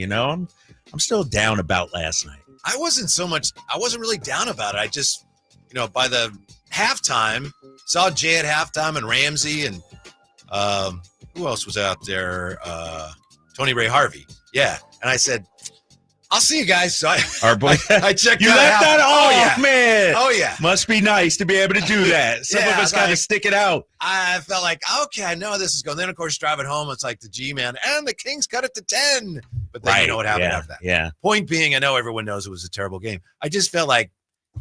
I'm still down about last night. I wasn't really down about it. I just, by the halftime, saw Jay at halftime and Ramsey and who else was out there? Tony Ray Harvey. Yeah. And I said, I'll see you guys. So Our boy, I checked you left that off, man. Oh, yeah. Must be nice to be able to do that. Some of us got to stick it out. I felt like, okay, I know this is going. Then, of course, driving home, it's like the G-Man, and the Kings cut it to 10. But then you know what happened after that. Yeah. Point being, I know everyone knows it was a terrible game. I just felt like,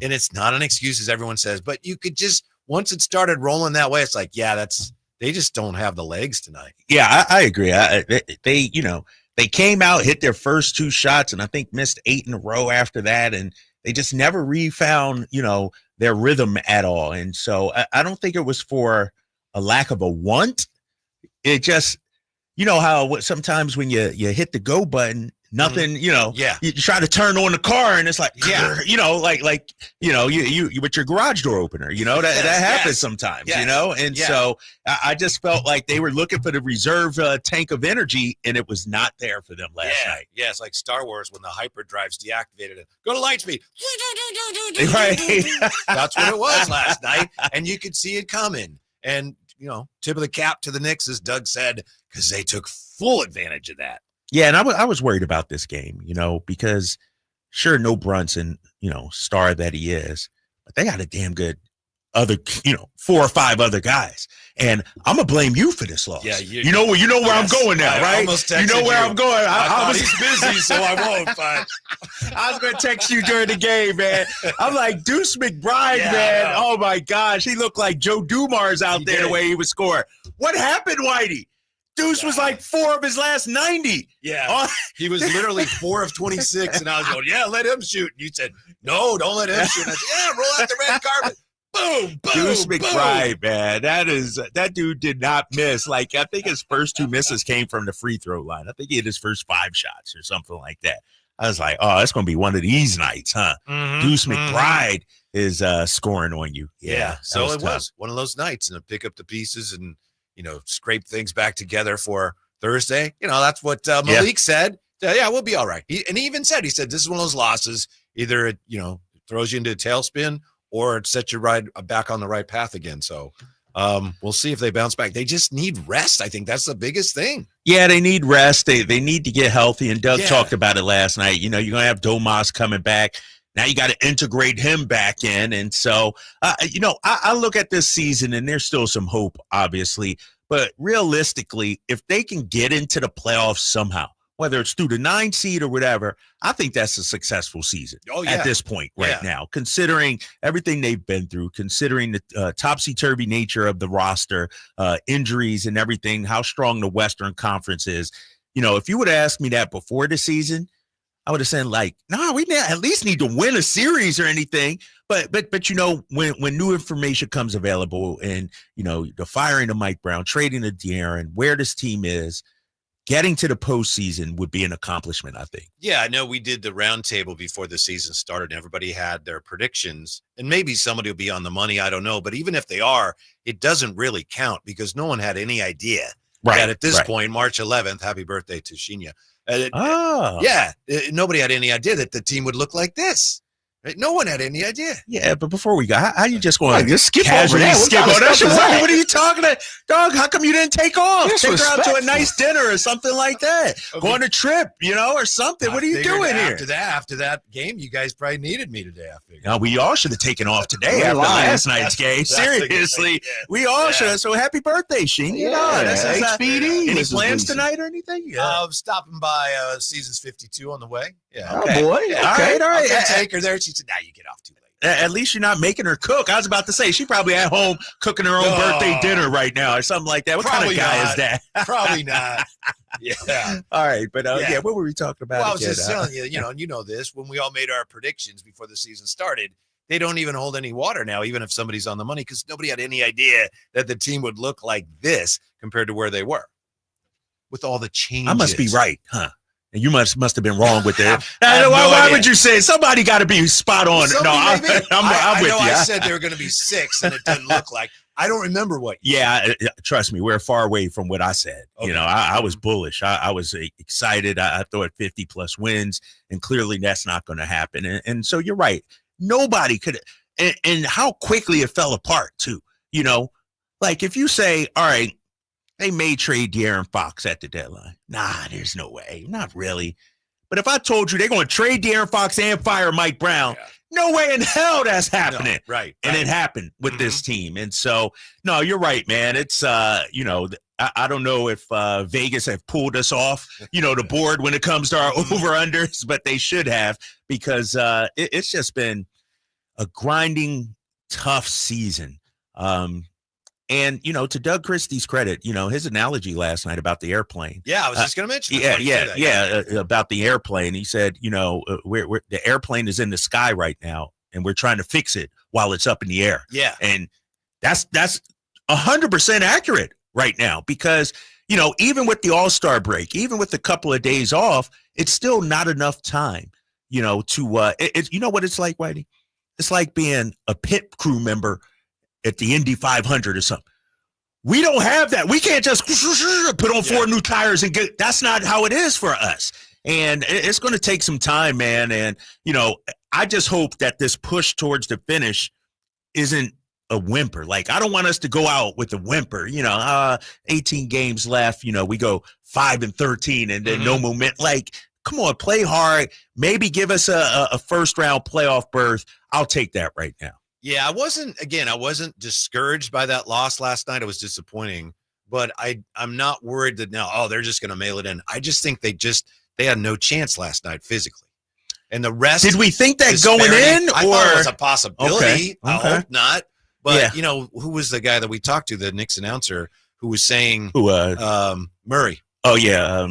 and it's not an excuse, as everyone says, but you could just, once it started rolling that way, it's like, they just don't have the legs tonight. Yeah, I agree. They came out, hit their first 2 shots, and I think missed 8 in a row after that, and they just never refound, their rhythm at all. And so I don't think it was for a lack of a want. It just, how sometimes when you hit the go button, nothing, you try to turn on the car and it's like, you with your garage door opener, that happens sometimes, and so I just felt like they were looking for the reserve tank of energy and it was not there for them last night. Yeah, it's like Star Wars when the hyperdrive's deactivated. Go to light speed. Right. That's what it was last night, and you could see it coming. And, tip of the cap to the Knicks, as Doug said, because they took full advantage of that. Yeah, and I was worried about this game, because sure, no Brunson, star that he is, but they got a damn good other, 4 or 5 other guys. And I'm going to blame you for this loss. Yeah, you know where I'm going now, right? You know where I'm going. I was busy, so I won't. But I was going to text you during the game, man. I'm like, Deuce McBride, man. Oh, my gosh. He looked like Joe Dumars out there the way he was scoring. What happened, Whitey? Deuce was like 4 of his last 90. Yeah. He was literally 4 of 26. And I was going, let him shoot. And you said, no, don't let him shoot. And I said, roll out the red carpet. Boom, boom, Deuce McBride, man. That dude did not miss. Like, I think his first 2 misses came from the free throw line. I think he hit his first 5 shots or something like that. I was like, oh, it's going to be one of these nights, huh? Mm-hmm, Deuce McBride is scoring on you. Yeah. So it was one of those nights, and pick up the pieces and, scrape things back together for Thursday. That's what Malik said. We'll be all right. He even said, this is one of those losses. Either it, throws you into a tailspin or it sets you back on the right path again. So we'll see if they bounce back. They just need rest. I think that's the biggest thing. Yeah, they need rest. They need to get healthy. And Doug talked about it last night. You're going to have Domas coming back. Now you got to integrate him back in. And so, I look at this season and there's still some hope, obviously. But realistically, if they can get into the playoffs somehow, whether it's through the 9 seed or whatever, I think that's a successful season at this point now, considering everything they've been through, considering the topsy-turvy nature of the roster, injuries and everything, how strong the Western Conference is. If you would have asked me that before the season, I would have said, we at least need to win a series or anything. But when new information comes available and, the firing of Mike Brown, trading to De'Aaron, where this team is, getting to the postseason would be an accomplishment, I think. Yeah, I know we did the roundtable before the season started. And everybody had their predictions, and maybe somebody will be on the money. I don't know. But even if they are, it doesn't really count because no one had any idea that at this point, March 11th, happy birthday to Shinya. Nobody had any idea that the team would look like this. Right? No one had any idea. Yeah, but before we go, how you just going to just skip casually over that? skip on that? What are you talking about? Dog, how come you didn't take off? Take her out to a nice dinner or something like that. Go on a trip, or something. What are you doing here? After that game, you guys probably needed me today, I figured. No, we all should have taken off today after last night's game. Seriously. We all should have. So happy birthday, Sheen. HBD. Any plans tonight or anything? I'm stopping by Seasons 52 on the way. Yeah. Okay. Oh, boy. Yeah, all right. I'm going to take her there. She said, you get off too late. At least you're not making her cook. I was about to say, she's probably at home cooking her own birthday dinner right now or something like that. What kind of guy is that? Probably not. Yeah. All right. But what were we talking about? Well, I was just telling you, and you know this, when we all made our predictions before the season started, they don't even hold any water now, even if somebody's on the money, because nobody had any idea that the team would look like this compared to where they were with all the changes. I must be right, huh? And you must have been wrong with that. Why would you say somebody got to be spot on? I'm with you. I said there were going to be 6, and it didn't look like. I don't remember what. Yeah, trust me, we're far away from what I said. Okay. I was bullish. I was excited. I thought 50 plus wins, and clearly that's not going to happen. And so you're right. Nobody could. And how quickly it fell apart too. Like if you say, all right, they may trade De'Aaron Fox at the deadline. Nah, there's no way. Not really. But if I told you they're going to trade De'Aaron Fox and fire Mike Brown, no way in hell that's happening. No, right. And it happened with this team. And so, no, you're right, man. It's, I don't know if Vegas have pulled us off, the board when it comes to our over-unders, but they should have, because it's just been a grinding, tough season. And, to Doug Christie's credit, his analogy last night about the airplane. Yeah, I was just going to mention that. About the airplane. He said, we're the airplane is in the sky right now, and we're trying to fix it while it's up in the air. Yeah. And that's 100% accurate right now, because, even with the All-Star break, even with a couple of days off, it's still not enough time, to you know what it's like, Whitey? It's like being a pit crew member at the Indy 500 or something. We don't have that. We can't just put on 4 new tires and get. That's not how it is for us. And it's going to take some time, man. And, I just hope that this push towards the finish isn't a whimper. Like, I don't want us to go out with a whimper, 18 games left, we go 5-13 and then no moment. Like, come on, play hard. Maybe give us a first round playoff berth. I'll take that right now. Yeah, I wasn't discouraged by that loss last night. It was disappointing, but I'm not worried that now, they're just going to mail it in. I just think they had no chance last night physically. And the rest. Did we think that going in? I thought it was a possibility. Okay. I hope not. But, who was the guy that we talked to, the Knicks announcer, who was saying Murray. Oh, yeah.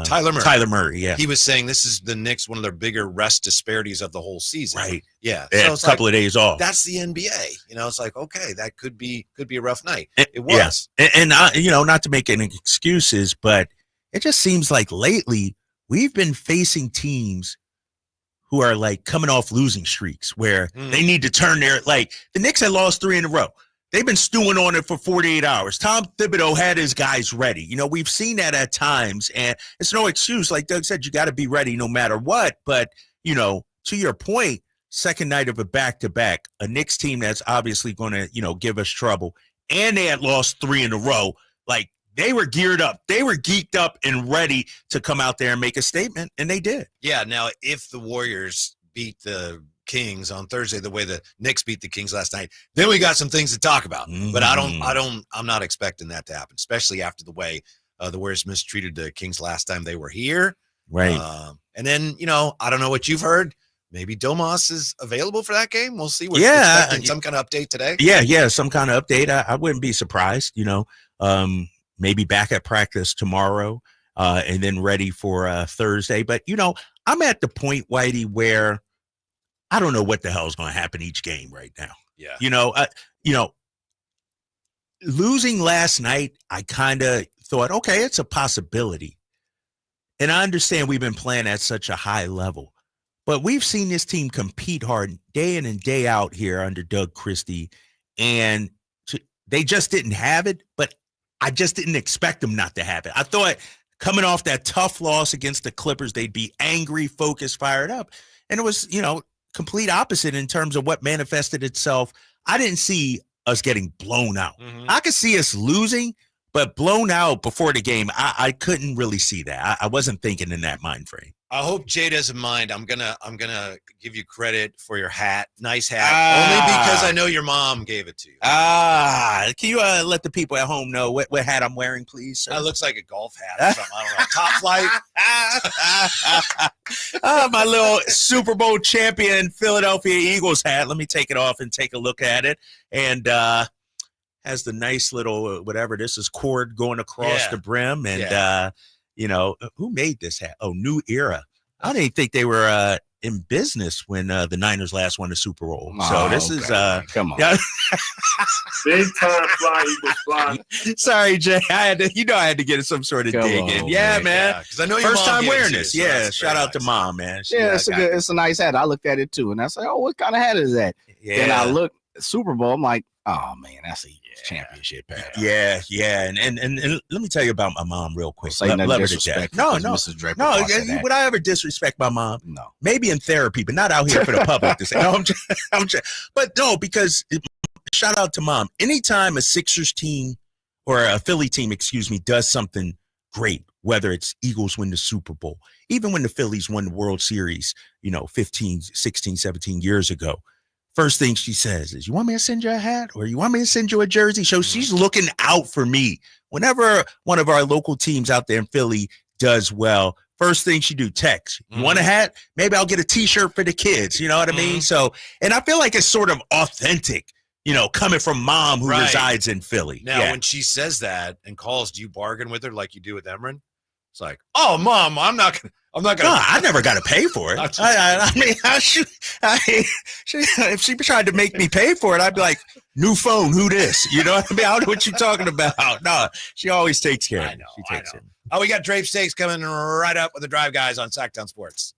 Tyler Murray. Tyler Murray, yeah. He was saying this is the Knicks, one of their bigger rest disparities of the whole season. Right. Yeah. So a couple of days off. That's the NBA. It's like, okay, that could be a rough night. It was. Yeah. And not to make any excuses, but it just seems like lately we've been facing teams who are like coming off losing streaks where they need to turn the Knicks had lost 3 in a row. They've been stewing on it for 48 hours. Tom Thibodeau had his guys ready. We've seen that at times, and it's no excuse. Like Doug said, you got to be ready no matter what. But, to your point, second night of a back-to-back, a Knicks team that's obviously going to, give us trouble, and they had lost 3 in a row. Like, they were geared up. They were geeked up and ready to come out there and make a statement, and they did. Yeah, now, if the Warriors beat the Kings on Thursday the way the Knicks beat the Kings last night, then we got some things to talk about. But I'm not expecting that to happen, especially after the way the Warriors mistreated the Kings last time they were here. Right. And then, I don't know what you've heard. Maybe Domas is available for that game. We'll see. We're expecting some kind of update today. Yeah, some kind of update. I wouldn't be surprised, maybe back at practice tomorrow and then ready for Thursday. But, I'm at the point, Whitey, where I don't know what the hell is going to happen each game right now. Yeah. Losing last night, I kind of thought, okay, it's a possibility. And I understand we've been playing at such a high level, but we've seen this team compete hard day in and day out here under Doug Christie, and they just didn't have it, but I just didn't expect them not to have it. I thought coming off that tough loss against the Clippers, they'd be angry, focused, fired up. And it was, complete opposite in terms of what manifested itself. I didn't see us getting blown out. I could see us losing, but blown out before the game, I couldn't really see that. I wasn't thinking in that mind frame. I hope Jay doesn't mind. I'm gonna give you credit for your hat. Nice hat. Only because I know your mom gave it to you. Can you let the people at home know what hat I'm wearing, please, sir? It looks like a golf hat or something. I don't know. Top flight. My little Super Bowl champion Philadelphia Eagles hat. Let me take it off and take a look at it. And has the nice little whatever this is cord going across the brim. And who made this hat? Oh, New Era. I didn't think they were in business when the Niners last won the Super Bowl. So this is come on. Big time fly, Eagles fly. Sorry, Jay. I had to get some sort of dig in. Yeah, man. Because I know your first mom time wearing this. So shout out to mom, man. It's a nice hat. I looked at it too, and I said, "Oh, what kind of hat is that?" Yeah. And I looked Super Bowl. I'm like, "Oh man, that's a championship hat. Yeah. And let me tell you about my mom real quick. Say nothing Love her to disrespectful. death. No. Mrs. Draper No, said that. would I ever disrespect my mom? No. Maybe in therapy, but not out here for the public to say. No, I'm just, but no, because shout out to mom. Anytime a Sixers team or a Philly team, does something great, whether it's Eagles win the Super Bowl, even when the Phillies won the World Series, 15, 16, 17 years ago, first thing she says is, you want me to send you a hat or you want me to send you a jersey? So she's looking out for me. Whenever one of our local teams out there in Philly does well, first thing she do, text. You want a hat? Maybe I'll get a T-shirt for the kids. You know what I mean? So, and I feel like it's sort of authentic, coming from mom who resides in Philly. Now, when she says that and calls, do you bargain with her like you do with Emran? It's like, oh, mom, I'm not gonna. No, I never got to pay for it. I mean, if she tried to make me pay for it, I'd be like, new phone, who this? You know what I mean? I don't know what you're talking about. No, she always takes care of it. She takes it. Oh, we got Drapes Steaks coming right up with the Drive Guys on Sacktown Sports.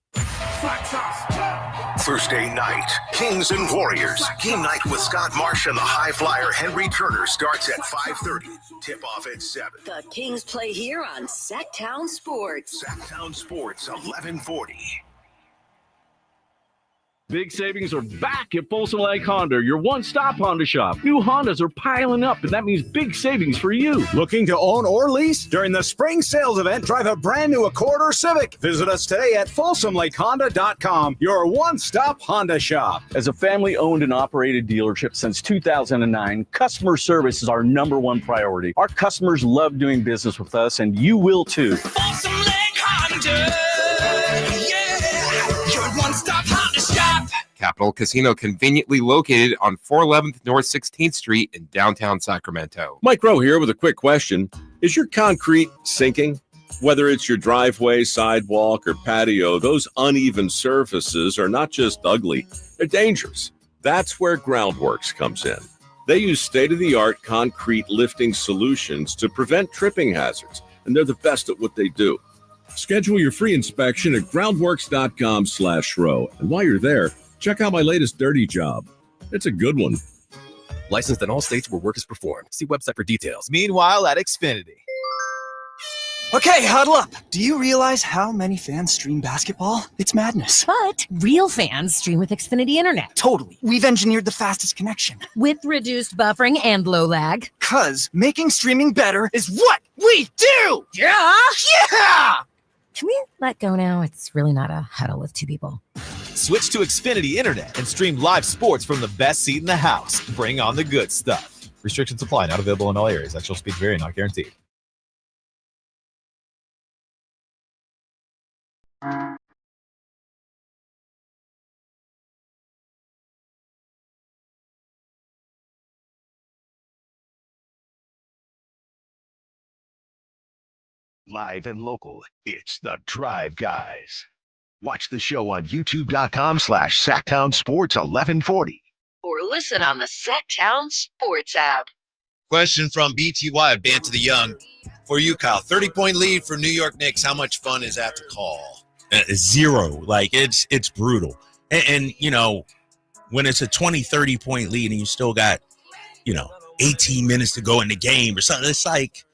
Thursday night, Kings and Warriors. Game night with Scott Marsh and the high flyer Henry Turner starts at 5:30. Tip off at 7. The Kings play here on Sacktown Sports. Sacktown Sports, 1140. Big savings are back at Folsom Lake Honda, your one-stop Honda shop. New Hondas are piling up, and that means big savings for you. Looking to own or lease? During the spring sales event, drive a brand new Accord or Civic. Visit us today at FolsomLakeHonda.com, your one-stop Honda shop. As a family-owned and operated dealership since 2009, customer service is our number one priority. Our customers love doing business with us, and you will too. Folsom Lake Honda, yeah, your one-stop Honda shop. Capital Casino, conveniently located on 411th North 16th Street in downtown Sacramento. Mike Rowe here with a quick question. Is your concrete sinking? Whether it's your driveway, sidewalk, or patio, those uneven surfaces are not just ugly, they're dangerous. That's where Groundworks comes in. They use state-of-the-art concrete lifting solutions to prevent tripping hazards, and they're the best at what they do. Schedule your free inspection at groundworks.com/row. And while you're there, check out my latest dirty job. It's a good one. Licensed in all states where work is performed. See website for details. Meanwhile at Xfinity. Okay, huddle up. Do you realize how many fans stream basketball? It's madness. But real fans stream with Xfinity Internet. Totally. We've engineered the fastest connection. With reduced buffering and low lag. 'Cause making streaming better is what we do! Yeah! Yeah! Can we let go now? It's really not a huddle with two people. Switch to Xfinity Internet and stream live sports from the best seat in the house. Bring on the good stuff. Restrictions apply. Not available in all areas. Actual speed vary. Not guaranteed. Live and local, it's the Drive Guys. Watch the show on youtube.com/Sacktown Sports 1140. Or listen on the Sacktown Sports app. Question from BTY, Band to the Young. For you, Kyle, 30-point lead for New York Knicks. How much fun is that to call? Zero. Like, it's brutal. And when it's a 20, 30-point lead and you still got, 18 minutes to go in the game or something, it's like,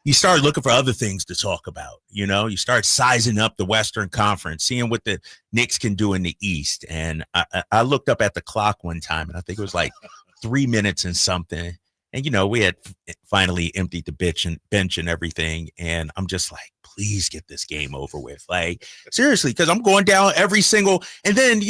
you start looking for other things to talk about. You start sizing up the Western Conference, seeing what the Knicks can do in the East. And I looked up at the clock one time, and I think it was like 3 minutes and something. And, we had finally emptied the bench and everything. And I'm just like, please get this game over with. Like, seriously, because I'm going down every single. And then,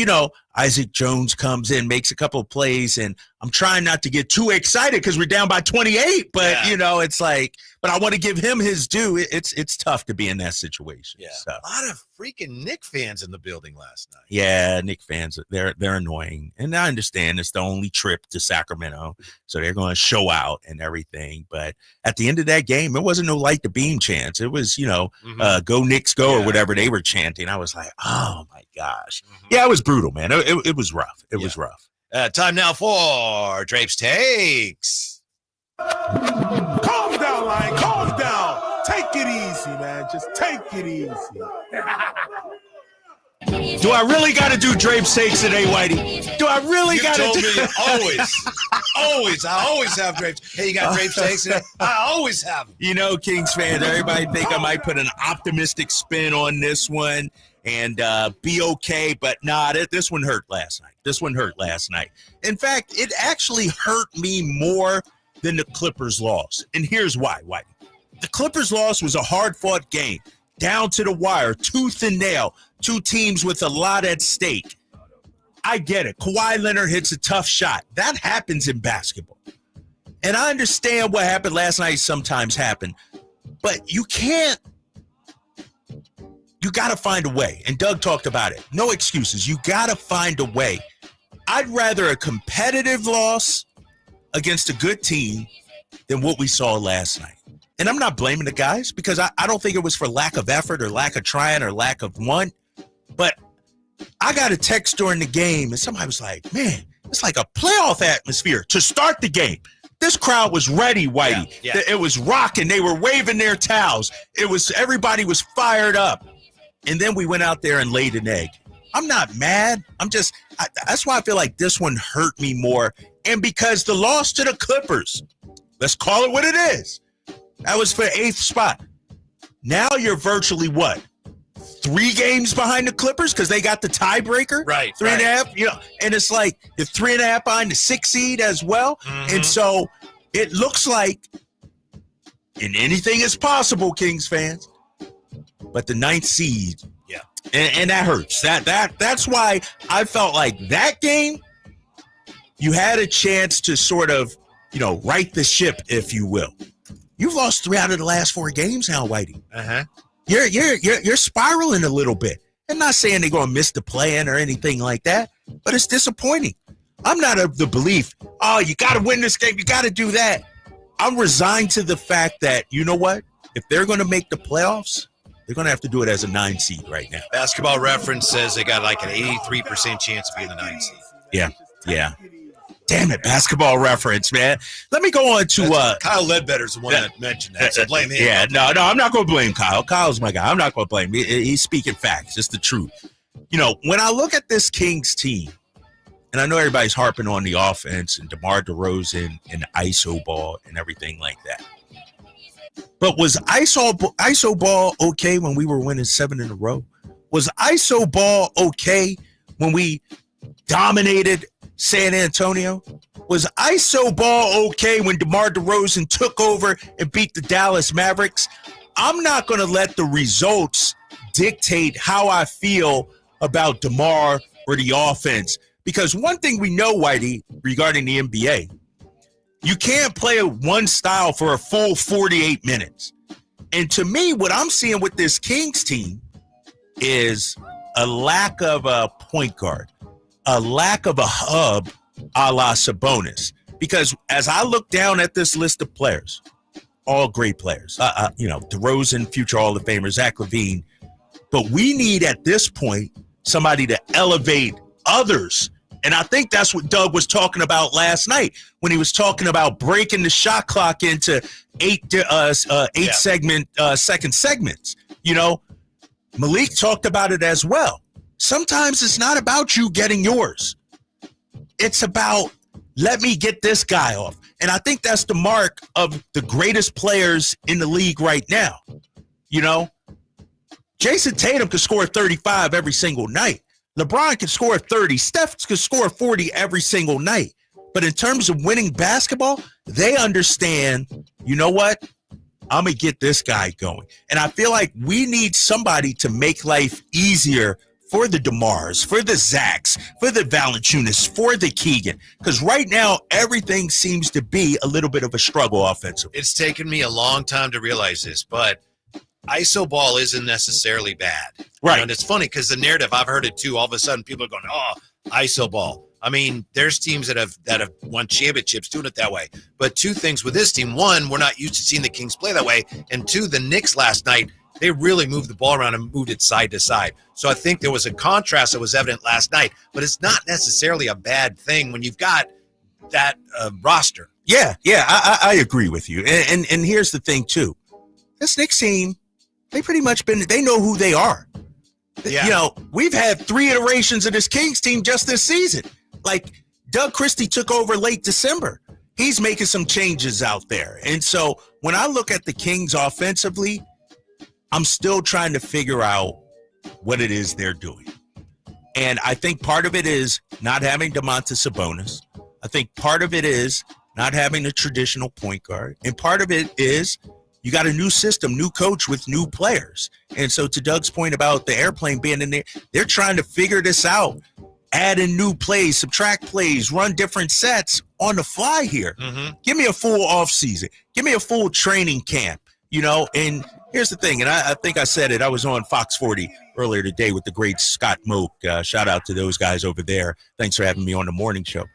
Isaac Jones comes in, makes a couple of plays, and I'm trying not to get too excited because we're down by 28. But, it's like, but I want to give him his due. It's tough to be in that situation. Yeah. So. A lot of freaking Knick fans in the building last night. Yeah, Knick fans, they're annoying. And I understand it's the only trip to Sacramento, so they're going to show out and everything. But at the end of that game, it wasn't no light the beam chants. It was, go Knicks go or whatever they were chanting. I was like, oh, my gosh. Yeah, it was brutal, man. It was rough. It was rough. Time now for Drapes Takes. Calm down, Lion. Calm down. Take it easy, man. Just take it easy. Do I really got to do Drapes Takes today, Whitey? Do I really got to do it? Always. I always have Drapes. Hey, you got Drapes takes today? I always have them. You know, Kings fans, everybody think I might put an optimistic spin on this one and be okay, but nah, this one hurt last night. In fact, it actually hurt me more than the Clippers loss. And here's why, White. The Clippers loss was a hard-fought game, down to the wire, tooth and nail, two teams with a lot at stake. I get it. Kawhi Leonard hits a tough shot. That happens in basketball. And I understand what happened last night sometimes happen. But you got to find a way. And Doug talked about it. No excuses. You got to find a way. I'd rather a competitive loss against a good team than what we saw last night. And I'm not blaming the guys because I don't think it was for lack of effort or lack of trying or lack of want. But I got a text during the game, and somebody was like, man, it's like a playoff atmosphere to start the game. This crowd was ready, Whitey. Yeah. It was rocking. They were waving their towels. Everybody was fired up. And then we went out there and laid an egg. I'm not mad. That's why I feel like this one hurt me more. And because the loss to the Clippers, let's call it what it is. That was for 8th spot. Now you're virtually what? 3 games behind the Clippers because they got the tiebreaker? Right. 3.5, you know, and it's like the 3.5 behind the 6th seed as well. Mm-hmm. And so it looks like, and anything is possible, Kings fans, but the 9th seed, yeah. And that hurts. That's why I felt like that game, you had a chance to sort of, right the ship, if you will. You've lost 3 out of the last 4 games now, Whitey. Uh-huh. You're spiraling a little bit. I'm not saying they're going to miss the plan or anything like that, but it's disappointing. I'm not of the belief, you got to win this game, you got to do that. I'm resigned to the fact that, you know what? If they're going to make the playoffs, they're going to have to do it as a 9 seed right now. Basketball Reference says they got like an 83% chance of being the 9 seed. Yeah. Damn it, Basketball Reference, man. Let me go on to Kyle Ledbetter's the one that mentioned that, so blame him. Yeah, no, I'm not going to blame Kyle. Kyle's my guy. I'm not going to blame him. He's speaking facts. It's the truth. When I look at this Kings team, and I know everybody's harping on the offense and DeMar DeRozan and ISO ball and everything like that. But was ISO ball okay when we were winning 7 in a row? Was ISO ball okay when we dominated San Antonio? Was ISO ball okay when DeMar DeRozan took over and beat the Dallas Mavericks? I'm not going to let the results dictate how I feel about DeMar or the offense. Because one thing we know, Whitey, regarding the NBA, you can't play one style for a full 48 minutes. And to me, what I'm seeing with this Kings team is a lack of a point guard, a lack of a hub a la Sabonis. Because as I look down at this list of players, all great players, DeRozan, future Hall of Famer, Zach LaVine, but we need at this point somebody to elevate others. And I think that's what Doug was talking about last night when he was talking about breaking the shot clock into 8 second segments. Malik talked about it as well. Sometimes it's not about you getting yours. It's about, let me get this guy off. And I think that's the mark of the greatest players in the league right now. Jason Tatum could score 35 every single night. LeBron can score 30. Steph can score 40 every single night. But in terms of winning basketball, they understand, you know what? I'm going to get this guy going. And I feel like we need somebody to make life easier for the DeMars, for the Zachs, for the Valanciunas, for the Keegan. Because right now, everything seems to be a little bit of a struggle offensively. It's taken me a long time to realize this, but ISO ball isn't necessarily bad. Right. And it's funny because the narrative, I've heard it too. All of a sudden, people are going, ISO ball. I mean, there's teams that have won championships doing it that way. But 2 things with this team. 1, we're not used to seeing the Kings play that way. And 2, the Knicks last night, they really moved the ball around and moved it side to side. So I think there was a contrast that was evident last night. But it's not necessarily a bad thing when you've got that roster. Yeah, I agree with you. And here's the thing, too. This Knicks team, they pretty much they know who they are. Yeah. We've had 3 iterations of this Kings team just this season. Like, Doug Christie took over late December. he's making some changes out there. And so when I look at the Kings offensively, I'm still trying to figure out what it is they're doing. And I think part of it is not having Domantas Sabonis. I think part of it is not having a traditional point guard. And part of it is you got a new system, new coach with new players. And so to Doug's point about the airplane being in there, they're trying to figure this out, add in new plays, subtract plays, run different sets on the fly here. Give me a full offseason. Give me a full training camp, and here's the thing, and I think I said it. I was on Fox 40 earlier today with the great Scott Moak. Shout out to those guys over there. Thanks for having me on the morning show.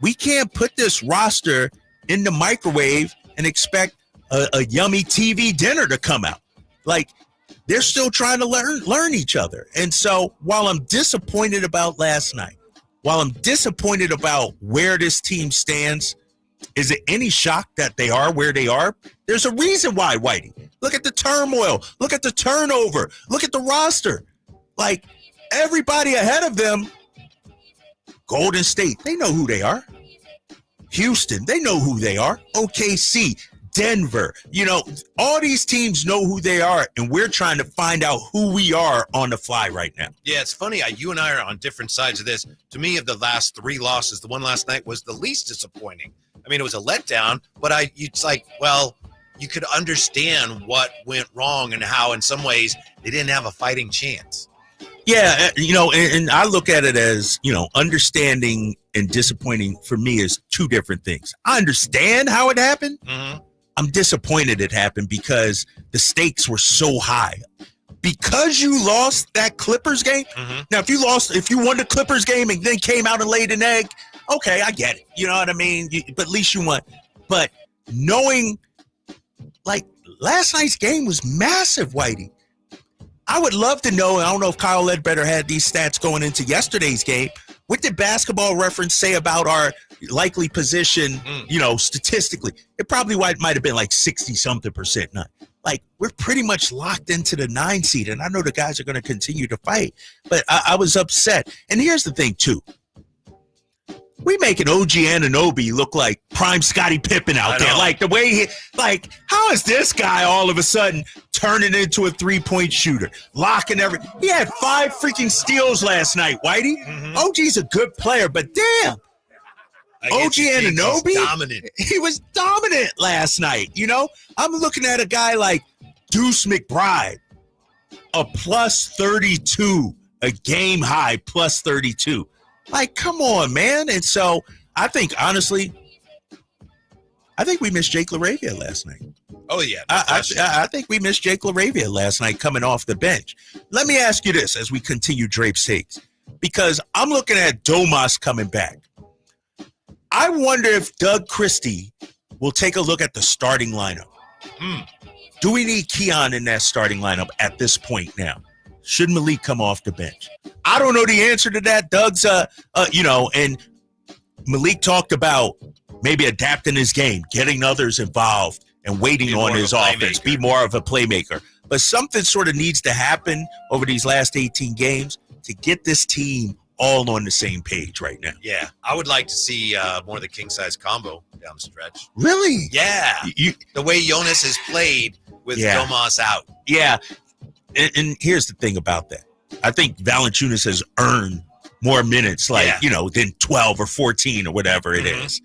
We can't put this roster in the microwave and expect a yummy TV dinner to come out. Like, they're still trying to learn each other. And so while I'm disappointed about last night, while I'm disappointed about where this team stands, is it any shock that they are where they are? There's a reason why, Whitey. Look at the turmoil. Look at the turnover. Look at the roster. Like, everybody ahead of them, Golden State, they know who they are. Houston, they know who they are. OKC, Denver, all these teams know who they are, and we're trying to find out who we are on the fly right now. Yeah, it's funny. You and I are on different sides of this. To me, of the last 3 losses, the one last night was the least disappointing. I mean, it was a letdown, but it's like, well, you could understand what went wrong and how in some ways they didn't have a fighting chance. Yeah, and I look at it as, understanding and disappointing for me is two different things. I understand how it happened. I'm disappointed it happened because the stakes were so high. Because you lost that Clippers game. Now, if you won the Clippers game and then came out and laid an egg, okay, I get it. You know what I mean? But at least you won. But knowing, like, last night's game was massive, Whitey. I would love to know, I don't know if Kyle Ledbetter had these stats going into yesterday's game. What did Basketball Reference say about our likely position, statistically? It probably might have been like 60-something%. Not. Like, we're pretty much locked into the 9 seed, and I know the guys are going to continue to fight. But I was upset. And here's the thing, too. We making OG Anunoby look like prime Scottie Pippen out there. Like, the way how is this guy all of a sudden turning into a 3-point shooter? Locking he had 5 freaking steals last night, Whitey. OG's a good player, but damn. OG Anunoby, he was dominant last night. I'm looking at a guy like Deuce McBride, a plus 32, a game high plus 32. Like, come on, man. And so I think, honestly, we missed Jake LaRavia last night. Oh, yeah. I think we missed Jake LaRavia last night coming off the bench. Let me ask you this as we continue Drapes takes, because I'm looking at Domas coming back. I wonder if Doug Christie will take a look at the starting lineup. Do we need Keon in that starting lineup at this point now? Should Malik come off the bench? I don't know the answer to that. Doug's, and Malik talked about maybe adapting his game, getting others involved, and waiting on his offense, be more of a playmaker. But something sort of needs to happen over these last 18 games to get this team all on the same page right now. Yeah, I would like to see more of the king-size combo down the stretch. Really? Yeah. The way Jonas has played with Domas out. Yeah. And here's the thing about that. I think Valanciunas has earned more minutes, than 12 or 14 or whatever it is.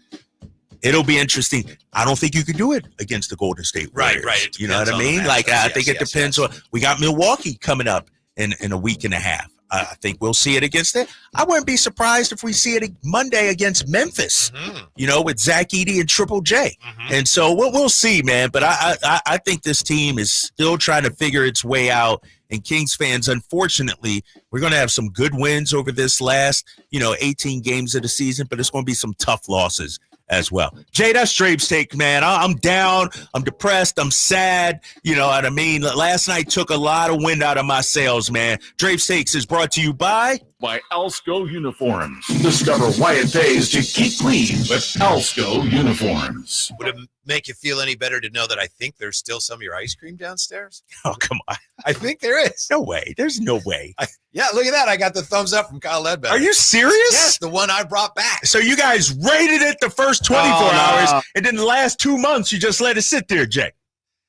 It'll be interesting. I don't think you can do it against the Golden State Warriors. Right. You know what I mean? I think it depends on. We got Milwaukee coming up in a week and a half. I think we'll see it against it. I wouldn't be surprised if we see it Monday against Memphis, with Zach Edey and Triple J. And so we'll see, man. But I think this team is still trying to figure its way out. And Kings fans, unfortunately, we're going to have some good wins over this last, 18 games of the season, but it's going to be some tough losses as well. Jay, that's Drapes take, man. I'm down. I'm depressed. I'm sad. You know what I mean? Last night took a lot of wind out of my sails, man. Drapes Takes is brought to you by by Alsco Uniforms. Discover why it pays to keep clean with Alsco Uniforms. Would it make you feel any better to know that I think there's still some of your ice cream downstairs? Oh, come on. I think there is. No way. There's no way. Yeah, look at that. I got the thumbs up from Kyle Ledbetter. Are you serious? Yes, the one I brought back. So you guys rated it the first 24 hours, and then the last 2 months, you just let it sit there, Jay.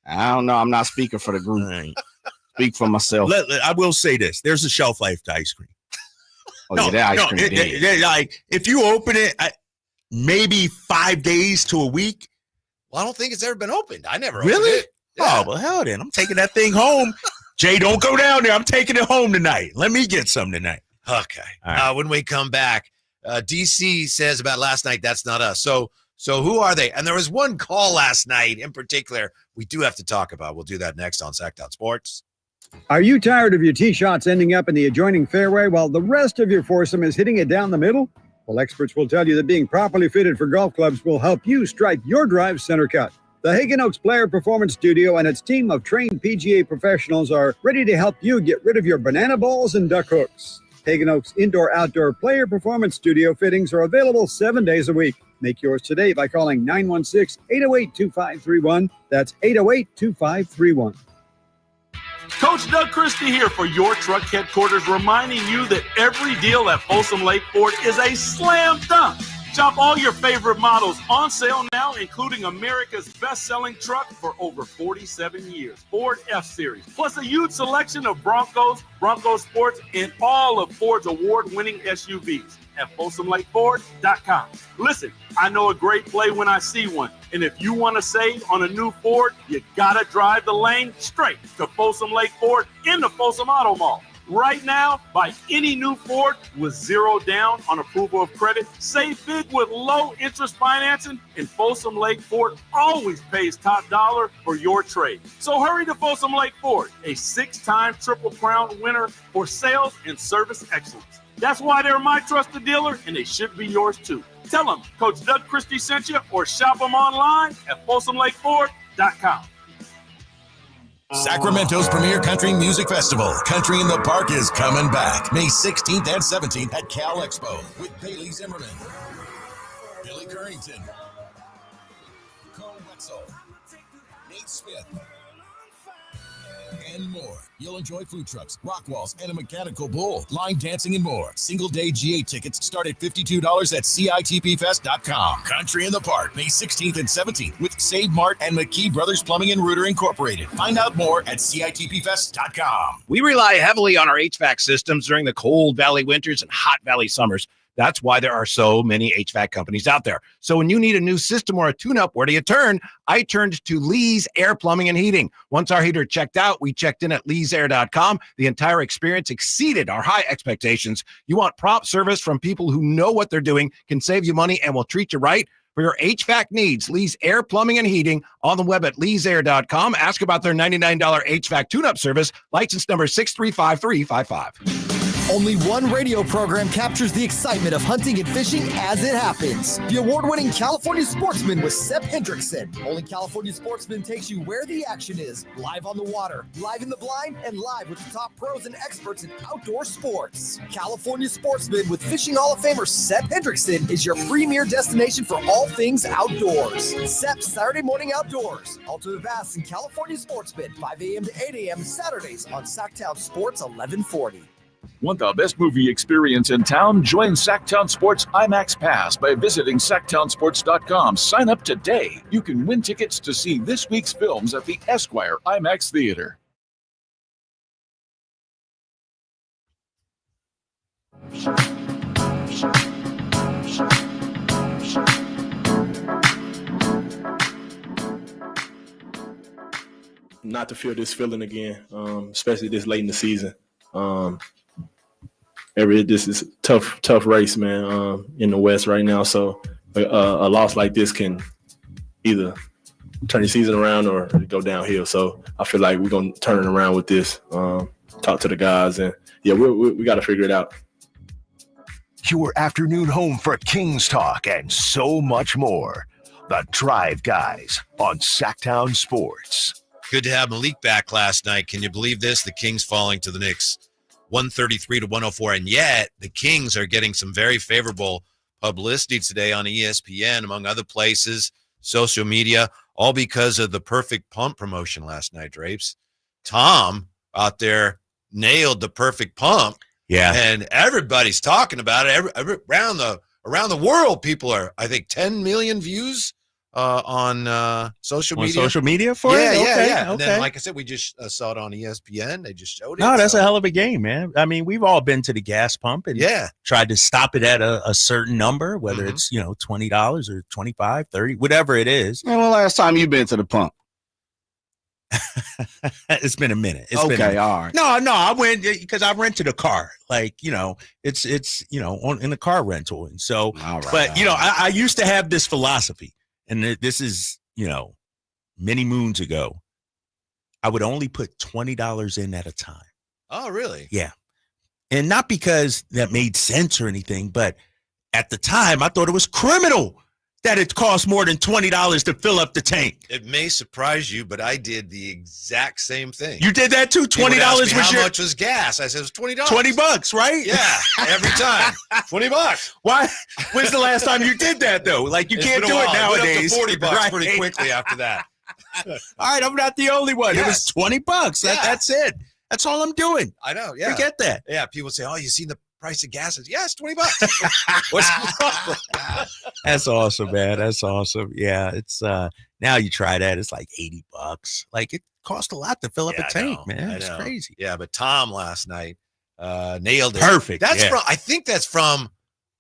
I don't know. I'm not speaking for the group. Speak for myself. I will say this. There's a shelf life to ice cream. Oh, yeah, that ice cream like, if you open it, maybe 5 days to a week. Well, I don't think it's ever been opened. I never opened Really? it. Yeah. Oh, well, hell then. I'm taking that thing home. Jay, don't go down there. I'm taking it home tonight. Let me get some tonight. Okay. All right. When we come back, DC says about last night, that's not us. So who are they? And there was one call last night in particular we do have to talk about. We'll do that next on Sacktown Sports. Are you tired of your tee shots ending up in the adjoining fairway while the rest of your foursome is hitting it down the middle? Well, experts will tell you that being properly fitted for golf clubs will help you strike your drive center cut. The Hagen Oaks Player Performance Studio and its team of trained PGA professionals are ready to help you get rid of your banana balls and duck hooks. Hagen Oaks Indoor-Outdoor Player Performance Studio fittings are available 7 days a week. Make yours today by calling 916-808-2531. That's 808-2531. Coach Doug Christie here for your truck headquarters, reminding you that every deal at Folsom Lake Ford is a slam dunk. Shop all your favorite models on sale now, including America's best-selling truck for over 47 years, Ford F-Series, plus a huge selection of Broncos, Bronco Sports, and all of Ford's award-winning SUVs at FolsomLakeFord.com. Listen, I know a great play when I see one, and if you want to save on a new Ford, you gotta drive the lane straight to Folsom Lake Ford in the Folsom Auto Mall. Right now, buy any new Ford with zero down on approval of credit. Save big with low interest financing, and Folsom Lake Ford always pays top dollar for your trade. So hurry to Folsom Lake Ford, a 6-time Triple Crown winner for sales and service excellence. That's why they're my trusted dealer, and they should be yours too. Tell them Coach Doug Christie sent you, or shop them online at FolsomLakeFord.com. Sacramento's premier country music festival, Country in the Park, is coming back May 16th and 17th at Cal Expo with Bailey Zimmerman, Billy Currington, Cole Wetzel, Nate Smith, and more. You'll enjoy food trucks, rock walls, and a mechanical bull, line dancing, and more. Single-day GA tickets start at $52 at CITPFest.com. Country in the Park, May 16th and 17th with Save Mart and McKee Brothers Plumbing and Rooter Incorporated. Find out more at CITPFest.com. We rely heavily on our HVAC systems during the cold valley winters and hot valley summers. That's why there are so many HVAC companies out there. So when you need a new system or a tune-up, where do you turn? I turned to Lee's Air Plumbing and Heating. Once our heater checked out, we checked in at leesair.com. The entire experience exceeded our high expectations. You want prompt service from people who know what they're doing, can save you money, and will treat you right? For your HVAC needs, Lee's Air Plumbing and Heating, on the web at leesair.com. Ask about their $99 HVAC tune-up service, license number 635355. Only one radio program captures the excitement of hunting and fishing as it happens. The award-winning California Sportsman with Sep Hendrickson. Only California Sportsman takes you where the action is. Live on the water, live in the blind, and live with the top pros and experts in outdoor sports. California Sportsman with Fishing Hall of Famer Sep Hendrickson is your premier destination for all things outdoors. Sep's Saturday Morning Outdoors. Ultimate Bass and California Sportsman, 5 a.m. to 8 a.m. Saturdays on Sacktown Sports 1140. Want the best movie experience in town? Join Sacktown Sports IMAX Pass by visiting SacktownSports.com. Sign up today. You can win tickets to see this week's films at the Esquire IMAX Theater. Not to feel this feeling again, especially this late in the season. This is a tough race, man, in the West right now. So a loss like this can either turn your season around or go downhill. So I feel like we're going to turn it around with this, talk to the guys, and we got to figure it out. Your afternoon home for Kings talk and so much more. The Drive Guys on Sacktown Sports. Good to have Malik back last night. Can you believe this? The Kings falling to the Knicks 133 to 104. And yet the Kings are getting some very favorable publicity today on ESPN, among other places, social media, all because of the perfect pump promotion last night, Drapes. Tom out there nailed the perfect pump. Yeah. And everybody's talking about it. Around the world, people are, I think, 10 million views on social media. On social media for it? Yeah. And Okay. then, like I said, we just saw it on ESPN. They just showed it. No, that's a hell of a game, man. I mean, we've all been to the gas pump and tried to stop it at a certain number, whether it's, $20 or 25, 30, whatever it is. When the last time you been to the pump? It's been a minute. All right. No, I went because I rented a car. Like, it's in a car rental. And so, I used to have this philosophy, and this is, many moons ago. I would only put $20 in at a time. Oh, really? Yeah. And not because that made sense or anything, but at the time I thought it was criminal that it cost more than $20 to fill up the tank. It may surprise you, but I did the exact same thing. You did that too? $20 was how much was gas? I said it was $20. $20, right? Yeah, every time. $20. Why? When's the last time you did that though? Like you can't do it nowadays. It went up to $40 pretty quickly after that. All right, I'm not the only one. Yes. It was $20. That's it. That's all I'm doing. I know. Yeah. Forget that. Yeah. People say, "Oh, you seen the price of gas?" Yeah, it's $20. What's the problem? That's awesome, man. That's awesome. Yeah, it's now you try that, it's like $80. Like it costs a lot to fill up a tank, man. It's crazy. Yeah, but Tom last night nailed it. Perfect. That's from I think that's from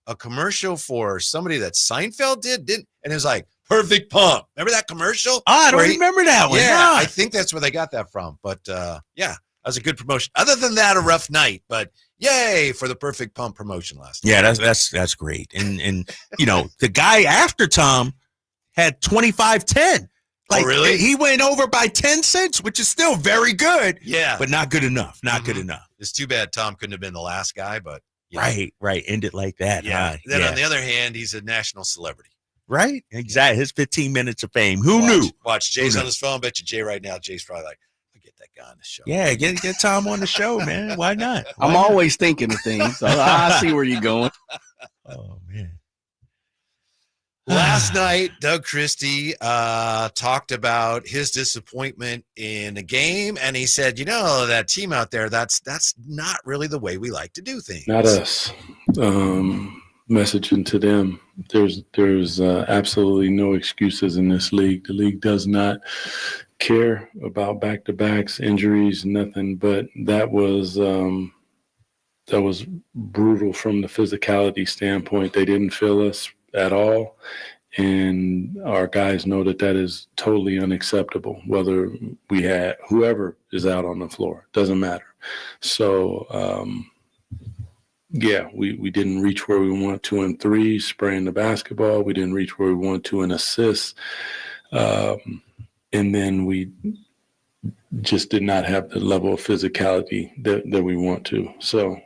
a commercial for somebody that Seinfeld didn't, and it was like perfect pump. Remember that commercial? Oh, I don't remember that one. Yeah, No. I think that's where they got that from. But yeah, that was a good promotion. Other than that, a rough night, but yay for the perfect pump promotion last night. Yeah, that's great. And the guy after Tom had 25-10. Like, really? He went over by 10 cents, which is still very good. Yeah. But not good enough. Not good enough. It's too bad Tom couldn't have been the last guy, but Right. End it like that. Yeah. Huh? Then on the other hand, he's a national celebrity. Right? Exactly. His 15 minutes of fame. Who knew? Watch. Jay's on his phone. Bet you Jay right now. Jay's probably like, I'll get that guy on the show. Yeah, get Tom on the show, man. Why not? I'm always thinking of things. So I see where you're going. Oh, man. Last night, Doug Christie talked about his disappointment in the game, and he said, that team out there, that's not really the way we like to do things. Not us. Messaging to them, there's absolutely no excuses in this league. The league does not care about back-to-backs, injuries, nothing. But that was brutal from the physicality standpoint. They didn't feel us at all, and our guys know that is totally unacceptable. Whether we had whoever is out on the floor, doesn't matter. So. We didn't reach where we want to in threes, spraying the basketball. We didn't reach where we want to in assists. And then we just did not have the level of physicality that we want to. So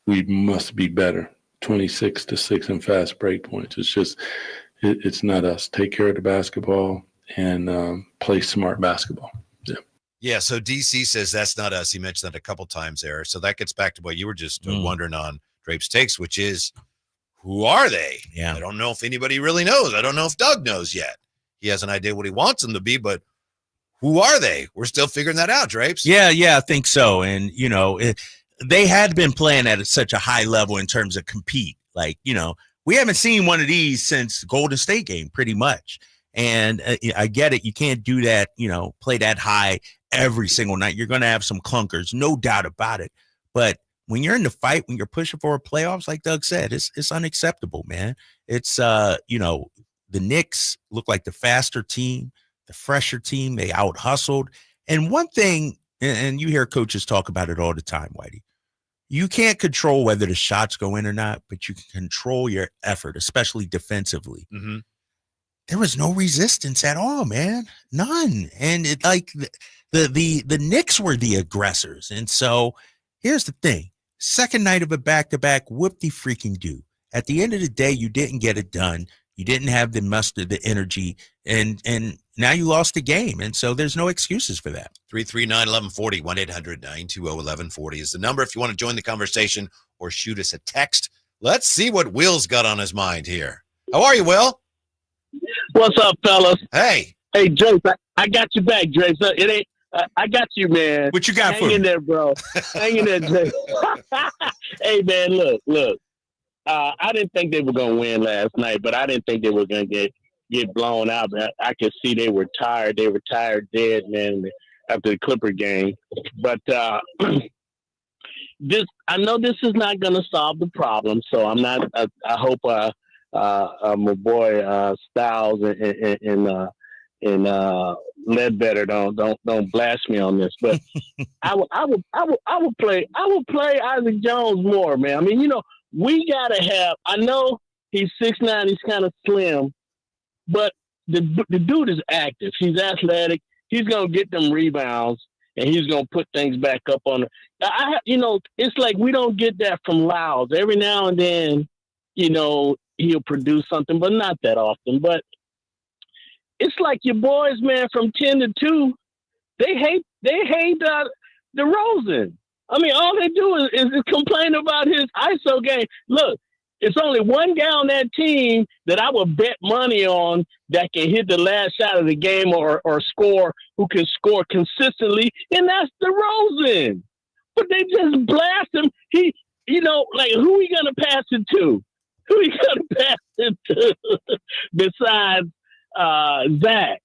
we must be better. 26-6 in fast break points. It's just, it's not us. Take care of the basketball and play smart basketball. Yeah, so DC says that's not us. He mentioned that a couple times there. So that gets back to what you were just wondering on Drapes Takes, which is, who are they? Yeah. I don't know if anybody really knows. I don't know if Doug knows yet. He has an idea what he wants them to be, but who are they? We're still figuring that out, Drapes. Yeah, I think so. And, they had been playing at such a high level in terms of compete. Like, we haven't seen one of these since the Golden State game pretty much. And I get it. You can't do that, play that high every single night. You're going to have some clunkers, no doubt about it. But when you're in the fight, when you're pushing for a playoffs, like Doug said, it's unacceptable, man. It's, the Knicks look like the faster team, the fresher team. They out hustled. And one thing, and you hear coaches talk about it all the time, Whitey, you can't control whether the shots go in or not, but you can control your effort, especially defensively. Mm-hmm. There was no resistance at all, man. None. And it like the Knicks were the aggressors. And so here's the thing. Second night of a back-to-back, whoop-de-freaking-do. At the end of the day, you didn't get it done. You didn't have the muster, the energy, and now you lost the game. And so there's no excuses for that. 339-1140, 1-800-920-1140 is the number if you want to join the conversation or shoot us a text. Let's see what Will's got on his mind here. How are you, Will? What's up, fellas? Hey. Hey, Drapes, I got you back, Drapes. It ain't. I got you, man. What you got for me? me? Hang in there, bro. Hang in there, Drapes. Hey, man, look. I didn't think they were going to win last night, but I didn't think they were going to get blown out. I could see they were tired. They were tired dead, man, after the Clipper game. But I know this is not going to solve the problem, so I'm not. I hope my boy Styles and Ledbetter don't blast me on this, but I would play Isaac Jones more, man. I mean, we gotta have. I know he's 6'9", he's kind of slim, but the dude is active. He's athletic. He's gonna get them rebounds, and he's gonna put things back up on. It's like we don't get that from Lyles. Every now and then, he'll produce something, but not that often. But it's like your boys, man, from 10 to 2, they hate DeRozan. I mean, all they do is complain about his ISO game. Look, it's only one guy on that team that I would bet money on that can hit the last shot of the game or score, who can score consistently, and that's DeRozan. But they just blast him. Who are we going to pass it to? Who are we going to pass it to besides Zach?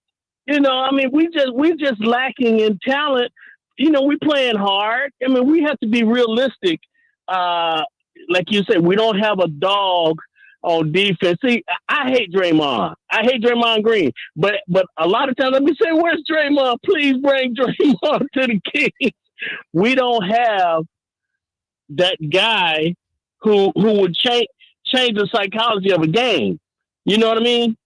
We just lacking in talent. We playing hard. I mean, we have to be realistic. Like you said, we don't have a dog on defense. See, I hate Draymond. I hate Draymond Green. But a lot of times I be saying, "Where's Draymond? Please bring Draymond to the Kings." We don't have that guy who would change the psychology of a game. You know what I mean?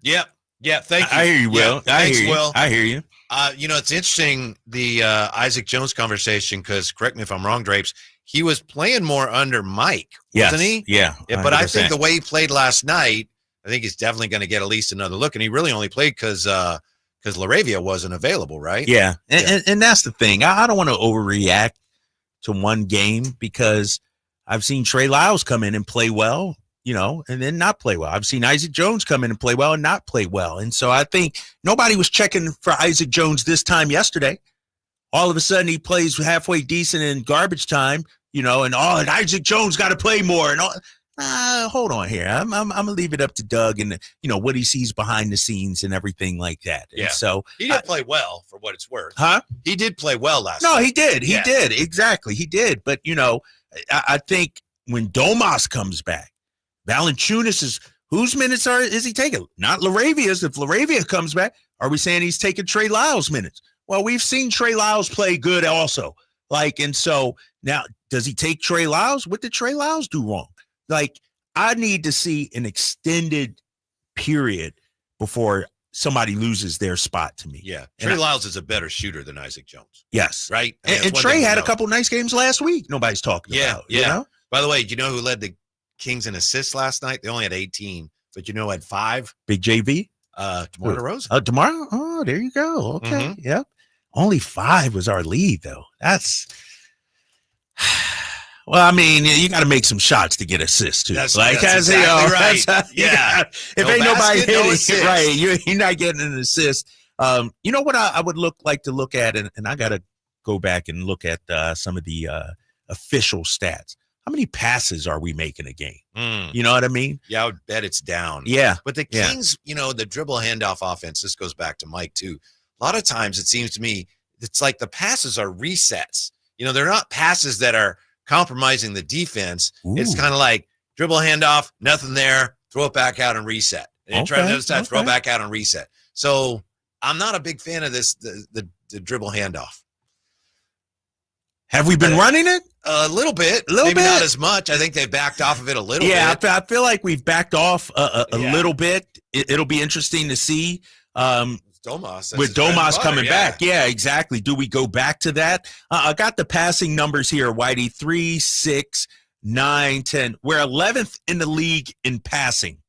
Yep. Yeah, thank you. I hear you, Will. Thanks, Will. I hear you. It's interesting, the Isaac Jones conversation, because correct me if I'm wrong, Drapes, he was playing more under Mike, wasn't he? Yeah. But I think the way he played last night, I think he's definitely going to get at least another look. And he really only played because LaRavia wasn't available, right? Yeah. And that's the thing. I don't want to overreact to one game, because I've seen Trey Lyles come in and play well, and then not play well. I've seen Isaac Jones come in and play well and not play well. And so I think nobody was checking for Isaac Jones this time yesterday. All of a sudden he plays halfway decent in garbage time, and Isaac Jones got to play more. And all. Hold on here. I'm going to leave it up to Doug and, what he sees behind the scenes and everything like that. Yeah. And so he did play well, for what it's worth. Huh? He did play well last night. No, he did. He did. Exactly. He did. But, I think when Domas comes back, Valanciunas whose minutes is he taking? Not LaRavia's. If LaRavia comes back, are we saying he's taking Trey Lyles minutes? Well, we've seen Trey Lyles play good also. And so now, does he take Trey Lyles? What did Trey Lyles do wrong? I need to see an extended period before somebody loses their spot to me. Yeah. Trey Lyles is a better shooter than Isaac Jones. Yes. Right? And Trey had a couple nice games last week. Nobody's talking about. Yeah. By the way, do you know who led the Kings in assists last night? They only had 18, but had 5. Big JV? DeMar DeRozan. Oh, DeMar? Oh, there you go. Okay. Mm-hmm. Yep. Only 5 was our lead, though. That's well, I mean, you got to make some shots to get assists too. That's exactly right. If ain't nobody hitting, right, you're not getting an assist. You know what I would like to look at, and I got to go back and look at some of the official stats. How many passes are we making a game? You know what I mean? Yeah, I would bet it's down. Yeah. But the Kings, the dribble handoff offense, this goes back to Mike too. A lot of times it seems to me it's like the passes are resets. They're not passes that are compromising the defense. Ooh. It's kind of like dribble handoff, nothing there, throw it back out and reset. And try another side, throw it back out and reset. So I'm not a big fan of this, the dribble handoff. Have we been running it? A little bit. Maybe not as much. I think they backed off of it a little bit. Yeah, I feel like we've backed off a little bit. It'll be interesting to see. Domas. With Domas coming back. Yeah, exactly. Do we go back to that? I got the passing numbers here, Whitey. 3, 6, 9, 10. We're 11th in the league in passing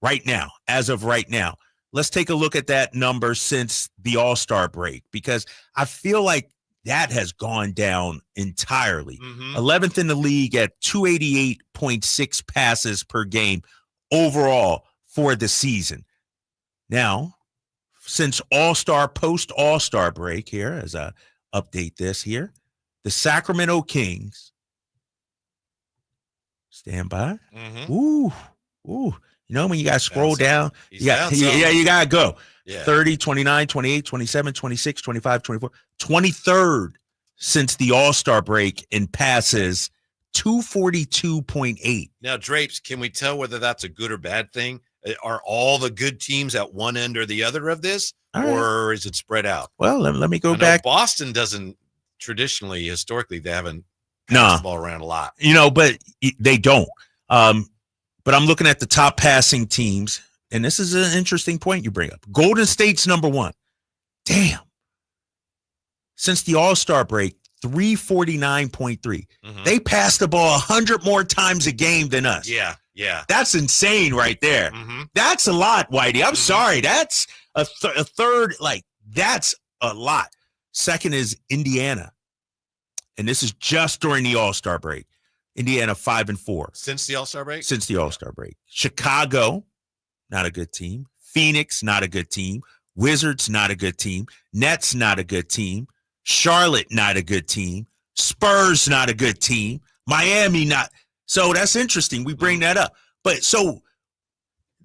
right now, as of right now. Let's take a look at that number since the All-Star break, because I feel like that has gone down entirely. 11th in the league at 288.6 passes per game overall for the season. Now, since post-All-Star break here, as I update this here, the Sacramento Kings, stand by. Ooh. You know, when you got to scroll down, you got to go. 30, 29, 28, 27, 26, 25, 24, 23rd since the All-Star break in passes, 242.8. Now, Drapes, can we tell whether that's a good or bad thing? Are all the good teams at one end or the other of this, or is it spread out? Well, let me go back. Boston doesn't traditionally, historically, they haven't passed the ball around a lot. You know, but they don't. But I'm looking at the top passing teams, and this is an interesting point you bring up. Golden State's number one. Damn. Since the All-Star break, 349.3. They passed the ball 100 more times a game than us. Yeah. That's insane right there. That's a lot, Whitey. I'm sorry. That's a third. Like, that's a lot. Second is Indiana. And this is just during the All-Star break. Indiana 5-4. Since the All-Star break? Since the All-Star break. Chicago, not a good team. Phoenix, not a good team. Wizards, not a good team. Nets, not a good team. Charlotte, not a good team. Spurs, not a good team. Miami, not. So that's interesting. We bring that up. But so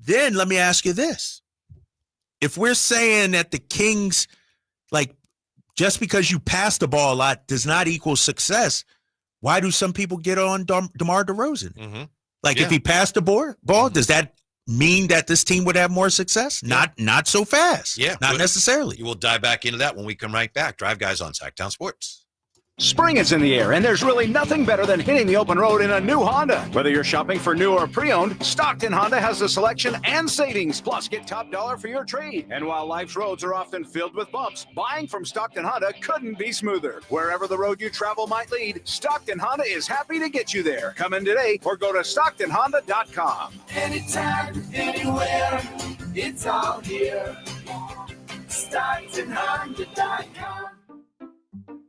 then let me ask you this. If we're saying that the Kings, like, just because you pass the ball a lot does not equal success, why do some people get on DeMar DeRozan? If he passed the ball, does that mean that this team would have more success? Not so fast. Not necessarily. We'll dive back into that when we come right back. Drive Guys on Sacktown Sports. Spring is in the air, and there's really nothing better than hitting the open road in a new Honda. Whether you're shopping for new or pre-owned, Stockton Honda has the selection and savings. Plus, get top dollar for your trade. And while life's roads are often filled with bumps, buying from Stockton Honda couldn't be smoother. Wherever the road you travel might lead, Stockton Honda is happy to get you there. Come in today or go to StocktonHonda.com. Anytime, anywhere, it's all here. StocktonHonda.com.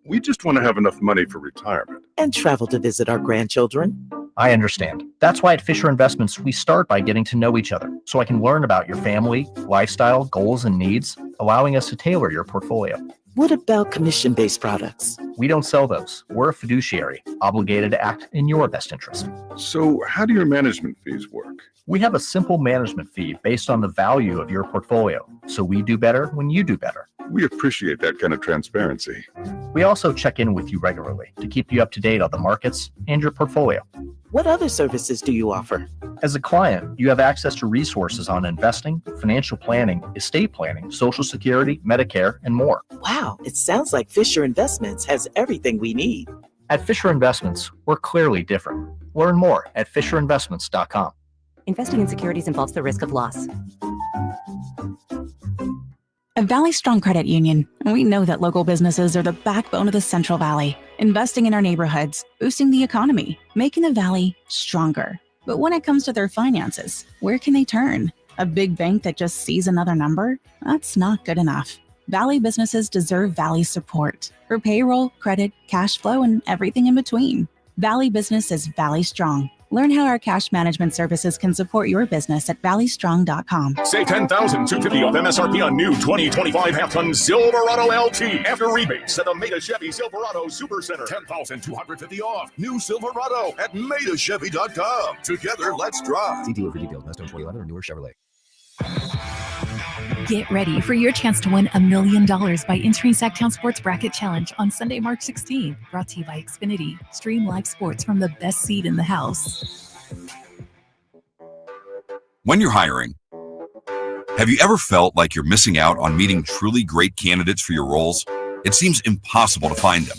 We just want to have enough money for retirement. And travel to visit our grandchildren. I understand. That's why at Fisher Investments, we start by getting to know each other so I can learn about your family, lifestyle, goals, and needs, allowing us to tailor your portfolio. What about commission-based products? We don't sell those. We're a fiduciary, obligated to act in your best interest. So how do your management fees work? We have a simple management fee based on the value of your portfolio, so we do better when you do better. We appreciate that kind of transparency. We also check in with you regularly to keep you up to date on the markets and your portfolio. What other services do you offer? As a client, you have access to resources on investing, financial planning, estate planning, Social Security, Medicare, and more. Wow, it sounds like Fisher Investments has everything we need. At Fisher Investments, we're clearly different. Learn more at FisherInvestments.com. Investing in securities involves the risk of loss. At Valley Strong Credit Union, we know that local businesses are the backbone of the Central Valley, investing in our neighborhoods, boosting the economy, making the Valley stronger. But when it comes to their finances, where can they turn? A big bank that just sees another number? That's not good enough. Valley businesses deserve Valley support for payroll, credit, cash flow, and everything in between. Valley Business is Valley Strong. Learn how our cash management services can support your business at valleystrong.com. Save $10,250 off MSRP on new 2025 half-ton Silverado LT after rebates at the Meta Chevy Silverado Supercenter. $10,250 off. New Silverado at MetaChevy.com. Together, let's drive. See dealer for details. Best on 2011 or newer Chevrolet. Get ready for your chance to win $1 million by entering Sacktown Sports Bracket Challenge on Sunday, March 16th. Brought to you by Xfinity. Stream live sports from the best seat in the house. When you're hiring, have you ever felt like you're missing out on meeting truly great candidates for your roles? It seems impossible to find them.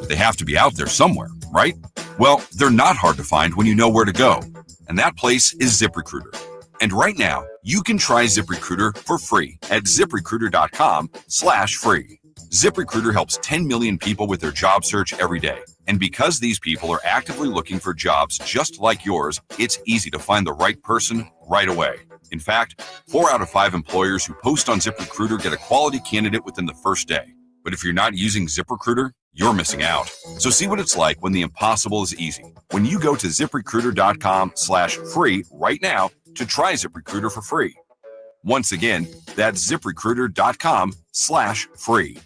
They have to be out there somewhere, right? Well, they're not hard to find when you know where to go. And that place is ZipRecruiter. And right now, you can try ZipRecruiter for free at ZipRecruiter.com/free. ZipRecruiter helps 10 million people with their job search every day. And because these people are actively looking for jobs just like yours, it's easy to find the right person right away. In fact, 4 out of 5 employers who post on ZipRecruiter get a quality candidate within the first day. But if you're not using ZipRecruiter, you're missing out. So see what it's like when the impossible is easy. When you go to ZipRecruiter.com/free right now to try ZipRecruiter for free. Once again, that's ZipRecruiter.com/free.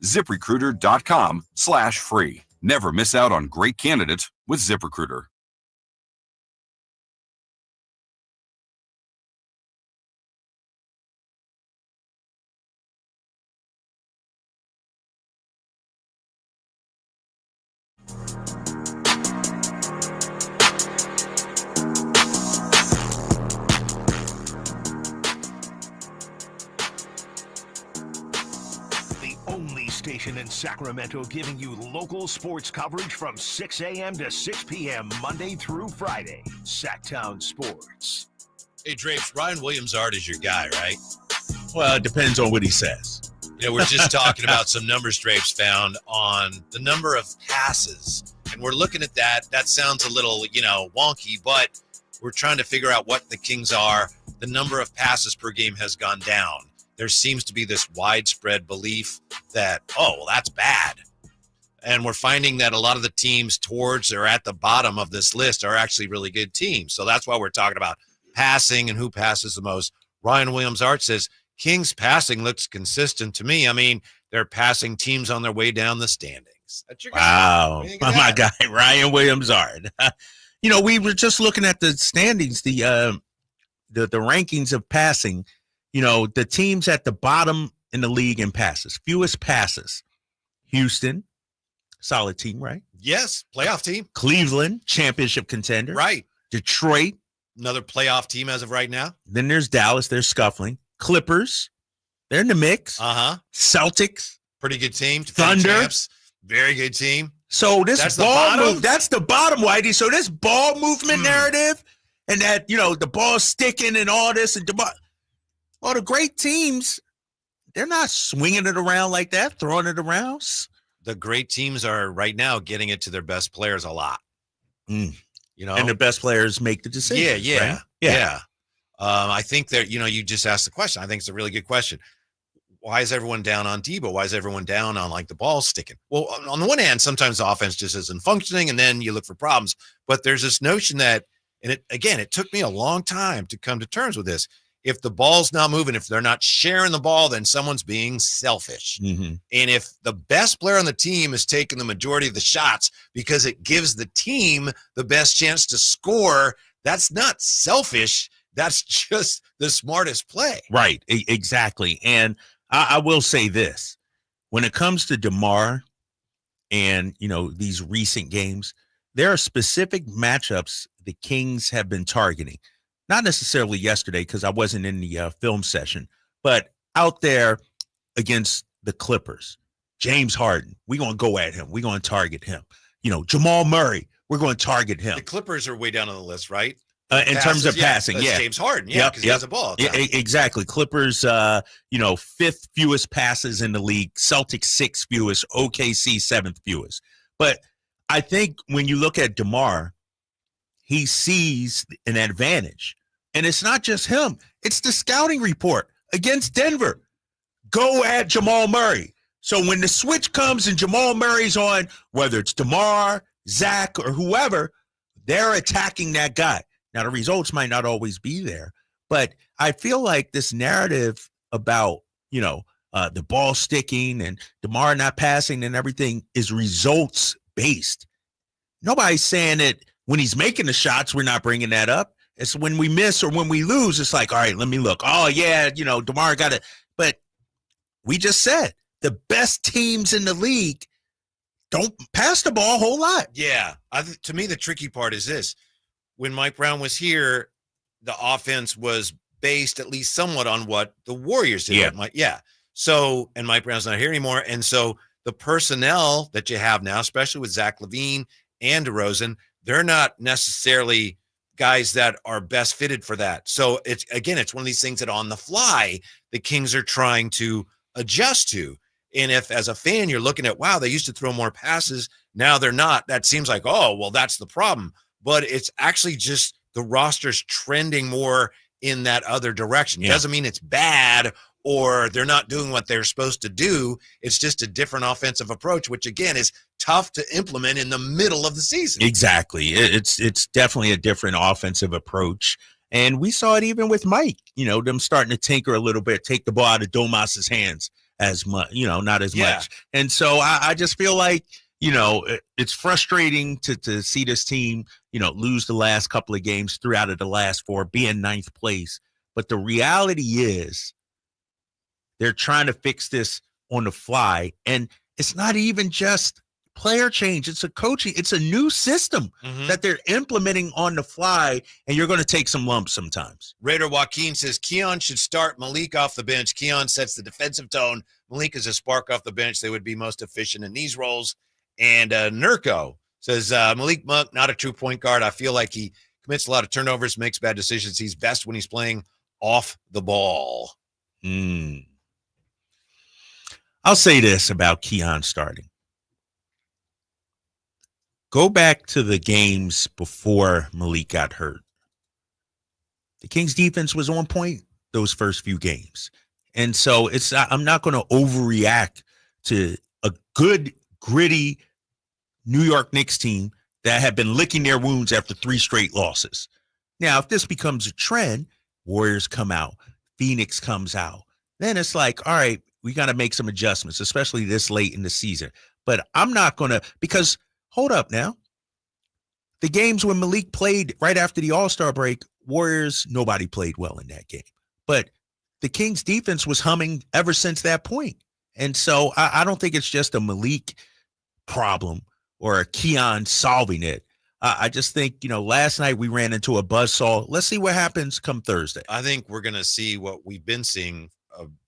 ZipRecruiter.com/free. Never miss out on great candidates with ZipRecruiter. Station in Sacramento giving you local sports coverage from 6 a.m. to 6 p.m. Monday through Friday. Sacktown Sports. Hey, Drapes, Ryan Williams-Art is your guy, right? Well, it depends on what he says. We're just talking about some numbers Drapes found on the number of passes. And we're looking at that. That sounds a little, wonky, but we're trying to figure out what the Kings are. The number of passes per game has gone down. There seems to be this widespread belief that, that's bad. And we're finding that a lot of the teams towards or at the bottom of this list are actually really good teams. So that's why we're talking about passing and who passes the most. Ryan Williams-Art says, Kings passing looks consistent to me. I mean, they're passing teams on their way down the standings. That's your guy. Wow. My guy, Ryan Williams-Art. We were just looking at the standings, the rankings of passing. The teams at the bottom in the league in passes, fewest passes. Houston, solid team, right? Yes, playoff team. Cleveland, championship contender. Right. Detroit. Another playoff team as of right now. Then there's Dallas, they're scuffling. Clippers, they're in the mix. Celtics. Pretty good team. Thunder. Champs, very good team. So this ball move, that's the bottom, Whitey. So this ball movement narrative and that, the ball sticking and all this and all the great teams, they're not swinging it around like that, throwing it around. The great teams are right now getting it to their best players a lot. And the best players make the decision. Yeah. I think that, you just asked the question. I think it's a really good question. Why is everyone down on Debo? Why is everyone down on the ball sticking? Well, on the one hand, sometimes the offense just isn't functioning and then you look for problems. But there's this notion that, and it took me a long time to come to terms with this. If the ball's not moving, if they're not sharing the ball, then someone's being selfish. Mm-hmm. And if the best player on the team is taking the majority of the shots because it gives the team the best chance to score, that's not selfish. That's just the smartest play. Right. Exactly. And I will say this. When it comes to DeMar and, these recent games, there are specific matchups the Kings have been targeting. Not necessarily yesterday because I wasn't in the film session, but out there against the Clippers, James Harden, we're going to go at him. We're going to target him. Jamal Murray, we're going to target him. The Clippers are way down on the list, right? In terms of passing, yeah. James Harden, because he has a ball. Yeah, exactly. Clippers, 5th fewest passes in the league. Celtics 6th fewest. OKC 7th fewest. But I think when you look at DeMar, he sees an advantage. And it's not just him. It's the scouting report against Denver. Go at Jamal Murray. So when the switch comes and Jamal Murray's on, whether it's DeMar, Zach, or whoever, they're attacking that guy. Now, the results might not always be there, but I feel like this narrative about, the ball sticking and DeMar not passing and everything is results-based. Nobody's saying that when he's making the shots, we're not bringing that up. It's when we miss or when we lose, it's like, all right, let me look. Oh, yeah, DeMar got it. But we just said the best teams in the league don't pass the ball a whole lot. Yeah. To me, the tricky part is this. When Mike Brown was here, the offense was based at least somewhat on what the Warriors did. So, and Mike Brown's not here anymore. And so the personnel that you have now, especially with Zach LaVine and DeRozan, they're not necessarily guys that are best fitted for that. So it's one of these things that on the fly, the Kings are trying to adjust to. And if as a fan, you're looking at, wow, they used to throw more passes. Now they're not. That seems like, oh, well, that's the problem. But it's actually just the roster's trending more in that other direction. Yeah. Doesn't mean it's bad or they're not doing what they're supposed to do. It's just a different offensive approach, which again is tough to implement in the middle of the season. Exactly. It's definitely a different offensive approach. And we saw it even with Mike, them starting to tinker a little bit, take the ball out of Domas's hands as much, not as much. And so I just feel like, it's frustrating to see this team, lose the last couple of games, 3 out of the last 4, be in 9th place. But the reality is they're trying to fix this on the fly. And it's not even just player change. It's a coaching. It's a new system that they're implementing on the fly, and you're going to take some lumps sometimes. Raider Joaquin says Keon should start Malik off the bench. Keon sets the defensive tone. Malik is a spark off the bench. They would be most efficient in these roles. And Nurko says Malik Monk, not a true point guard. I feel like he commits a lot of turnovers, makes bad decisions. He's best when he's playing off the ball. I'll say this about Keon starting. Go back to the games before Malik got hurt. The Kings defense was on point those first few games. And so I'm not going to overreact to a good, gritty New York Knicks team that had been licking their wounds after 3 straight losses. Now, if this becomes a trend, Warriors come out, Phoenix comes out, then it's like, all right, we got to make some adjustments, especially this late in the season. But I'm not going to, because hold up now. The games when Malik played right after the All-Star break, Warriors, nobody played well in that game. But the Kings defense was humming ever since that point. And so I don't think it's just a Malik problem or a Keon solving it. I just think, last night we ran into a buzzsaw. Let's see what happens come Thursday. I think we're going to see what we've been seeing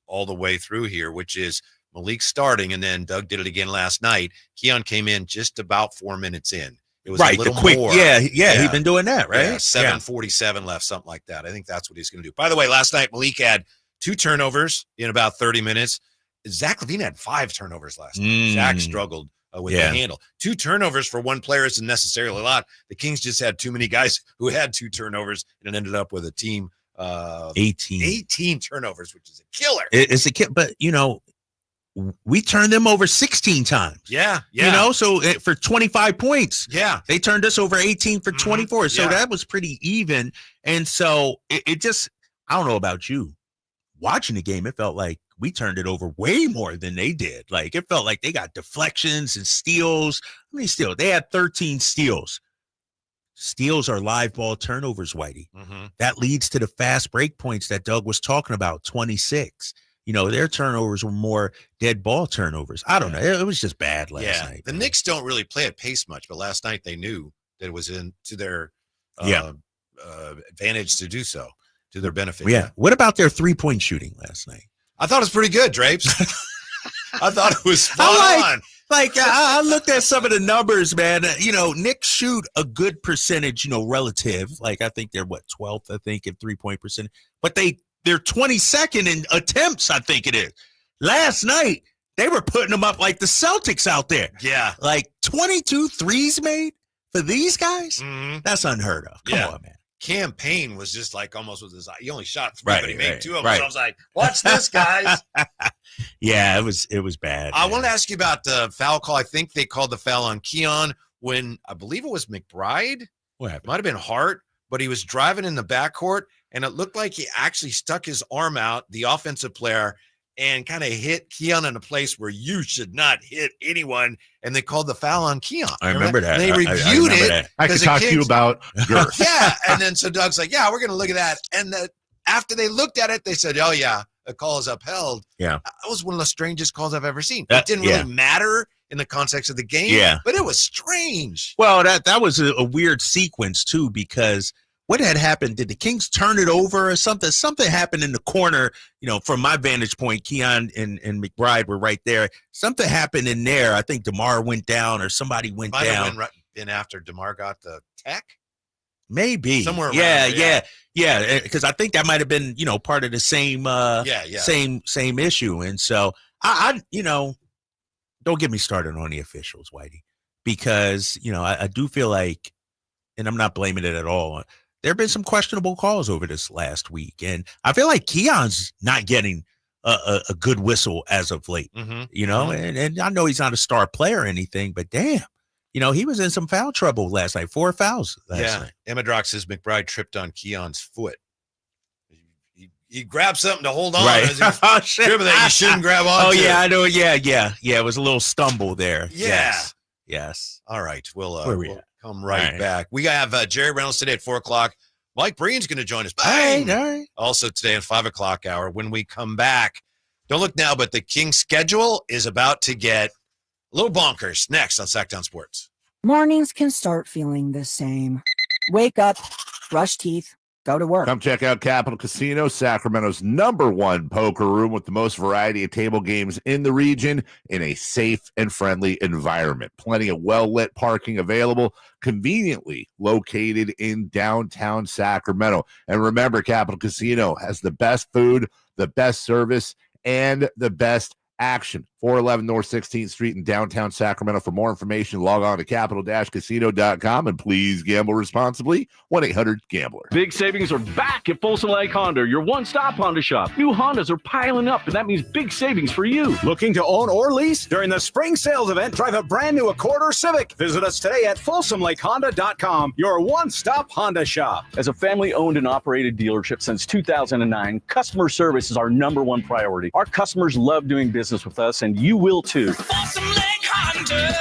all the way through here, which is Malik starting, and then Doug did it again last night. Keon came in just about 4 minutes in. It was right, a little the quick, more. Yeah, he's been doing that, right? Yeah, 7:47 left, something like that. I think that's what he's going to do. By the way, last night Malik had 2 turnovers in about 30 minutes. Zach LaVine had 5 turnovers last night. Zach struggled with the handle. 2 turnovers for one player isn't necessarily a lot. The Kings just had too many guys who had 2 turnovers, and it ended up with a team 18 turnovers, which is a killer. It's a kid, but we turned them over 16 times. Yeah. So for 25 points. Yeah. They turned us over 18 for 24. So that was pretty even. And so it just, I don't know about you. Watching the game, it felt like we turned it over way more than they did. Like, it felt like they got deflections and steals. How many steals? They had 13 steals. Steals are live ball turnovers, Whitey. That leads to the fast break points that Doug was talking about, 26. Their turnovers were more dead ball turnovers. I don't know. It was just bad last night. The Knicks don't really play at pace much, but last night they knew that it was to their advantage to do so, to their benefit. Yeah. What about their 3-point shooting last night? I thought it was pretty good, Drapes. I thought it was spot on. I looked at some of the numbers, man. Knicks shoot a good percentage, relative. Like, I think they're 12th, I think, in 3-point percentage. But they're 22nd in attempts, I think it is. Last night, they were putting them up like the Celtics out there. Yeah. Like 22 threes made for these guys? That's unheard of. Come on, man. Cam Payne was just like almost with his eye. He only shot 3, but he made 2 of them. Right. So I was like, watch this, guys. Yeah, it was bad. I want to ask you about the foul call. I think they called the foul on Keon when I believe it was McBride. What happened? Might have been Hart, but he was driving in the backcourt, and it looked like he actually stuck his arm out, the offensive player, and kind of hit Keon in a place where you should not hit anyone, and they called the foul on Keon. I remember that. And they reviewed it. I could talk to you about girth. Yeah, and then so Doug's like, yeah, we're going to look at that. And after they looked at it, they said, oh, yeah, the call is upheld. Yeah. That was one of the strangest calls I've ever seen. It didn't really matter in the context of the game, but it was strange. Well, that was a weird sequence, too, because what had happened? Did the Kings turn it over or something? Something happened in the corner, from my vantage point. Keon and McBride were right there. Something happened in there. I think DeMar went down or somebody went down. Might have been after DeMar got the tech? Maybe. Somewhere around there, yeah. Because I think that might have been, part of the same same issue. And so I don't get me started on the officials, Whitey, because, I do feel like, and I'm not blaming it at all, there have been some questionable calls over this last week. And I feel like Keon's not getting a good whistle as of late, and I know he's not a star player or anything, but damn, he was in some foul trouble last night, 4 fouls last night. Emmadrock says McBride tripped on Keon's foot. He grabbed something to hold on. Right. As he was tripping that you shouldn't grab on. Oh, yeah, I know. Yeah. It was a little stumble there. Yeah. Yes. All right. We'll come right back. We have Jerry Reynolds today at 4 o'clock. Mike Breen's going to join us. All right. Also today at 5 o'clock hour. When we come back, don't look now, but the Kings schedule is about to get a little bonkers. Next on Sacktown Sports. Mornings can start feeling the same. Wake up, brush teeth, go to work. Come check out Capital Casino, Sacramento's #1 poker room with the most variety of table games in the region in a safe and friendly environment. Plenty of well-lit parking available, conveniently located in downtown Sacramento. And remember, Capital Casino has the best food, the best service, and the best action. 411 North 16th Street in downtown Sacramento. For more information, log on to capital-casino.com and please gamble responsibly. 1-800-GAMBLER. Big savings are back at Folsom Lake Honda, your one-stop Honda shop. New Hondas are piling up, and that means big savings for you. Looking to own or lease? During the spring sales event, drive a brand new Accord or Civic. Visit us today at folsomlakehonda.com, your one-stop Honda shop. As a family-owned and operated dealership since 2009, customer service is our #1 priority. Our customers love doing business with us, and you will too. Folsom Lake Honda,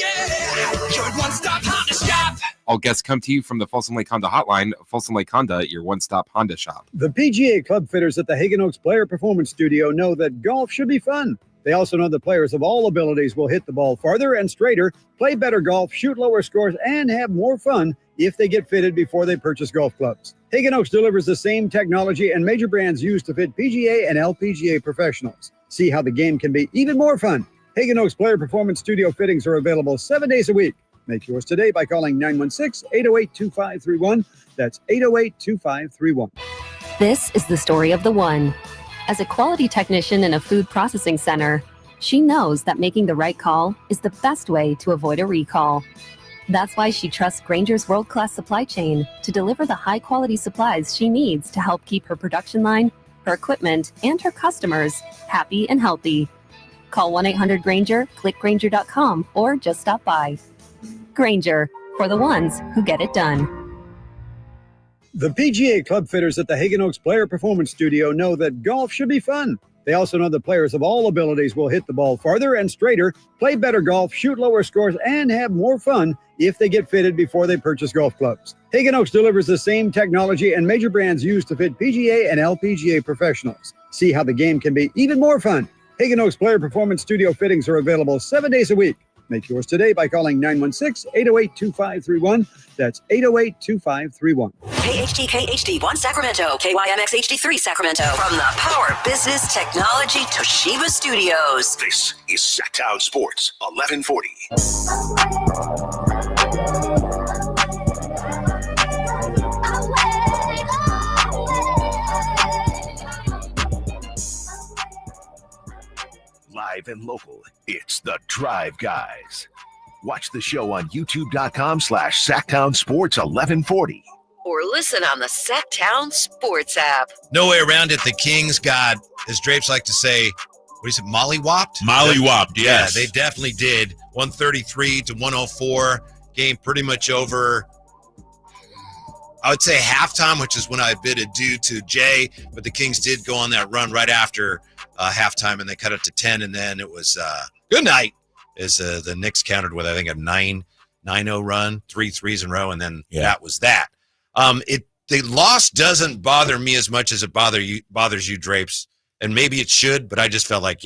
yeah, your one-stop Honda shop. All guests come to you from the Folsom Lake Honda hotline. Folsom Lake Honda, your one-stop Honda shop. The PGA club fitters at the Hagen Oaks Player Performance Studio know that golf should be fun. They also know that players of all abilities will hit the ball farther and straighter, play better golf, shoot lower scores, and have more fun if they get fitted before they purchase golf clubs. Hagen Oaks delivers the same technology and major brands used to fit PGA and LPGA professionals. See how the game can be even more fun. Hagen Oaks Player Performance Studio fittings are available 7 days a week. Make yours today by calling 916-808-2531. That's 808-2531. This is the story of the one. As a quality technician in a food processing center, she knows that making the right call is the best way to avoid a recall. That's why she trusts Grainger's world-class supply chain to deliver the high-quality supplies she needs to help keep her production line, her equipment, and her customers happy and healthy. Call 1-800-GRAINGER, click Grainger.com, or just stop by. Grainger, for the ones who get it done. The PGA club fitters at the Hagen Oaks Player Performance Studio know that golf should be fun. They also know that players of all abilities will hit the ball farther and straighter, play better golf, shoot lower scores, and have more fun if they get fitted before they purchase golf clubs. Hagen Oaks delivers the same technology and major brands used to fit PGA and LPGA professionals. See how the game can be even more fun. Hagen Oaks Player Performance Studio fittings are available 7 days a week. Make yours today by calling 916-808-2531. That's 808-2531. KHTK HD1 Sacramento, KYMX HD3 Sacramento. From the Power Business Technology Toshiba Studios. This is Sacktown Sports 1140. Live and local, it's the Drive Guys. Watch the show on youtube.com/Sacktown Sports 1140. Or listen on the Sacktown Sports app. No way around it. The Kings got, as Drapes like to say, what is it, mollywopped? Mollywopped, yes. Yeah, they definitely did. 133-104. Game pretty much over. I would say halftime, which is when I bid adieu to Jay, but the Kings did go on that run right after halftime, and they cut it to 10, and then it was good night as the Knicks countered with, I think, a 9-0 run, 3 threes in a row, and then that was that. The loss doesn't bother me as much as it bothers you, Drapes, and maybe it should, but I just felt like,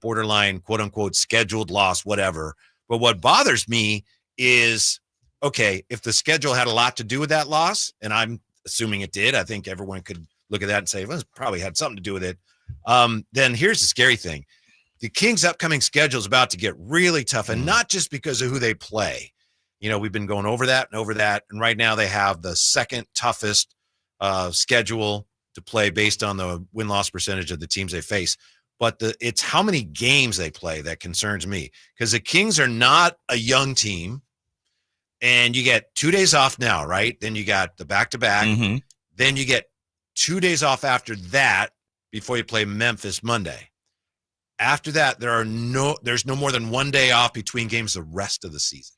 borderline, quote-unquote, scheduled loss, whatever. But what bothers me is, okay, if the schedule had a lot to do with that loss, and I'm assuming it did, I think everyone could look at that and say, well, it probably had something to do with it. Then here's the scary thing. The Kings' upcoming schedule is about to get really tough, and not just because of who they play. We've been going over that, and right now they have the second toughest schedule to play based on the win-loss percentage of the teams they face. but it's how many games they play that concerns me, because the Kings are not a young team, and you get 2 days off now, right? Then you got the back-to-back. Mm-hmm. Then you get 2 days off after that before you play Memphis Monday. After that, there's no more than 1 day off between games the rest of the season.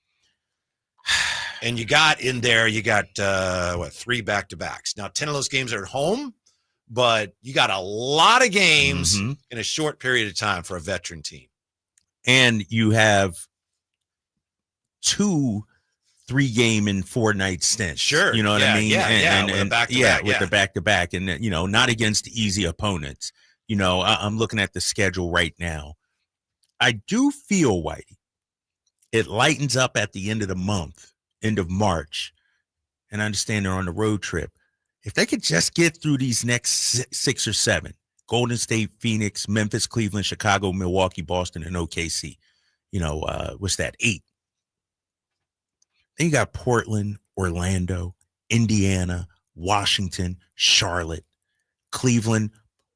And you got 3 back-to-backs. Now, 10 of those games are at home, but you got a lot of games in a short period of time for a veteran team. And you have 2 3-game and 4-night stints. Sure. You know what I mean? With the back-to-back. With the back-to-back. And, not against easy opponents. I'm looking at the schedule right now. I do feel, Whitey, it lightens up at the end of the month, end of March. And I understand they're on the road trip. If they could just get through these next 6 or 7, Golden State, Phoenix, Memphis, Cleveland, Chicago, Milwaukee, Boston, and OKC, what's that, 8? Then you got Portland, Orlando, Indiana, Washington, Charlotte, Cleveland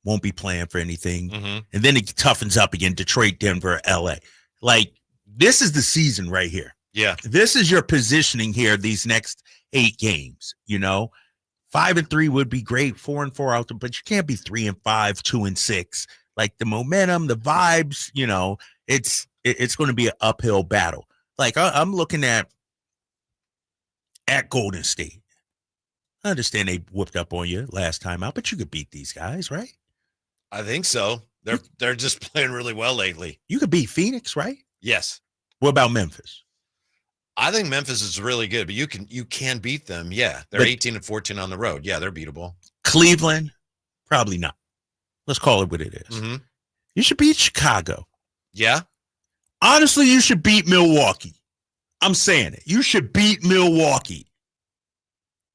won't be playing for anything. And then it toughens up again, Detroit, Denver, LA. Like, this is the season right here. Yeah. This is your positioning here, these next 8 games, 5-3 would be great, 4-4 out there, but you can't be 3-5, 2-6. Like, the momentum, the vibes, it's going to be an uphill battle. Like, I'm looking at Golden State. I understand they whooped up on you last time out, but you could beat these guys, right? I think so. They're just playing really well lately. You could beat Phoenix, right? Yes. What about Memphis? I think Memphis is really good, but you can beat them. Yeah. They're 18-14 on the road. Yeah, they're beatable. Cleveland, probably not. Let's call it what it is. You should beat Chicago. Yeah. Honestly, you should beat Milwaukee. I'm saying it. You should beat Milwaukee.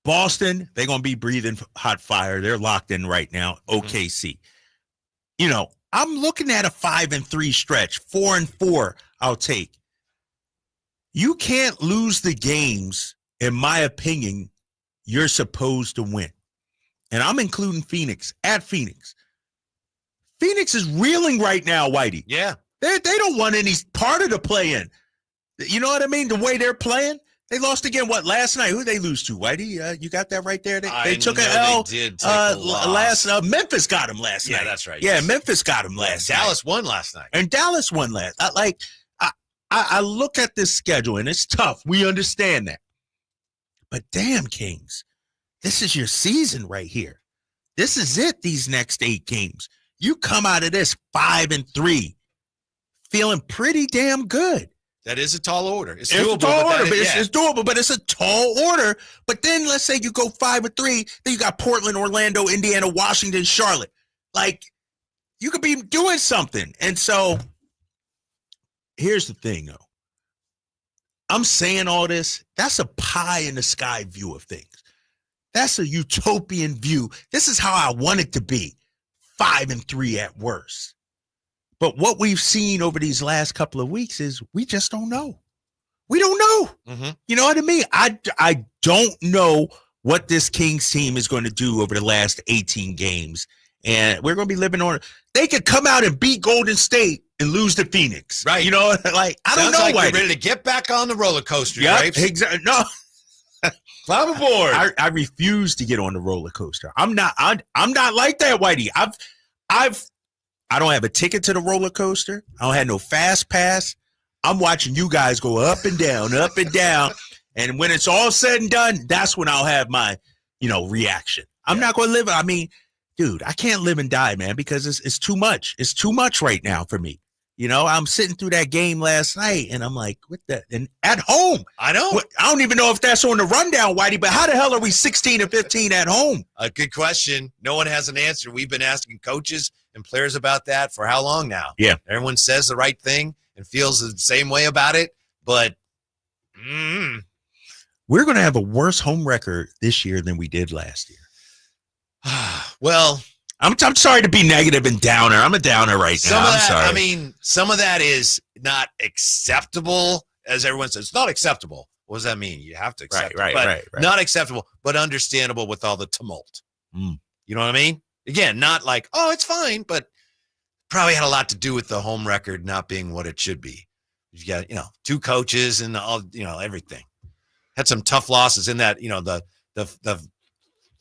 Boston, they're going to be breathing hot fire. They're locked in right now. OKC. I'm looking at a 5-3 stretch. 4-4, I'll take. You can't lose the games, in my opinion, you're supposed to win. And I'm including Phoenix, at Phoenix. Phoenix is reeling right now, Whitey. Yeah. They don't want any part of the play-in. You know what I mean? The way they're playing. They lost again, last night? Who did they lose to, Whitey? You got that right there? They took an L. They did take a loss. Memphis got them last night. Yeah, that's right. Yeah, Memphis got them last night. Dallas won last night. And Dallas won last. I look at this schedule, and it's tough. We understand that. But damn, Kings, this is your season right here. This is it, these next 8 games. You come out of this 5-3, feeling pretty damn good. That is a tall order. It's doable. doable, A tall order, but yeah. it's doable, but it's a tall order. But then let's say you go 5-3, then you got Portland, Orlando, Indiana, Washington, Charlotte. Like, you could be doing something. And so here's the thing, though. I'm saying all this, that's a pie in the sky view of things. That's a utopian view. This is how I want it to be. 5-3 at worst. But what we've seen over these last couple of weeks is we just don't know. We don't know. You know what I mean? I don't know what this Kings team is going to do over the last 18 games. And we're going to be living on it. They could come out and beat Golden State and lose to Phoenix. Right. I don't know. Like you're ready to get back on the roller coaster, Drapes. Exactly. No. Climb aboard. I refuse to get on the roller coaster. I'm not like that, Whitey. I don't have a ticket to the roller coaster. I don't have no fast pass. I'm watching you guys go up and down, up and down. And when it's all said and done, that's when I'll have my, reaction. I'm not going to live. I mean, dude, I can't live and die, man, because it's too much. It's too much right now for me. I'm sitting through that game last night, and I'm like, what the? And at home. I know. I don't even know if that's on the rundown, Whitey, but how the hell are we 16-15 at home? A good question. No one has an answer. We've been asking coaches and players about that for how long now? Yeah. Everyone says the right thing and feels the same way about it, but we're going to have a worse home record this year than we did last year. Well, I'm sorry to be negative and downer. I'm a downer right now. I'm sorry. I mean, some of that is not acceptable, as everyone says. It's not acceptable. What does that mean? You have to accept it. Right. Not acceptable, but understandable with all the tumult. You know what I mean? Again, not like, oh, it's fine, but probably had a lot to do with the home record not being what it should be. You got, two coaches and all, everything. Had some tough losses in that, the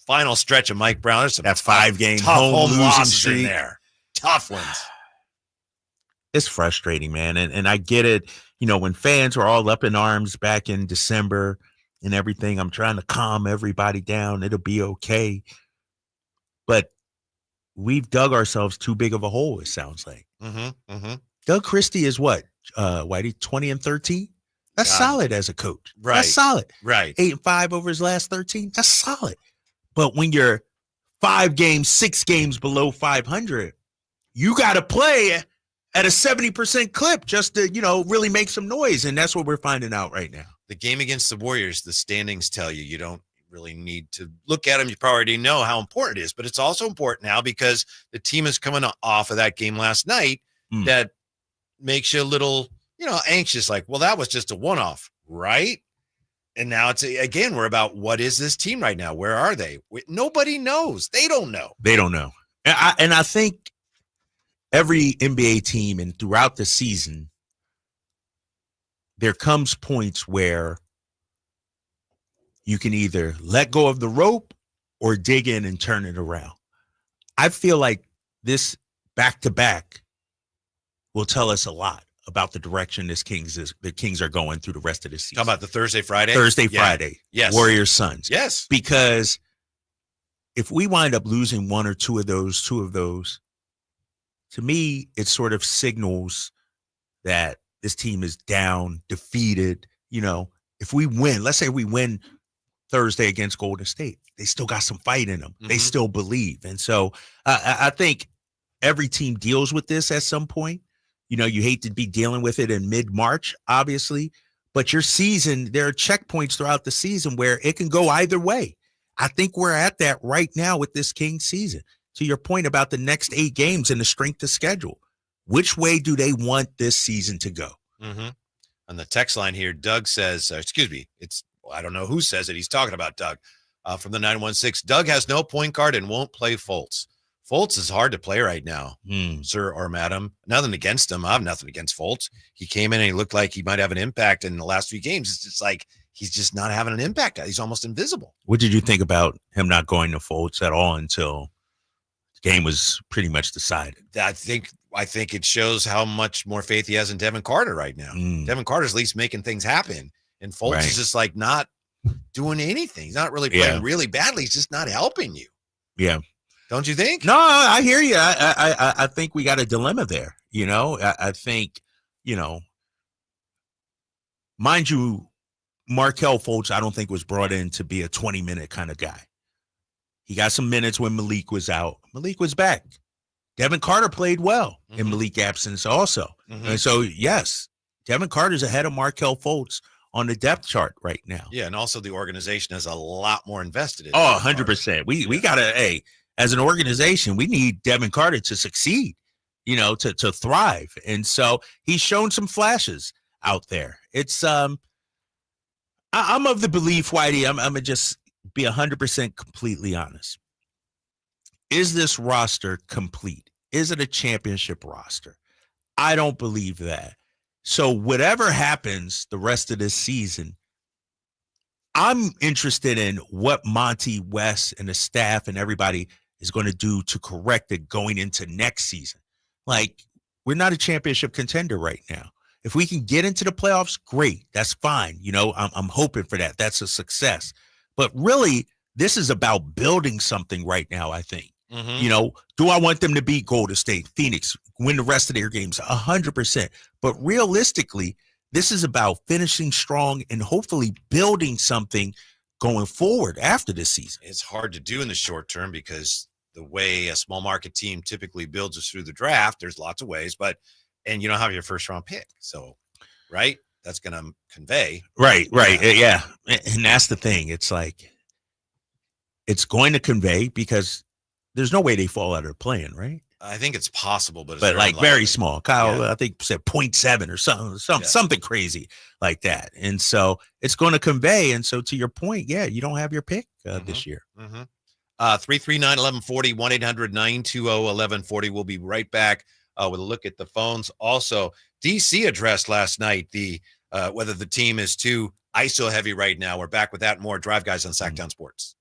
final stretch of Mike Brown. There's some that 5-game home losing losses streak in there. Tough ones. It's frustrating, man. And I get it. When fans were all up in arms back in December and everything, I'm trying to calm everybody down. It'll be okay. But we've dug ourselves too big of a hole, it sounds like. Doug Christie is what? Whitey, 20-13? That's solid as a coach. Right. That's solid. Right. 8-5 over his last 13. That's solid. But when you're 5 games, 6 games below 500, you got to play at a 70% clip just to, really make some noise. And that's what we're finding out right now. The game against the Warriors, the standings tell you don't really need to look at them. You probably already know how important it is, but it's also important now because the team is coming off of that game last night that makes you a little, anxious. Like, well, that was just a one-off, right? And now again, we're about what is this team right now? Where are they? Nobody knows. They don't know. They don't know. And I think every NBA team and throughout the season, there comes points where you can either let go of the rope or dig in and turn it around. I feel like this back-to-back will tell us a lot about the direction the Kings are going through the rest of the season. Talking about the Thursday, Friday? Friday. Yes. Warriors, Suns. Yes. Because if we wind up losing one or two of those, to me, it sort of signals that this team is down, defeated. If we win, let's say we win Thursday against Golden State, they still got some fight in them. They still believe. And so I think every team deals with this at some point. You hate to be dealing with it in mid-March, obviously, but your season, there are checkpoints throughout the season where it can go either way. I think we're at that right now with this Kings season. To your point about the next 8 games and the strength of schedule, which way do they want this season to go? On the text line here, Doug says, I don't know who says it. He's talking about Doug from the 916. Doug has no point guard and won't play Fultz. Fultz is hard to play right now, sir or madam. Nothing against him. I have nothing against Fultz. He came in and he looked like he might have an impact in the last few games. It's just like he's just not having an impact. He's almost invisible. What did you think about him not going to Fultz at all until the game was pretty much decided? I think it shows how much more faith he has in Devin Carter right now. Devin Carter's at least making things happen. And Fultz is just like not doing anything. He's not really playing really badly. He's just not helping you. Yeah. Don't you think? No, I hear you. I think we got a dilemma there. I think, mind you, Markelle Fultz, I don't think was brought in to be a 20-minute kind of guy. He got some minutes when Malik was out. Malik was back. Devin Carter played well in Malik's absence also. And so, yes, Devin Carter's ahead of Markelle Fultz on the depth chart right now. Yeah, and also the organization has a lot more invested in it. 100%. We got to, as an organization, we need Devin Carter to succeed, to thrive. And so he's shown some flashes out there. It's I'm of the belief, Whitey, I'm going to just be 100% completely honest. Is this roster complete? Is it a championship roster? I don't believe that. So whatever happens the rest of this season, I'm interested in what Monty, West, and the staff and everybody is going to do to correct it going into next season. Like, we're not a championship contender right now. If we can get into the playoffs, great. That's fine. I'm hoping for that. That's a success. But really, this is about building something right now, I think. Do I want them to beat Golden State, Phoenix, win the rest of their games? 100%. But realistically, this is about finishing strong and hopefully building something going forward after this season. It's hard to do in the short term because the way a small market team typically builds us through the draft, there's lots of ways, and you don't have your first round pick. So, right? That's going to convey. Right. Yeah. And that's the thing. It's like, it's going to convey because there's no way they fall out of the plan, right? I think it's possible, but very small. Kyle, I think said 0.7 or something crazy like that. And so it's going to convey. And so to your point, you don't have your pick this year. 339-1140, 1-800-920-1140. We'll be right back with a look at the phones. Also, DC addressed last night the whether the team is too ISO heavy right now. We're back with that and more. Drive Guys on Sacktown Sports.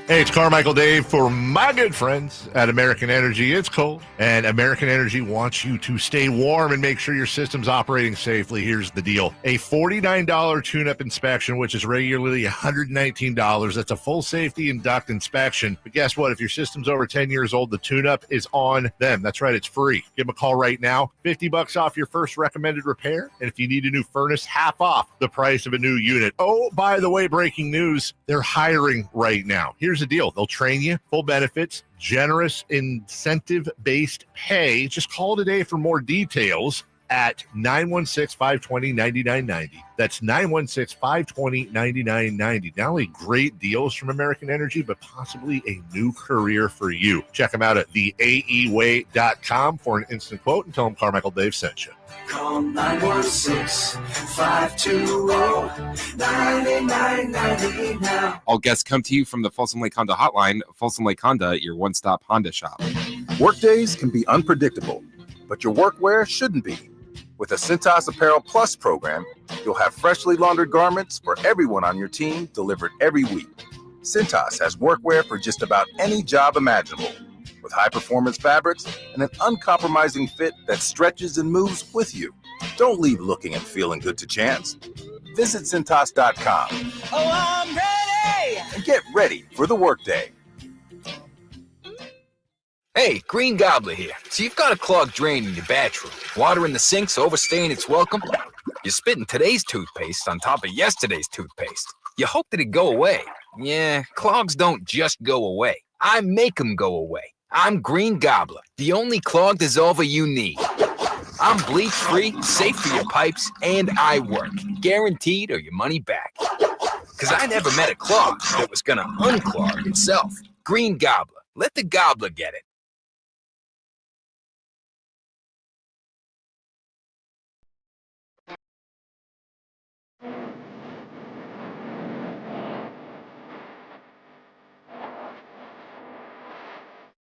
Hey, it's Carmichael Dave for my good friends at American Energy. It's cold, and American Energy wants you to stay warm and make sure your system's operating safely. Here's the deal. A $49 tune-up inspection, which is regularly $119. That's a full safety and duct inspection. But guess what? If your system's over 10 years old, the tune-up is on them. That's right. It's free. Give them a call right now. $50 off your first recommended repair. And if you need a new furnace, half off the price of a new unit. Oh, by the way, breaking news, they're hiring right now. Here's the deal. They'll train you, full benefits, generous incentive-based pay. Just call today for more details at 916-520-9990. That's 916-520-9990. Not only great deals from American Energy, but possibly a new career for you. Check them out at theaeway.com for an instant quote and tell them Carmichael Dave sent you. Call 916-520-9990 now. All guests come to you from the Folsom Lake Honda Hotline. Folsom Lake Honda, your one-stop Honda shop. Workdays can be unpredictable, but your workwear shouldn't be. With a Cintas Apparel Plus program, you'll have freshly laundered garments for everyone on your team delivered every week. Cintas has workwear for just about any job imaginable, with high-performance fabrics and an uncompromising fit that stretches and moves with you. Don't leave looking and feeling good to chance. Visit Cintas.com. Oh, I'm ready! And get ready for the workday. Hey, Green Gobbler here. So you've got a clogged drain in your bathroom. Water in the sink's overstaying its welcome. You're spitting today's toothpaste on top of yesterday's toothpaste. You hope that it go away. Yeah, clogs don't just go away. I make them go away. I'm Green Gobbler, the only clog dissolver you need. I'm bleach-free, safe for your pipes, and I work. Guaranteed or your money back. Because I never met a clog that was going to unclog itself. Green Gobbler. Let the gobbler get it.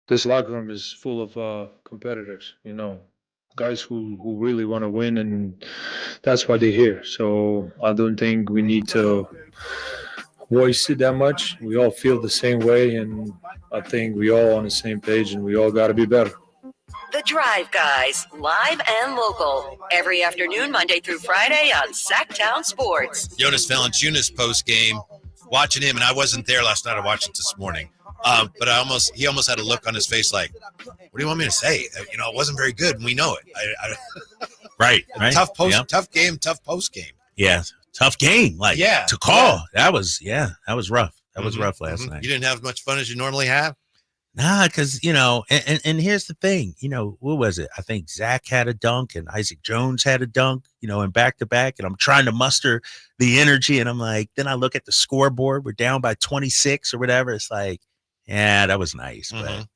This locker room is full of competitors, guys who really want to win, and that's why they're here. So I don't think we need to voice it that much. We all feel the same way, and I think we all on the same page, and we all got to be better. The Drive Guys, live and local, every afternoon, Monday through Friday on Sacktown Sports. Jonas Valanciunas post game, watching him, and I wasn't there last night. I watched it this morning. But he almost had a look on his face like, what do you want me to say? It wasn't very good, and we know it. Right. Tough game, tough post game. Yeah, tough game. To call. That was rough. That was rough last night. You didn't have as much fun as you normally have? Nah, because, and here's the thing, what was it? I think Zach had a dunk and Isaac Jones had a dunk, in back-to-back, and I'm trying to muster the energy, and I'm like, then I look at the scoreboard, we're down by 26 or whatever. It's like, yeah, that was nice. But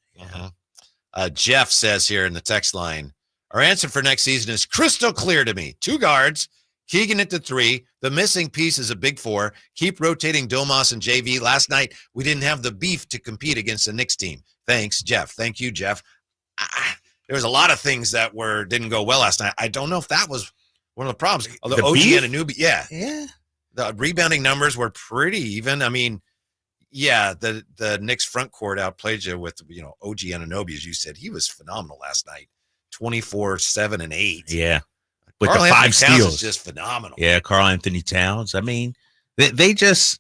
Jeff says here in the text line, our answer for next season is crystal clear to me. 2 guards, Keegan at the 3. The missing piece is a big 4. Keep rotating Domas and JV. Last night, we didn't have the beef to compete against the Knicks team. Thanks, Jeff. Thank you, Jeff. There was a lot of things that didn't go well last night. I don't know if that was one of the problems. Although OG and Anunoby, yeah. The rebounding numbers were pretty even. I mean, yeah, the Knicks front court outplayed you with, OG Anunoby, as you said. He was phenomenal last night. 24, 7, and 8. Yeah. With Karl the 5 Anthony Towns steals. is just phenomenal. Yeah, Karl Anthony Towns. I mean, they just,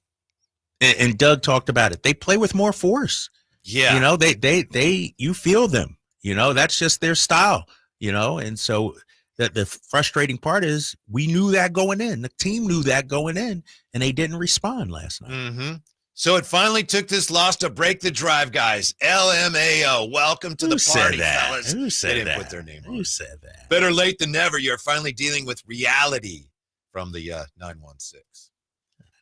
and Doug talked about it, they play with more force. Yeah. They you feel them. That's just their style, and so the frustrating part is we knew that going in. The team knew that going in, and they didn't respond last night. Mm-hmm. So it finally took this loss to break the drive, guys. LMAO. Welcome to the party, fellas. Who said they didn't that? put their name on. Who said that? Better late than never. You're finally dealing with reality from the 916.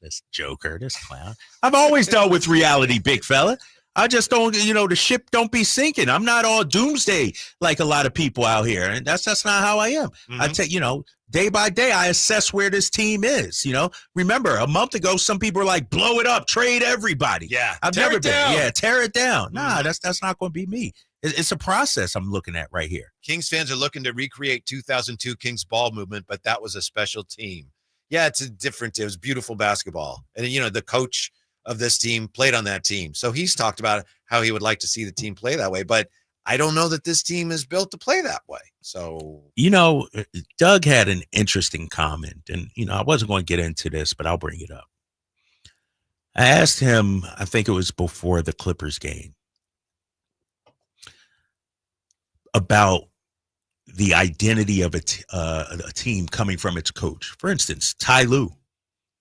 This joker, this clown. I've always dealt with reality, big fella. I just don't, the ship don't be sinking. I'm not all doomsday like a lot of people out here. And that's not how I am. Mm-hmm. I take, day by day, I assess where this team is. Remember a month ago, some people were like, blow it up, trade everybody. Yeah. I've never been. Yeah. Tear it down. Nah, that's not going to be me. It's a process I'm looking at right here. Kings fans are looking to recreate 2002 Kings ball movement, but that was a special team. Yeah, it was beautiful basketball. And, the coach of this team played on that team. So he's talked about how he would like to see the team play that way. But I don't know that this team is built to play that way. So, Doug had an interesting comment. And, I wasn't going to get into this, but I'll bring it up. I asked him, I think it was before the Clippers game, about the identity of a team coming from its coach. For instance, Ty Lue,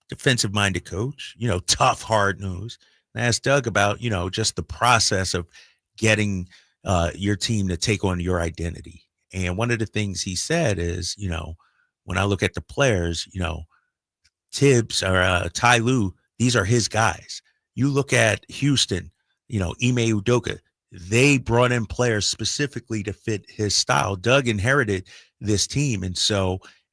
defensive-minded coach, tough, hard-nosed. I asked Doug about, just the process of getting your team to take on your identity. And one of the things he said is, when I look at the players, Tibbs or Ty Lue, these are his guys. You look at Houston, Ime Udoka, they brought in players specifically to fit his style. Doug inherited this team. And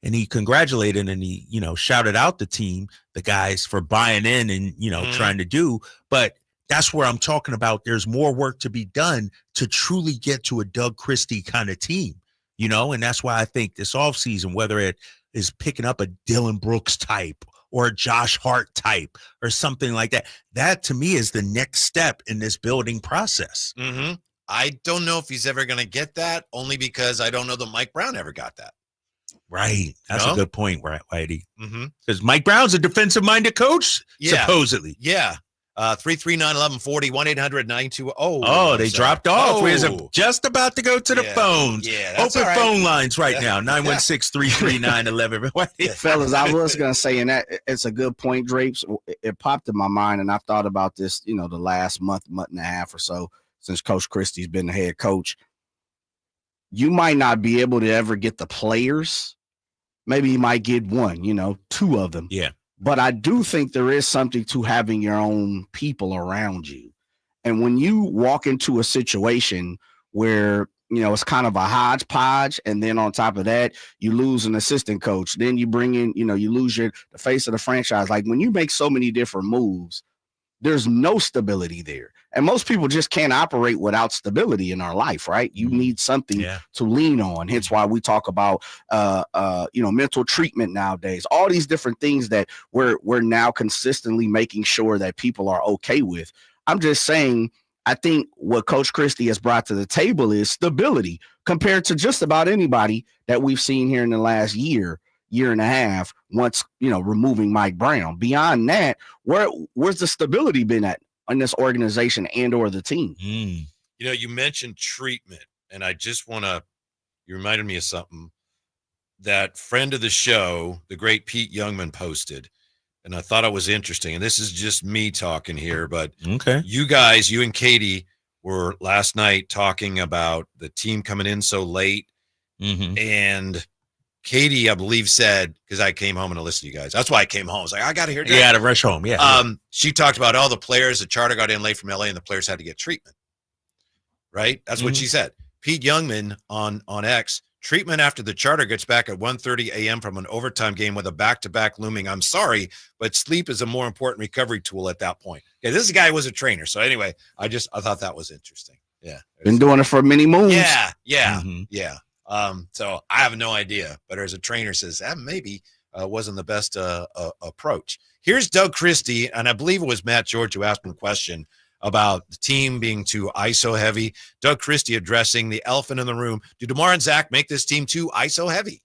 he congratulated and he, shouted out the team, the guys, for buying in and, trying to do. But that's where I'm talking about. There's more work to be done to truly get to a Doug Christie kind of team, and that's why I think this offseason, whether it is picking up a Dylan Brooks type or a Josh Hart type or something like that, that to me is the next step in this building process. Mm-hmm. I don't know if he's ever going to get that, only because I don't know that Mike Brown ever got that. Right. That's a good point, right, Whitey? Mm-hmm. Because Mike Brown's a defensive-minded coach, supposedly. Yeah. 339-1140, 1-800-920. Oh, they dropped off. We're just about to go to the phones. Yeah, that's open all right. phone lines right now. 916-339-11. Fellas, I was going to say, and that it's a good point, Drapes. It popped in my mind, and I've thought about this, the last month and a half or so since Coach Christie's been the head coach. You might not be able to ever get the players. Maybe you might get one, two of them. Yeah. But I do think there is something to having your own people around you. And when you walk into a situation where, it's kind of a hodgepodge, and then on top of that, you lose an assistant coach, then you bring in, you lose the face of the franchise. Like when you make so many different moves, there's no stability there. And most people just can't operate without stability in our life, right? You need something to lean on. Hence why we talk about, mental treatment nowadays, all these different things that we're now consistently making sure that people are okay with. I'm just saying, I think what Coach Christie has brought to the table is stability compared to just about anybody that we've seen here in the last year and a half, once, removing Mike Brown. Beyond that, where's the stability been at in this organization and or the team? You mentioned treatment, and I just you reminded me of something that friend of the show, the great Pete Youngman, posted, and I thought it was interesting. And this is just me talking here, but you guys, you and Katie were last night talking about the team coming in so late, and Katie, I believe, said, because I came home and I listened to you guys. That's why I came home. I was like, I got to hear that. Yeah, to rush home. Yeah. She talked about all the players. The charter got in late from LA, and the players had to get treatment. Right? That's what she said. Pete Youngman on X, treatment after the charter gets back at 1:30 a.m. from an overtime game with a back-to-back looming. I'm sorry, but sleep is a more important recovery tool at that point. Okay, this guy was a trainer. So anyway, I thought that was interesting. Yeah. Been doing it for many moons. Yeah. So I have no idea, but as a trainer says, that maybe wasn't the best approach. Here's Doug Christie, and I believe it was Matt George who asked him a question about the team being too ISO heavy. Doug Christie addressing the elephant in the room. Do DeMar and Zach make this team too ISO heavy?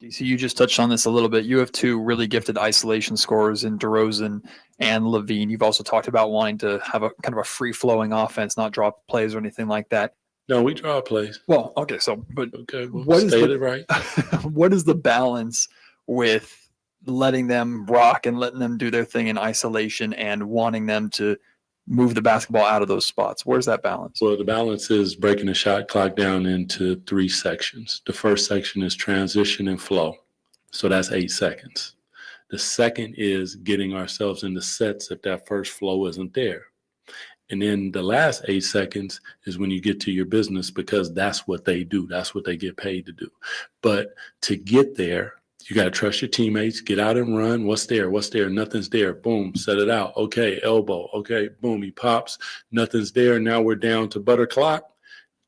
DC, you just touched on this a little bit. You have two really gifted isolation scorers in DeRozan and Levine. You've also talked about wanting to have a kind of a free-flowing offense, not drop plays or anything like that. No, we draw plays. Well, okay, so but what is the right? What is the balance with letting them rock and letting them do their thing in isolation and wanting them to move the basketball out of those spots? Where's that balance? Well, the balance is breaking the shot clock down into 3 sections. The first section is transition and flow. So that's 8 seconds. The second is getting ourselves into sets if that first flow isn't there. And then the last 8 seconds is when you get to your business, because that's what they do. That's what they get paid to do. But to get there, you got to trust your teammates, get out and run. What's there? What's there? Nothing's there. Boom, set it out. Okay, elbow. Okay, boom, he pops. Nothing's there. Now we're down to butter clock.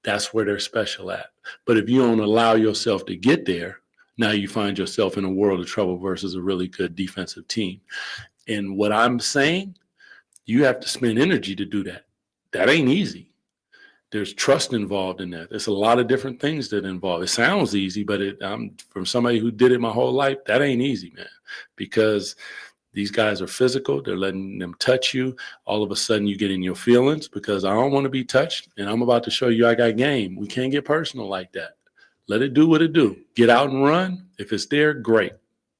That's where they're special at. But if you don't allow yourself to get there, now you find yourself in a world of trouble versus a really good defensive team. And what I'm saying, you have to spend energy to do that. That ain't easy. There's trust involved in that. There's a lot of different things that involve. It sounds easy, but I'm from somebody who did it my whole life. That ain't easy, man, because these guys are physical. They're letting them touch you. All of a sudden you get in your feelings because I don't want to be touched, and I'm about to show you I got game. We can't get personal like that. Let it do what it do. Get out and run. If it's there, great.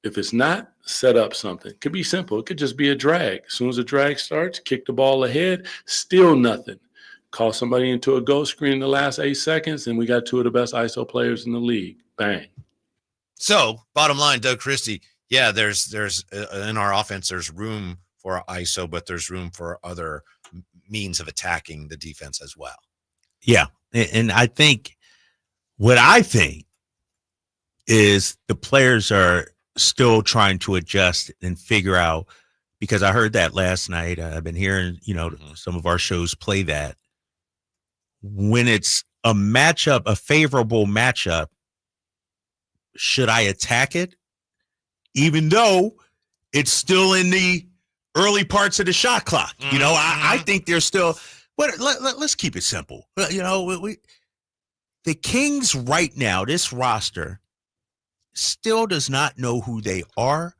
If it's not, set up something. It could be simple. It could just be a drag. As soon as the drag starts, kick the ball ahead, still nothing. Call somebody into a go screen in the last 8 seconds, and we got two of the best ISO players in the league. Bang. So, bottom line, Doug Christie, yeah, there's in our offense, there's room for ISO, but there's room for other means of attacking the defense as well. Yeah, and I think what I think is the players are still trying to adjust and figure out, because I heard that last night. I've been hearing, some of our shows play that. When it's a matchup, a favorable matchup, should I attack it? Even though it's still in the early parts of the shot clock. I think they're still, but let's keep it simple. The Kings right now, this roster still does not know who they are.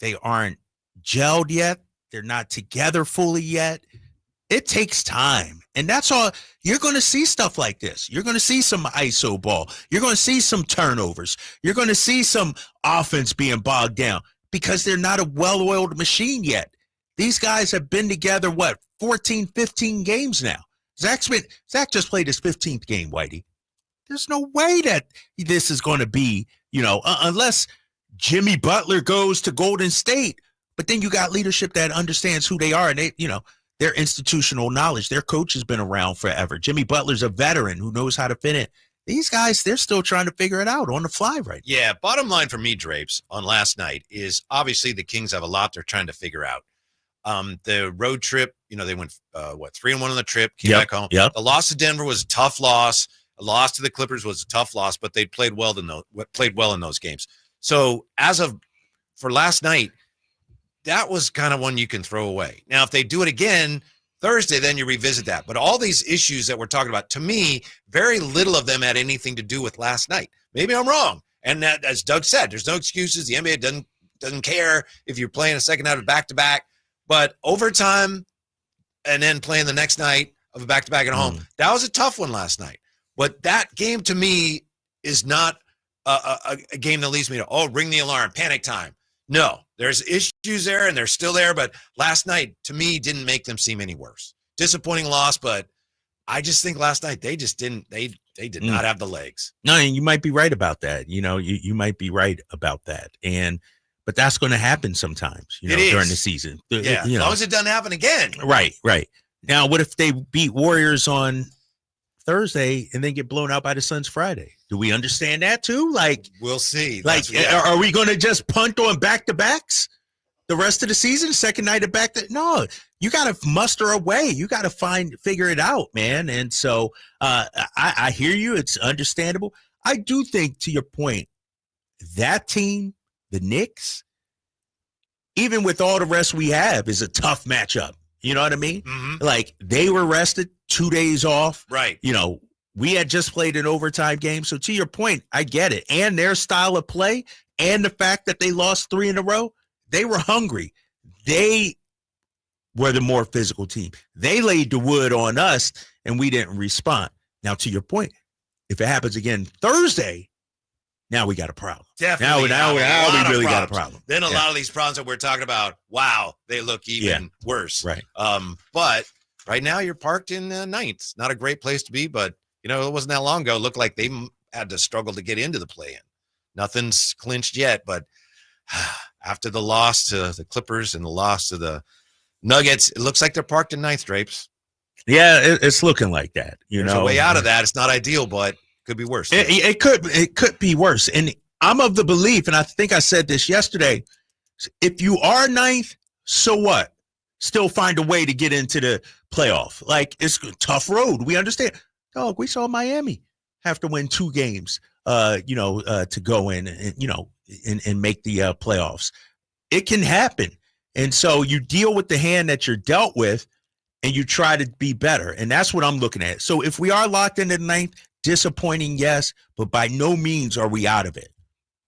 They aren't gelled yet. They're not together fully yet. It takes time. And that's all. You're going to see stuff like this. You're going to see some ISO ball. You're going to see some turnovers. You're going to see some offense being bogged down because they're not a well-oiled machine yet. These guys have been together, 14, 15 games now. Zach just played his 15th game, Whitey. There's no way that this is going to be, unless Jimmy Butler goes to Golden State. But then you got leadership that understands who they are, and their institutional knowledge. Their coach has been around forever. Jimmy Butler's a veteran who knows how to fit in. These guys, they're still trying to figure it out on the fly right now. Yeah, bottom line for me, Drapes, on last night is obviously the Kings have a lot they're trying to figure out. The road trip, they went, 3-1 on the trip, came back home. Yep. The loss to Denver was a tough loss. A loss to the Clippers was a tough loss, but they played well in those games. So for last night, that was kind of one you can throw away. Now, if they do it again Thursday, then you revisit that. But all these issues that we're talking about, to me, very little of them had anything to do with last night. Maybe I'm wrong. And that, as Doug said, there's no excuses. The NBA doesn't care if you're playing a second night of back-to-back. But overtime and then playing the next night of a back-to-back at home, that was a tough one last night. But that game, to me, is not a game that leads me to, ring the alarm, panic time. No, there's issues there, and they're still there. But last night, to me, didn't make them seem any worse. Disappointing loss, but I just think last night they just didn't. They did not have the legs. No, and you might be right about that. You might be right about that. But that's going to happen sometimes. During the season. Yeah, as long as it doesn't happen again. Right. Now, what if they beat Warriors on Thursday and then get blown out by the Suns Friday? Do we understand that too? We'll see. Are we going to just punt on back-to-backs the rest of the season? Second night of no, you got to muster a way. You got to figure it out, man. And so I hear you. It's understandable. I do think, to your point, that team, the Knicks, even with all the rest we have, is a tough matchup. You know what I mean? Mm-hmm. They were rested, 2 days off. Right. We had just played an overtime game. So to your point, I get it. And their style of play and the fact that they lost 3 in a row, they were hungry. They were the more physical team. They laid the wood on us and we didn't respond. Now, to your point, if it happens again Thursday, now we got a problem. Definitely. Now we really got a problem. Then a lot of these problems that we're talking about, wow, they look even worse. Right. But right now you're parked in ninth. Not a great place to be, but it wasn't that long ago. It looked like they had to struggle to get into the play-in. Nothing's clinched yet, but after the loss to the Clippers and the loss to the Nuggets, it looks like they're parked in ninth, Drapes. Yeah, it's looking like that. There's a way out of that. It's not ideal, but could be worse. It could be worse. And I'm of the belief, and I think I said this yesterday, if you are ninth, so what? Still find a way to get into the playoff. It's a tough road. We understand. Dog, we saw Miami have to win 2 games, to go in and make the playoffs. It can happen. And so you deal with the hand that you're dealt with and you try to be better. And that's what I'm looking at. So if we are locked into the 9th, disappointing, yes, but by no means are we out of it,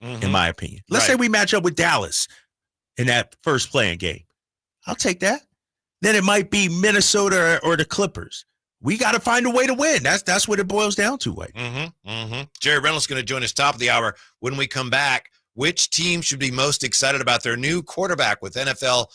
in my opinion. Let's say we match up with Dallas in that first playing game. I'll take that. Then it might be Minnesota or the Clippers. We got to find a way to win. That's what it boils down to. Jerry Reynolds is going to join us top of the hour. When we come back, which team should be most excited about their new quarterback with NFL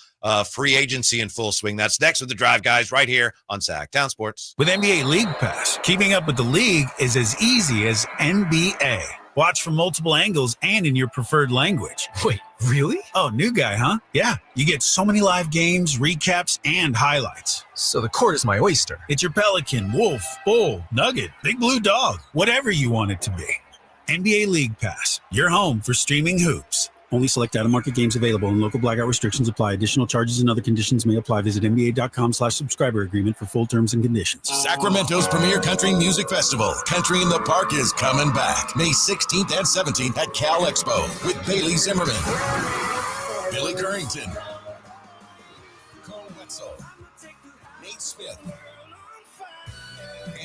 free agency in full swing? That's next with The Drive, guys, right here on Sacktown Sports. With NBA League Pass, keeping up with the league is as easy as NBA. Watch from multiple angles and in your preferred language. Wait, really? Oh, new guy, huh? Yeah, you get so many live games, recaps, and highlights. So the court is my oyster. It's your Pelican, Wolf, Bull, Nugget, Big Blue Dog, whatever you want it to be. NBA League Pass, your home for streaming hoops. Only select out-of-market games available and local blackout restrictions apply. Additional charges and other conditions may apply. Visit NBA.com/subscriber agreement for full terms and conditions. Sacramento's premier country music festival, Country in the Park, is coming back. May 16th and 17th at Cal Expo with Bailey Zimmerman, Billy Currington, Cole Wetzel, Nate Smith,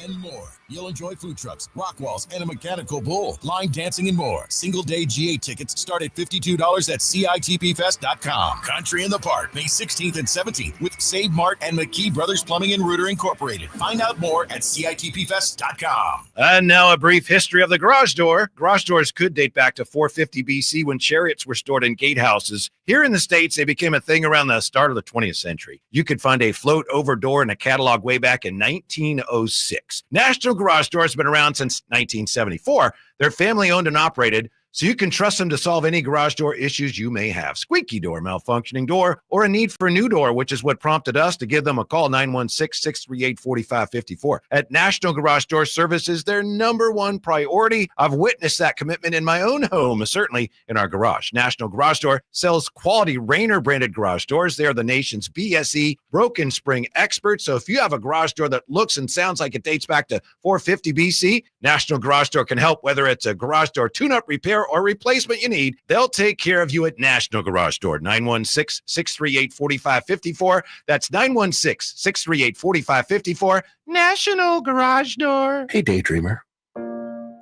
and more. You'll enjoy food trucks, rock walls, and a mechanical bull, line dancing, and more. Single-day GA tickets start at $52 at CITPfest.com. Country in the Park, May 16th and 17th with Save Mart and McKee Brothers Plumbing and Rooter Incorporated. Find out more at CITPfest.com. And now a brief history of the garage door. Garage doors could date back to 450 BC when chariots were stored in gatehouses. Here in the States, they became a thing around the start of the 20th century. You could find a float-over door in a catalog way back in 1906. National Garage Door has been around since 1974. They're family-owned and operated, so you can trust them to solve any garage door issues you may have. Squeaky door, malfunctioning door, or a need for a new door, which is what prompted us to give them a call, 916-638-4554. At National Garage Door Services, their number one priority. I've witnessed that commitment in my own home, certainly in our garage. National Garage Door sells quality Rainer-branded garage doors. They are the nation's BSE broken spring experts. So if you have a garage door that looks and sounds like it dates back to 450 BC, National Garage Door can help, whether it's a garage door tune-up, repair, or replacement you need. They'll take care of you at National Garage Door. 916-638-4554. That's 916-638-4554. National Garage Door. Hey, daydreamer.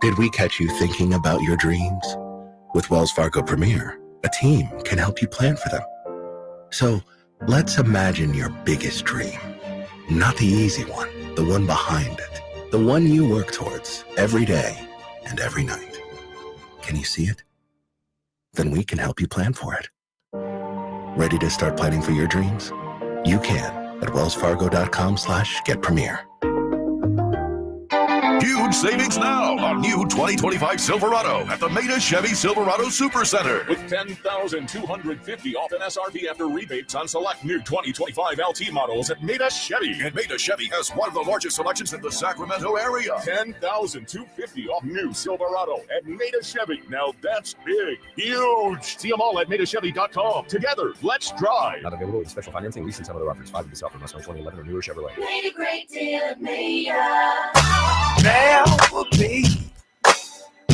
Did we catch you thinking about your dreams? With Wells Fargo Premier, a team can help you plan for them. So let's imagine your biggest dream. Not the easy one, the one behind it. The one you work towards every day and every night. Can you see it? Then we can help you plan for it. Ready to start planning for your dreams? You can at wellsfargo.com/getpremier. Huge savings now on new 2025 Silverado at the Maida Chevy Silverado Supercenter. With $10,250 off MSRP after rebates on select new 2025 LT models at Maida Chevy. And Maida Chevy has one of the largest selections in the Sacramento area. $10,250 off new Silverado at Maida Chevy. Now that's big. Huge. See them all at MaidaChevy.com. Together, let's drive. Not available with special financing, lease, and some other offers. 5 of this offer must own 2011 or newer Chevrolet. Made a great deal at Maida. There will be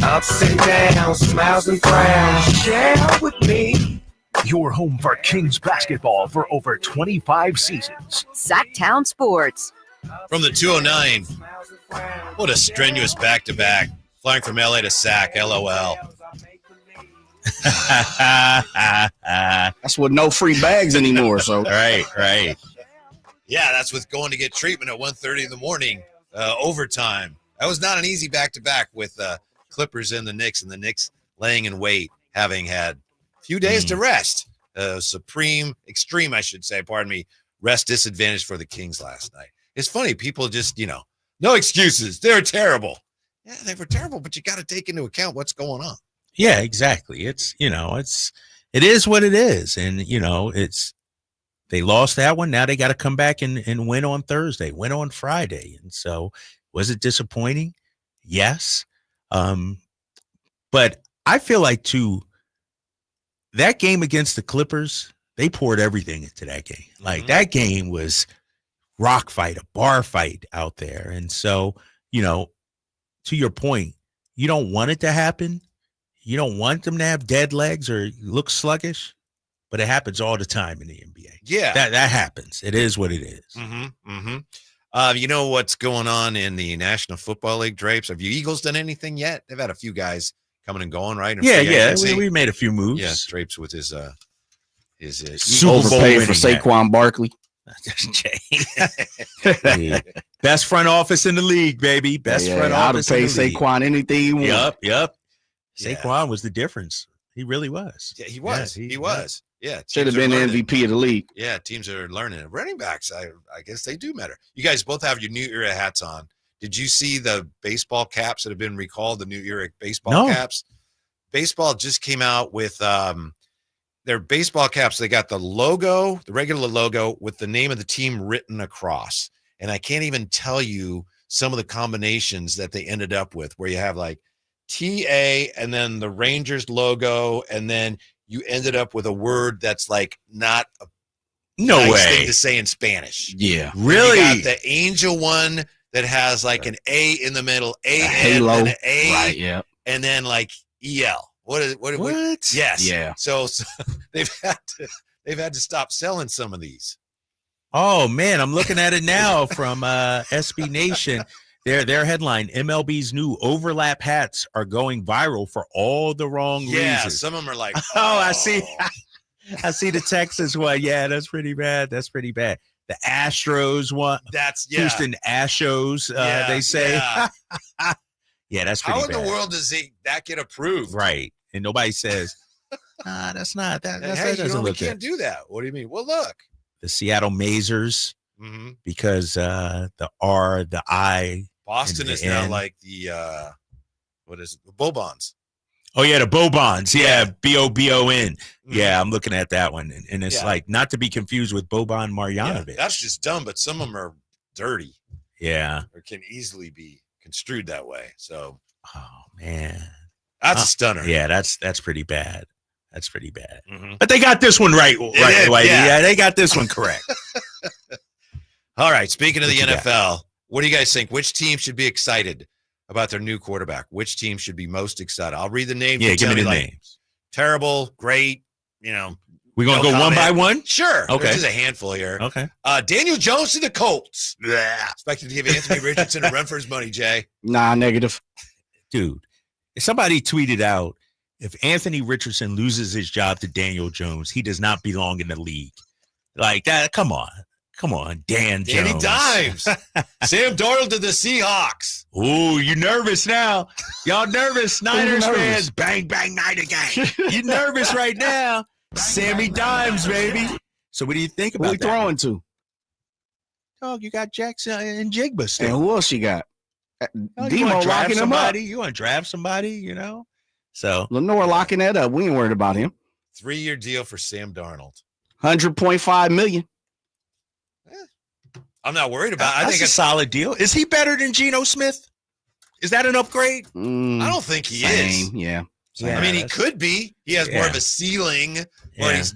ups and downs, smiles and frowns. Share with me. Your home for Kings basketball for over 25 seasons. Sacktown Sports. From the 209, what a strenuous back-to-back. Flying from LA to Sac, LOL. That's with no free bags anymore. So right. Yeah, that's with going to get treatment at 1:30 in the morning, overtime. That was not an easy back-to-back with Clippers and the Knicks laying in wait, having had a few days to rest. Extreme, I should say, rest disadvantage for the Kings last night. It's funny, people just, no excuses. They're terrible. Yeah, they were terrible, but you got to take into account what's going on. Yeah, exactly. It is what it is. And, they lost that one. Now they got to come back and win on Thursday, win on Friday. And so was it disappointing? Yes. But I feel like too, that game against the Clippers, they poured everything into that game. Like that game was rock fight, a bar fight out there. And so, to your point, you don't want it to happen. You don't want them to have dead legs or look sluggish, but it happens all the time in the NBA. Yeah. That happens. It is what it is. You know what's going on in the National Football League, Drapes? Have you Eagles done anything yet? They've had a few guys coming and going, right? Yeah. We made a few moves. Yeah, Drapes with his Super Bowl overpaid for Saquon Barkley. Best front office in the league, baby. Best front office in the league. Saquon anything he wants. Yep. Saquon was the difference. He really was. Yeah, he was. He was. Yeah. Should have been the MVP of the league. Yeah, teams are learning it. Running backs, I guess they do matter. You guys both have your New Era hats on. Did you see the baseball caps that have been recalled, the New Era baseball caps? Baseball just came out with their baseball caps. They got the logo, the regular logo, with the name of the team written across. And I can't even tell you some of the combinations that they ended up with, where you have like TA and then the Rangers logo, and then you ended up with a word that's like not a nice thing to say in Spanish. Yeah. Really? You got the angel one that has like an A in the middle, a halo, and an A, right? Yeah. And then like EL. What? Yes. Yeah. So they've had to stop selling some of these. Oh man, I'm looking at it now from SB Nation. Their headline: MLB's new overlap hats are going viral for all the wrong reasons. Some of them are like, I see. I see the Texas one. Yeah, that's pretty bad. The Astros one. That's Houston Astros. They say. Yeah, that's pretty bad. How in the world does that get approved? Right, and nobody says, that's not that. Hey, That doesn't look can't good. do that. What do you mean? Well, look. The Seattle Mazers, because the R, the I. Boston is now like the what is it? The Bobons. Oh yeah, the Bobons. Yeah, BOBON. Yeah, I'm looking at that one, and it's like not to be confused with Boban Marjanovic. That's just dumb, but some of them are dirty. Yeah, or can easily be construed that way. So, oh man, that's a stunner. Yeah, that's pretty bad. That's pretty bad. But they got this one right. Yeah, they got this one correct. All right. Speaking of the NFL, what do you guys think? Which team should be excited about their new quarterback? Which team should be most excited? I'll read the names. Yeah, give me the names. Terrible, great. We're gonna go one by one. Sure. Okay. There's just a handful here. Okay. Daniel Jones to the Colts. Expected to give Anthony Richardson a run for his money. Jay. Nah, negative. Dude, somebody tweeted out, if Anthony Richardson loses his job to Daniel Jones, he does not belong in the league. Like that. Come on, Danny Jones. Dimes. Sam Darnold to the Seahawks. Ooh, you nervous now? Y'all nervous? Niners fans, bang bang Niner gang. You nervous right now? Sammy Dimes, baby. So what do you think about that? Who throwing to? Dog, you got Jackson and Jigba still. And who else you got? Demo locking him up. You want to draft somebody, So Lenore locking that up. We ain't worried about him. 3-year deal for Sam Darnold. $100.5 million. I'm not worried about it. I think it's a solid deal. Is he better than Geno Smith? Is that an upgrade? I don't think he is. Yeah. I mean, he could be. He has more of a ceiling where he's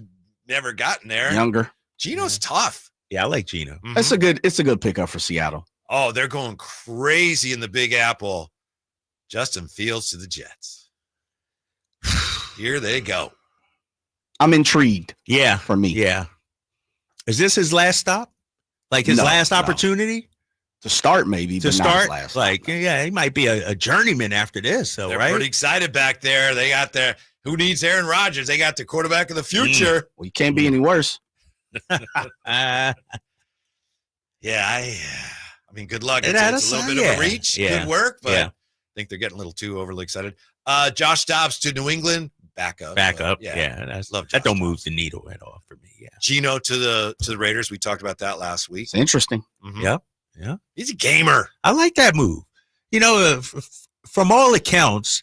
never gotten there. Younger. Geno's tough. Yeah, I like Geno. It's a good pickup for Seattle. Oh, they're going crazy in the Big Apple. Justin Fields to the Jets. Here they go. I'm intrigued. Yeah. For me. Yeah. Is this his last stop? Like his last opportunity? To start, maybe. To start? Like, he might be a journeyman after this. So, They're right? pretty excited back there. They got their who needs Aaron Rodgers? They got the quarterback of the future. Well, you can't be any worse. I mean, good luck. It's a little bit of a reach. Yeah. Good work, but I think they're getting a little too overly excited. Josh Dobbs to New England. Backup. That don't move the needle at all for me. Yeah. Geno to the Raiders. We talked about that last week. It's interesting. Yeah. He's a gamer. I like that move. From all accounts,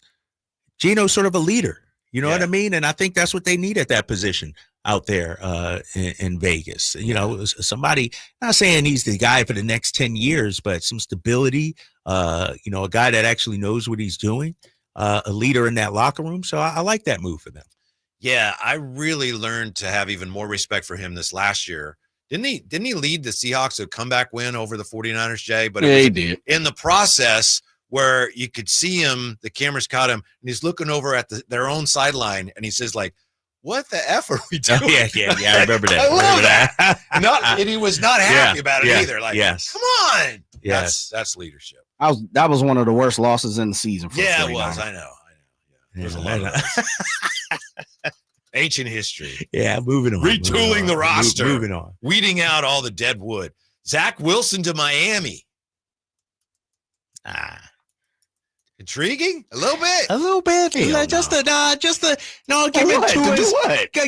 Geno's sort of a leader. You know what I mean? And I think that's what they need at that position out there in Vegas. Somebody, not saying he's the guy for the next 10 years, but some stability, a guy that actually knows what he's doing, a leader in that locker room. So I like that move for them. Yeah, I really learned to have even more respect for him this last year Didn't he lead the Seahawks to a comeback win over the 49ers, Jay? But yeah, he did. In the process where you could see him, the cameras caught him, and he's looking over at their own sideline, and he says, like, what the F are we doing? Oh, yeah. I remember that. I love that. And he was not happy about it either. Like, yes. Come on. Yes. That's leadership. That was one of the worst losses in the season for the Yeah, 49ers. it was. I know. Yeah. There's a lot of those. Ancient history. Yeah, moving on. Retooling the roster. Moving on. Weeding out all the dead wood. Zach Wilson to Miami. Intriguing? A little bit. A little bit.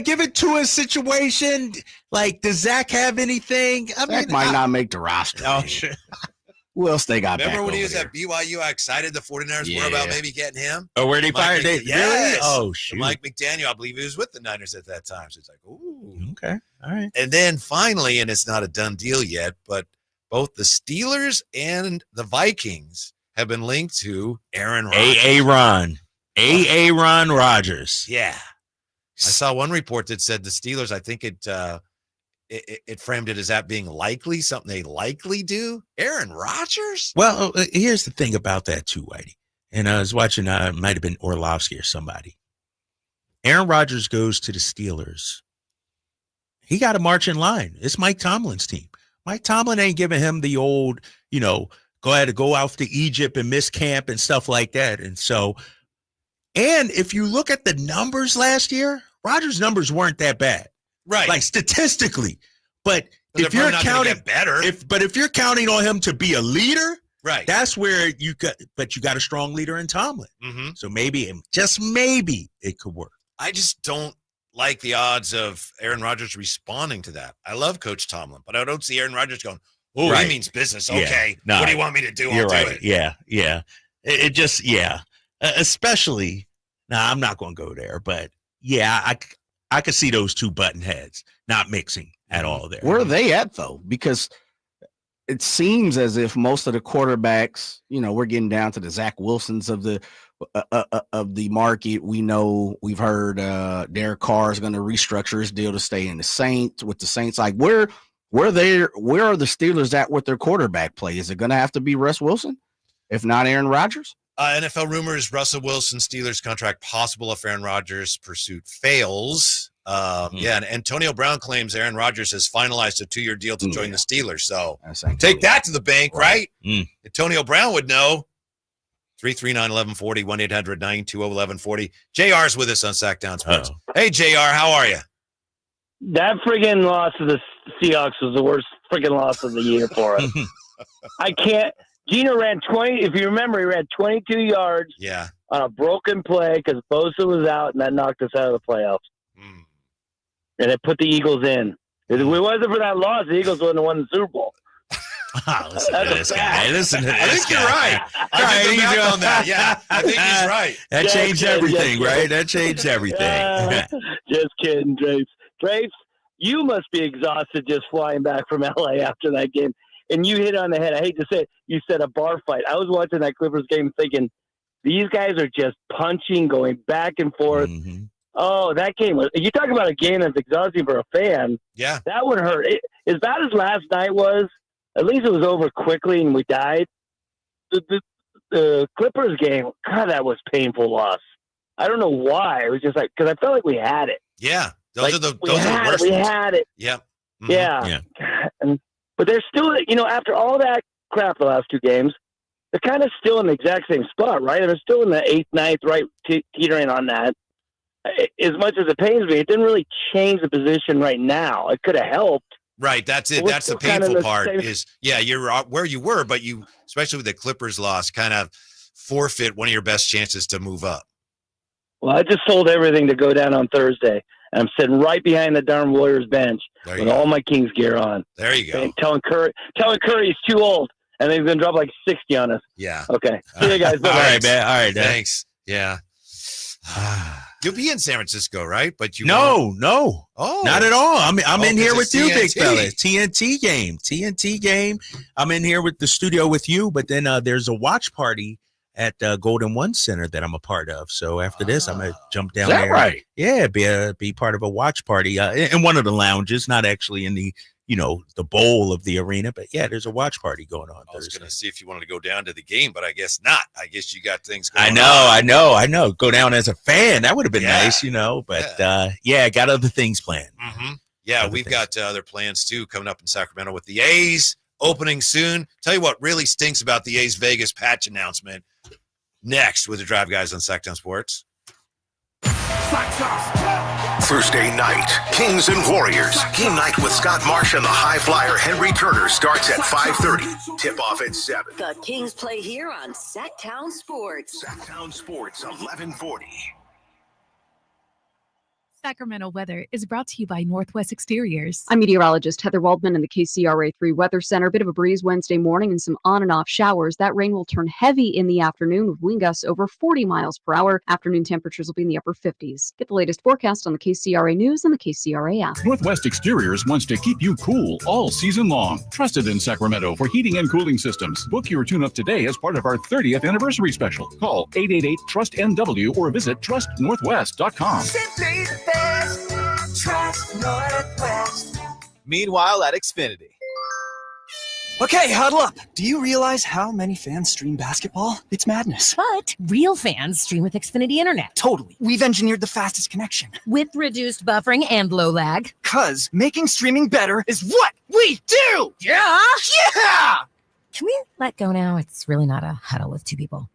Give it to a situation. Like, does Zach have anything? Zach might not make the roster. Oh, shit. Who else they got? Remember back when he over was there? at BYU, how excited the 49ers were about maybe getting him? Oh, where they fired Mike it? Yes. Really? Oh, shoot. Mike McDaniel, I believe he was with the Niners at that time. So it's like, ooh. Okay. All right. And then finally, and it's not a done deal yet, but both the Steelers and the Vikings have been linked to Aaron Rodgers. Aaron Rodgers. Yeah. I saw one report that said the Steelers, I think it framed it as that being likely, something they likely do. Aaron Rodgers? Well, here's the thing about that too, Whitey. And I was watching, it might have been Orlovsky or somebody. Aaron Rodgers goes to the Steelers. He got to march in line. It's Mike Tomlin's team. Mike Tomlin ain't giving him the old, go ahead to go out to Egypt and miss camp and stuff like that. And so, and if you look at the numbers last year, Rodgers' numbers weren't that bad. Right. Like statistically. But But if you're not gonna counting get better. if you're counting on him to be a leader, right. That's where you got a strong leader in Tomlin. Mm-hmm. So maybe, just maybe, it could work. I just don't like the odds of Aaron Rodgers responding to that. I love Coach Tomlin, but I don't see Aaron Rodgers going, oh, Right. he means business. Yeah. Okay. No, what do you want me to do? You're I'll right. do it. Yeah. It just, especially, I'm not going to go there, but yeah, I could see those two button heads not mixing at all there. Where are they at though? Because it seems as if most of the quarterbacks, we're getting down to the Zach Wilsons of the market. We know, we've heard Derek Carr is going to restructure his deal to stay in the Saints with the Saints. Like where are the Steelers at with their quarterback play? Is it going to have to be Russ Wilson? If not Aaron Rodgers? NFL rumors, Russell Wilson, Steelers contract possible if Aaron Rodgers' pursuit fails. Yeah, and Antonio Brown claims Aaron Rodgers has finalized a 2-year deal to join the Steelers. So take that to the bank, right? Antonio Brown would know. 339-1140, 1-800-920-1140. JR's with us on Sacktown Sports. Hey, JR, how are you? That friggin' loss to the Seahawks was the worst friggin' loss of the year for us. I can't. Gino ran 20. If you remember, he ran 22 yards on a broken play because Bosa was out, and that knocked us out of the playoffs. And it put the Eagles in. If it wasn't for that loss, the Eagles wouldn't have won the Super Bowl. Listen to this guy. Listen to this guy. I think you're right. I think you're back on that. Yeah, I think he's right. That changed everything, right? That changed everything. Just kidding, Drapes. Drapes, you must be exhausted just flying back from LA after that game. And you hit on the head. I hate to say it. You said a bar fight. I was watching that Clippers game thinking, these guys are just punching, going back and forth. Oh, that game was – you talk about a game that's exhausting for a fan. Yeah. That would hurt. As bad as last night was, at least it was over quickly and we died. The Clippers game, God, that was painful loss. I don't know why. It was just like – because I felt like we had it. Yeah. Those are the worst ones. We had it. Yep. Yeah. But they're still, after all that crap the last two games, they're kind of still in the exact same spot, right? They're still in the 8th, 9th, right, teetering on that. As much as it pains me, it didn't really change the position right now. It could have helped. Right, that's it. We're That's the still kind of painful the part same- is, you're where you were, but you, especially with the Clippers loss, kind of forfeit one of your best chances to move up. Well, I just sold everything to go down on Thursday. And I'm sitting right behind the darn Warriors bench with all my Kings gear on. There you go. And telling Curry he's too old, and he's going to drop like 60 on us. Yeah. Okay. See you guys. All right, man. All right, man. Thanks. Yeah. You'll be in San Francisco, right? But you No. Oh, not at all. I'm in here with you, big TNT. fella. TNT game. I'm in here with the studio with you, but then there's a watch party at Golden One Center that I'm a part of. So after this, I'm gonna jump down Is that there. right? Yeah, be part of a watch party in one of the lounges, not actually in the the bowl of the arena. But yeah, there's a watch party going on. I was going to see if you wanted to go down to the game, but I guess not. I guess you got things going on. I know. Go down as a fan. That would have been nice, but got other things planned. Mm-hmm. Yeah, we've got other plans too coming up in Sacramento with the A's opening soon. Tell you what really stinks about the A's Vegas patch announcement. Next with the Drive Guys on Sacktown Sports. Thursday night, Kings and Warriors. Game night with Scott Marsh and the high flyer Henry Turner starts at 5:30. Tip off at 7. The Kings play here on Sacktown Sports. Sacktown Sports, 1140. Sacramento weather is brought to you by Northwest Exteriors. I'm meteorologist Heather Waldman in the KCRA 3 Weather Center. Bit of a breeze Wednesday morning and some on and off showers. That rain will turn heavy in the afternoon with wind gusts over 40 miles per hour. Afternoon temperatures will be in the upper 50s. Get the latest forecast on the KCRA News and the KCRA app. Northwest Exteriors wants to keep you cool all season long. Trusted in Sacramento for heating and cooling systems. Book your tune-up today as part of our 30th anniversary special. Call 888-TRUST-NW or visit trustnorthwest.com. Simply the best. Trust Northwest. Meanwhile at Xfinity. Okay, huddle up. Do you realize how many fans stream basketball? It's madness. But real fans stream with Xfinity Internet. Totally. We've engineered the fastest connection. With reduced buffering and low lag. 'Cause making streaming better is what we do! Yeah! Yeah! Can we let go now? It's really not a huddle with two people.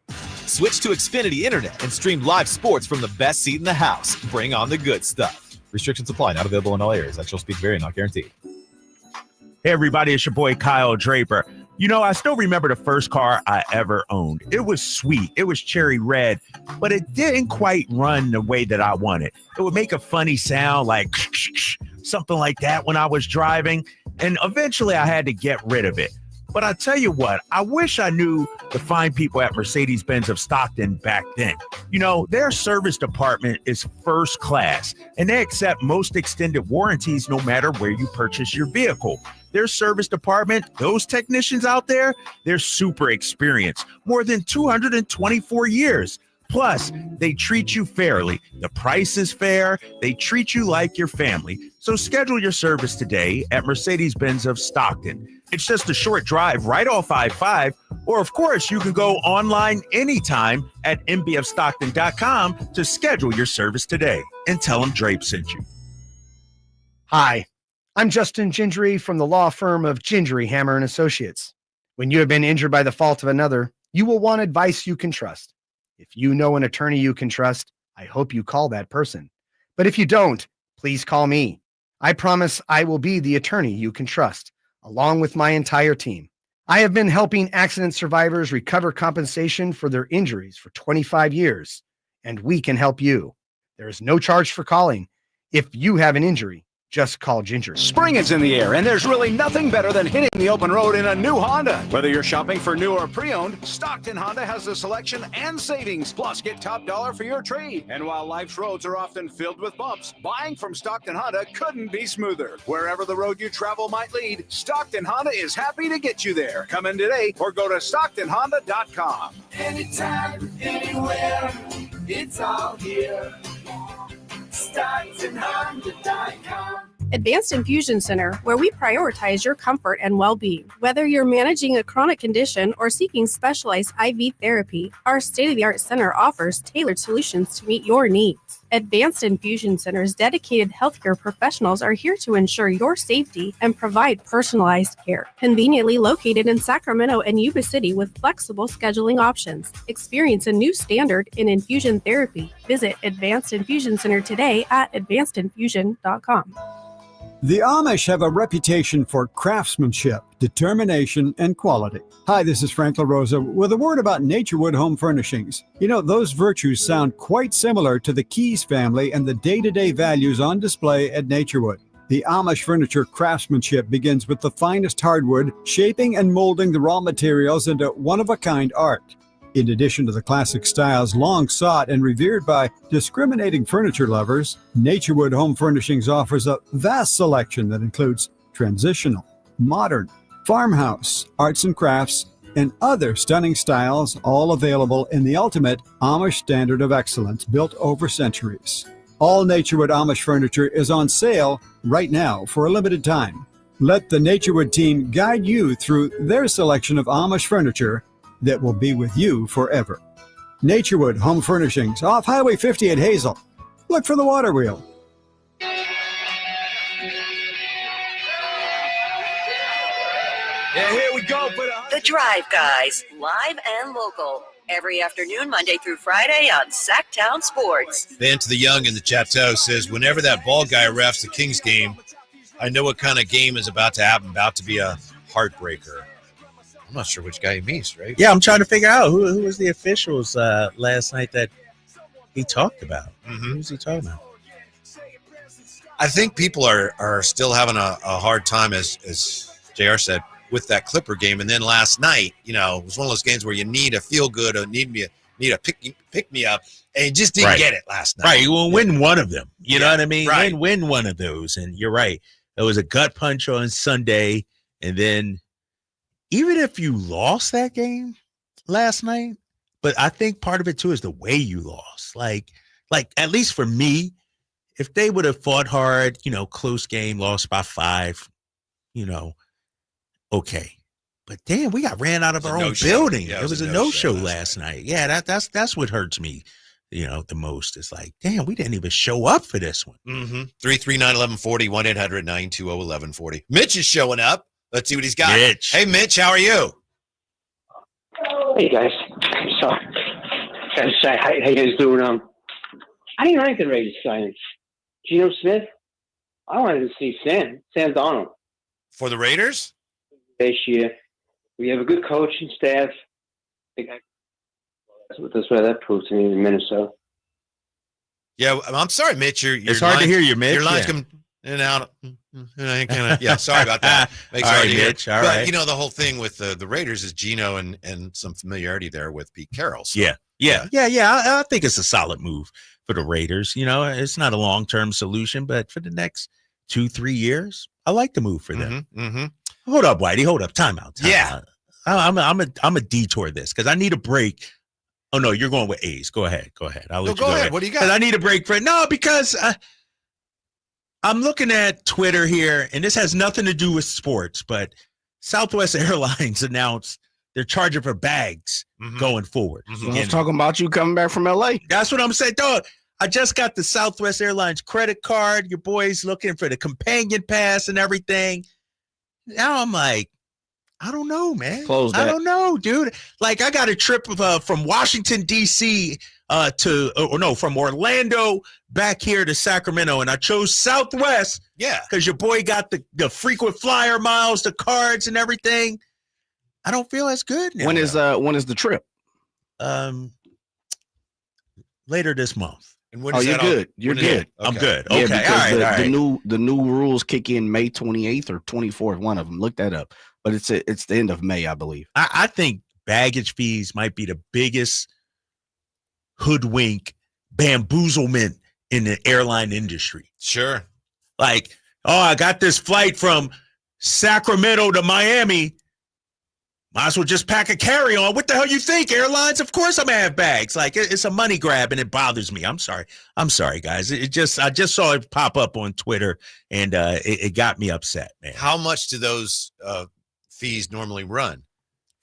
Switch to Xfinity Internet and stream live sports from the best seat in the house. Bring on the good stuff. Restrictions apply. Not available in all areas. Actual speed vary, not guaranteed. Hey, everybody, it's your boy Kyle Draper. I still remember the first car I ever owned. It was sweet. It was cherry red, but it didn't quite run the way that I wanted. It would make a funny sound like something like that when I was driving, and eventually I had to get rid of it. But I tell you what, I wish I knew the fine people at Mercedes-Benz of Stockton back then. Their service department is first class, and they accept most extended warranties no matter where you purchase your vehicle. Their service department, those technicians out there, they're super experienced, more than 224 years. Plus, they treat you fairly. The price is fair. They treat you like your family. So schedule your service today at Mercedes-Benz of Stockton. It's just a short drive right off I-5. Or, of course, you can go online anytime at mbfstockton.com to schedule your service today. And tell them Drapes sent you. Hi, I'm Justin Gingery from the law firm of Gingery, Hammer & Associates. When you have been injured by the fault of another, you will want advice you can trust. If you know an attorney you can trust, I hope you call that person. But if you don't, please call me. I promise I will be the attorney you can trust, along with my entire team. I have been helping accident survivors recover compensation for their injuries for 25 years, and we can help you. There is no charge for calling. If you have an injury, just call Ginger. Spring is in the air, and there's really nothing better than hitting the open road in a new Honda. Whether you're shopping for new or pre-owned, Stockton Honda has the selection and savings. Plus, get top dollar for your trade. And while life's roads are often filled with bumps, buying from Stockton Honda couldn't be smoother. Wherever the road you travel might lead, Stockton Honda is happy to get you there. Come in today or go to StocktonHonda.com. Anytime, anywhere, it's all here. StocktonHonda.com. Advanced Infusion Center, where we prioritize your comfort and well-being. Whether you're managing a chronic condition or seeking specialized IV therapy, our state-of-the-art center offers tailored solutions to meet your needs. Advanced Infusion Center's dedicated healthcare professionals are here to ensure your safety and provide personalized care. Conveniently located in Sacramento and Yuba City with flexible scheduling options. Experience a new standard in infusion therapy. Visit Advanced Infusion Center today at advancedinfusion.com. The Amish have a reputation for craftsmanship, determination, and quality. Hi, this is Frank LaRosa with a word about Naturewood Home Furnishings. Those virtues sound quite similar to the Keys family and the day-to-day values on display at Naturewood. The Amish furniture craftsmanship begins with the finest hardwood, shaping and molding the raw materials into one-of-a-kind art. In addition to the classic styles long sought and revered by discriminating furniture lovers, Naturewood Home Furnishings offers a vast selection that includes transitional, modern, farmhouse, arts and crafts, and other stunning styles, all available in the ultimate Amish standard of excellence built over centuries. All Naturewood Amish furniture is on sale right now for a limited time. Let the Naturewood team guide you through their selection of Amish furniture that will be with you forever. Naturewood Home Furnishings off Highway 50 at Hazel. Look for the water wheel. Yeah, here we go. The Drive Guys, live and local. Every afternoon, Monday through Friday on Sacktown Sports. Van to the Young in the Chateau says, whenever that ball guy refs the Kings game, I know what kind of game is about to happen, about to be a heartbreaker. I'm not sure which guy he means, right? Yeah, I'm trying to figure out who was the officials last night that he talked about. Who was he talking about? I think people are still having a hard time, as JR said, with that Clipper game. And then last night, it was one of those games where you need a feel good or need a pick me up, and you just didn't get it last night. Right, you will win one of them. You know what I mean? Right. Win one of those, and you're right. It was a gut punch on Sunday, and then even if you lost that game last night, but I think part of it too is the way you lost. Like at least for me, if they would have fought hard, close game, lost by 5, okay. But damn, we got ran out of our own building. Yeah, it was a no-show last night. Yeah, that's what hurts me, the most. It's like, damn, we didn't even show up for this one. 339-1140, 1-800-920-1140. Mitch is showing up. Let's see what he's got. Mitch. Hey, Mitch, how are you? Hey, guys. So, how you guys doing? I didn't like the Raiders signing Geno Smith. I wanted to see Sam Darnold. For the Raiders? This year. We have a good coaching staff. That's what that proves to me in Minnesota. Yeah, I'm sorry, Mitch. It's hard to hear you, Mitch. Your lines come in and out. Yeah, sorry about that. Makes all it hard right, to hear. Mitch. All but, right. the whole thing with the Raiders is Geno and some familiarity there with Pete Carroll. So, Yeah. I think it's a solid move for the Raiders. It's not a long-term solution, but for the next 2-3 years, I like the move for them. Hold up, Whitey. Hold up. Time out. I'm a detour this because I need a break. Oh no, you're going with A's. Go ahead. I'll let you go ahead. What do you got? I need a break for it. No, because I'm looking at Twitter here, and this has nothing to do with sports, but Southwest Airlines announced they're charging for bags going forward. I was talking about you coming back from LA. That's what I'm saying, dog. I just got the Southwest Airlines credit card. Your boy's looking for the companion pass and everything. Now I'm like, I don't know, man. Close that. I don't know, dude. Like, I got a trip from Washington, D.C. From Orlando back here to Sacramento, and I chose Southwest. Yeah. Because your boy got the frequent flyer miles, the cards and everything. I don't feel as good now. When is the trip? Later this month. And when Oh, is you're that good. all? You're When is good. it? I'm Okay. good. Yeah, Okay. because All right. the new rules kick in May 28th or 24th. One of them. Look that up. But it's the end of May, I believe. I think baggage fees might be the biggest hoodwink, bamboozlement in the airline industry. Sure. Like, I got this flight from Sacramento to Miami. Might as well just pack a carry-on. What the hell you think, airlines? Of course I'm going to have bags. Like, it's a money grab, and it bothers me. I'm sorry, guys. I just saw it pop up on Twitter, and it got me upset, man. How much do those fees normally run?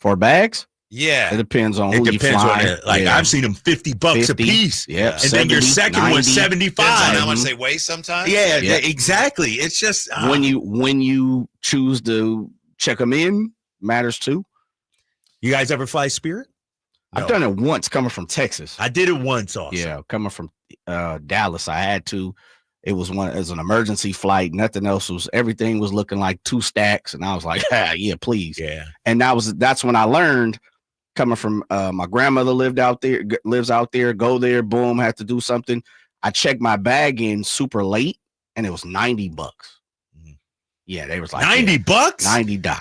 For bags? Yeah. It depends on who you fly. On it. Like, I've seen them $50 a piece. Yeah. And then your second 90, one's 75. Depends on how much they weigh sometimes. Yeah, exactly. It's just when you choose to check them in matters too. You guys ever fly Spirit? No. I've done it once coming from Texas. I did it once also. Yeah, coming from Dallas. I had to. It was an emergency flight. Nothing else everything was looking like 2 stacks. And I was like, yeah, please. Yeah. And that's when I learned coming from my grandmother lives out there, go there, boom, had to do something. I checked my bag in super late and it was $90. Yeah, they was like $90? $90.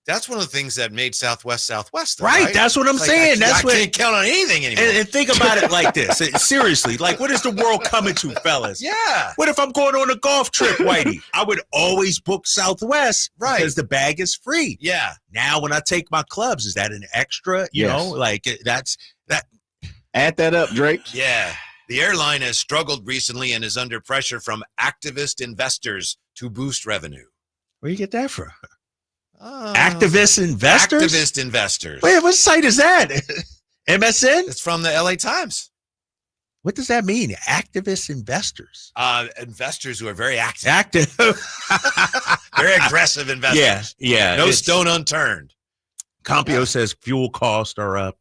That's one of the things that made Southwest, though, right? That's what I'm saying. I can't count on anything anymore. And think about it like this. Seriously, like, what is the world coming to, fellas? Yeah. What if I'm going on a golf trip, Whitey? I would always book Southwest because the bag is free. Yeah. Now, when I take my clubs, is that an extra? You know, like that's that. Add that up, Drapes. Yeah. The airline has struggled recently and is under pressure from activist investors to boost revenue. Where you get that from? Activist investors? Activist investors. Wait, what site is that? MSN? It's from the LA Times. What does that mean? Activist investors? Investors who are very active. Very aggressive investors. Yeah. No stone unturned. Compio says fuel costs are up.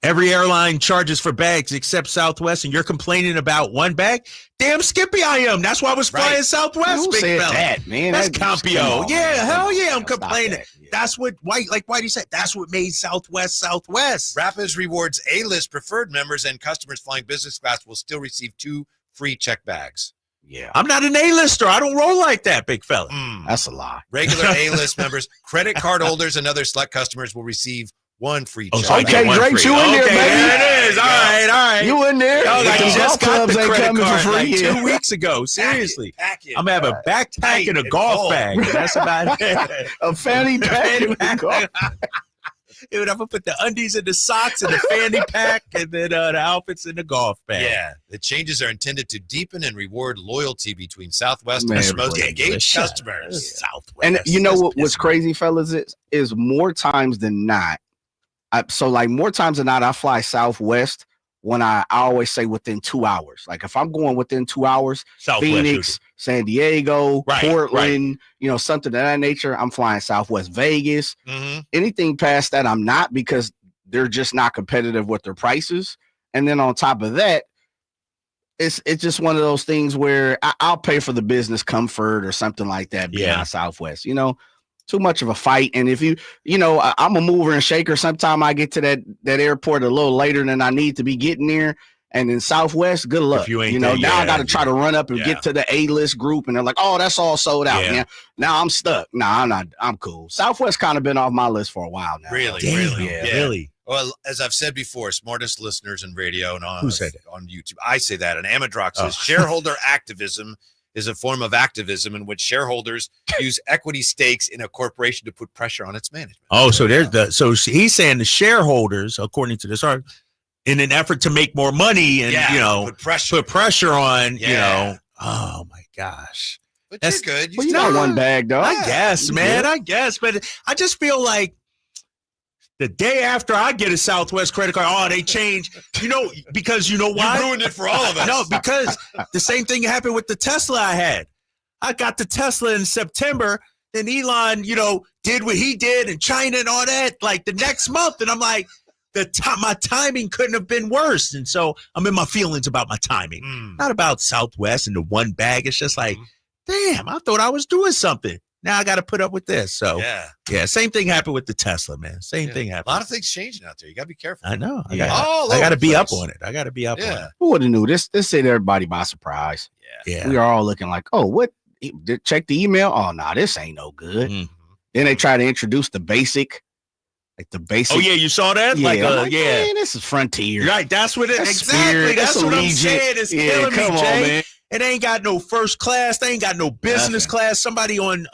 Every airline charges for bags except Southwest, and you're complaining about one bag? Damn skippy I am. That's why I was flying Southwest, big fella. That, man? That's Compio. Hell yeah, I'm Stop complaining. that. Yeah. That's what Whitey said. That's what made Southwest. Rapids rewards A-list preferred members and customers flying business class will still receive 2 free check bags. Yeah. I'm not an A-lister. I don't roll like that, big fella. That's a lie. Regular A-list members, credit card holders, and other select customers will receive 1 free check. So Okay, Drapes, you in there, baby. There it is. All right. You in there? I just got the credit coming card for free. like 2 weeks ago. Seriously. Pack it. I'm going to have a backpack and a golf bag. That's about it. A fanny pack. Dude, I'm going to put the undies in the socks and the fanny pack and then the outfits in the golf bag. Yeah. The changes are intended to deepen and reward loyalty between Southwest Man, and most boy, engaged customers. Southwest. And you know what's crazy, fellas, is more times than not. More times than not, I fly Southwest when I always say within 2 hours. Like if I'm going within 2 hours, Southwest, Phoenix, San Diego, Right, Portland, something of that nature, I'm flying Southwest. Vegas, anything past that, I'm not, because they're just not competitive with their prices. And then on top of that, it's just one of those things where I'll pay for the business comfort or something like that beyond Southwest. Too much of a fight. And if I'm a mover and shaker. Sometime I get to that airport a little later than I need to be getting there. And in Southwest, good luck. If you ain't now there, I got to try to run up and get to the A-list group. And they're like, oh, that's all sold out. Yeah. Man. Now I'm stuck. I'm not. I'm cool. Southwest kind of been off my list for a while now. Really? Really? Well, as I've said before, smartest listeners in radio and Who said that? on YouTube. I say that. And Amadrox says shareholder activism is a form of activism in which shareholders use equity stakes in a corporation to put pressure on its management. Oh, so so he's saying the shareholders, according to this article, in an effort to make more money and put pressure on, oh my gosh. But that's good. You got one bag, though. I guess, man. I guess. But I just feel like the day after I get a Southwest credit card, they change, because you know why? You ruined it for all of us. No, because the same thing happened with the Tesla I had. I got the Tesla in September, then Elon, did what he did in China and all that, like the next month. And I'm like, my timing couldn't have been worse. And so I'm in my feelings about my timing, not about Southwest and the one bag. It's just like, damn, I thought I was doing something. Now I got to put up with this. So yeah, same thing happened with the Tesla, man. Same thing happened. A lot of things changing out there. You got to be careful. I know. I got to be up on it. I got to be up on it. Who would have knew this? This hit everybody by surprise. Yeah. We are all looking like, oh, what? Check the email. Oh, no, this ain't no good. Then they try to introduce the basic. Like the basic. Oh yeah, you saw that? Yeah, man, this is Frontier. Right, that's what it exactly. That's what I'm saying. It's killing me, Jay. Man. It ain't got no first class. They ain't got no business class. Somebody on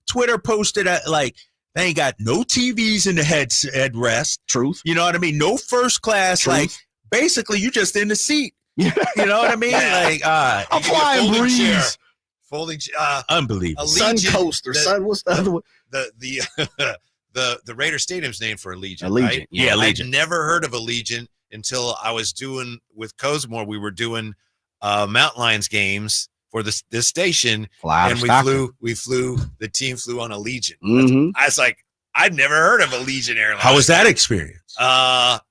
Twitter posted they ain't got no TVs in the headrest. Truth. You know what I mean? No first class. Truth. Like basically, you just in the seat. You know what I mean? Like I'm flying breeze. Folding. Unbelievable. Sun Coaster. What's the other one? The Raider Stadium's named for Allegiant. Allegiant. Right? Yeah, Allegiant. I'd never heard of Allegiant until I was doing with Cosmore. We were doing Mountain Lions games for this station, and the team flew on Allegiant. I was like, I'd never heard of Allegiant Airlines. How was that experience?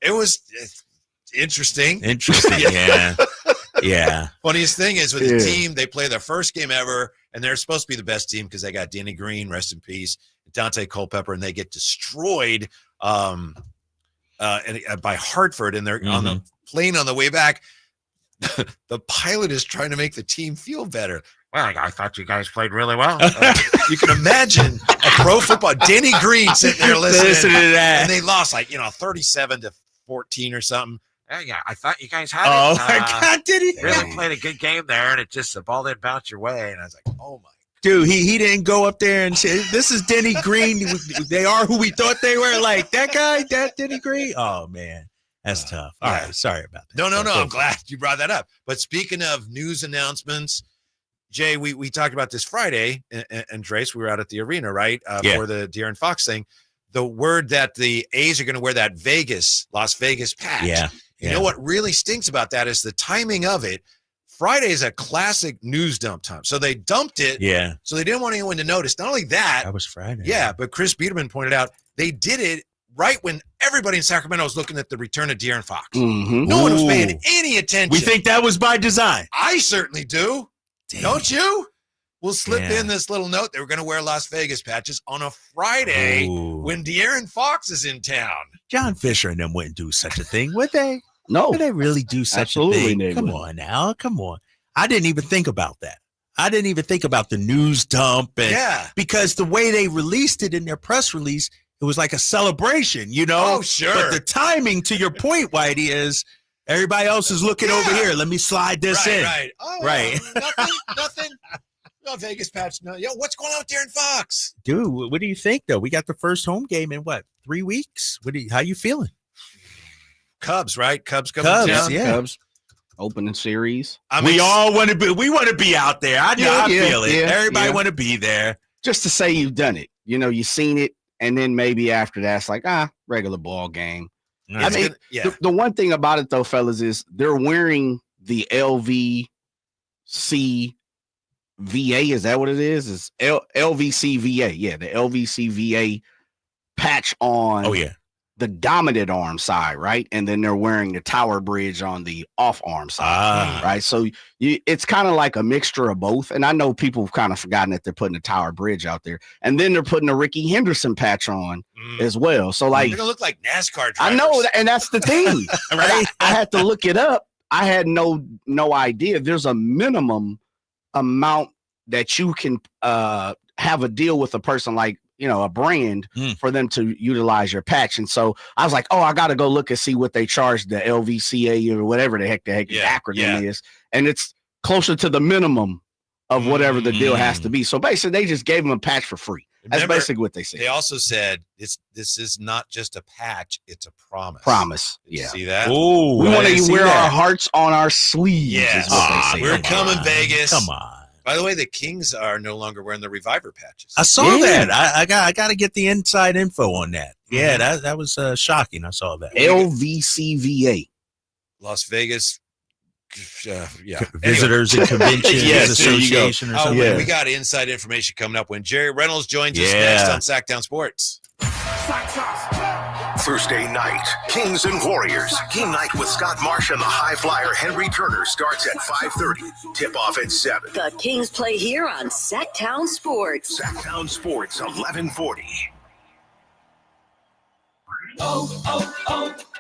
It was interesting. Yeah. Funniest thing is with the team, they play their first game ever, and they're supposed to be the best team because they got Danny Green, rest in peace, Dante Culpepper, and they get destroyed by Hartford, and they're on the plane on the way back. The pilot is trying to make the team feel better. Well, I thought you guys played really well. You can imagine a pro football. Danny Green sitting there listening to that, and they lost 37-14 or something. Yeah, I thought you guys had it. Oh my God, did he really played a good game there? And the ball didn't bounce your way. And I was like, oh my. Dude, he didn't go up there and say, this is Denny Green. They are who we thought they were. Like that guy, that Denny Green. Oh man, that's tough. All right, sorry about that. No. I'm glad you brought that up. But speaking of news announcements, Jay, we talked about this Friday, and Drapes, we were out at the arena, right? For the De'Aaron Fox thing. The word that the A's are going to wear that Las Vegas patch. Yeah. You know what really stinks about that is the timing of it. Friday is a classic news dump time. So they dumped it. Yeah. So they didn't want anyone to notice. Not only that. That was Friday. Yeah, but Chris Biederman pointed out they did it right when everybody in Sacramento was looking at the return of De'Aaron Fox. Mm-hmm. No one was paying any attention. We think that was by design. I certainly do. Damn. Don't you? We'll slip in this little note. They were going to wear Las Vegas patches on a Friday when De'Aaron Fox is in town. John Fisher and them wouldn't do such a thing, would they? No. Would they really do such a thing? Come on now. Come on. I didn't even think about that. I didn't even think about the news dump. Because the way they released it in their press release, it was like a celebration, you know? Oh, sure. But the timing, to your point, Whitey, is everybody else is looking over here. Let me slide this in. Right. Oh, right. Nothing. No Vegas patch. No. Yo, what's going on with De'Aaron Fox? Dude, what do you think, though? We got the first home game in, 3 weeks? How you feeling? Cubs, right? Cubs coming down. Yeah. Cubs. Opening series. We all want to be. We want to be out there. I feel it. Everybody want to be there. Just to say you've done it. You know, you've seen it, and then maybe after that, it's like regular ball game. I mean, the one thing about it though, fellas, is they're wearing the LVCVA. Is that what it is? It's LVCVA. Yeah, the LVCVA patch on. Oh yeah. The dominant arm side, right? And then they're wearing the tower bridge on the off arm side, right? So it's kind of like a mixture of both. And I know people have kind of forgotten that they're putting the tower bridge out there. And then they're putting a Ricky Henderson patch on as well. So like, they're gonna look like NASCAR drivers. I know, and that's the thing. Right? I had to look it up. I had no idea. There's a minimum amount that you can have a deal with a person like, a brand for them to utilize your patch. And so I was like, I got to go look and see what they charge the LVCA or whatever the heck acronym is. And it's closer to the minimum of whatever the deal has to be. So basically they just gave them a patch for free. That's basically what they said. They also said this is not just a patch, it's a promise. Promise. Yeah. See that? Ooh, we want to wear our hearts on our sleeves. Yeah. Is what they say. We're coming, Vegas. Come on. By the way, the Kings are no longer wearing the Reviver patches. I saw that. I got to get the inside info on that. Yeah, that was shocking. I saw that. LVCVA. Las Vegas. Visitors and Conventions Association or something. We got inside information coming up when Jerry Reynolds joins us next on Sacktown Sports. Thursday night, Kings and Warriors. Game night with Scott Marsh and the high flyer Henry Turner starts at 5:30. Tip-off at 7. The Kings play here on Sacktown Sports. Sacktown Sports, 1140.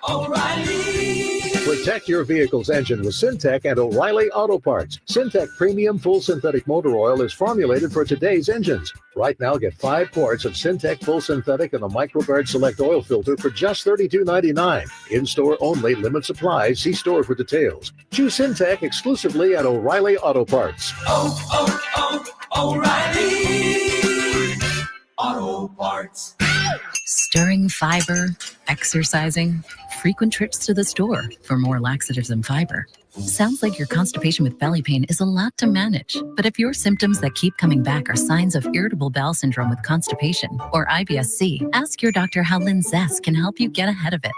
O'Reilly. Protect your vehicle's engine with Syntec and O'Reilly Auto Parts. Syntec Premium Full Synthetic Motor Oil is formulated for today's engines. Right now, get 5 quarts of Syntec Full Synthetic and a MicroGuard Select Oil Filter for just $32.99. In-store only, limit supply. See store for details. Choose Syntec exclusively at O'Reilly Auto Parts. O'Reilly Auto Parts. Stirring fiber, exercising, frequent trips to the store for more laxatives and fiber. Sounds like your constipation with belly pain is a lot to manage. But if your symptoms that keep coming back are signs of irritable bowel syndrome with constipation or IBS-C, ask your doctor how Linzess can help you get ahead of it.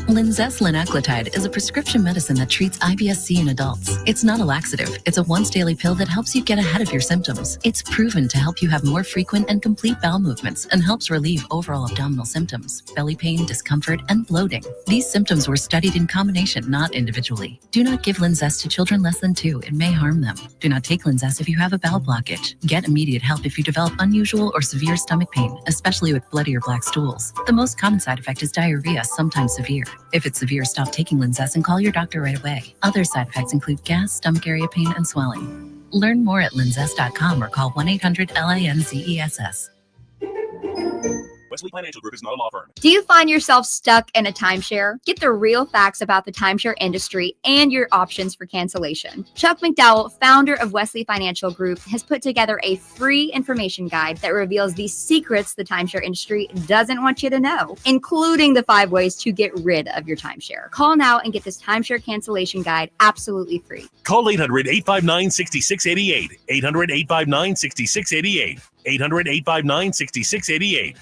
Linzess linaclotide is a prescription medicine that treats IBS-C in adults. It's not a laxative. It's a once-daily pill that helps you get ahead of your symptoms. It's proven to help you have more frequent and complete bowel movements and helps relieve overall abdominal symptoms, belly pain, discomfort, and bloating. These symptoms were studied in combination, not individually. Do not give Linzess to children less than 2. It may harm them. Do not take Linzess if you have a bowel blockage. Get immediate help if you develop unusual or severe stomach pain, especially with bloody or black stools. The most common side effect is diarrhea, sometimes severe. If it's severe, stop taking Linzess and call your doctor right away. Other side effects include gas, stomach area pain, and swelling. Learn more at linzess.com or call 1-800-LINZESS. Wesley Financial Group is not a law firm. Do you find yourself stuck in a timeshare? Get the real facts about the timeshare industry and your options for cancellation. Chuck McDowell, founder of Wesley Financial Group, has put together a free information guide that reveals the secrets the timeshare industry doesn't want you to know, including the 5 ways to get rid of your timeshare. Call now and get this timeshare cancellation guide absolutely free. Call 800-859-6688. 800-859-6688. 800-859-6688.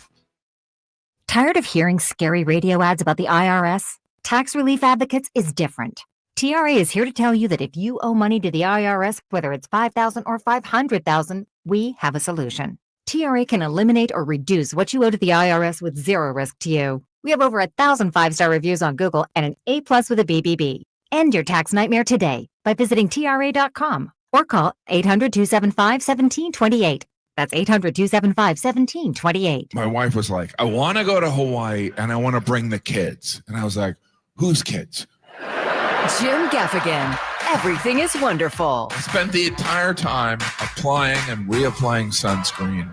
Tired of hearing scary radio ads about the IRS? Tax Relief Advocates is different. TRA is here to tell you that if you owe money to the IRS, whether it's $5,000 or $500,000, we have a solution. TRA can eliminate or reduce what you owe to the IRS with zero risk to you. We have over 1,000 5-star reviews on Google and an A+ with a BBB. End your tax nightmare today by visiting TRA.com or call 800-275-1728. That's 800-275-1728. My wife was like, I want to go to Hawaii and I want to bring the kids. And I was like, whose kids? Jim Gaffigan. Everything is wonderful. I spent the entire time applying and reapplying sunscreen,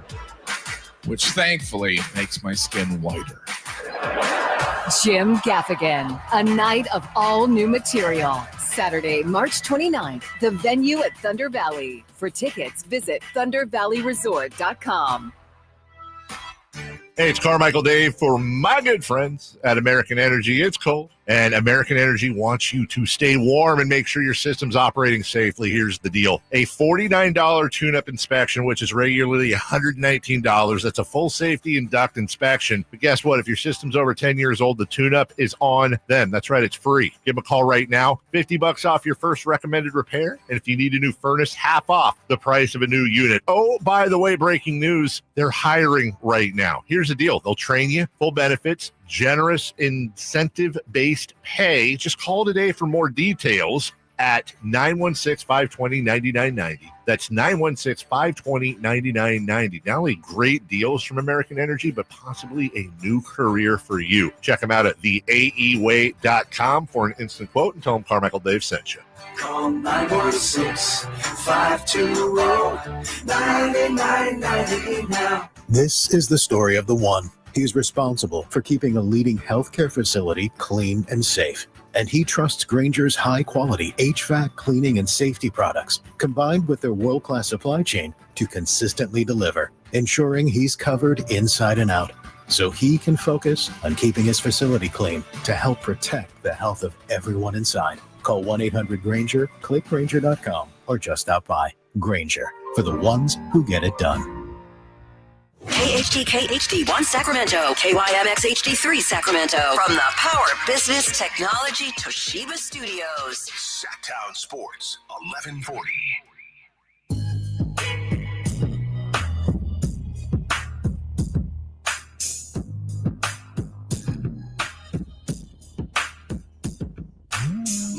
which thankfully makes my skin whiter. Jim Gaffigan. A night of all new material. Saturday, March 29th. The venue at Thunder Valley. For tickets, visit thundervalleyresort.com. Hey, it's Carmichael Dave for my good friends at American Energy. It's cold, and American Energy wants you to stay warm and make sure your system's operating safely. Here's the deal. A $49 tune-up inspection, which is regularly $119. That's a full safety and duct inspection. But guess what? If your system's over 10 years old, the tune-up is on them. That's right. It's free. Give them a call right now. $50 off your first recommended repair. And if you need a new furnace, half off the price of a new unit. Oh, by the way, breaking news, they're hiring right now. Here's the deal. They'll train you, full benefits, generous incentive-based pay. Just call today for more details at 916-520-9990. That's 916-520-9990. Not only great deals from American Energy, but possibly a new career for you. Check them out at theaeway.com for an instant quote and tell them Carmichael Dave sent you. Call 916-520-9990 now. This is the story of the one. He's responsible for keeping a leading healthcare facility clean and safe. And he trusts Grainger's high-quality HVAC cleaning and safety products, combined with their world-class supply chain, to consistently deliver, ensuring he's covered inside and out, so he can focus on keeping his facility clean to help protect the health of everyone inside. Call 1-800-GRAINGER, click Grainger.com, or just stop by. Grainger, for the ones who get it done. KHTK HD1 Sacramento, KYMX HD3 Sacramento. From the Power Business Technology Toshiba Studios. Sacktown Sports, 1140.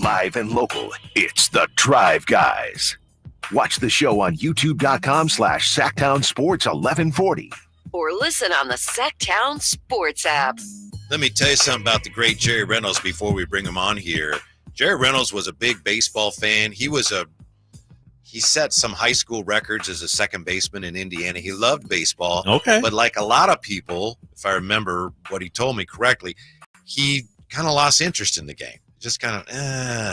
Live and local, it's the Drive Guys. Watch the show on youtube.com/Sacktown Sports 1140. Or listen on the Sacktown Sports app. Let me tell you something about the great Jerry Reynolds before we bring him on here. Jerry Reynolds was a big baseball fan. He set some high school records as a second baseman in Indiana. He loved baseball. Okay. But like a lot of people, if I remember what he told me correctly, he kind of lost interest in the game. Just kind of,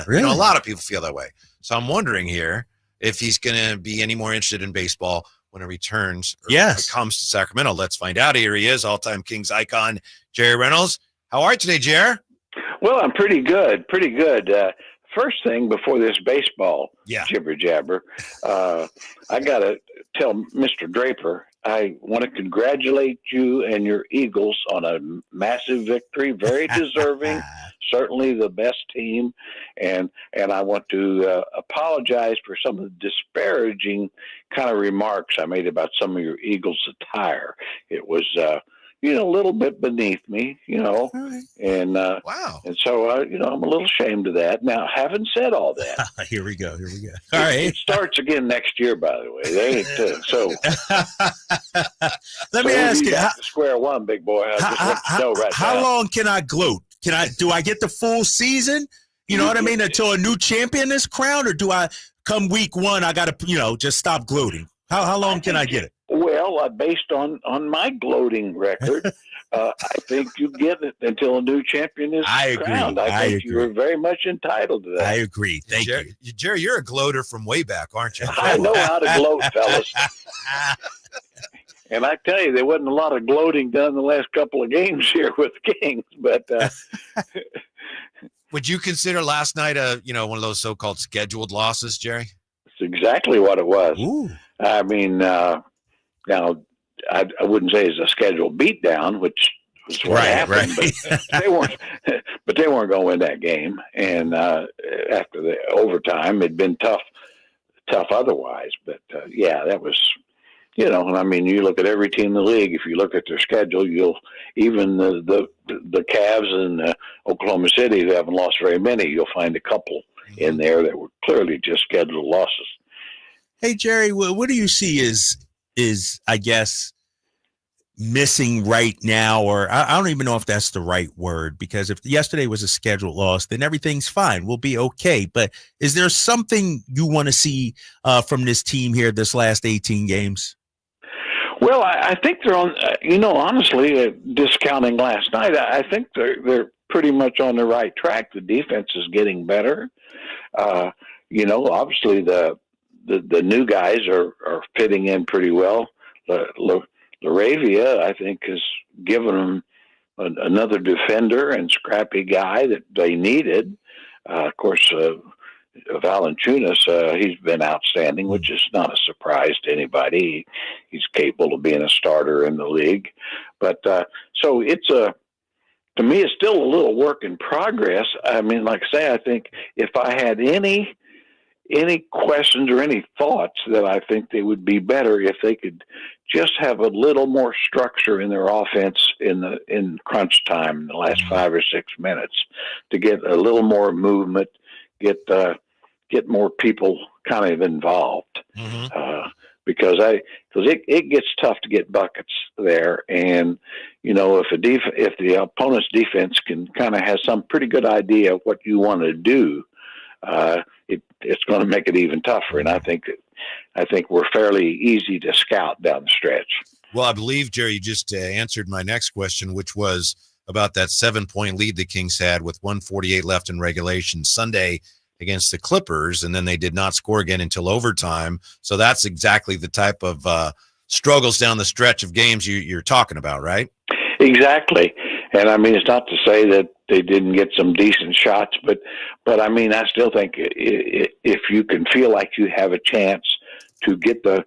Really? You know, a lot of people feel that way. So I'm wondering here if he's going to be any more interested in baseball when it returns or Yes. it comes to Sacramento. Let's find out. Here he is, all-time Kings icon, Jerry Reynolds. How are you today, Jerry? Well, I'm pretty good. First thing before this baseball jibber jabber, I got to tell Mr. Draper, I want to congratulate you and your Eagles on a massive victory. Very deserving. Certainly the best team. And I want to apologize for some of the disparaging kind of remarks I made about some of your Eagles attire. It was, a little bit beneath me, and wow. And so, I'm a little ashamed of that. Now, having said all that, Here we go. All right. it starts again next year, by the way. They ain't, so Let me ask you, back to square one, big boy. I just want to know right how now. long can I gloat? Do I get the full season? You know what I mean? Until a new champion is crowned, or do I come week one? I got to, just stop gloating. How long can I get it? Well, based on my gloating record, I think you get it until a new champion is crowned. I think you are very much entitled to that. I agree. Thank you. Jerry, you're a gloater from way back, aren't you? I know how to gloat, fellas. And I tell you, there wasn't a lot of gloating done the last couple of games here with the Kings, but would you consider last night one of those so-called scheduled losses, Jerry? it's exactly what it was. Ooh. I mean, now I wouldn't say it's a scheduled beatdown, which was what happened, but they weren't going to win that game. And after the overtime, it'd been tough otherwise. But that was. I mean, you look at every team in the league. If you look at their schedule, even the Cavs and Oklahoma City, who haven't lost very many, you'll find a couple in there that were clearly just scheduled losses. Hey, Jerry, what do you see is I guess missing right now, or I don't even know if that's the right word, because if yesterday was a scheduled loss, then everything's fine. We'll be okay. But is there something you want to see from this team here this last 18 games? Well, I think they're on, honestly, discounting last night, I think they're pretty much on the right track. The defense is getting better. Obviously the new guys are fitting in pretty well. Laravia, I think, has given them another defender and scrappy guy that they needed. Of course, Valanciunas, he's been outstanding, which is not a surprise to anybody. He's capable of being a starter in the league. But so to me, it's still a little work in progress. I mean, like I say, I think if I had any questions or any thoughts, that I think they would be better if they could just have a little more structure in their offense in crunch time in the last 5 or 6 minutes, to get a little more movement, get more people kind of involved, because it gets tough to get buckets there. And if the opponent's defense can kind of have some pretty good idea of what you want to do, it's going to make it even tougher. And I think we're fairly easy to scout down the stretch. Well, I believe, Jerry, you just answered my next question, which was about that 7-point lead the Kings had with 1:48 left in regulation Sunday against the Clippers, and then they did not score again until overtime. So that's exactly the type of struggles down the stretch of games you're talking about, right? Exactly. And I mean, it's not to say that they didn't get some decent shots, but I mean, I still think if you can feel like you have a chance to get the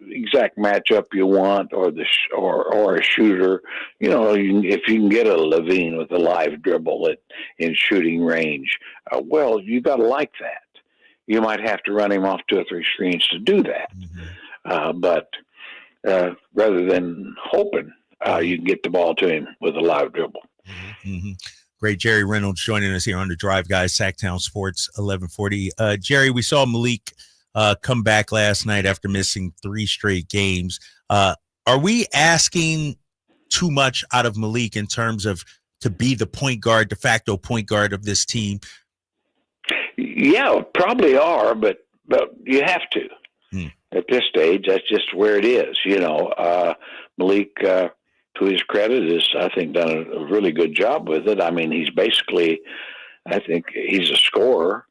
exact matchup you want, or a shooter, if you can get a Levine with a live dribble in shooting range, well, you got to like that. You might have to run him off 2 or 3 screens to do that, but rather than hoping, you can get the ball to him with a live dribble. Mm-hmm. Great. Jerry Reynolds joining us here on the Drive Guys, Sacktown Sports 1140. Jerry, we saw Malik come back last night after missing 3 straight games. Are we asking too much out of Malik in terms of to be the point guard, de facto point guard of this team? Yeah, probably are, but you have to. At this stage, that's just where it is. Malik, to his credit, has, I think, done a really good job with it. I mean, he's basically, I think he's a scorer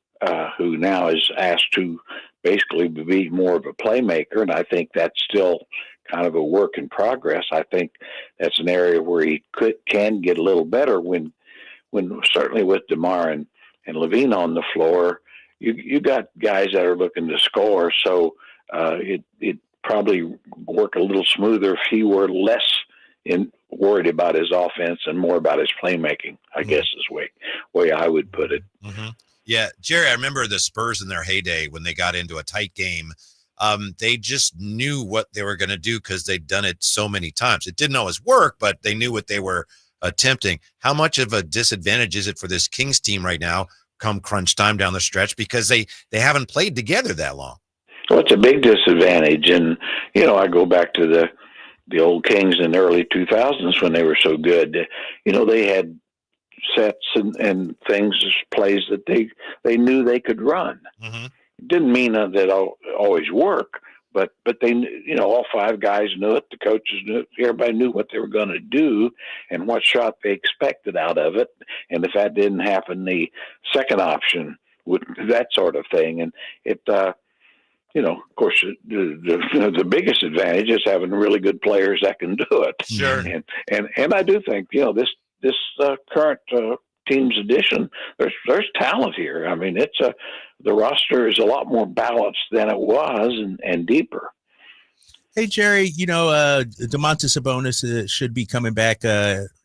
who now is asked to basically be more of a playmaker, and I think that's still kind of a work in progress. I think that's an area where he can get a little better when certainly with DeMar and Levine on the floor, you got guys that are looking to score, so it probably work a little smoother if he were less worried about his offense and more about his playmaking, I guess is the way I would put it. Mm-hmm. Yeah, Jerry, I remember the Spurs in their heyday when they got into a tight game. They just knew what they were going to do because they'd done it so many times. It didn't always work, but they knew what they were attempting. How much of a disadvantage is it for this Kings team right now come crunch time down the stretch because they haven't played together that long? Well, it's a big disadvantage. And, I go back to the old Kings in the early 2000s when they were so good. They had sets and things, plays that they knew they could run. Mm-hmm. It didn't mean that they'd always work, But they, all five guys knew it. The coaches knew it. Everybody knew what they were going to do and what shot they expected out of it. And if that didn't happen, the second option would, that sort of thing. And it, of course, the biggest advantage is having really good players that can do it. Sure. And I do think, this current team's addition, there's talent here. I mean, the roster is a lot more balanced than it was and deeper. Hey, Jerry, Domantas Sabonis should be coming back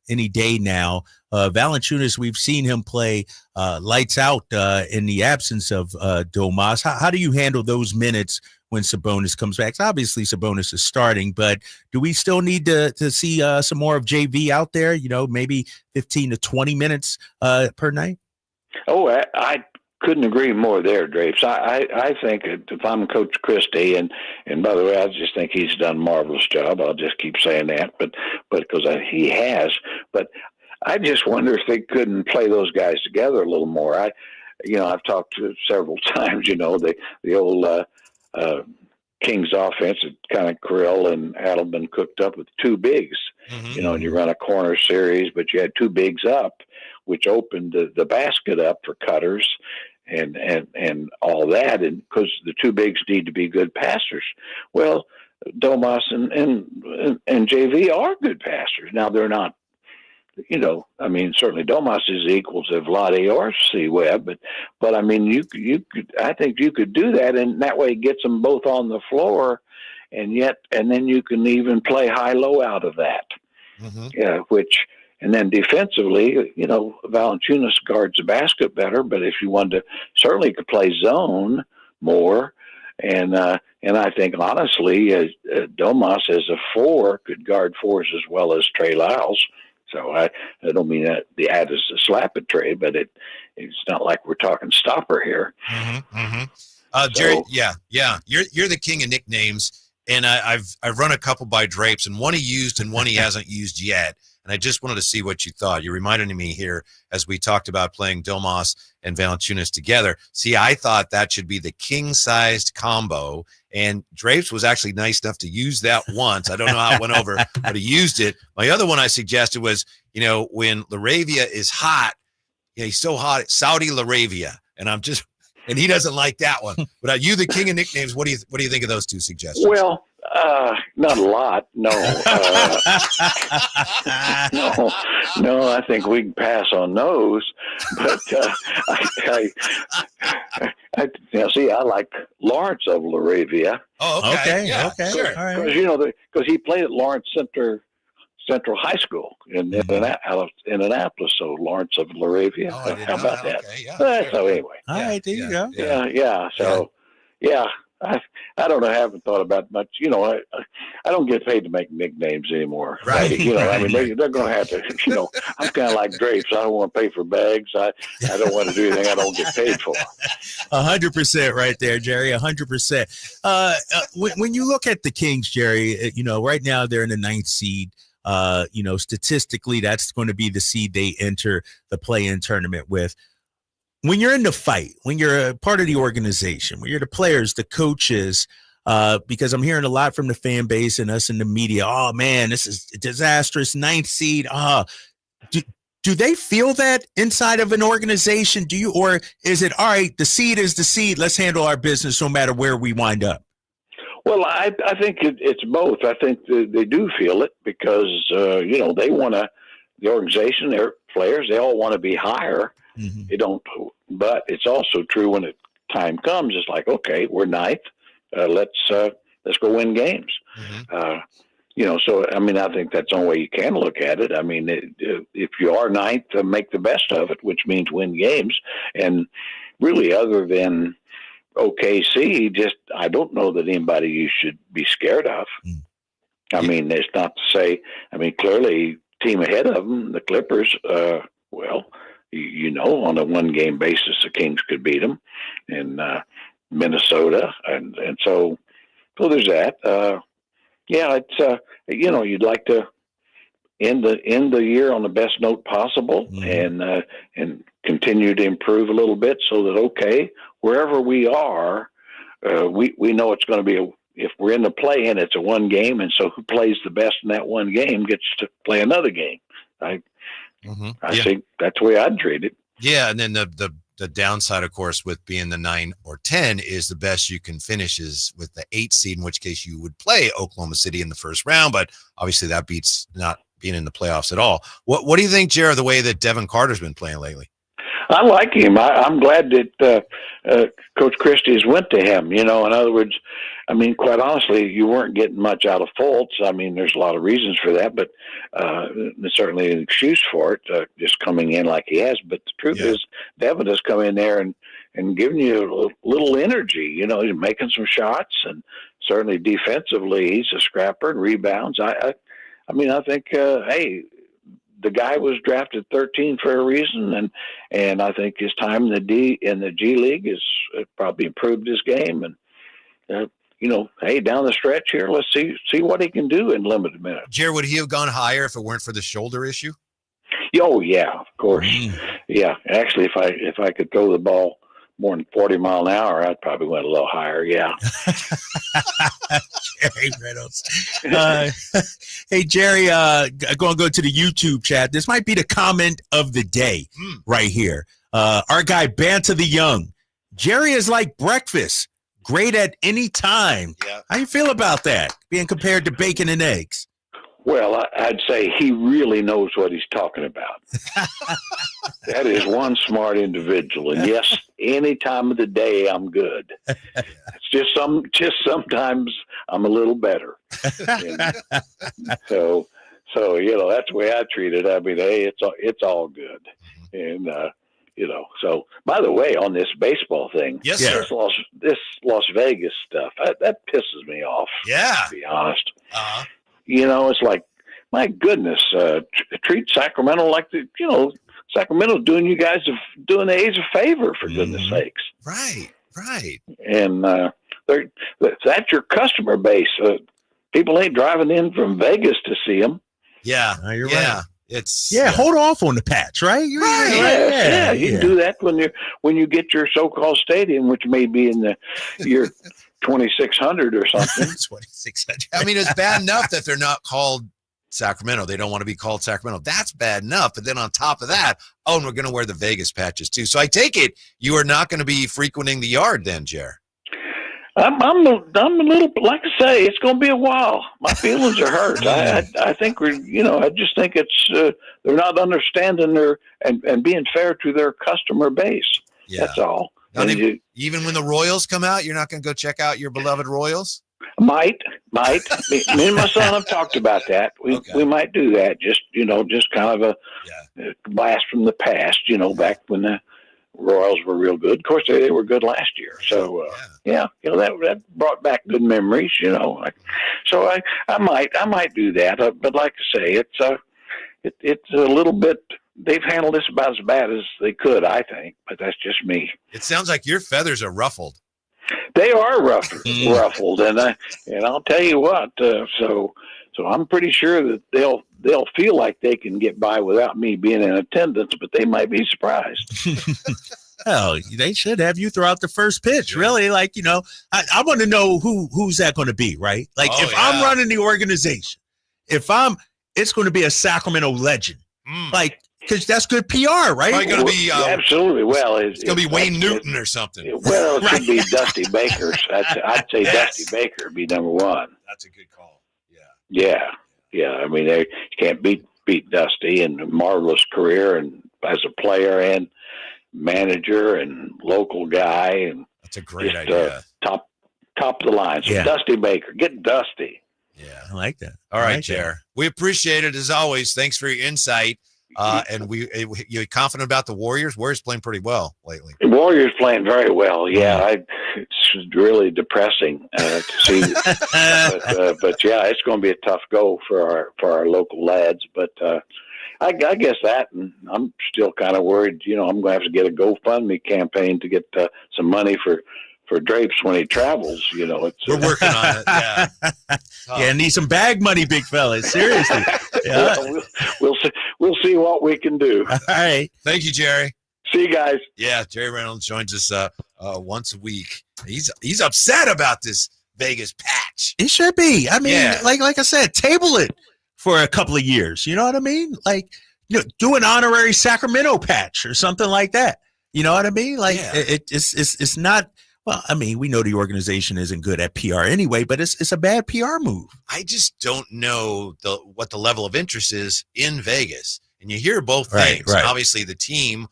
any day now. Valanciunas, we've seen him play lights out in the absence of Domas. How do you handle those minutes when Sabonis comes back? Obviously, Sabonis is starting, but do we still need to see some more of JV out there, maybe 15 to 20 minutes per night? Oh, I couldn't agree more there, Drapes. I think if I'm Coach Christie, and by the way, I just think he's done a marvelous job. I'll just keep saying that, but because he has. But I just wonder if they couldn't play those guys together a little more. I've talked to several times. The old Kings offense, kind of Krill and Adelman cooked up with two bigs. Mm-hmm. And you run a corner series, but you had two bigs up, which opened the basket up for cutters and all that, and because the two bigs need to be good passers. Well, Domas and JV are good passers. Now they're not, certainly Domas is equals of Vlade or C Webb, but I mean, I think you could do that, and that way it gets them both on the floor, and then you can even play high-low out of that. Mm-hmm. Yeah, and then defensively, Valanciunas guards the basket better, but if you wanted to, certainly could play zone more. And I think, honestly, Domas as a four could guard fours as well as Trey Lyles. So I don't mean that the ad is a slap at Trey, but it's not like we're talking stopper here. Mm-hmm, mm-hmm. Jerry, yeah. You're the king of nicknames, and I've run a couple by Drapes, and one he used and one he hasn't used yet. And I just wanted to see what you thought. You reminded me here as we talked about playing Domas and Valanciunas together. See, I thought that should be the king-sized combo, and Drapes was actually nice enough to use that once. I don't know how it went over, but he used it. My other one I suggested was, when LaRavia is hot, he's so hot, Saudi LaRavia, and he doesn't like that one. But you, the king of nicknames, what do you think of those two suggestions? Well, not a lot. No. No, I think we can pass on those. But I like Lawrence of LaRavia. Oh, okay. Yeah, okay. Sure. Because he played at Lawrence Central High School in Indianapolis. So Lawrence of LaRavia. Oh, how about that? Okay, yeah. So anyway. All right, there you go. Yeah. So, yeah. I don't know. I haven't thought about much. I don't get paid to make nicknames anymore. Right. They're going to have to. I'm kind of like Drapes. I don't want to pay for bags. I don't want to do anything I don't get paid for. 100% right there, Jerry. 100%. When you look at the Kings, Jerry, right now they're in the 9th seed. Statistically, that's going to be the seed they enter the play-in tournament with. When you're in the fight, when you're a part of the organization, when you're the players, the coaches, because I'm hearing a lot from the fan base and us in the media, oh, man, this is disastrous, 9th seed. Do they feel that inside of an organization? Or is it, all right, the seed is the seed, let's handle our business no matter where we wind up? Well, I think it's both. I think they do feel it because, they want to, the organization, their players, they all want to be higher. Mm-hmm. They don't, but it's also true when time comes. It's like, okay, we're 9th. Let's go win games. Mm-hmm. So I think that's the only way you can look at it. If you are 9th, make the best of it, which means win games. And really, other than OKC, I don't know that anybody you should be scared of. Mm-hmm. It's not to say. Clearly, team ahead of them, the Clippers. On a one-game basis, the Kings could beat them in Minnesota, and so there's that. It's you'd like to end the year on the best note possible, mm-hmm. and continue to improve a little bit, so that wherever we are, we know it's going to be if we're in the play-in, it's a one game, and so who plays the best in that one game gets to play another game. I think that's the way I'd treat it. Yeah, and then the downside, of course, with being the 9 or 10 is the best you can finish is with the 8 seed, in which case you would play Oklahoma City in the first round, but obviously that beats not being in the playoffs at all. What do you think, Jared, the way that Devin Carter's been playing lately? I like him. I'm glad that Coach Christie's went to him. In other words, I mean, quite honestly, you weren't getting much out of Fultz. I mean, there's a lot of reasons for that, but there's certainly an excuse for it, just coming in like he has. But the truth is, Devin has come in there and given you a little energy. He's making some shots, and certainly defensively, he's a scrapper and rebounds. I think, hey, the guy was drafted 13 for a reason, and I think his time in the G League has probably improved his game. And hey, down the stretch here, let's see what he can do in limited minutes. Jared, would he have gone higher if it weren't for the shoulder issue? Oh yeah, of course. Yeah, actually, if I could throw the ball more than 40 miles an hour, I'd probably went a little higher. Yeah. Jerry Reynolds. Hey, Jerry, going to go to the YouTube chat. This might be the comment of the day right here. Our guy, Banter the Young. Jerry is like breakfast. Great at any time. Yeah. How you feel about that, being compared to bacon and eggs? Well, I'd say he really knows what he's talking about. That is one smart individual. And yes, any time of the day, I'm good. It's just sometimes I'm a little better. And so that's the way I treat it. I mean, hey, it's all good. And, so by the way, on this baseball thing, yes, sir. This Las Vegas stuff, that pisses me off. Yeah. To be honest. It's like, my goodness, treat Sacramento like Sacramento's doing doing the A's a favor, for goodness sakes. Right. And that's your customer base. People ain't driving in from Vegas to see them. Yeah, you're right. It's hold off on the patch, right? You're right. Yeah. You can do that when you get your so-called stadium, which may be in the year 2600 or something. 2600. I mean, it's bad enough that they're not called Sacramento. They don't want to be called Sacramento. That's bad enough. But then on top of that, and we're going to wear the Vegas patches too. So I take it you are not going to be frequenting the yard then, Jer. I'm a little, like I say, it's going to be a while. My feelings are hurt. I think I just think it's they're not understanding and being fair to their customer base. Yeah. That's all. Even when the Royals come out, you're not going to go check out your beloved Royals? Might. Me and my son have talked about that. We might do that. Just kind of a blast from the past. Back when the Royals were real good. Of course, they were good last year. So that brought back good memories. So I might do that. But like I say, it's a little bit. They've handled this about as bad as they could, I think. But that's just me. It sounds like your feathers are ruffled. They are ruffled, and I'll tell you what. So I'm pretty sure that they'll feel like they can get by without me being in attendance, but they might be surprised. Well, they should have you throw out the first pitch. Really, I want to know who's that going to be, right? I'm running the organization, it's going to be a Sacramento legend, because that's good PR, right? Probably going to be absolutely. Well, it's going to be Wayne Newton or something. Well, it could be Dusty Baker. I'd say Dusty Baker would be number one. That's a good call. Yeah. I mean, you can't beat Dusty, and a marvelous career, and as a player and manager and local guy, and that's a great idea. Top of the line. So Dusty Baker, get Dusty. Yeah, I like that. All right, Jer. We appreciate it as always. Thanks for your insight. And you're confident about the Warriors? Warriors playing pretty well lately. The Warriors playing very well. Yeah, it's really depressing to see. But yeah, it's going to be a tough go for our local lads. But I guess that, and I'm still kind of worried. I'm going to have to get a GoFundMe campaign to get some money for Drapes when he travels. We're working on it. Yeah. Yeah, need some bag money, big fellas. Seriously. Yeah. We'll see what we can do. All right. Thank you, Jerry. See you guys. Yeah, Jerry Reynolds joins us once a week. He's upset about this Vegas patch. It should be. I mean, like I said, table it for a couple of years. You know what I mean? Like, do an honorary Sacramento patch or something like that. You know what I mean? Like, it's not. Well, I mean, we know the organization isn't good at PR anyway, but it's a bad PR move. I just don't know what the level of interest is in Vegas. And you hear both things. Right. Obviously, the team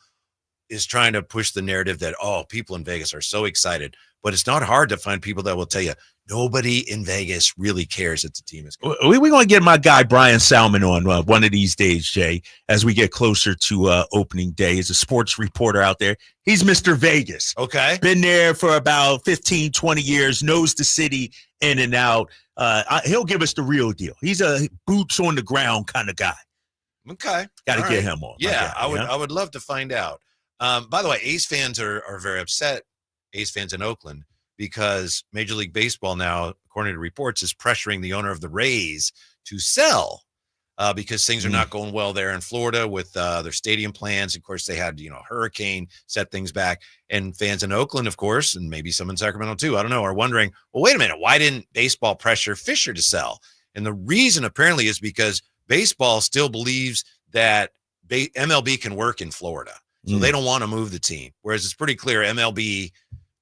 is trying to push the narrative that, people in Vegas are so excited. But it's not hard to find people that will tell you nobody in Vegas really cares that the team is good. We're going to get my guy Brian Salmon on one of these days, Jay, as we get closer to opening day. He's a sports reporter out there. He's Mr. Vegas. Okay. Been there for about 15, 20 years, knows the city in and out. He'll give us the real deal. He's a boots on the ground kind of guy. Okay. Got to get him on. Yeah, I would love to find out. By the way, A's fans are very upset. A's fans in Oakland, because Major League Baseball now, according to reports, is pressuring the owner of the Rays to sell because things are not going well there in Florida with their stadium plans. Of course, they had, hurricane set things back, and fans in Oakland, of course, and maybe some in Sacramento too, I don't know, are wondering, well, wait a minute, why didn't baseball pressure Fisher to sell? And the reason apparently is because baseball still believes that MLB can work in Florida. So they don't want to move the team. Whereas it's pretty clear MLB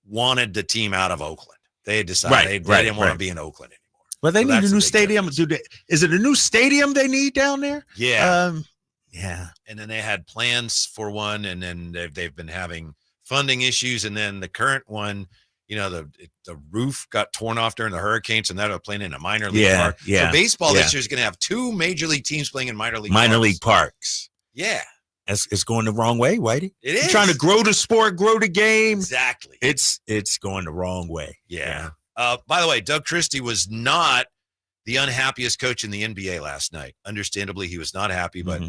wanted the team out of Oakland. They had decided they didn't want to be in Oakland anymore. Well, they need a new stadium. Is it a new stadium they need down there? Yeah. Yeah. And then they had plans for one, and then they've been having funding issues. And then the current one, the roof got torn off during the hurricanes, and they're playing in a minor league park. So baseball this year is going to have two major league teams playing in minor league parks. Yeah. It's going the wrong way, Whitey. It is. You're trying to grow the sport, grow the game. Exactly. It's going the wrong way. Yeah. By the way, Doug Christie was not the unhappiest coach in the NBA last night. Understandably, he was not happy, but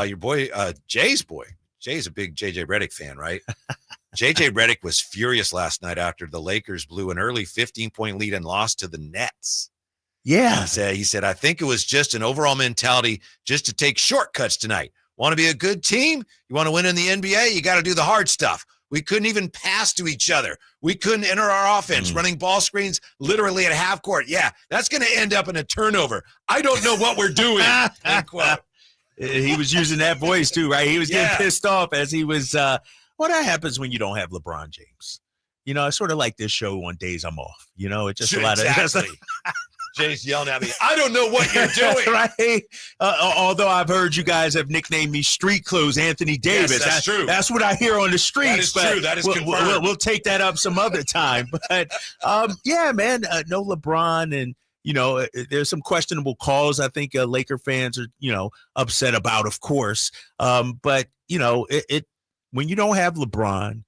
your boy, Jay's a big JJ Redick fan, right? JJ Redick was furious last night after the Lakers blew an early 15-point lead and lost to the Nets. Yeah. He said, I think it was just an overall mentality just to take shortcuts tonight. Want to be a good team? You want to win in the NBA? You got to do the hard stuff. We couldn't even pass to each other. We couldn't enter our offense, running ball screens literally at half court. Yeah, that's going to end up in a turnover. I don't know what we're doing. End quote. He was using that voice too, right? He was getting pissed off as he was. That happens when you don't have LeBron James. It's sort of like this show on days I'm off. It's just a lot of. Jay's yelling at me. I don't know what you're doing. Right? Although I've heard you guys have nicknamed me Street Clothes Anthony Davis. Yes, that's true. That's what I hear on the streets. That is true. That is confirmed. We'll take that up some other time. But, man, no LeBron. And, there's some questionable calls I think Laker fans are, upset about, of course. But, when you don't have LeBron,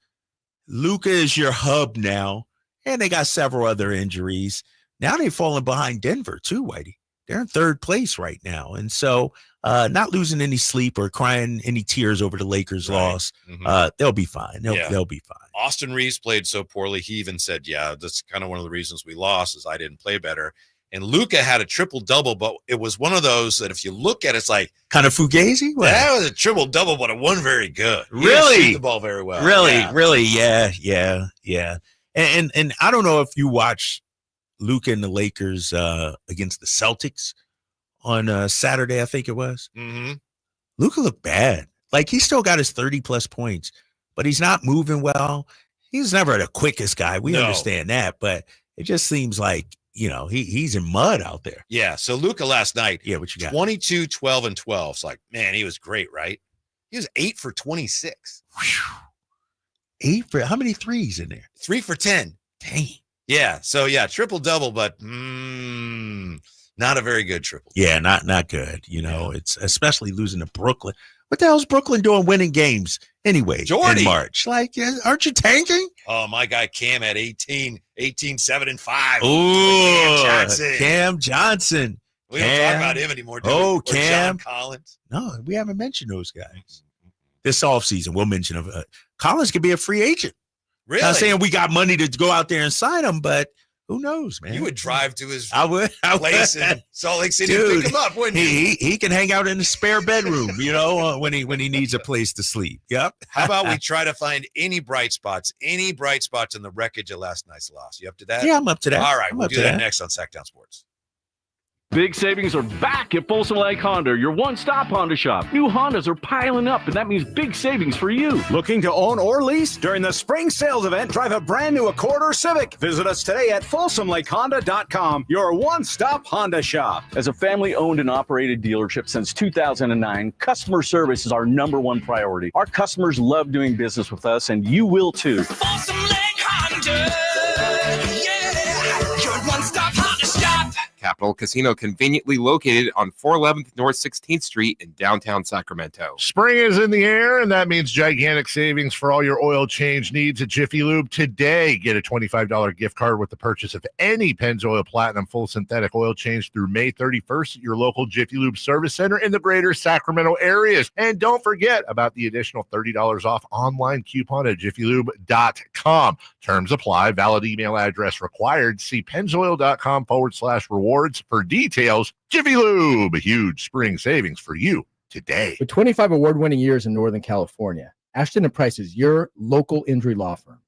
Luka is your hub now, and they got several other injuries. Now they've fallen behind Denver too, Whitey. They're in third place right now. And so not losing any sleep or crying any tears over the Lakers loss. They'll be fine. They'll be fine. Austin Reeves played so poorly. He even said, that's kind of one of the reasons we lost is I didn't play better. And Luka had a triple-double, but it was one of those that if you look at it, it's like kind of fugazi. That was a triple-double, but it wasn't very good. He really? didn't shoot the ball very well. Really? Yeah. And I don't know if you watch Luka and the Lakers against the Celtics on Saturday, I think it was. Luka looked bad. Like, he still got his 30-plus points, but he's not moving well. He's never the quickest guy. We understand that, but it just seems like, he's in mud out there. Yeah, so Luka last night, what you got? 22, 12, and 12. It's like, man, he was great, right? He was 8 for 26. 8 for, how many threes in there? 3 for 10. Dang. Yeah, so triple-double, but not a very good triple. Yeah, not good. It's especially losing to Brooklyn. What the hell's Brooklyn doing winning games anyway in March? Like, aren't you tanking? Oh, my guy Cam had 18, 7, and 5. Ooh, Cam Johnson. We don't talk about him anymore, do we? Oh, or Cam. John Collins. No, we haven't mentioned those guys. This offseason, we'll mention Collins could be a free agent. Really? Not saying we got money to go out there and sign him, but Who knows, man? You would drive to his I place in Salt Lake City to pick him up, wouldn't you? He can hang out in the spare bedroom, when he needs a place to sleep. Yep. How about we try to find any bright spots in the wreckage of last night's loss? You up to that? Yeah, I'm up to that. All right, I'm we'll up do to that that. next on Sacktown Sports. Big savings are back at Folsom Lake Honda, your one-stop Honda shop. New Hondas are piling up, and that means big savings for you. Looking to own or lease? During the spring sales event, drive a brand new Accord or Civic. Visit us today at FolsomLakeHonda.com, your one-stop Honda shop. As a family-owned and operated dealership since 2009, customer service is our #1 priority. Our customers love doing business with us, and you will too. Folsom Lake Honda, yeah, your one-stop Honda shop. Capital Casino, conveniently located on 411th North 16th Street in downtown Sacramento. Spring is in the air, and that means gigantic savings for all your oil change needs at Jiffy Lube today. Get a $25 gift card with the purchase of any Pennzoil Platinum full synthetic oil change through May 31st at your local Jiffy Lube service center in the greater Sacramento areas. And don't forget about the additional $30 off online coupon at jiffylube.com. Terms apply. Valid email address required. See pennzoil.com/rewards for details. Jiffy Lube, a huge spring savings for you today. With 25 award-winning years in Northern California, Ashton & Price is your local injury law firm.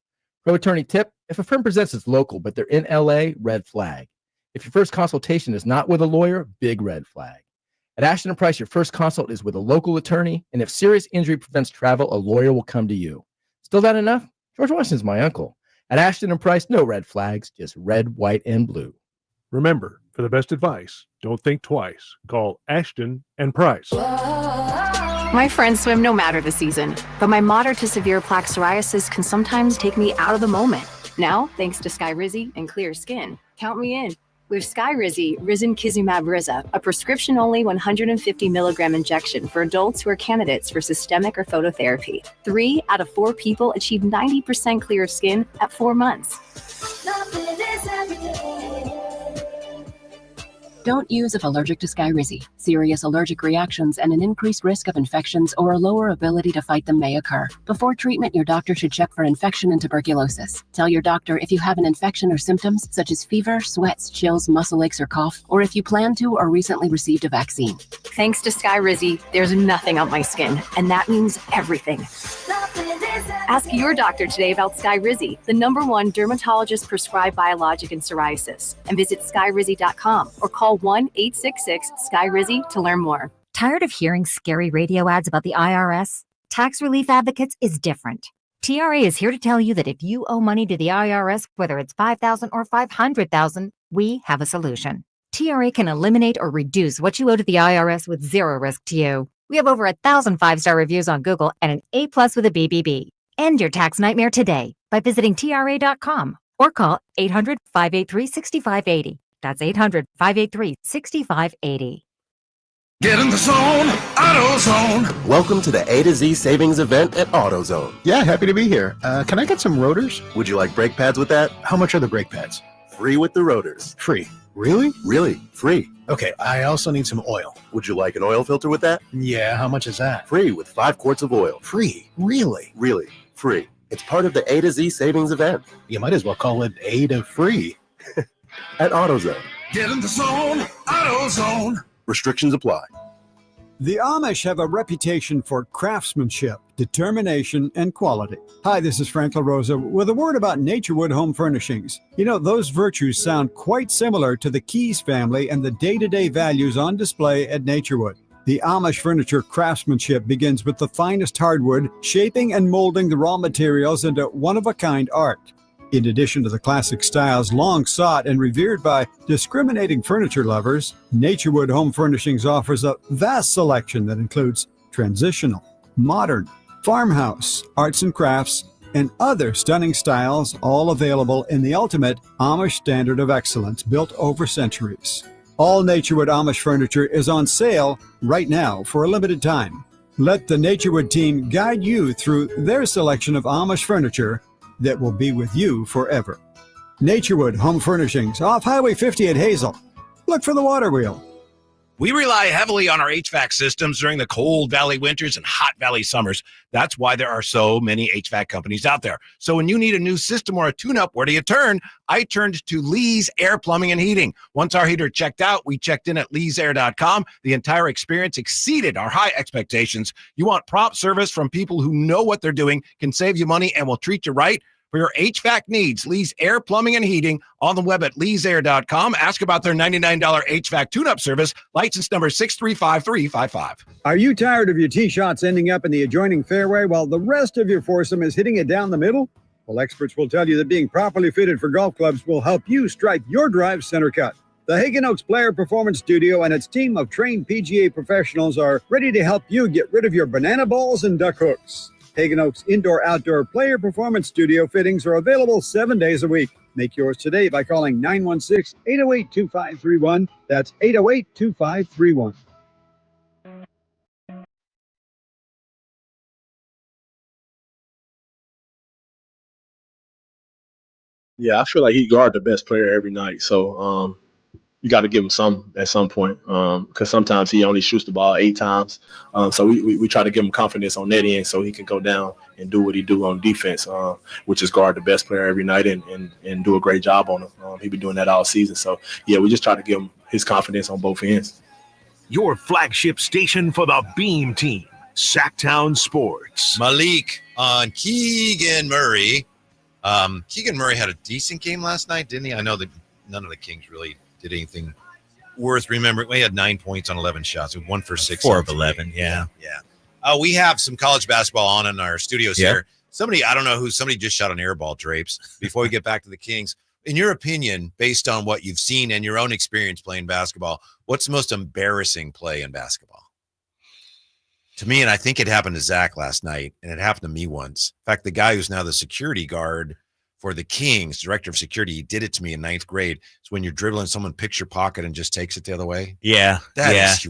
Pro attorney tip: if a firm presents as local but they're in LA, red flag. If your first consultation is not with a lawyer, big red flag. At Ashton & Price, your first consult is with a local attorney, and if serious injury prevents travel, a lawyer will come to you. Still not enough? George Washington's my uncle. At Ashton & Price, no red flags, just red, white, and blue. Remember, for the best advice, don't think twice. Call Ashton and Price. My friends swim no matter the season, but my moderate to severe plaque psoriasis can sometimes take me out of the moment. Now, thanks to Skyrizi and clear skin, count me in. With Skyrizi, Risankizumab Riza, a prescription-only 150 milligram injection for adults who are candidates for systemic or phototherapy. 3 out of 4 people achieve 90% clear skin at 4 months. Don't use if allergic to Skyrizi. Serious allergic reactions and an increased risk of infections or a lower ability to fight them may occur. Before treatment, your doctor should check for infection and tuberculosis. Tell your doctor if you have an infection or symptoms such as fever, sweats, chills, muscle aches, or cough, or if you plan to or recently received a vaccine. Thanks to Skyrizi, there's nothing on my skin, and that means everything. Ask your doctor today about Skyrizi, the #1 dermatologist-prescribed biologic in psoriasis, and visit skyrizi.com or call 1-866-SKY-RIZZI to learn more. Tired of hearing scary radio ads about the IRS? Tax Relief Advocates is different. TRA is here to tell you that if you owe money to the IRS, whether it's $5,000 or $500,000, we have a solution. TRA can eliminate or reduce what you owe to the IRS with zero risk to you. We have over 1,000 5-star reviews on Google and an A+ with a BBB. End your tax nightmare today by visiting TRA.com or call 800-583-6580. That's 800-583-6580. Get in the zone, AutoZone. Welcome to the A to Z savings event at AutoZone. Yeah, happy to be here. Can I get some rotors? Would you like brake pads with that? How much are the brake pads? Free with the rotors. Free. Really? Really, free. Okay, I also need some oil. Would you like an oil filter with that? Yeah, how much is that? Free with 5 quarts of oil. Free? Really? Really, free. It's part of the A to Z savings event. You might as well call it A to free. At AutoZone. Get in the zone, AutoZone. Restrictions apply. The Amish have a reputation for craftsmanship, determination, and quality. Hi, this is Frank LaRosa with a word about Naturewood Home Furnishings. You know, those virtues sound quite similar to the Keys family and the day-to-day values on display at Naturewood. The Amish furniture craftsmanship begins with the finest hardwood, shaping and molding the raw materials into one-of-a-kind art. In addition to the classic styles long sought and revered by discriminating furniture lovers, Naturewood Home Furnishings offers a vast selection that includes transitional, modern, farmhouse, arts and crafts, and other stunning styles, all available in the ultimate Amish standard of excellence built over centuries. All Naturewood Amish furniture is on sale right now for a limited time. Let the Naturewood team guide you through their selection of Amish furniture that will be with you forever. Naturewood Home Furnishings, off Highway 50 at Hazel. Look for the water wheel. We rely heavily on our HVAC systems during the cold valley winters and hot valley summers. That's why there are so many HVAC companies out there. So when you need a new system or a tune-up, where do you turn? I turned to Lee's Air Plumbing and Heating. Once our heater checked out, we checked in at leesair.com. The entire experience exceeded our high expectations. You want prompt service from people who know what they're doing, can save you money, and will treat you right? For your HVAC needs, Lee's Air Plumbing and Heating, on the web at leesair.com. Ask about their $99 HVAC tune-up service, license number 635355. Are you tired of your tee shots ending up in the adjoining fairway while the rest of your foursome is hitting it down the middle? Well, experts will tell you that being properly fitted for golf clubs will help you strike your drive center cut. The Hagen Oaks Player Performance Studio and its team of trained PGA professionals are ready to help you get rid of your banana balls and duck hooks. Hagen Oaks Indoor-Outdoor Player Performance Studio fittings are available 7 days a week. Make yours today by calling 916-808-2531. That's 808-2531. Yeah, I feel like he guard the best player every night. So you got to give him some at some point because sometimes he only shoots the ball 8 times. So we try to give him confidence on that end so he can go down and do what he do on defense, which is guard the best player every night and do a great job on him. He's been doing that all season. So, yeah, we just try to give him his confidence on both ends. Your flagship station for the Beam Team, Sacktown Sports. Malik on Keegan Murray. Keegan Murray had a decent game last night, didn't he? I know that none of the Kings really did anything worth remembering. We had 9 points on 11 shots. We 1 for 6. 4 of 11. Yeah. We have some college basketball on in our studios here. Somebody just shot an air ball, Drapes. Before we get back to the Kings, in your opinion, based on what you've seen and your own experience playing basketball, what's the most embarrassing play in basketball? To me, and I think it happened to Zach last night, and it happened to me once. In fact, the guy who's now the security guard for the Kings, director of security, he did it to me in 9th grade. It's when you're dribbling, someone picks your pocket and just takes it the other way. Yeah. That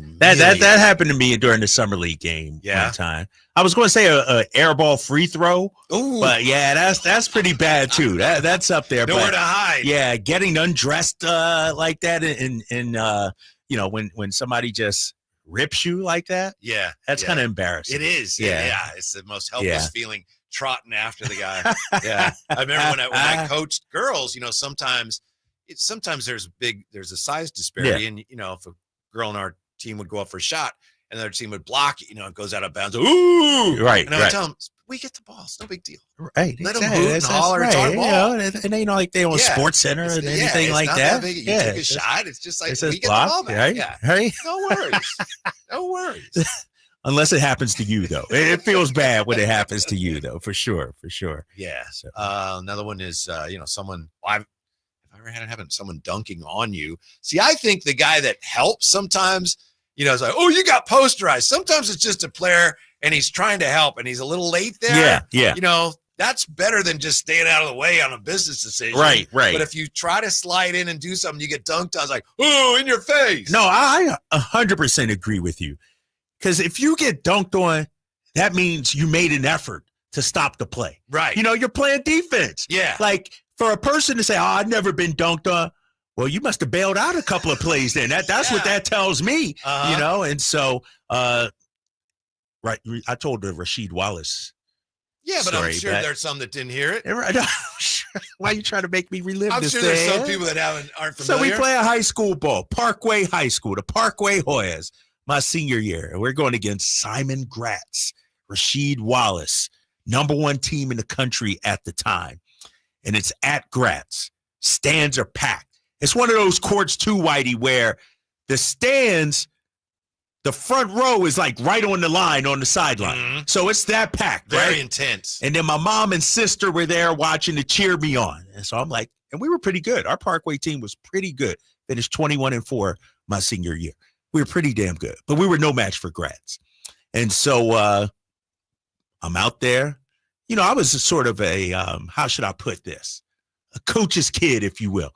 happened to me during the summer league game one time. I was going to say a air ball free throw. Ooh. But yeah, that's pretty bad too. That's up there. Nowhere to hide. Yeah, getting undressed like that and when somebody just rips you like that. Yeah. That's kind of embarrassing. It is. Yeah. It's the most helpless feeling, trotting after the guy. Yeah. I remember when I coached girls, sometimes there's a size disparity. And, if a girl on our team would go up for a shot and the other team would block it, it goes out of bounds. Ooh. Right. And I would tell them, we get the ball. It's no big deal. Right. Let them hoot and holler. It's our ball. It ain't like they on Sports Center or anything like that. You took a shot. It's just like, we get block, the ball back. Right? Yeah. Right? No worries. No worries. Unless it happens to you, though. It feels bad when it happens to you, though, for sure. Yeah. So, another one is, someone, I've ever had it happen, someone dunking on you. See, I think the guy that helps sometimes, is like, oh, you got posterized. Sometimes it's just a player and he's trying to help and he's a little late there. Yeah. That's better than just staying out of the way on a business decision. Right. But if you try to slide in and do something, you get dunked on. It's like, oh, in your face. No, I 100% agree with you. Because if you get dunked on, that means you made an effort to stop the play. Right. You're playing defense. Yeah. Like for a person to say, oh, I've never been dunked on. Well, you must have bailed out a couple of plays then. That's what that tells me, And so, right. I told the Rasheed Wallace. Yeah, but story, I'm sure there's some that didn't hear it. Why are you trying to make me relive I'm this sure thing? there's some people that aren't familiar. So we play a high school ball, Parkway High School, the Parkway Hoyas, my senior year. And we're going against Simon Gratz, Rasheed Wallace, #1 team in the country at the time. And it's at Gratz. Stands are packed. It's one of those courts too, Whitey, where the stands, the front row is like right on the line on the sideline. Mm-hmm. So it's that packed. Very intense. And then my mom and sister were there watching to cheer me on. And so I'm like, and we were pretty good. Our Parkway team was pretty good. Finished 21-4 my senior year. We were pretty damn good, but we were no match for Gratz. And so I'm out there. I was sort of a, how should I put this? A coach's kid, if you will.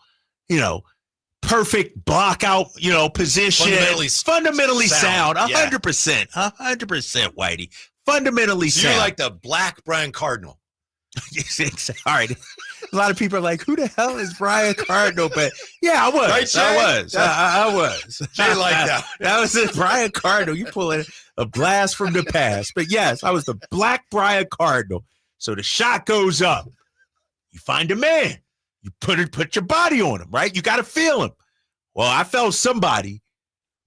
Perfect block out, position. Fundamentally sound. 100%. 100%, Whitey. Fundamentally sound. You're like the black Brian Cardinal. All right. A lot of people are like, who the hell is Brian Cardinal? But yeah, I was. Right, Jay? I was. Jay like that. That was it. Brian Cardinal. You pulling a blast from the past. But yes, I was the Black Brian Cardinal. So the shot goes up. You find a man. You put your body on him, right? You got to feel him. Well, I felt somebody,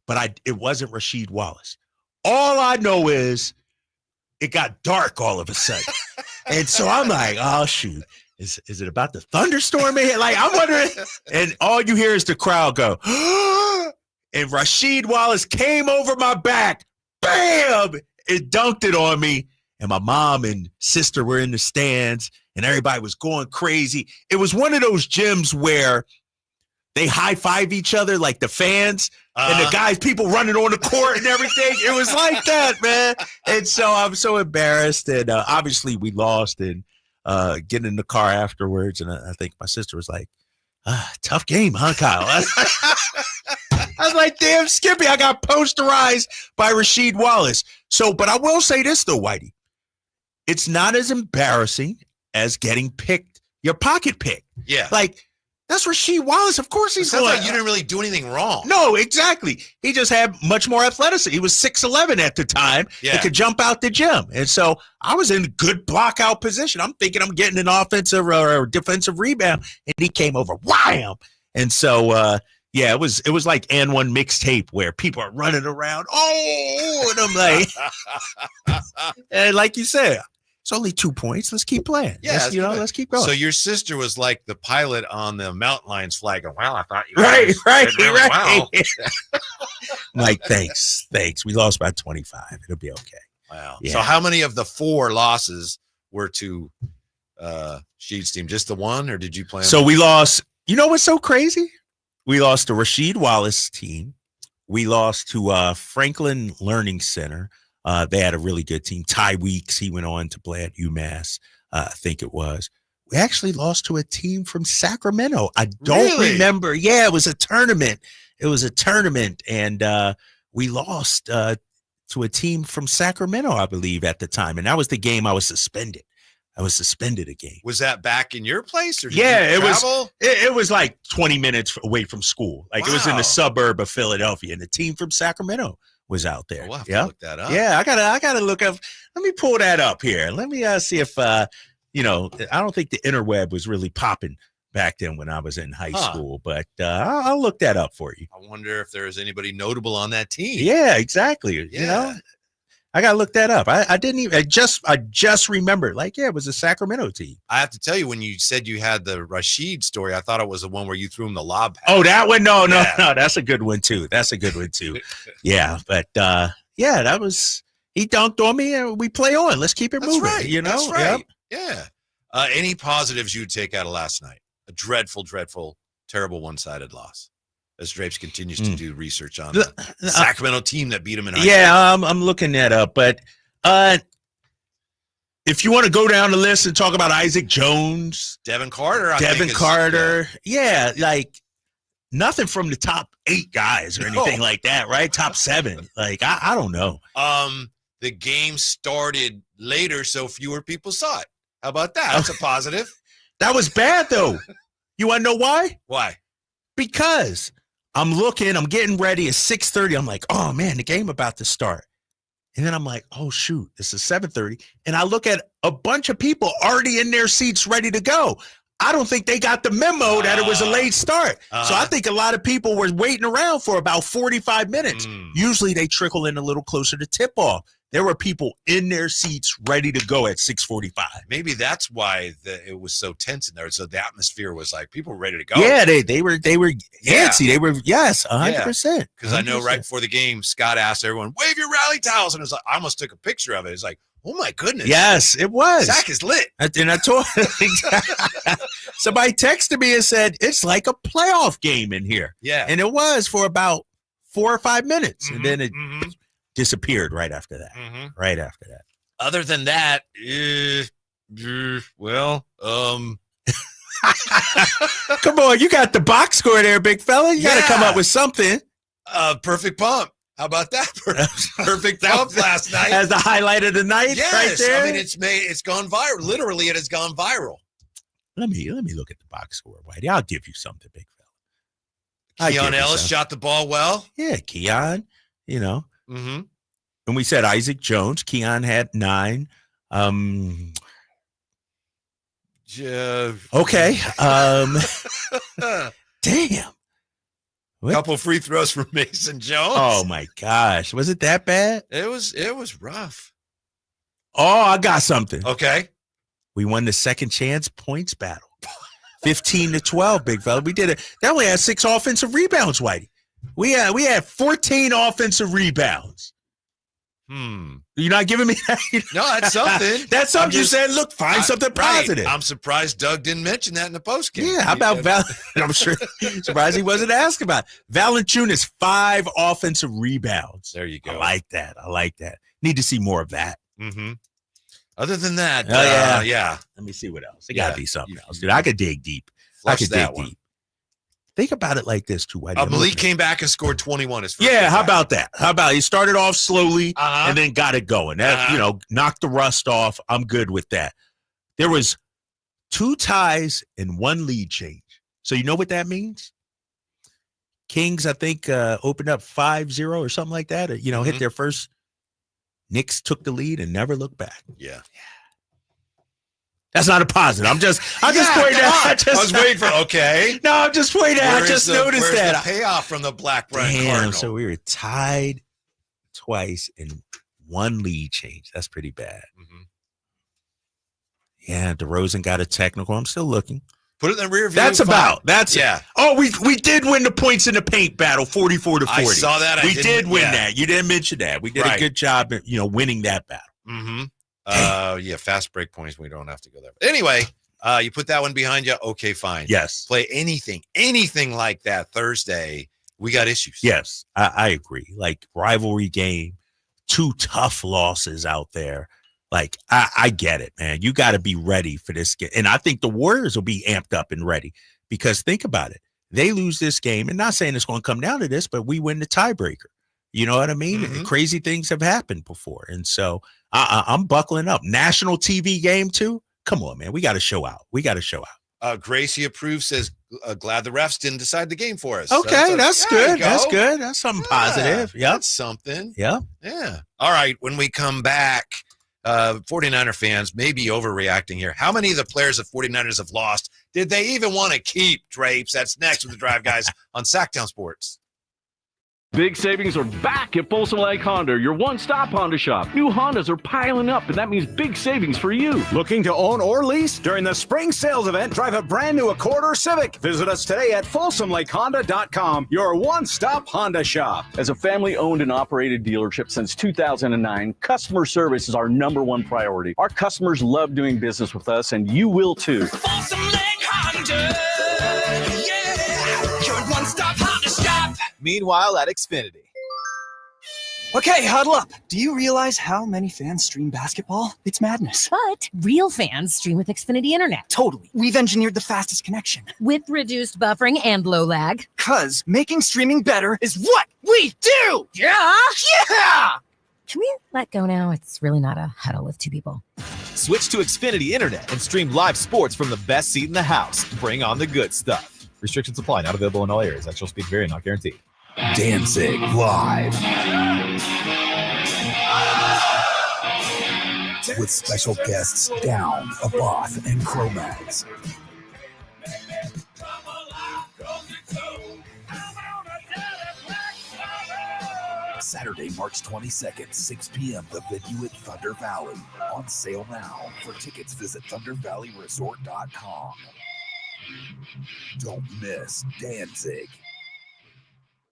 but it wasn't Rasheed Wallace. All I know is it got dark all of a sudden. And so I'm like, oh, shoot. Is it about the thunderstorm in here? Like, I'm wondering. And all you hear is the crowd go, and Rasheed Wallace came over my back. Bam! It dunked it on me. And my mom and sister were in the stands, and everybody was going crazy. It was one of those gyms where they high-five each other, like the fans, and the guys, people running on the court and everything. It was like that, man. And so I'm so embarrassed. And obviously we lost, and getting in the car afterwards. And I think my sister was like, tough game, huh, Kyle? I was like, damn, Skippy, I got posterized by Rasheed Wallace. So, but I will say this, though, Whitey. It's not as embarrassing as getting your pocket picked. Yeah. Like, that's Rasheed Wallace. Of course he's sounds going. like you didn't really do anything wrong. No, exactly. He just had much more athleticism. He was 6'11" at the time. Yeah. He could jump out the gym. And so I was in good block out position. I'm thinking I'm getting an offensive or defensive rebound. And he came over. Wham! And so, yeah, it was like and one mixtape where people are running around. Oh, and I'm like, and like you said, it's only 2 points. Let's keep playing. Yeah, let's keep going. So your sister was like the pilot on the Mountain Lions flag. Going, well, I thought you right. well. Mike, thanks. We lost by 25. It'll be okay. Wow. Yeah. So how many of the 4 losses were to Sheed's team? Just the one, or did you play? So we lost. You know what's so crazy? We lost to Rasheed Wallace team. We lost to Franklin Learning Center. They had a really good team. Ty Weeks, he went on to play at UMass, I think it was. We actually lost to a team from Sacramento. I don't remember. Yeah, it was a tournament. And we lost to a team from Sacramento, I believe, at the time. And that was the game I was suspended. A game. Was that back in your place? Or did yeah, you travel? It was like 20 minutes away from school. Like, It was in the suburb of Philadelphia, and the team from Sacramento was out there. We'll have to look that up. Yeah, I gotta look up. Let me pull that up here. Let me see if I don't think the interweb was really popping back then when I was in high school, but I'll look that up for you. I wonder if there's anybody notable on that team. Yeah, exactly. Yeah. I gotta look that up. I didn't even. I just remembered. Like, yeah, it was a Sacramento team. I have to tell you, when you said you had the Rasheed story, I thought it was the one where you threw him the lob pass. Oh, that one? No. That's a good one too. Yeah, but yeah, that was. He dunked on me, and we play on. Let's keep it moving. Right. You know, That's right. Yep. Yeah. Any positives you'd take out of last night? A dreadful, terrible one-sided loss. As Drapes continues to do research on the Sacramento team that beat him in high school. I'm looking that up. But if you want to go down the list and talk about Isaac Jones, Devin Carter, yeah, like nothing from the top 8 guys or anything like that, right? Top 7, like I don't know. The game started later, so fewer people saw it. How about that? That's a positive. That was bad, though. You want to know why? Why? Because I'm getting ready. It's 6:30. I'm like, oh man, the game about to start. And then I'm like, oh shoot, this is 7:30. And I look at a bunch of people already in their seats ready to go. I don't think they got the memo that it was a late start. So I think a lot of people were waiting around for about 45 minutes. Usually they trickle in a little closer to tip off. There were people in their seats ready to go at 6:45. Maybe that's why it was so tense in there. So the atmosphere was like people were ready to go. Yeah, they were antsy. They were 100%. Because I know right before the game, Scott asked everyone, "Wave your rally towels," and it was like I almost took a picture of it. It's like, oh my goodness. Yes, it was. Zach is lit. And I told somebody texted me and said it's like a playoff game in here. Yeah, and it was for about 4 or 5 minutes, and then it disappeared right after that. Right after that. Other than that, come on, you got the box score there, big fella. You got to come up with something. Perfect pump. How about that? Perfect pump last night as the highlight of the night. Yes, right there. I mean it's gone viral. Literally, it has gone viral. Let me look at the box score, Whitey. I'll give you something, big fella. Keon Ellis shot the ball well. Yeah, Keon, Mm-hmm. And we said Isaac Jones. Keon had 9. Okay. Damn. What? Couple free throws from Mason Jones. Oh my gosh. Was it that bad? It was rough. Oh, I got something. Okay. We won the second chance points battle. 15-12, big fella. We did it. They only had 6 offensive rebounds, Whitey. We had 14 offensive rebounds. You're not giving me that? No, that's something. That's something you said. Look, find something positive. I'm surprised Doug didn't mention that in the postgame. Yeah, how about I'm sure surprised he wasn't asked about Valanciunas 5 offensive rebounds. There you go. I like that. Need to see more of that. Mm-hmm. Other than that, yeah. Let me see what else. It got to be something else, dude. I could dig deep. I could dig deep. Think about it like this, too, Whitey. Malik came back and scored 21. How about that? How about he started off slowly and then got it going? That knocked the rust off. I'm good with that. There was 2 ties and 1 lead change. So you know what that means? Kings, I think, opened up 5-0 or something like that. Hit their first. Knicks took the lead and never looked back. Yeah. That's not a positive. I'm just pointing out. I was waiting for okay. No, I'm just pointing out. I just noticed that. The payoff from the Black Brian Cardinal. So we were tied twice and 1 lead change. That's pretty bad. Mm-hmm. Yeah, DeRozan got a technical. I'm still looking. Put it in the rear view. That's yeah. Oh, we did win the points in the paint battle, 44-40. I saw that. We did win that. You didn't mention that. We did a good job, winning that battle. Mm-hmm. Fast break points. We don't have to go there. But anyway, you put that one behind you. Okay, fine. Yes. Play anything like that Thursday. We got issues. Yes, I agree. Like rivalry game, 2 tough losses out there. Like, I get it, man. You got to be ready for this game. And I think the Warriors will be amped up and ready because think about it. They lose this game, and not saying it's going to come down to this, but we win the tiebreaker. You know what I mean? Mm-hmm. Crazy things have happened before. And so I'm buckling up. National TV game, too? Come on, man. We got to show out. Gracie approves, says, glad the refs didn't decide the game for us. Okay, that's good. That's good. That's something positive. Yeah. That's something. Yeah. Yeah. All right. When we come back, 49er fans may be overreacting here. How many of the players the 49ers have lost did they even want to keep, Drapes? That's next with the Drive Guys on Sacktown Sports. Big savings are back at Folsom Lake Honda, your one-stop Honda shop. New Hondas are piling up, and that means big savings for you. Looking to own or lease? During the spring sales event, drive a brand new Accord or Civic. Visit us today at folsomlakehonda.com, your one-stop Honda shop. As a family-owned and operated dealership since 2009, customer service is our #1 priority. Our customers love doing business with us, and you will too. Folsom Lake Honda, yeah, your one-stop Honda shop. Meanwhile, at Xfinity. Okay, huddle up. Do you realize how many fans stream basketball? It's madness. But real fans stream with Xfinity Internet. Totally. We've engineered the fastest connection. With reduced buffering and low lag. 'Cause making streaming better is what we do! Yeah! Yeah! Can we let go now? It's really not a huddle with 2 people. Switch to Xfinity Internet and stream live sports from the best seat in the house. Bring on the good stuff. Restrictions apply. Not available in all areas. Actual speed vary, not guaranteed. Danzig live. With special guests Down, Abath, and Cro-Mags. Saturday, March 22nd, 6 p.m. The venue at Thunder Valley. On sale now. For tickets, visit ThunderValleyResort.com. Don't miss Danzig.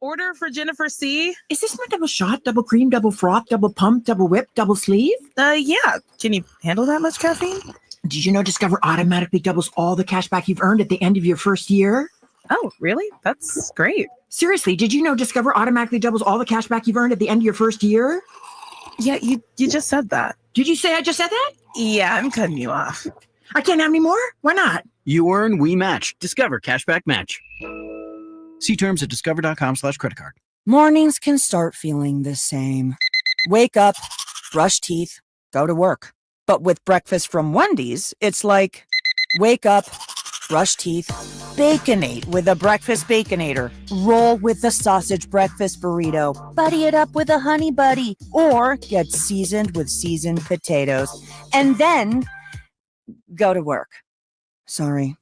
Order for Jennifer C. Is this my double shot, double cream, double froth, double pump, double whip, double sleeve? Yeah. Can you handle that much caffeine? Did you know Discover automatically doubles all the cash back you've earned at the end of your first year? Oh, really? That's great. Seriously, did you know Discover automatically doubles all the cash back you've earned at the end of your first year? Yeah, you just said that. Did you say I just said that? Yeah, I'm cutting you off. I can't have any more? Why not? You earn, we match. Discover Cashback Match. See terms at discover.com/creditcard. Mornings can start feeling the same. Wake up, brush teeth, go to work. But with breakfast from Wendy's, it's like, wake up, Brush teeth, Baconate with a breakfast Baconator. Roll with the sausage breakfast burrito. Buddy it up with a honey buddy. Or get seasoned with seasoned potatoes. And then go to work. Sorry.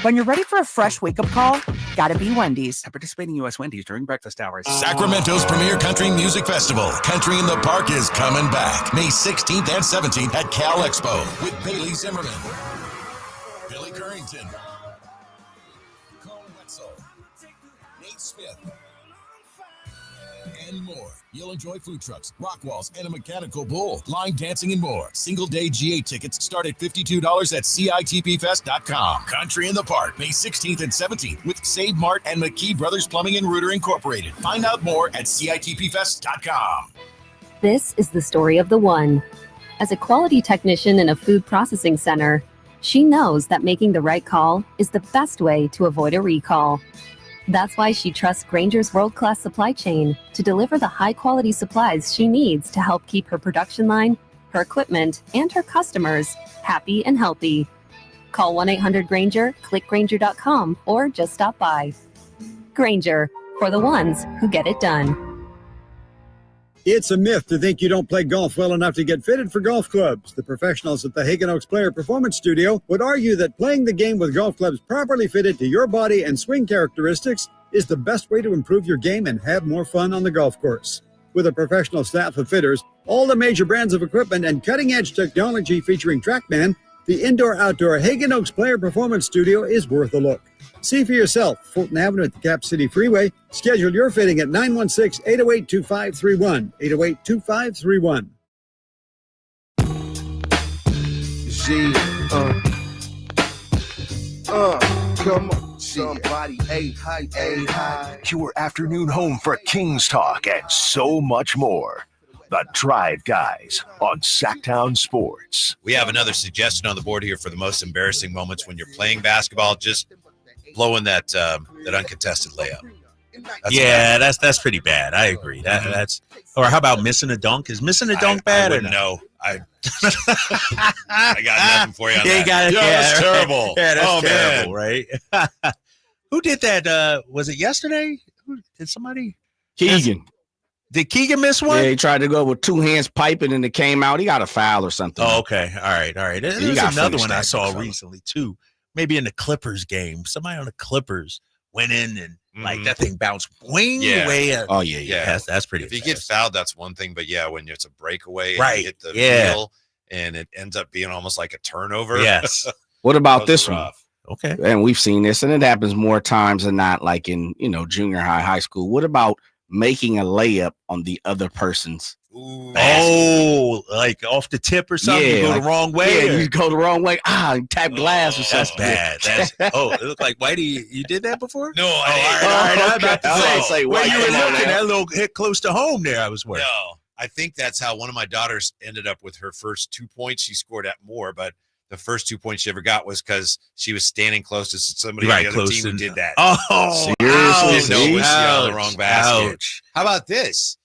When you're ready for a fresh wake-up call, gotta be Wendy's. At participating U.S. Wendy's during breakfast hours. Sacramento's premier country music festival, Country in the Park, is coming back May 16th and 17th at Cal Expo with Bailey Zimmerman, Billy Currington, Cole Wetzel, Nate Smith, and more. You'll enjoy food trucks, rock walls, and a mechanical bull, line dancing, and more. Single-day GA tickets start at $52 at CITPFest.com. Country in the Park, May 16th and 17th with Save Mart and McKee Brothers Plumbing and Rooter Incorporated. Find out more at CITPFest.com. This is the story of the one. As a quality technician in a food processing center, she knows that making the right call is the best way to avoid a recall. That's why she trusts Grainger's world-class supply chain to deliver the high-quality supplies she needs to help keep her production line, her equipment, and her customers happy and healthy. Call 1-800-GRAINGER, click Grainger.com, or just stop by. Grainger, for the ones who get it done. It's a myth to think you don't play golf well enough to get fitted for golf clubs. The professionals at the Hagen Oaks Player Performance Studio would argue that playing the game with golf clubs properly fitted to your body and swing characteristics is the best way to improve your game and have more fun on the golf course. With a professional staff of fitters, all the major brands of equipment, and cutting-edge technology featuring TrackMan, the indoor-outdoor Hagen Oaks Player Performance Studio is worth a look. See for yourself, Fulton Avenue at the Cap City Freeway. Schedule your fitting at 916-808-2531, 808-2531. Come on, somebody, hey. Your afternoon home for Kings talk and so much more. The Drive Guys on Sacktown Sports. We have another suggestion on the board here for the most embarrassing moments when you're playing basketball. Just blowing that uncontested layup. That's pretty bad. I agree. That's or how about missing a dunk? Is missing a dunk bad? I wouldn't know. I got nothing for you on that. Got it. That's terrible. Yeah, that's terrible, man. right? Who did that? Was it yesterday? Did somebody? Keegan. Did Keegan miss one? Yeah, he tried to go with two hands piping and it came out. He got a foul or something. Oh, okay. All right. There's another one I saw recently, too. Maybe in the Clippers game. Somebody on the Clippers went in and like that thing bounced way up. Oh, yeah. That's pretty If you get fouled, that's one thing. But, when it's a breakaway and right. you hit the wheel and it ends up being almost like a turnover. Yes. What about this one? Okay. And we've seen this, and it happens more times than not, like in, junior high school. What about making a layup on the other person's? Oh, like off the tip or something? Yeah, you go the wrong way? Yeah, you go the wrong way. Tap glass or something. That's bad. It looked like Whitey. You did that before? No. All right. I'm about to say where you were looking, that little hit close to home there. I was worried. No, I think that's how one of my daughters ended up with her first 2 points. She scored at more, but the first 2 points she ever got was because she was standing close to somebody on the other team who did that. Oh, seriously? Didn't know it was the wrong basket. Ouch. How about this?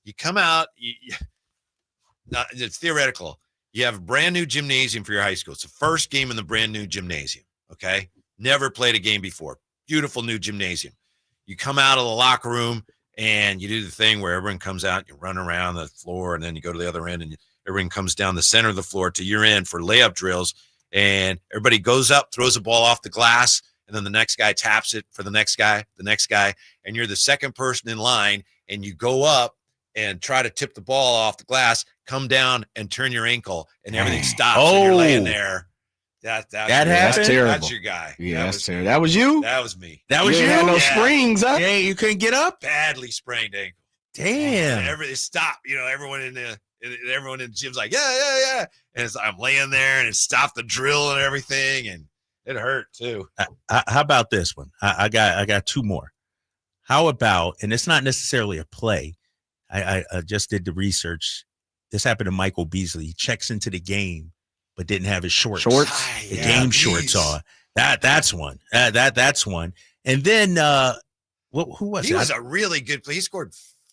You come out, it's theoretical. You have a brand new gymnasium for your high school. It's the first game in the brand new gymnasium, okay? Never played a game before. Beautiful new gymnasium. You come out of the locker room and you do the thing where everyone comes out, you run around the floor, and then you go to the other end and everyone comes down the center of the floor to your end for layup drills, and everybody goes up, throws a ball off the glass, and then the next guy taps it for the next guy, and you're the second person in line, and you go up and try to tip the ball off the glass, come down and turn your ankle, and everything stops, and you're laying there. That happened? That's terrible. That's your guy. Yeah, that's terrible. That was you? That was me. That was you? Had no springs, huh? Yeah, you couldn't get up? Badly sprained ankle. Damn. And everything stopped. Everyone in the gym's like, yeah. And I'm laying there, and it stopped the drill and everything, and it hurt too. How about this one? I got two more. How about, and it's not necessarily a play. I just did the research. This happened to Michael Beasley. He checks into the game, but didn't have his shorts. The game shorts on. That's one. That's one. And then who was it? He was a really good player. He scored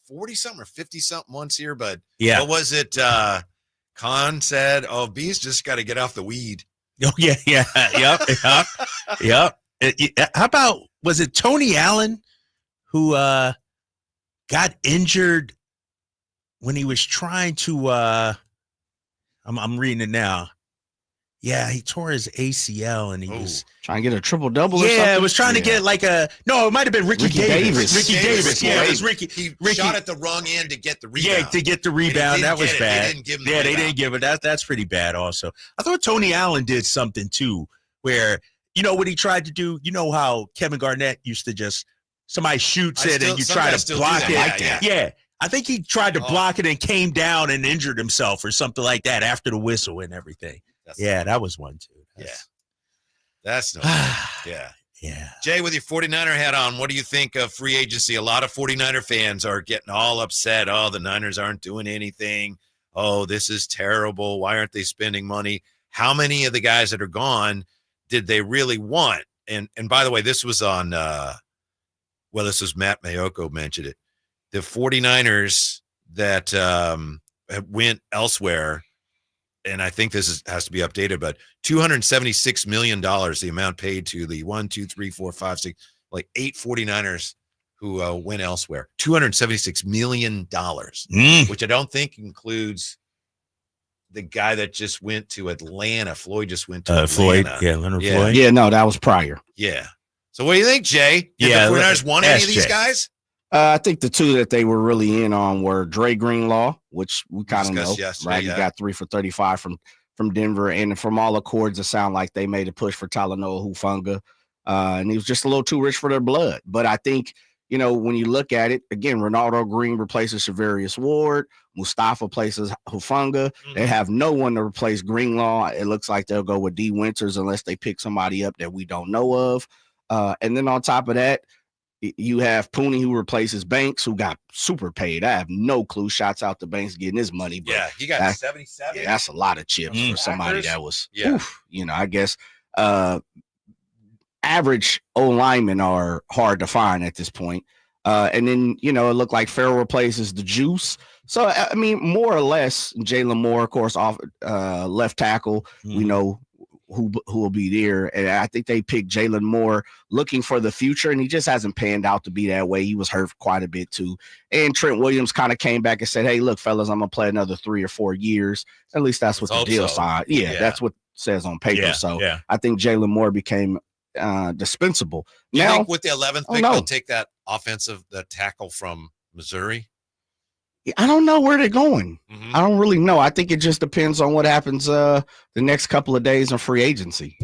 40-something or 50-something once here, but yeah. What was it? Khan said, "Oh, Beast just got to get off the weed." Oh yeah, yep. How about, was it Tony Allen who got injured when he was trying to? I'm reading it now. Yeah, he tore his ACL and he was trying to get a triple-double. Yeah, was trying to get like it might have been Ricky Davis. Ricky Davis. Yeah, it was Ricky. He shot at the wrong end to get the rebound. Yeah, to get the rebound. That was bad. They didn't give him they didn't give it. That's pretty bad also. I thought Tony Allen did something too where, what he tried to do, how Kevin Garnett used to just, somebody shoots it and you try to block it. Yeah. I think he tried to block it and came down and injured himself or something like that after the whistle and everything. That was one too. That's no Yeah. Jay, with your 49er hat on, what do you think of free agency? A lot of 49er fans are getting all upset. Oh, the Niners aren't doing anything. Oh, this is terrible. Why aren't they spending money? How many of the guys that are gone did they really want? And by the way, this was on this was Matt Mayoko mentioned it. The 49ers that went elsewhere, and I think this has to be updated, but $276 million, the amount paid to the 8 49ers who went elsewhere. $276 million, which I don't think includes the guy that just went to Atlanta. Floyd just went to Atlanta. Floyd, Leonard Floyd. Yeah, no, that was prior. Yeah. So what do you think, Jay? Did the 49ers want any of these guys? I think the two that they were really in on were Dre Greenlaw, which we kind of know, right? He got 3 for 35 from Denver, and from all accords, it sounded like they made a push for Talanoa Hufanga, and he was just a little too rich for their blood. But I think, when you look at it, again, Ronaldo Green replaces Shavarius Ward, Mustafa places Hufanga. They have no one to replace Greenlaw. It looks like they'll go with D. Winters unless they pick somebody up that we don't know of. And then on top of that, you have Pooney, who replaces Banks, who got super paid. I have no clue. Shouts out to Banks getting his money. But he got 77. Yeah, that's a lot of chips for somebody that was, I guess average O-linemen are hard to find at this point. And then, it looked like Farrell replaces the Juice. So, I mean, more or less, Jalen Moore, of course, off left tackle, we know who will be there. And I think they picked Jalen Moore looking for the future, and he just hasn't panned out to be that way. He was hurt quite a bit too. And Trent Williams kind of came back and said, hey, look, fellas, I'm going to play another 3 or 4 years. At least that's what the deal signed. Yeah, that's what it says on paper. I think Jalen Moore became dispensable. Do you think with the 11th pick, they'll take that the tackle from Missouri? I don't know where they're going. I don't really know. I think it just depends on what happens the next couple of days in free agency.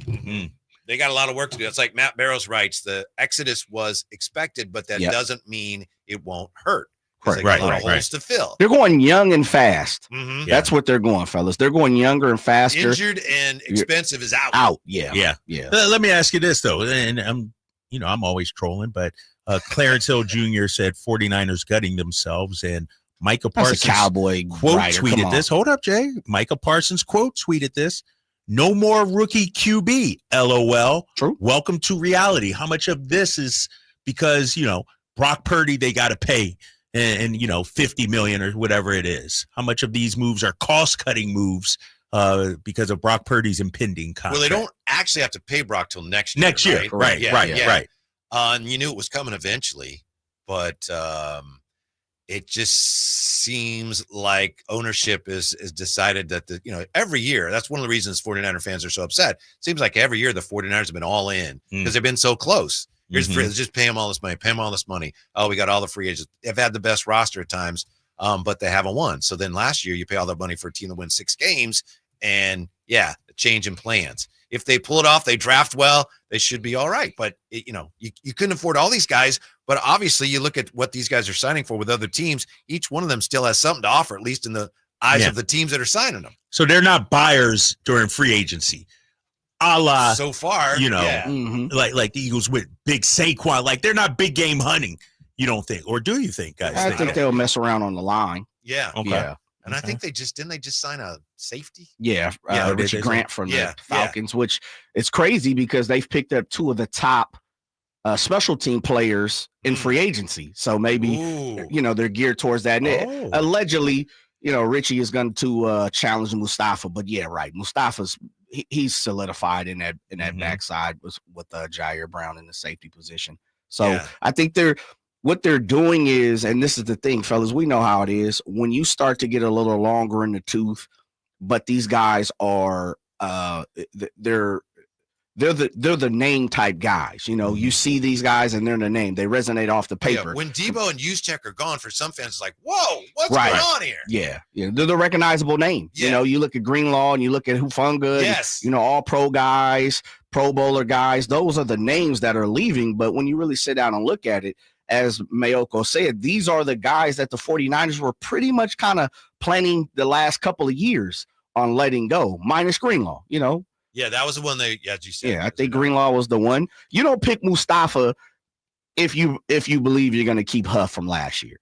They got a lot of work to do. It's like Matt Barrows writes, the exodus was expected, but that doesn't mean it won't hurt. Right. Holes to fill. They're going young and fast. That's what they're going, fellas. They're going younger and faster. Injured and expensive is out. Yeah. Let me ask you this though, and I'm always trolling, but Clarence Hill Jr. said 49ers gutting themselves, and Micah Parsons cowboy quote tweeted this. Hold up, Jay. Micah Parsons quote tweeted this. No more rookie QB. LOL. True. Welcome to reality. How much of this is because, Brock Purdy, they got to pay and $50 million or whatever it is. How much of these moves are cost-cutting moves because of Brock Purdy's impending contract? Well, they don't actually have to pay Brock till next year. Next year. Right. And you knew it was coming eventually, but it just seems like ownership is decided that every year, that's one of the reasons 49er fans are so upset. It seems like every year the 49ers have been all in because they've been so close. Here's just pay them all this money, Oh, we got all the free agents. They've had the best roster at times, but they haven't won. So then last year you pay all that money for a team that wins 6 games and a change in plans. If they pull it off, they draft well, they should be all right. But, you couldn't afford all these guys. But obviously, you look at what these guys are signing for with other teams. Each one of them still has something to offer, at least in the eyes of the teams that are signing them. So they're not buyers during free agency. A la, so far, like the Eagles with big Saquon. Like, they're not big game hunting, you don't think? Or do you think, guys? I think they'll mess around on the line. Yeah. Okay. Yeah. And I think they didn't they just sign a safety? Yeah, Richie Grant from the Falcons, which is crazy because they've picked up 2 of the top special team players in free agency. So maybe, they're geared towards that. And allegedly, Richie is going to challenge Mustafa. But, Mustafa's he's solidified in that backside with Jair Brown in the safety position. So I think what they're doing is, and this is the thing, fellas, we know how it is when you start to get a little longer in the tooth, but these guys are they're the name type guys. You know, you see these guys and they're the name. They resonate off the paper. Yeah, when Debo and Juszczyk are gone, for some fans, it's like, whoa, what's going on here? Yeah. They're the recognizable name. Yeah. You know, you look at Greenlaw and you look at Hufanga. Yes. And, all pro guys, Pro Bowler guys. Those are the names that are leaving. But when you really sit down and look at it, as Mayoko said, these are the guys that the 49ers were pretty much kind of planning the last couple of years on letting go, minus Greenlaw, Yeah, that was the one as you said. Yeah, I think Greenlaw was the one. You don't pick Mustafa if you believe you're going to keep Huff from last year.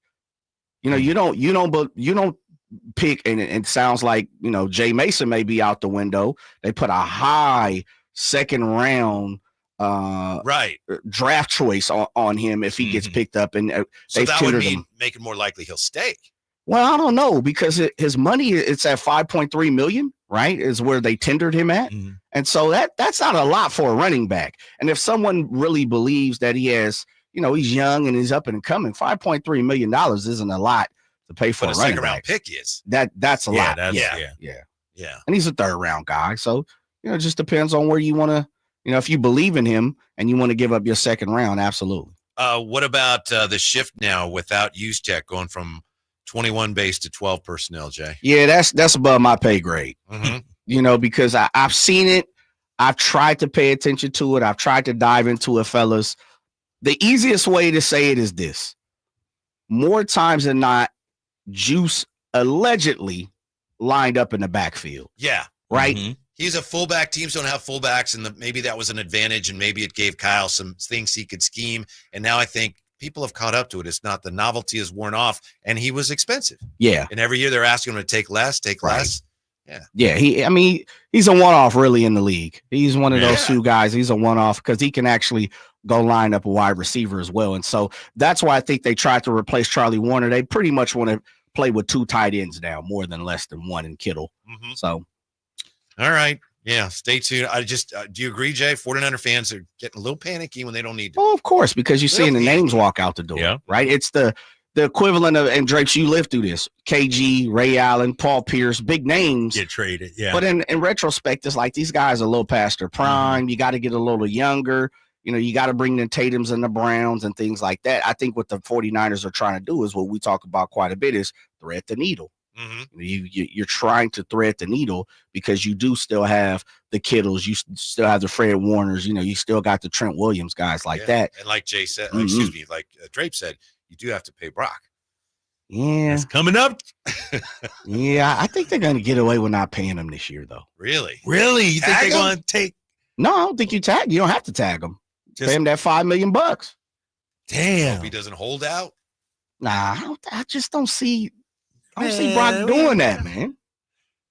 You don't pick, and it sounds like, Jay Mason may be out the window. They put a high second round draft choice on him if he gets picked up, and so that would make it more likely he'll stay. Well, I don't know, because his money, it's at $5.3 million, right? Is where they tendered him at. And so that's not a lot for a running back. And if someone really believes that he has, he's young and he's up and coming, $5.3 million isn't a lot to pay for a running second round back. pick is. That's a lot. Yeah. And he's a third round guy. So, it just depends on where you want to, if you believe in him and you want to give up your second round, absolutely. What about the shift now without Juszczyk going from 21 base to 12 personnel, Jay? Yeah, that's above my pay grade. Because I've seen it. I've tried to pay attention to it. I've tried to dive into it, fellas. The easiest way to say it is this. More times than not, Juice allegedly lined up in the backfield. Yeah. Right? He's a fullback. Teams don't have fullbacks, and maybe that was an advantage, and maybe it gave Kyle some things he could scheme. And now I think people have caught up to it. It's not, the novelty is worn off, and he was expensive. Yeah. And every year they're asking him to take less. Yeah. Yeah. He's a one-off really in the league. He's one of those two guys. He's a one-off because he can actually go line up a wide receiver as well. And so that's why I think they tried to replace Charlie Warner. They pretty much want to play with two tight ends now, more than less than one in Kittle. So. All right. Yeah, stay tuned. Do you agree, Jay? 49er fans are getting a little panicky when they don't need to. Oh, of course, because you're seeing the names walk out the door, right? It's the equivalent of, and Drapes, you lived through this, KG, Ray Allen, Paul Pierce, big names. Get traded, yeah. But in retrospect, it's like these guys are a little past their prime. You got to get a little younger. You got to bring the Tatums and the Browns and things like that. I think what the 49ers are trying to do is what we talk about quite a bit is thread the needle. You're trying to thread the needle because you do still have the Kittles, you still have the Fred Warners, you still got the Trent Williams guys like that. And like Jay said, like Drape said, you do have to pay Brock. Yeah, it's coming up. Yeah, I think they're going to get away with not paying him this year, though. Really? You think they're going to take? No, I don't think you tag. You don't have to tag him. Pay him that $5 million. Damn. Hope he doesn't hold out. Nah, I just don't see. I don't see Brock doing that, man.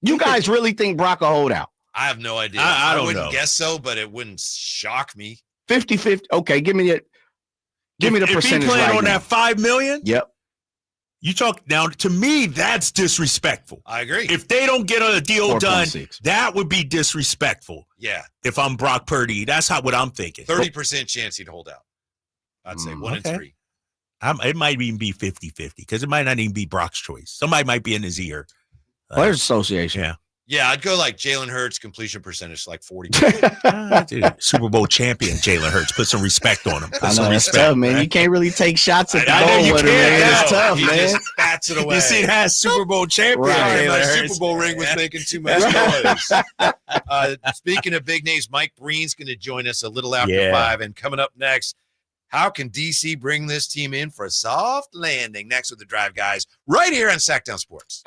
You guys really think Brock will hold out? I have no idea. I don't wouldn't know. guess so, but it wouldn't shock me. 50-50. Okay, give me the percentage. If he playing right on now. that $5 million, yep. You talk now. To me, that's disrespectful. I agree. If they don't get a deal done, 4.6. that would be disrespectful. Yeah. If I'm Brock Purdy, that's what I'm thinking. 30% chance he'd hold out. I'd say 1 in 3. It might even be 50-50 because it might not even be Brock's choice. Somebody might be in his ear. Players Association. Yeah. Yeah, I'd go like Jalen Hurts completion percentage, like 40. Dude, Super Bowl champion Jalen Hurts. Put some respect on him. I know, it's tough, man. You can't really take shots at the goal with him, man. It's tough, he man. Just bats it away. You see, it has Super Bowl champion. Right. Jalen My Hurts. Super Bowl ring was making too much noise. Speaking of big names, Mike Breen's going to join us a little after 5. And coming up next, how can DC bring this team in for a soft landing? Next with the Drive Guys, right here on Sacktown Sports.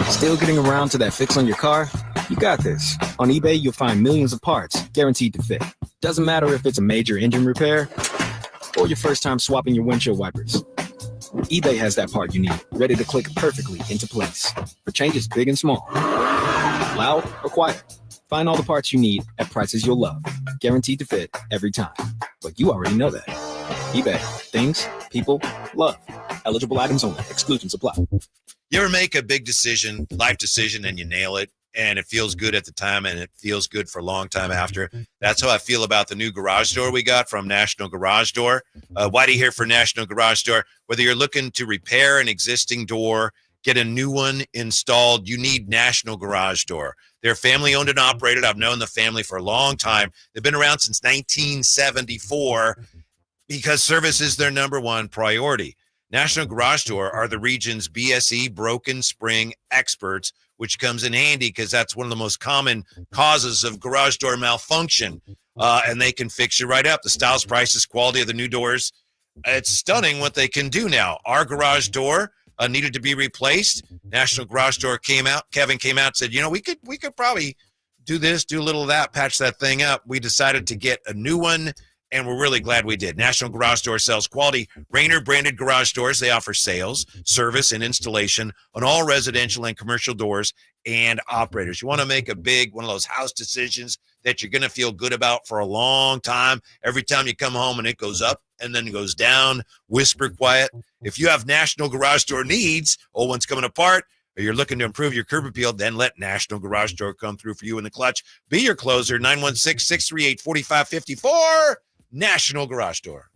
Still getting around to that fix on your car? You got this. On eBay, you'll find millions of parts guaranteed to fit. Doesn't matter if it's a major engine repair or your first time swapping your windshield wipers. eBay has that part you need, ready to click perfectly into place for changes big and small. Loud or quiet. Find all the parts you need at prices you'll love. Guaranteed to fit every time. But you already know that. eBay. Things, people, love. Eligible items only. Exclusions apply. You ever make a big decision, life decision, and you nail it? and it feels good at the time, and it feels good for a long time after. That's how I feel about the new garage door we got from National Garage Door. Whitey here for National Garage Door. Whether you're looking to repair an existing door, get a new one installed, you need National Garage Door. They're family-owned and operated. I've known the family for a long time. They've been around since 1974 because service is their number one priority. National Garage Door are the region's BSE broken spring experts, which comes in handy because that's one of the most common causes of garage door malfunction. And they can fix you right up. The styles, prices, quality of the new doors. It's stunning what they can do now. Our garage door needed to be replaced. National Garage Door came out. Kevin came out and said, we could probably do this, do a little of that, patch that thing up. We decided to get a new one, and we're really glad we did. National Garage Door sells quality Rainer branded garage doors. They offer sales, service, and installation on all residential and commercial doors and operators. You want to make a big one of those house decisions that you're going to feel good about for a long time. Every time you come home and it goes up and then it goes down, whisper quiet. If you have National Garage Door needs, old one's coming apart, or you're looking to improve your curb appeal, then let National Garage Door come through for you in the clutch. Be your closer, 916-638-4554, National Garage Door.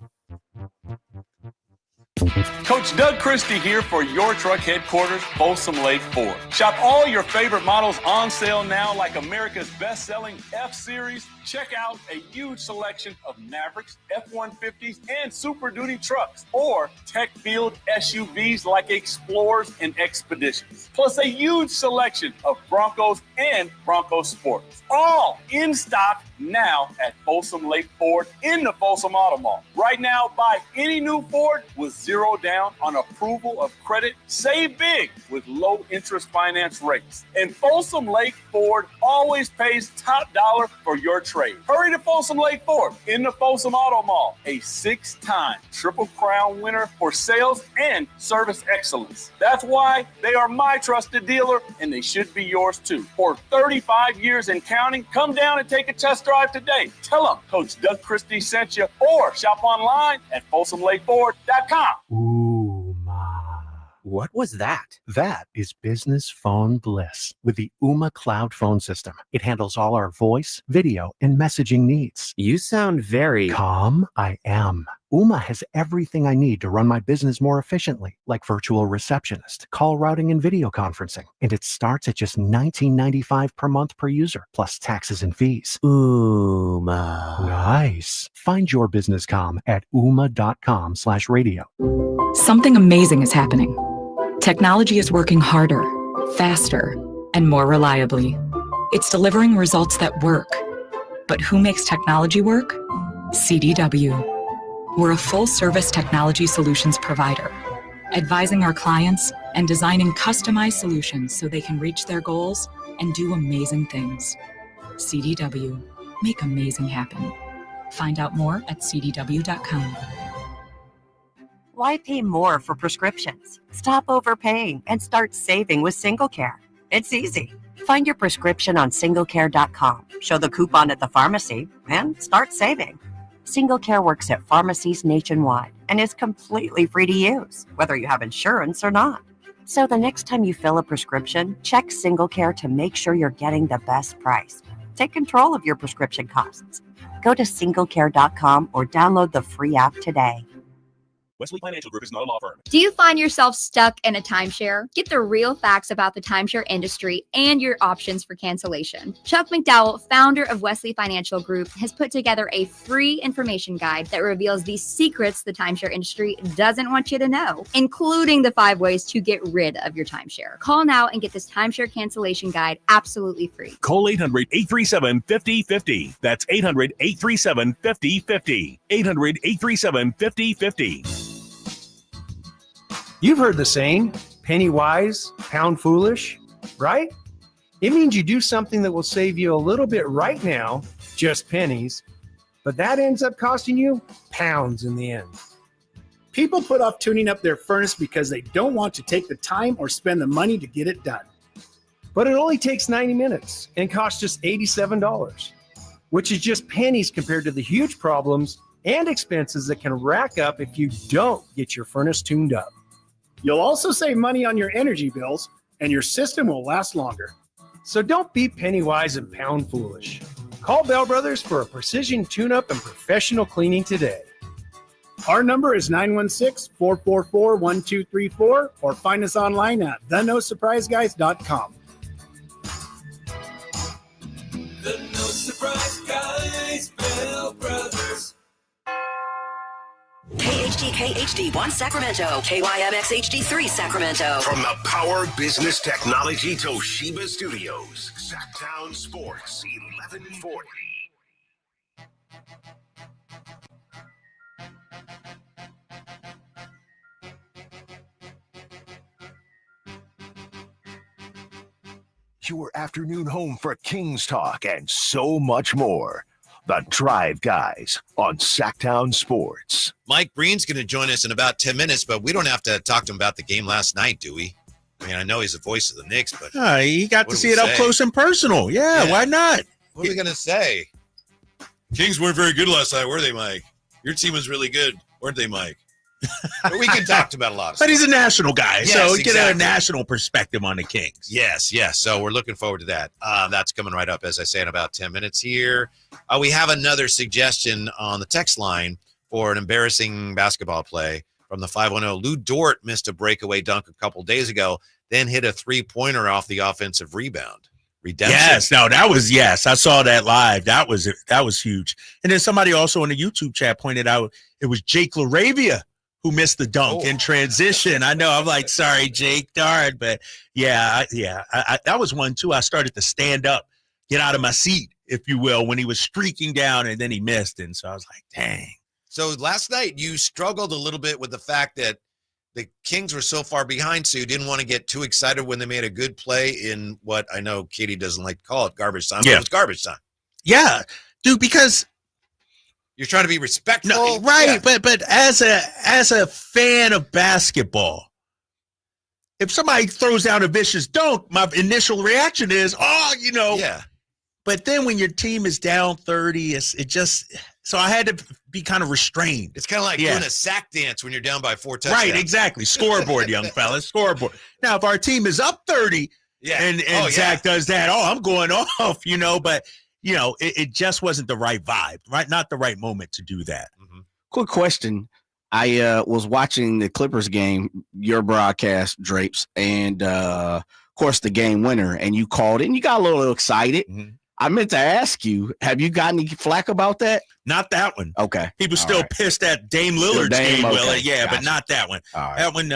Coach Doug Christie here for your truck headquarters, Folsom Lake Ford. Shop all your favorite models on sale now, like America's best-selling F-Series. Check out a huge selection of Mavericks, F-150s, and Super Duty trucks, or tech-field SUVs like Explorers and Expeditions. Plus a huge selection of Broncos and Bronco Sports. All in stock now at Folsom Lake Ford in the Folsom Auto Mall. Right now, buy any new Ford with zero down on approval of credit. Save big with low interest finance rates. And Folsom Lake Ford always pays top dollar for your trade. Hurry to Folsom Lake Ford in the Folsom Auto Mall, a 6-time Triple Crown winner for sales and service excellence. That's why they are my trusted dealer, and they should be yours too. For 35 years and counting, come down and take a test drive today. Tell them Coach Doug Christie sent you, or shop online at FolsomLakeFord.com. Ooh, ma. What was that? That is business phone bliss with the Ooma Cloud phone system. It handles all our voice, video, and messaging needs. You sound very calm. I am. Ooma has everything I need to run my business more efficiently, like virtual receptionist, call routing, and video conferencing. And it starts at just $19.95 per month per user, plus taxes and fees. Ooma. Nice. Find your business comm at ooma.com/radio. Something amazing is happening. Technology is working harder, faster, and more reliably. It's delivering results that work. But who makes technology work? CDW. We're a full-service technology solutions provider, advising our clients and designing customized solutions so they can reach their goals and do amazing things. CDW. Make amazing happen. Find out more at cdw.com. Why pay more for prescriptions? Stop overpaying and start saving with SingleCare. It's easy. Find your prescription on singlecare.com, show the coupon at the pharmacy, and start saving. SingleCare works at pharmacies nationwide and is completely free to use, whether you have insurance or not. So the next time you fill a prescription, check SingleCare to make sure you're getting the best price. Take control of your prescription costs. Go to singlecare.com or download the free app today. Wesley Financial Group is not a law firm. Do you find yourself stuck in a timeshare? Get the real facts about the timeshare industry and your options for cancellation. Chuck McDowell, founder of Wesley Financial Group, has put together a free information guide that reveals the secrets the timeshare industry doesn't want you to know, including the 5 ways to get rid of your timeshare. Call now and get this timeshare cancellation guide absolutely free. Call 800-837-5050. That's 800-837-5050. 800-837-5050. You've heard the saying, penny wise, pound foolish, right? It means you do something that will save you a little bit right now, just pennies, but that ends up costing you pounds in the end. People put off tuning up their furnace because they don't want to take the time or spend the money to get it done. But it only takes 90 minutes and costs just $87, which is just pennies compared to the huge problems and expenses that can rack up if you don't get your furnace tuned up. You'll also save money on your energy bills, and your system will last longer. So don't be penny wise and pound foolish. Call Bell Brothers for a precision tune-up and professional cleaning today. Our number is 916-444-1234 or find us online at thenosurpriseguys.com. The No Surprise Guys, Bell Brothers. KHD1 Sacramento, KYMX HD3 Sacramento. From the Power Business Technology Toshiba Studios, Sacktown Sports 1140. Your afternoon home for Kings talk and so much more. The Drive Guys on Sacktown Sports. Mike Breen's going to join us in about 10 minutes, but we don't have to talk to him about the game last night, do we? I mean, I know he's the voice of the Knicks, but he got to see it up close and personal. Yeah, why not? What are we going to say? Kings weren't very good last night, were they, Mike? Your team was really good, weren't they, Mike? But we can talk about a lot of stuff. But he's a national guy, Yes, so get a exactly. national perspective on the Kings. Yes. So we're looking forward to that. That's coming right up, as I say, in about 10 minutes here. We have another suggestion on the text line for an embarrassing basketball play from the 510. Lou Dort missed a breakaway dunk a couple days ago, then hit a three-pointer off the offensive rebound. Redemption. Yes, I saw that live. That was huge. And then somebody also in the YouTube chat pointed out it was Jake LaRavia who missed the dunk in transition. I know. I'm like, sorry, Jake, darn. But that was one too. I started to stand up, get out of my seat, if you will, when he was streaking down and then he missed. And so I was like, dang. So last night you struggled a little bit with the fact that the Kings were so far behind, so you didn't want to get too excited when they made a good play in what I know Katie doesn't like to call it garbage time. But it was garbage time. Yeah, dude, because you're trying to be respectful. No, right, yeah. But as a fan of basketball, if somebody throws down a vicious dunk, my initial reaction is, Yeah. But then when your team is down 30, so I had to be kind of restrained. It's kind of like doing a sack dance when you're down by 4 touchdowns. Right, exactly. Scoreboard, young fellas, scoreboard. Now, if our team is up 30 and Zach does that, I'm going off, but it just wasn't the right vibe, right? Not the right moment to do that. Mm-hmm. Quick question. I was watching the Clippers game, your broadcast, Drapes, and of course the game winner, and you called it and you got a little excited. Mm-hmm. I meant to ask you, have you gotten any flack about that? Not that one. Okay. People still pissed at Dame Lillard's game, Willie. Yeah, gotcha. But not that one. Right. That one,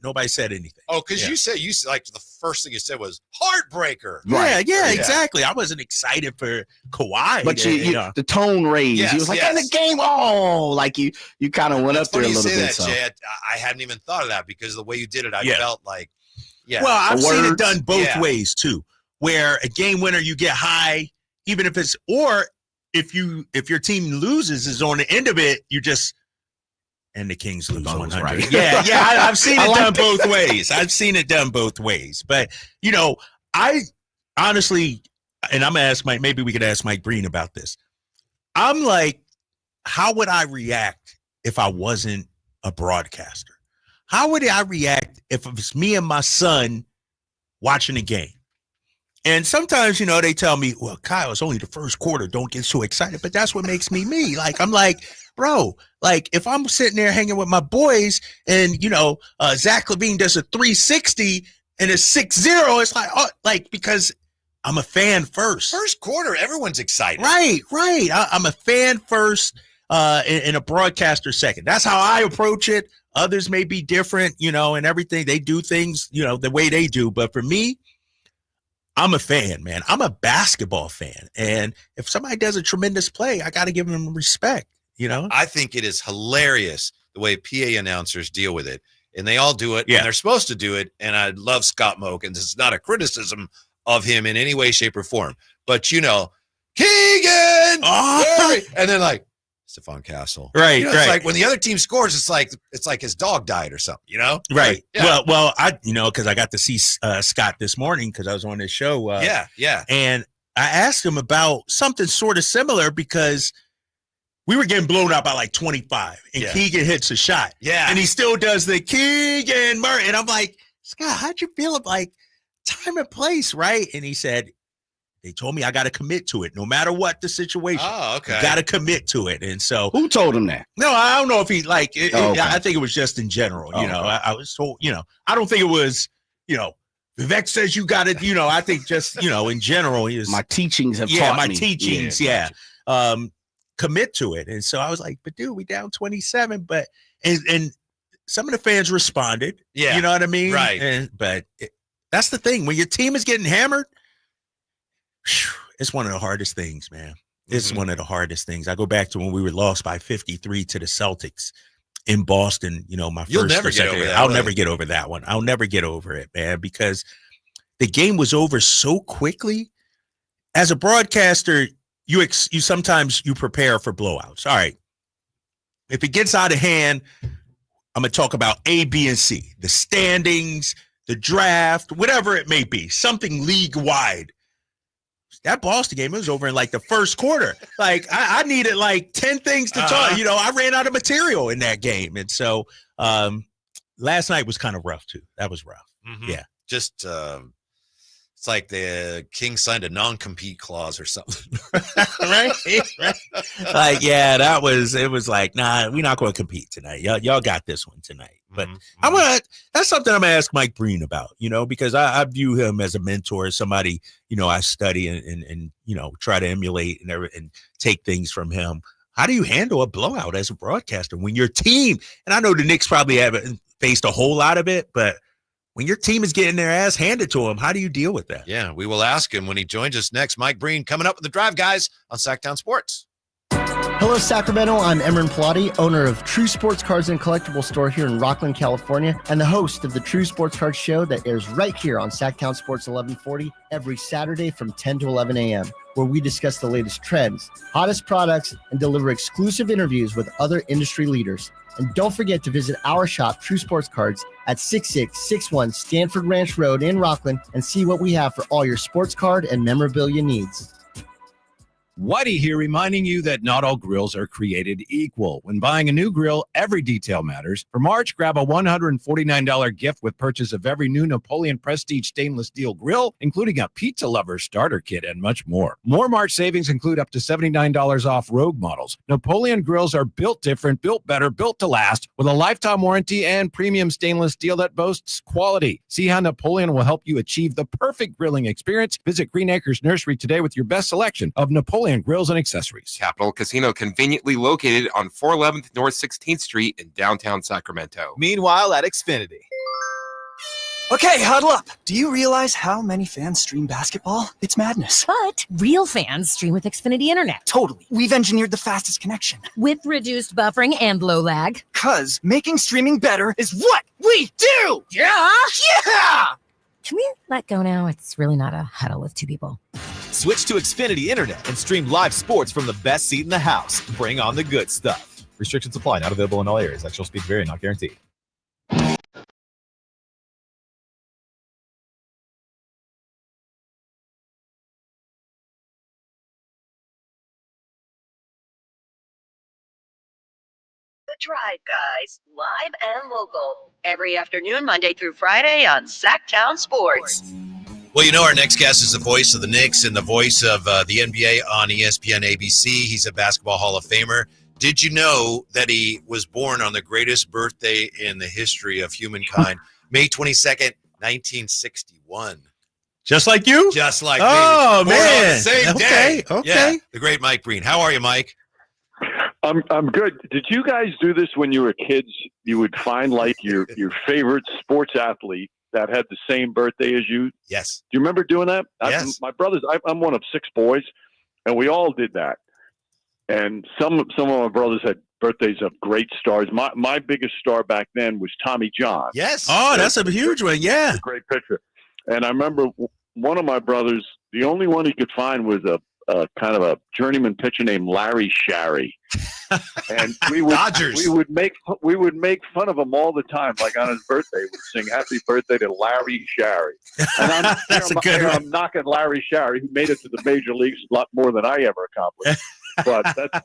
nobody said anything. Oh, because you said like the first thing you said was heartbreaker. Right. Yeah, exactly. I wasn't excited for Kawhi. But the tone raised. Yes, he was like, in the game, like you kind of went up there a little bit. That, Jay. I hadn't even thought of that because the way you did it, I felt like, Well, I've seen it done both ways too, where a game winner you get high, even if it's, or if your team loses is on the end of it, and the Kings lose 100. Right. Yeah, I've seen it done both ways. I've seen it done both ways. But, I honestly, and I'm going to ask maybe we could ask Mike Breen about this. I'm like, how would I react if I wasn't a broadcaster? How would I react if it was me and my son watching a game? And sometimes, they tell me, well, Kyle, it's only the first quarter. Don't get so excited. But that's what makes me me. Like, I'm like, bro, like if I'm sitting there hanging with my boys and, Zach LaVine does a 360 and it's 6-0, it's like, because I'm a fan first. First quarter, everyone's excited. Right. I'm a fan first and a broadcaster second. That's how I approach it. Others may be different, and everything. They do things, the way they do. But for me, I'm a fan, man. I'm a basketball fan. And if somebody does a tremendous play, I got to give them respect, I think it is hilarious the way PA announcers deal with it. And they all do it, and they're supposed to do it. And I love Scott Moak, and this is not a criticism of him in any way, shape, or form. But, Keegan! And then like, Stephon Castle. Right, It's like when the other team scores, it's like his dog died or something, Right. Like, yeah. Well, I because I got to see Scott this morning because I was on his show. And I asked him about something sort of similar because we were getting blown out by like 25, and Keegan hits a shot. Yeah. And he still does the Keegan Murray. And I'm like, Scott, how'd you feel like time and place, right? And he said, they told me I got to commit to it no matter what the situation. Oh, okay. Got to commit to it. And so who told him that? No, I don't know if he okay. I think it was just in general. Okay. I was told, I don't think it was, Vivek says you got it. I think just, in general, he was my teachings have taught my me. teachings. Commit to it. And so I was like, but dude, we down 27, but, and some of the fans responded. Yeah. You know what I mean? Right. But that's the thing. When your team is getting hammered, it's one of the hardest things, man. It's one of the hardest things. I go back to when we were lost by 53 to the Celtics in Boston, my You'll first never or get second over year. that, I'll will never you? get over that one. I'll never get over it, man, because the game was over so quickly. As a broadcaster, you sometimes you prepare for blowouts. All right. If it gets out of hand, I'm going to talk about A, B, and C, the standings, the draft, whatever it may be, something league-wide. That Boston game, it was over in like the first quarter. Like I needed like 10 things to talk. I ran out of material in that game. And so last night was kind of rough too. That was rough. Yeah. Just it's like the Kings signed a non-compete clause or something. right? Like, yeah, it was like, nah, we're not going to compete tonight. Y'all got this one tonight. But that's something I'm going to ask Mike Breen about, because I view him as a mentor, somebody, I study and try to emulate and take things from him. How do you handle a blowout as a broadcaster when your team, and I know the Knicks probably haven't faced a whole lot of it, but when your team is getting their ass handed to them, how do you deal with that? Yeah, we will ask him when he joins us next. Mike Breen coming up with the Drive Guys on Sacktown Sports. Hello, Sacramento. I'm Emran Pilati, owner of True Sports Cards and Collectible Store here in Rockland, California, and the host of the True Sports Cards Show that airs right here on Sacktown Sports 1140 every Saturday from 10 to 11 a.m., where we discuss the latest trends, hottest products, and deliver exclusive interviews with other industry leaders. And don't forget to visit our shop, True Sports Cards, at 6661 Stanford Ranch Road in Rockland and see what we have for all your sports card and memorabilia needs. Whitey here reminding you that not all grills are created equal. When buying a new grill, every detail matters. For March, grab a $149 gift with purchase of every new Napoleon Prestige stainless steel grill, including a pizza lover starter kit and much more. More March savings include up to $79 off Rogue models. Napoleon grills are built different, built better, built to last, with a lifetime warranty and premium stainless steel that boasts quality. See how Napoleon will help you achieve the perfect grilling experience. Visit Green Acres Nursery today with your best selection of Napoleon grills and accessories. Capital Casino, conveniently located on 411th North 16th Street in downtown Sacramento. Meanwhile at Xfinity. Okay, huddle up. Do you realize how many fans stream basketball? It's madness. But real fans stream with Xfinity Internet. Totally. We've engineered the fastest connection. With reduced buffering and low lag. 'Cause making streaming better is what we do! Yeah! Yeah! Can we let go now? It's really not a huddle with two people. Switch to Xfinity Internet and stream live sports from the best seat in the house. Bring on the good stuff. Restrictions apply. Not available in all areas. Actual speed vary, not guaranteed. The Drive Guys, live and local, every afternoon, Monday through Friday on Sacktown Sports. Well, our next guest is the voice of the Knicks and the voice of the NBA on ESPN ABC. He's a Basketball Hall of Famer. Did you know that he was born on the greatest birthday in the history of humankind, May 22nd, 1961? Just like you? Just like me. Born Man. on the same day. Okay. Yeah, the great Mike Breen. How are you, Mike? I'm good. Did you guys do this when you were kids? You would find like your favorite sports athlete that had the same birthday as you? Yes. Do you remember doing that? Yes. My brothers, I'm one of 6 boys, and we all did that. And some of my brothers had birthdays of great stars. My biggest star back then was Tommy John. Yes. Oh, that's a huge one. Yeah. A great picture. And I remember one of my brothers, the only one he could find was a kind of a journeyman pitcher named Larry Sharry. And we would make fun of him all the time. Like on his birthday, we'd sing "Happy Birthday" to Larry Sharry. And I'm knocking Larry Sharry, who made it to the major leagues a lot more than I ever accomplished. But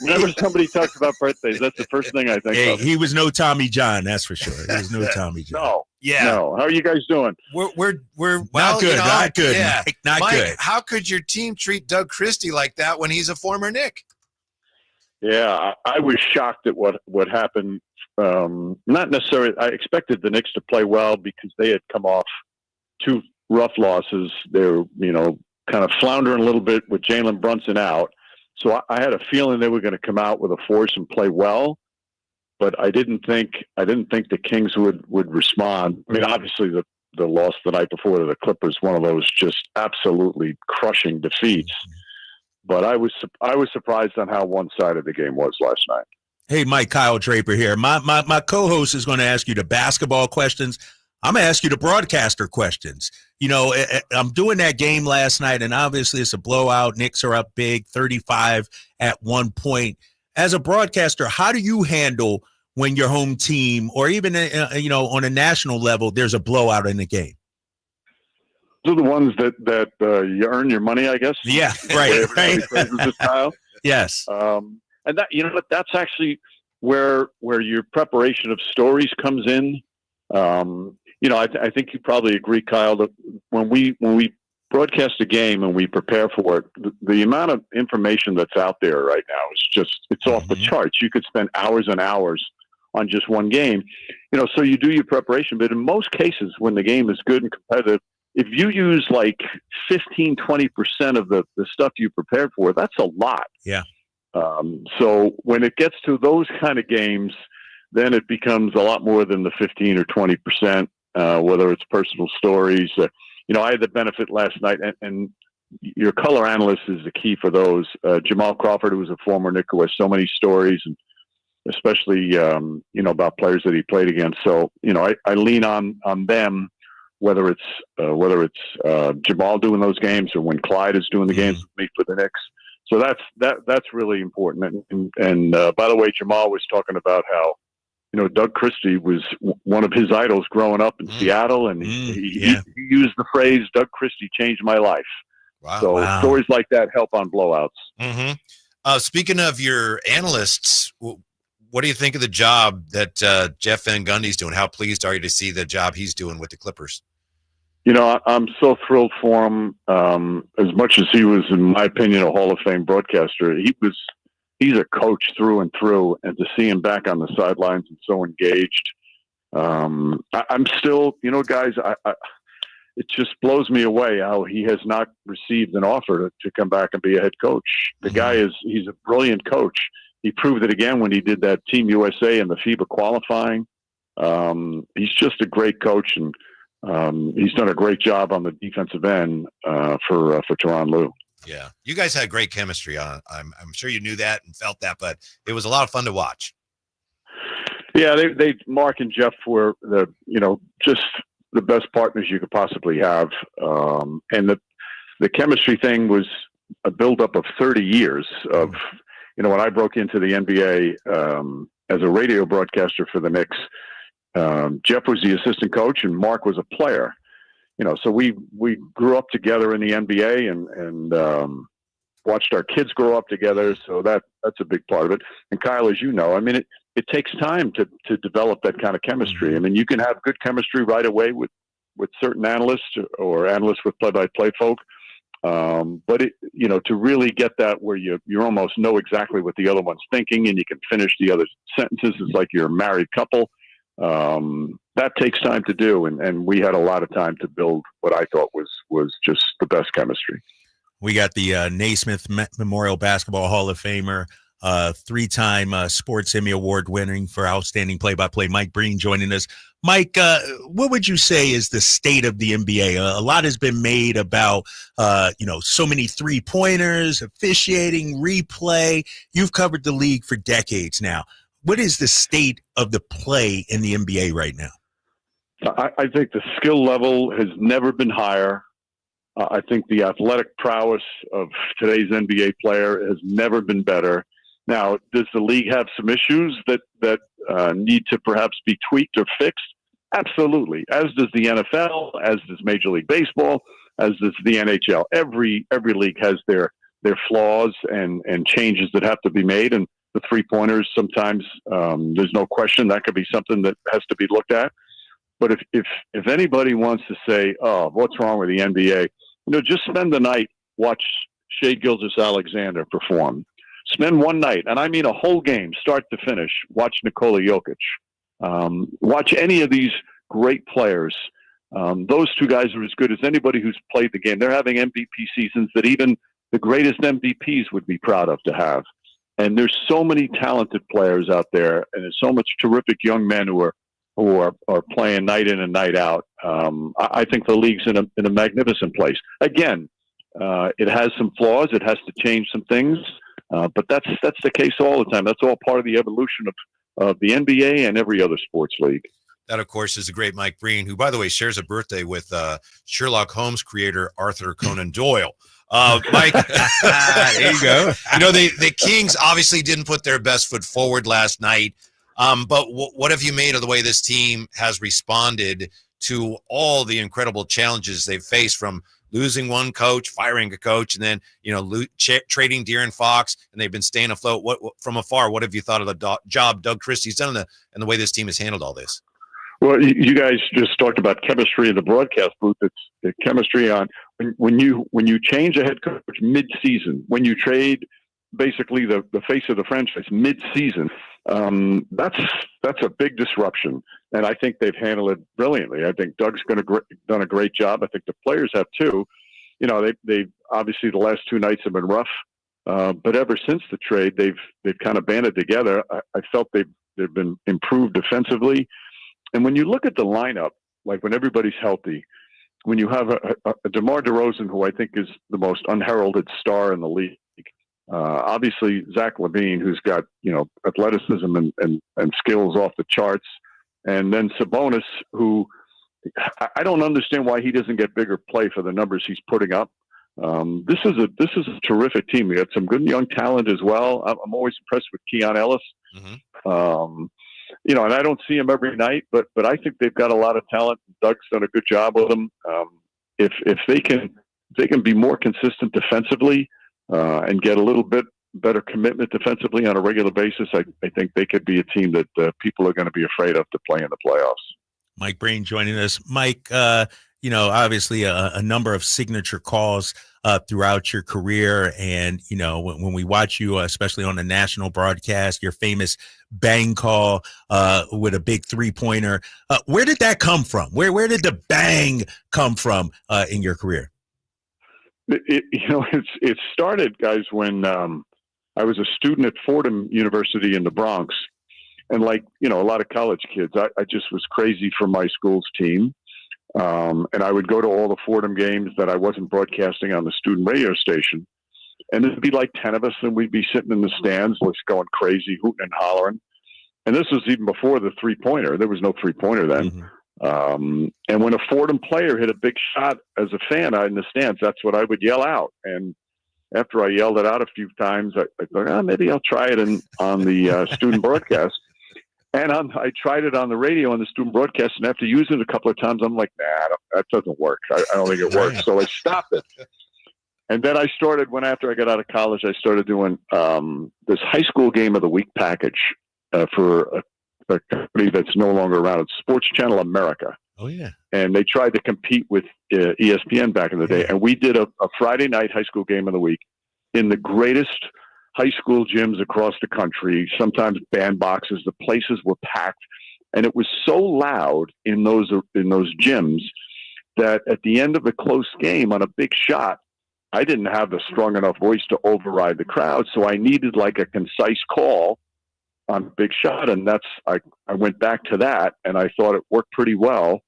Whenever somebody talks about birthdays, that's the first thing I think of. He was no Tommy John, that's for sure. He was no Tommy John. No. How are you guys doing? We're well, not good. Not good. Yeah. Not Mike, good. how could your team treat Doug Christie like that when he's a former Knick? Yeah, I was shocked at what happened. Not necessarily. I expected the Knicks to play well because they had come off 2 rough losses. They're kind of floundering a little bit with Jalen Brunson out. So I had a feeling they were going to come out with a force and play well, but I didn't think the Kings would respond. I mean, obviously the loss the night before to the Clippers, one of those just absolutely crushing defeats. But I was surprised on how one-sided the game was last night. Hey, Mike, Kyle Draper here. My co-host is going to ask you the basketball questions. I'm going to ask you the broadcaster questions. I'm doing that game last night, and obviously it's a blowout. Knicks are up big, 35 at one point. As a broadcaster, how do you handle when your home team, or even on a national level, there's a blowout in the game? Those are the ones that you earn your money, I guess. Yeah, right. Yes. And that that's actually where your preparation of stories comes in. I think you probably agree, Kyle, that when we broadcast a game and we prepare for it, the amount of information that's out there right now is it's off the charts. You could spend hours and hours on just one game, so you do your preparation. But in most cases, when the game is good and competitive, if you use like 15, 20% of the stuff you prepared for, that's a lot. Yeah. So when it gets to those kind of games, then it becomes a lot more than the 15 or 20%, whether it's personal stories. I had the benefit last night, and your color analyst is the key for those. Jamal Crawford, who was a former Knick, who has so many stories, and especially, about players that he played against. So, I lean on them, whether it's Jamal doing those games or when Clyde is doing the games with me for the Knicks. So that's really important. And by the way, Jamal was talking about how, Doug Christie was one of his idols growing up in Seattle, and he used the phrase, Doug Christie changed my life. Wow. So stories like that help on blowouts. Mm-hmm. Speaking of your analysts, what do you think of the job that Jeff Van Gundy's doing? How pleased are you to see the job he's doing with the Clippers? I'm so thrilled for him. As much as he was, in my opinion, a Hall of Fame broadcaster, he's a coach through and through, and to see him back on the sidelines and so engaged. I'm still, guys, it just blows me away how he has not received an offer to come back and be a head coach. The guy he's a brilliant coach. He proved it again when he did that Team USA in the FIBA qualifying. He's just a great coach, and he's done a great job on the defensive end for Tyronn Lue. Yeah, you guys had great chemistry on. I'm sure you knew that and felt that, but it was a lot of fun to watch. Yeah, they Mark and Jeff were just the best partners you could possibly have, and the chemistry thing was a buildup of 30 years of. When I broke into the NBA as a radio broadcaster for the Knicks, Jeff was the assistant coach and Mark was a player. So we grew up together in the NBA and watched our kids grow up together. So that's a big part of it. And Kyle, as you know, I mean, it takes time to develop that kind of chemistry. I mean, you can have good chemistry right away with certain analysts or analysts with play-by-play folk. But to really get that where you almost know exactly what the other one's thinking and you can finish the other sentences, it's like you're a married couple. That takes time to do. And we had a lot of time to build what I thought was just the best chemistry. We got the Naismith Memorial Basketball Hall of Famer, 3-time Sports Emmy Award winning for outstanding play-by-play, Mike Breen, joining us. Mike, what would you say is the state of the NBA? A lot has been made about, so many three-pointers, officiating, replay. You've covered the league for decades now. What is the state of the play in the NBA right now? I think the skill level has never been higher. I think the athletic prowess of today's NBA player has never been better. Now, does the league have some issues that need to perhaps be tweaked or fixed? Absolutely. As does the NFL, as does Major League Baseball, as does the NHL. Every league has their their flaws and changes that have to be made. And the 3-pointers, sometimes there's no question that could be something that has to be looked at. But if anybody wants to say, oh, what's wrong with the NBA? Just spend the night, watch Shai Gilgeous-Alexander perform. Spend one night, and I mean a whole game, start to finish. Watch Nikola Jokic. Watch any of these great players. Those two guys are as good as anybody who's played the game. They're having MVP seasons that even the greatest MVPs would be proud of to have. And there's so many talented players out there, and there's so much terrific young men who are playing night in and night out. I think the league's in a magnificent place. Again, it has some flaws. It has to change some things, but that's the case all the time. That's all part of the evolution of the NBA and every other sports league. That, of course, is the great Mike Breen, who, by the way, shares a birthday with Sherlock Holmes creator Arthur Conan Doyle. Mike, there you go. The Kings obviously didn't put their best foot forward last night. But what have you made of the way this team has responded to all the incredible challenges they've faced, from losing one coach, firing a coach, and then trading De'Aaron Fox, and they've been staying afloat? From afar, what have you thought of the job Doug Christie's done and the way this team has handled all this? Well, you guys just talked about chemistry in the broadcast booth. It's the chemistry on when you change a head coach mid-season, when you trade basically the face of the franchise mid-season. That's a big disruption, and I think they've handled it brilliantly. I think Doug's done a great job. I think the players have too. They obviously the last 2 nights have been rough, but ever since the trade, they've kind of banded together. I felt they've been improved defensively, and when you look at the lineup, like when everybody's healthy, when you have a DeMar DeRozan, who I think is the most unheralded star in the league. Obviously, Zach LaVine, who's got athleticism and skills off the charts, and then Sabonis, who I don't understand why he doesn't get bigger play for the numbers he's putting up. This is a terrific team. We got some good young talent as well. I'm always impressed with Keon Ellis. Mm-hmm. And I don't see him every night, but I think they've got a lot of talent. Doug's done a good job with them. If they can be more consistent defensively. And get a little bit better commitment defensively on a regular basis, I think they could be a team that people are going to be afraid of to play in the playoffs. Mike Breen joining us. Mike, obviously a number of signature calls throughout your career. And, when we watch you, especially on the national broadcast, your famous bang call with a big 3-pointer, where did that come from? Where did the bang come from in your career? It started, guys, when I was a student at Fordham University in the Bronx. And like, a lot of college kids, I just was crazy for my school's team. And I would go to all the Fordham games that I wasn't broadcasting on the student radio station. And it'd be like 10 of us, and we'd be sitting in the stands, just going crazy, hooting and hollering. And this was even before the 3-pointer. There was no 3-pointer then. Mm-hmm. And when a Fordham player hit a big shot as a fan in the stands, that's what I would yell out. And after I yelled it out a few times, I thought, maybe I'll try it on the student broadcast. And I tried it on the radio on the student broadcast, and after using it a couple of times, I'm like, that doesn't work. I don't think it works. So I stopped it. And then I started, after I got out of college, I started doing this high school game of the week package for a company that's no longer around. It's Sports Channel America. Oh, yeah. And they tried to compete with ESPN back in the day. And we did a Friday night high school game of the week in the greatest high school gyms across the country, sometimes bandboxes. The places were packed. And it was so loud in those gyms that at the end of the close game on a big shot, I didn't have a strong enough voice to override the crowd. So I needed like a concise call on a big shot. And I went back to that, and I thought it worked pretty well,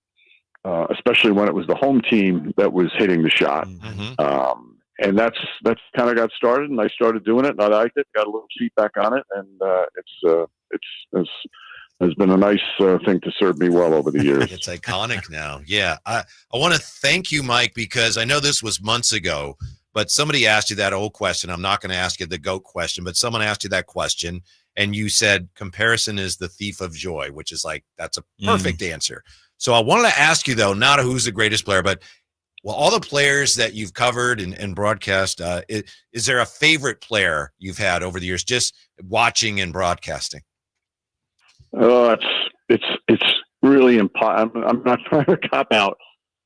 especially when it was the home team that was hitting the shot. Mm-hmm. And that's kind of got started, and I started doing it, and I liked it, got a little feedback on it. And it's has been a nice thing to serve me well over the years. It's iconic now. Yeah. I want to thank you, Mike, because I know this was months ago, but somebody asked you that old question. I'm not going to ask you the GOAT question, but someone asked you that question, and you said comparison is the thief of joy, which is like, that's a perfect answer. So I wanted to ask you, though, not who's the greatest player, but Well, all the players that you've covered and broadcast, is there a favorite player you've had over the years, just watching and broadcasting? It's really impossible. I'm not trying to cop out,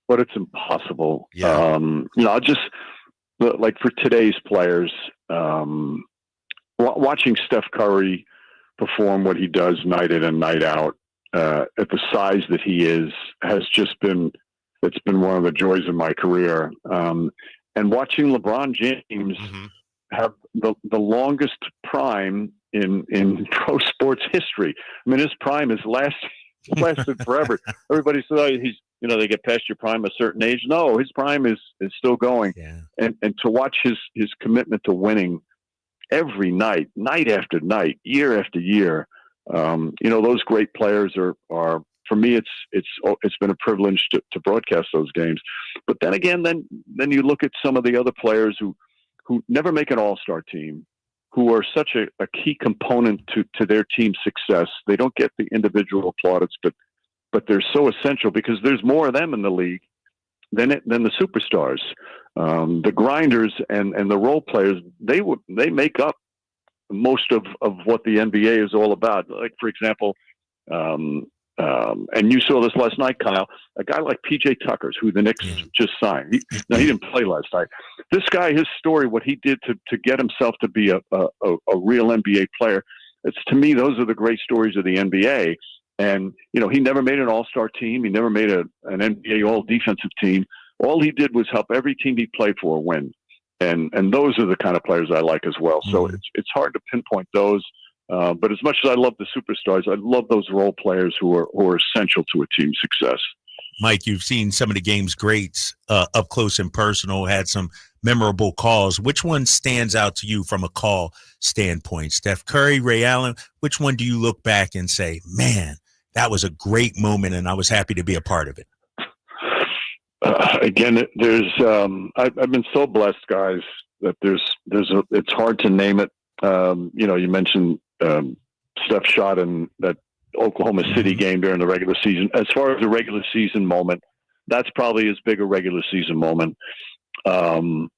but it's impossible. Yeah. I'll just like for today's players, watching Steph Curry perform what he does night in and night out at the size that he is has just been. It's been one of the joys of my career. And watching LeBron James have the longest prime in pro sports history. I mean, his prime has lasted forever. Everybody says, they get past your prime a certain age. No, his prime is still going. Yeah. And to watch his commitment to winning every night after night, year after year, those great players are for me, it's been a privilege to broadcast those games. But then again, then you look at some of the other players who never make an all-star team, who are such a key component to their team's success. They don't get the individual plaudits, but they're so essential because there's more of them in the league than the superstars. The grinders and the role players, they make up most of what the NBA is all about. Like, for example, and you saw this last night, Kyle, a guy like PJ Tuckers, who the Knicks just signed. He didn't play last night. This guy, his story, what he did to get himself to be a real NBA player, to me, those are the great stories of the NBA. And, he never made an all-star team. He never made an NBA all-defensive team. All he did was help every team he played for win. And those are the kind of players I like as well. So it's hard to pinpoint those. But as much as I love the superstars, I love those role players who are essential to a team's success. Mike, you've seen some of the game's greats up close and personal, had some memorable calls. Which one stands out to you from a call standpoint? Steph Curry, Ray Allen, which one do you look back and say, man, that was a great moment and I was happy to be a part of it? Again, there's I've been so blessed, guys, that it's hard to name it. You mentioned Steph shot in that Oklahoma City game during the regular season. As far as the regular season moment, that's probably as big a regular season moment. But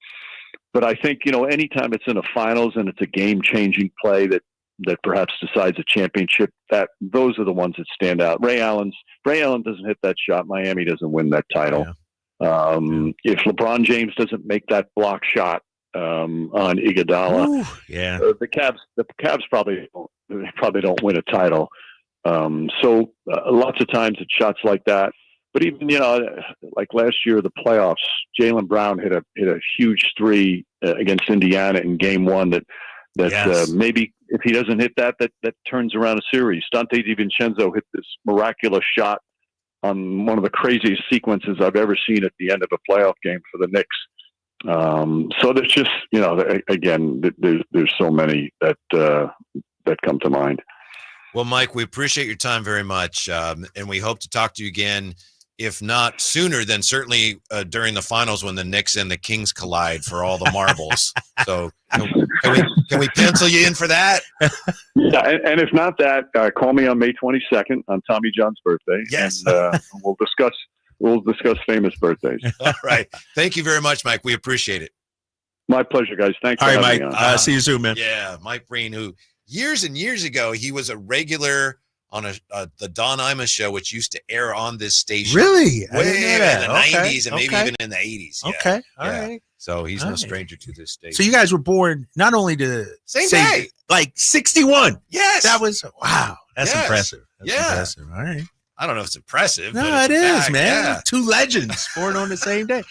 I think, anytime it's in the finals and it's a game-changing play that perhaps decides a championship, those are the ones that stand out. Ray Allen doesn't hit that shot, Miami doesn't win that title. Yeah. If LeBron James doesn't make that block shot on Iguodala, the Cavs probably don't win a title. So lots of times it's shots like that. But even like last year, the playoffs, Jaylen Brown hit a huge three against Indiana in Game 1 that maybe if he doesn't hit that turns around a series. Dante DiVincenzo hit this miraculous shot on one of the craziest sequences I've ever seen at the end of a playoff game for the Knicks. So there's just, again, there's so many that come to mind. Well, Mike, we appreciate your time very much. And we hope to talk to you again, if not sooner, then certainly during the finals when the Knicks and the Kings collide for all the marbles. So can we pencil you in for that? Yeah, and if not that, call me on May 22nd on Tommy John's birthday. Yes. And we'll discuss famous birthdays. All right. Thank you very much, Mike. We appreciate it. My pleasure, guys. Thanks for having me Mike. on. See you soon, man. Yeah, Mike Breen, who years and years ago, he was a regular on the Don Imus show, which used to air on this station. Really? Way in the 90s and maybe even in the 80s. Yeah. Okay. All right. So he's no stranger to this station. So you guys were born not only to same day, like 61. Yes. That was, wow. That's impressive. That's impressive. All right. I don't know if it's impressive. No, but it is, fact. man. Yeah. Two legends born on the same day.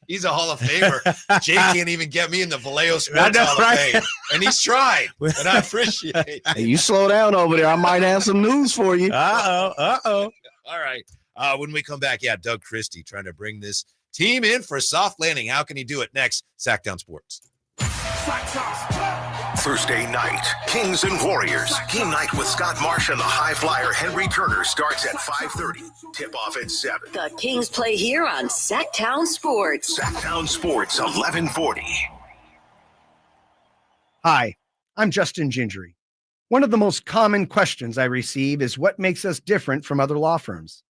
He's a Hall of Famer. Jake can't even get me in the Vallejo Sports Hall of Fame. And he's tried, and I appreciate it. Hey, you slow down over there. I might have some news for you. Uh-oh. All right. When we come back, Doug Christie trying to bring this team in for a soft landing. How can he do it next? Sacktown Sports. Thursday night, Kings and Warriors. Game night with Scott Marsh and the high flyer Henry Turner starts at 5:30. Tip-off at 7. The Kings play here on Sacktown Sports. Sacktown Sports, 1140. Hi, I'm Justin Gingery. One of the most common questions I receive is what makes us different from other law firms.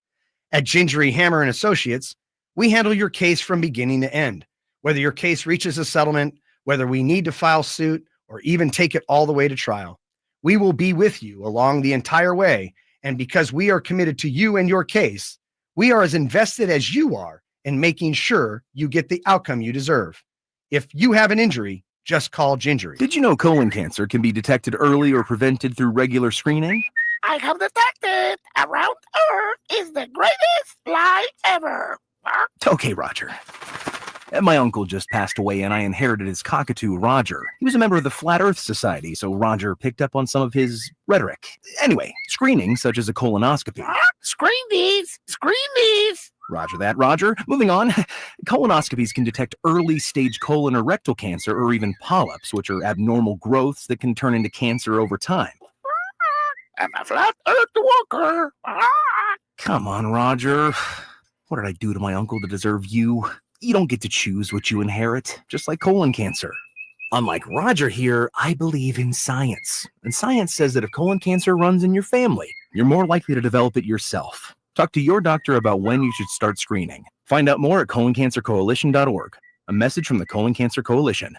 At Gingery Hammer & Associates, We handle your case from beginning to end. Whether your case reaches a settlement, whether we need to file suit, or even take it all the way to trial, we will be with you along the entire way. And because we are committed to you and your case, we are as invested as you are in making sure you get the outcome you deserve. If you have an injury, just call Gingery. Did you know colon cancer can be detected early or prevented through regular screening? I have detected Around Earth is the greatest lie ever. Okay, Roger. My uncle just passed away and I inherited his cockatoo, Roger. He was a member of the Flat Earth Society, so Roger picked up on some of his rhetoric. Anyway, screening, such as a colonoscopy. Screen these! Screen these! Roger that, Roger. Moving on. Colonoscopies can detect early-stage colon or rectal cancer or even polyps, which are abnormal growths that can turn into cancer over time. I'm a Flat Earth walker. Come on, Roger. What did I do to my uncle to deserve you? You don't get to choose what you inherit, just like colon cancer. Unlike Roger here, I believe in science. And science says that if colon cancer runs in your family, you're more likely to develop it yourself. Talk to your doctor about when you should start screening. Find out more at coloncancercoalition.org. A message from the Colon Cancer Coalition.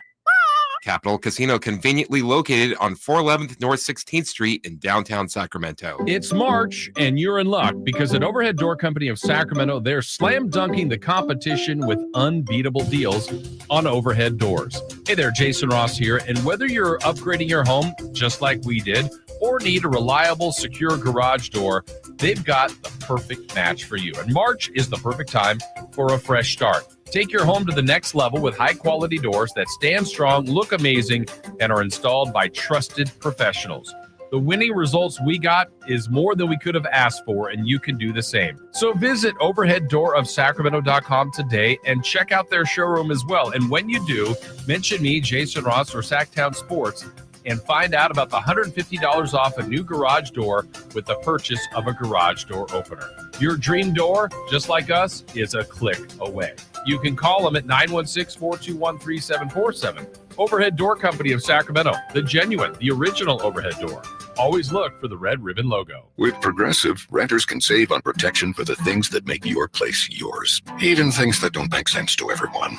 Capital Casino, conveniently located on 411th North 16th Street in downtown Sacramento. It's March, and you're in luck because at Overhead Door Company of Sacramento, they're slam dunking the competition with unbeatable deals on overhead doors. Hey there, Jason Ross here, and whether you're upgrading your home just like we did or need a reliable, secure garage door, they've got the perfect match for you. And March is the perfect time for a fresh start. Take your home to the next level with high-quality doors that stand strong, look amazing, and are installed by trusted professionals. The winning results we got is more than we could have asked for, and you can do the same. So visit overheaddoorofsacramento.com today and check out their showroom as well. And when you do, mention me, Jason Ross, or Sacktown Sports, and find out about the $150 off a new garage door with the purchase of a garage door opener. Your dream door, just like us, is a click away. You can call them at 916-421-3747. Overhead Door Company of Sacramento, the genuine, the original overhead door. Always look for the red ribbon logo. With Progressive, renters can save on protection for the things that make your place yours, even things that don't make sense to everyone.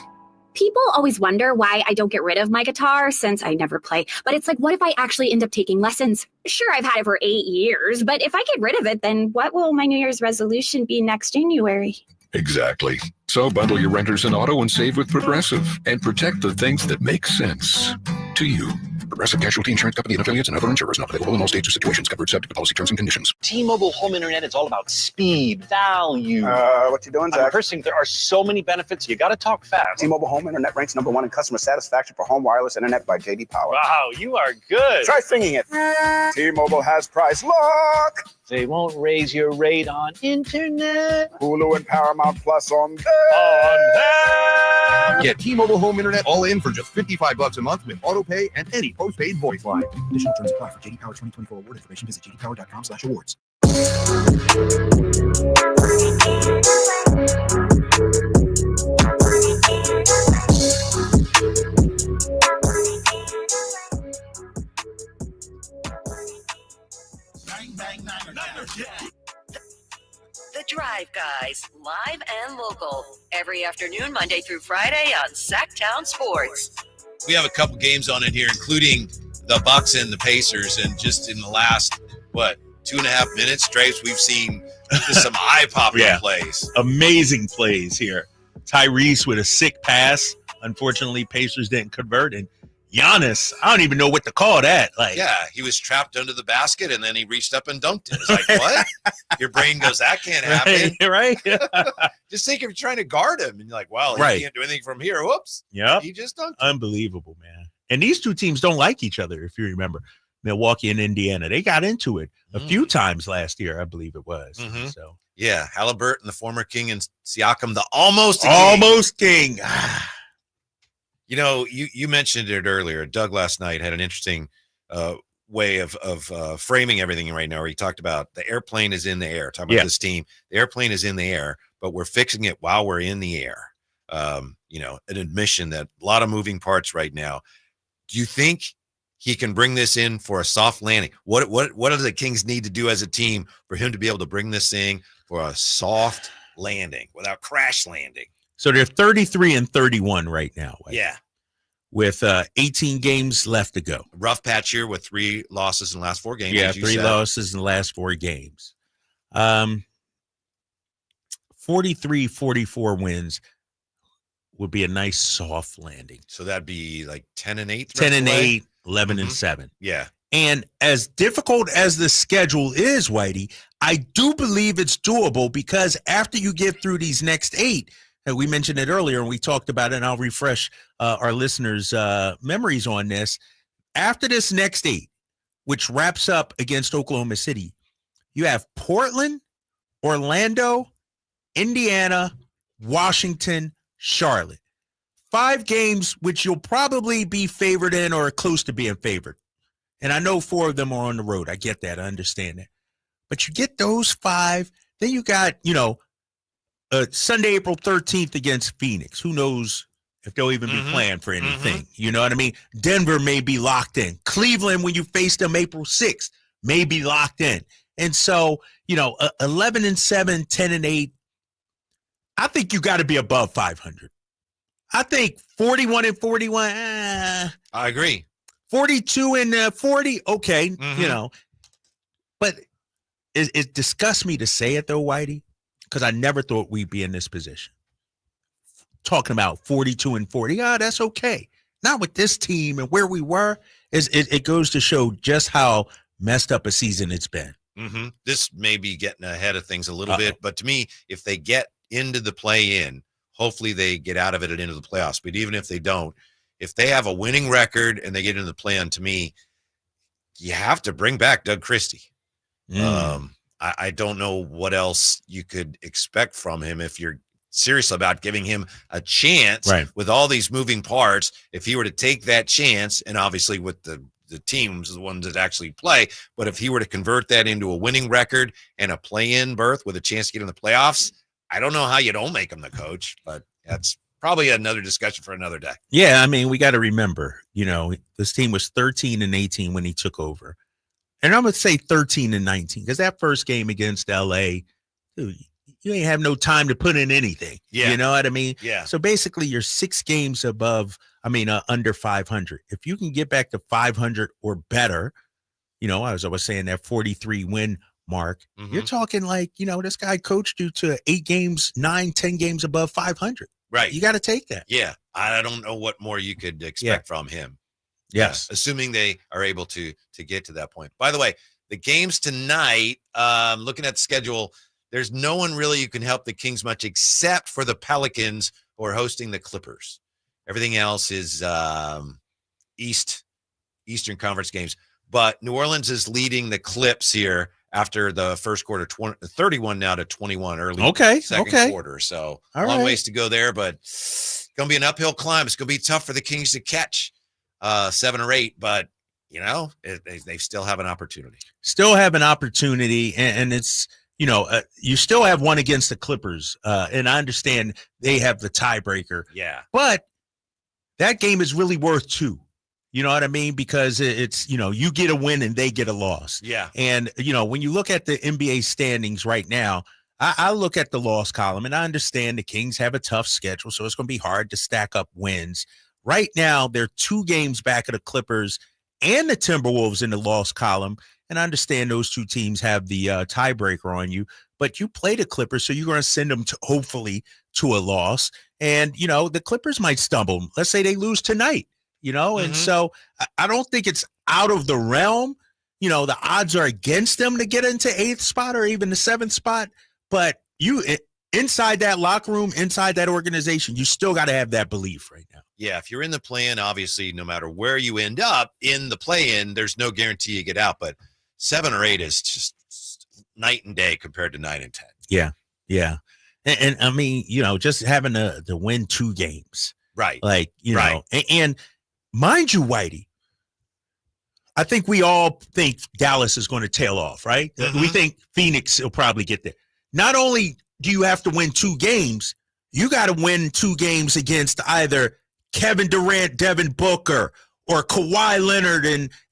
People always wonder why I don't get rid of my guitar since I never play. But it's like, what if I actually end up taking lessons? Sure, I've had it for 8 years, but if I get rid of it, then what will my New Year's resolution be next January? Exactly. So bundle your renters and auto and save with Progressive and protect the things that make sense to you. Progressive Casualty Insurance Company and affiliates and other insurers not available in all states or situations. Covered subject to policy terms and conditions. T-Mobile Home Internet is all about speed, value. What you doing, Zach? I'm rehearsing. There are so many benefits. You got to talk fast. T-Mobile Home Internet ranks #1 in customer satisfaction for home wireless internet by J.D. Power. Wow, you are good. Try singing it. T-Mobile has price lock. They won't raise your rate on internet. Hulu and Paramount Plus on there. Get T-Mobile Home Internet all in for just $55 a month with auto pay and any postpaid voice line. Additional terms apply. For JD Power 2024 award information, visit jdpower.com/awards. The Drive Guys, live and local, every afternoon, Monday through Friday on Sacktown Sports. We have a couple games on it here, including the Bucks and the Pacers, and just in the last, 2.5 minutes, Drapes, we've seen just some eye-popping plays. Amazing plays here. Tyrese with a sick pass. Unfortunately, Pacers didn't convert, and Giannis, I don't even know what to call that. He was trapped under the basket, and then he reached up and dunked it. It's like, what? Your brain goes, that can't happen. Right? Just think if you're trying to guard him, and you're like, well, he can't do anything from here. Whoops. Yep. He just dunked it. Unbelievable, man. And these two teams don't like each other, if you remember. Milwaukee and Indiana. They got into it a few times last year, I believe it was. So yeah, Halliburton, the former King, and Siakam, the almost king. You know, you mentioned it earlier. Doug last night had an interesting way of framing everything right now, where he talked about the airplane is in the air. Talking about this team, the airplane is in the air, but we're fixing it while we're in the air. An admission that a lot of moving parts right now. Do you think he can bring this in for a soft landing? What do the Kings need to do as a team for him to be able to bring this thing for a soft landing, without crash landing. So they're 33-31 right now. Yeah. With 18 games left to go. Rough patch here with 3 losses in the last 4 games. Yeah, 3 losses in the last 4 games. 43-44 wins would be a nice soft landing. So that'd be like 10-8. 10-8, 11-7. Yeah. And as difficult as the schedule is, Whitey, I do believe it's doable because after you get through these next 8, and we mentioned it earlier and we talked about it, and I'll refresh our listeners' memories on this. After this next 8, which wraps up against Oklahoma City, you have Portland, Orlando, Indiana, Washington, Charlotte. 5 games which you'll probably be favored in or close to being favored. And I know 4 of them are on the road. I get that. I understand that. But you get those 5. Then you got, Sunday, April 13th against Phoenix. Who knows if they'll even be playing for anything. You know what I mean? Denver may be locked in. Cleveland, when you face them April 6th, may be locked in. And so, 11-7, 10-8, I think you got to be above 500. I think 41-41, I agree. 42-40, okay, But it disgusts me to say it, though, Whitey, because I never thought we'd be in this position. Talking about 42-40, that's okay. Not with this team and where we were. It goes to show just how messed up a season it's been. This may be getting ahead of things a little bit, but to me, if they get into the play-in, hopefully they get out of it and into the playoffs. But even if they don't, if they have a winning record and they get into the play-in, to me, you have to bring back Doug Christie. I don't know what else you could expect from him if you're serious about giving him a chance with all these moving parts. If he were to take that chance, and obviously with the teams, the ones that actually play, but if he were to convert that into a winning record and a play-in berth with a chance to get in the playoffs, I don't know how you don't make him the coach, but that's probably another discussion for another day. Yeah, I mean, we got to remember, this team was 13-18 when he took over. And I'm going to say 13-19 because that first game against LA, dude, you ain't have no time to put in anything. Yeah. You know what I mean? Yeah. So basically you're 6 games under 500. If you can get back to 500 or better, as I was saying, that 43 win mark, you're talking like, this guy coached you to 8 games, 9, 10 games above 500. Right. You got to take that. Yeah. I don't know what more you could expect from him. Yes. Assuming they are able to get to that point. By the way, the games tonight, looking at the schedule, there's no one really who can help the Kings much except for the Pelicans who are hosting the Clippers. Everything else is Eastern Conference games. But New Orleans is leading the Clips here after the first quarter, 31 now to 21 early second quarter. So long ways to go there, but it's going to be an uphill climb. It's going to be tough for the Kings to catch 7 or 8, but they still have an opportunity. Still have an opportunity, and it's you still have one against the Clippers, and I understand they have the tiebreaker. Yeah, but that game is really worth 2. You know what I mean? Because it's you get a win and they get a loss. Yeah, and when you look at the NBA standings right now, I look at the loss column, and I understand the Kings have a tough schedule, so it's going to be hard to stack up wins. Right now, they're 2 games back of the Clippers and the Timberwolves in the loss column. And I understand those 2 teams have the tiebreaker on you, but you play the Clippers, so you're going to send them hopefully to a loss. And, the Clippers might stumble. Let's say they lose tonight, and so I don't think it's out of the realm. The odds are against them to get into 8th spot or even the 7th spot, but inside that locker room, inside that organization, you still got to have that belief right now. Yeah, if you're in the play-in, obviously, no matter where you end up in the play-in, there's no guarantee you get out. But 7 or 8 is just night and day compared to 9 and 10. Yeah, yeah. And I mean, just having to win 2 games. Right. Like, and mind you, Whitey, I think we all think Dallas is going to tail off, right? We think Phoenix will probably get there. Not only do you have to win 2 games, you got to win 2 games against either Kevin Durant, Devin Booker, or Kawhi Leonard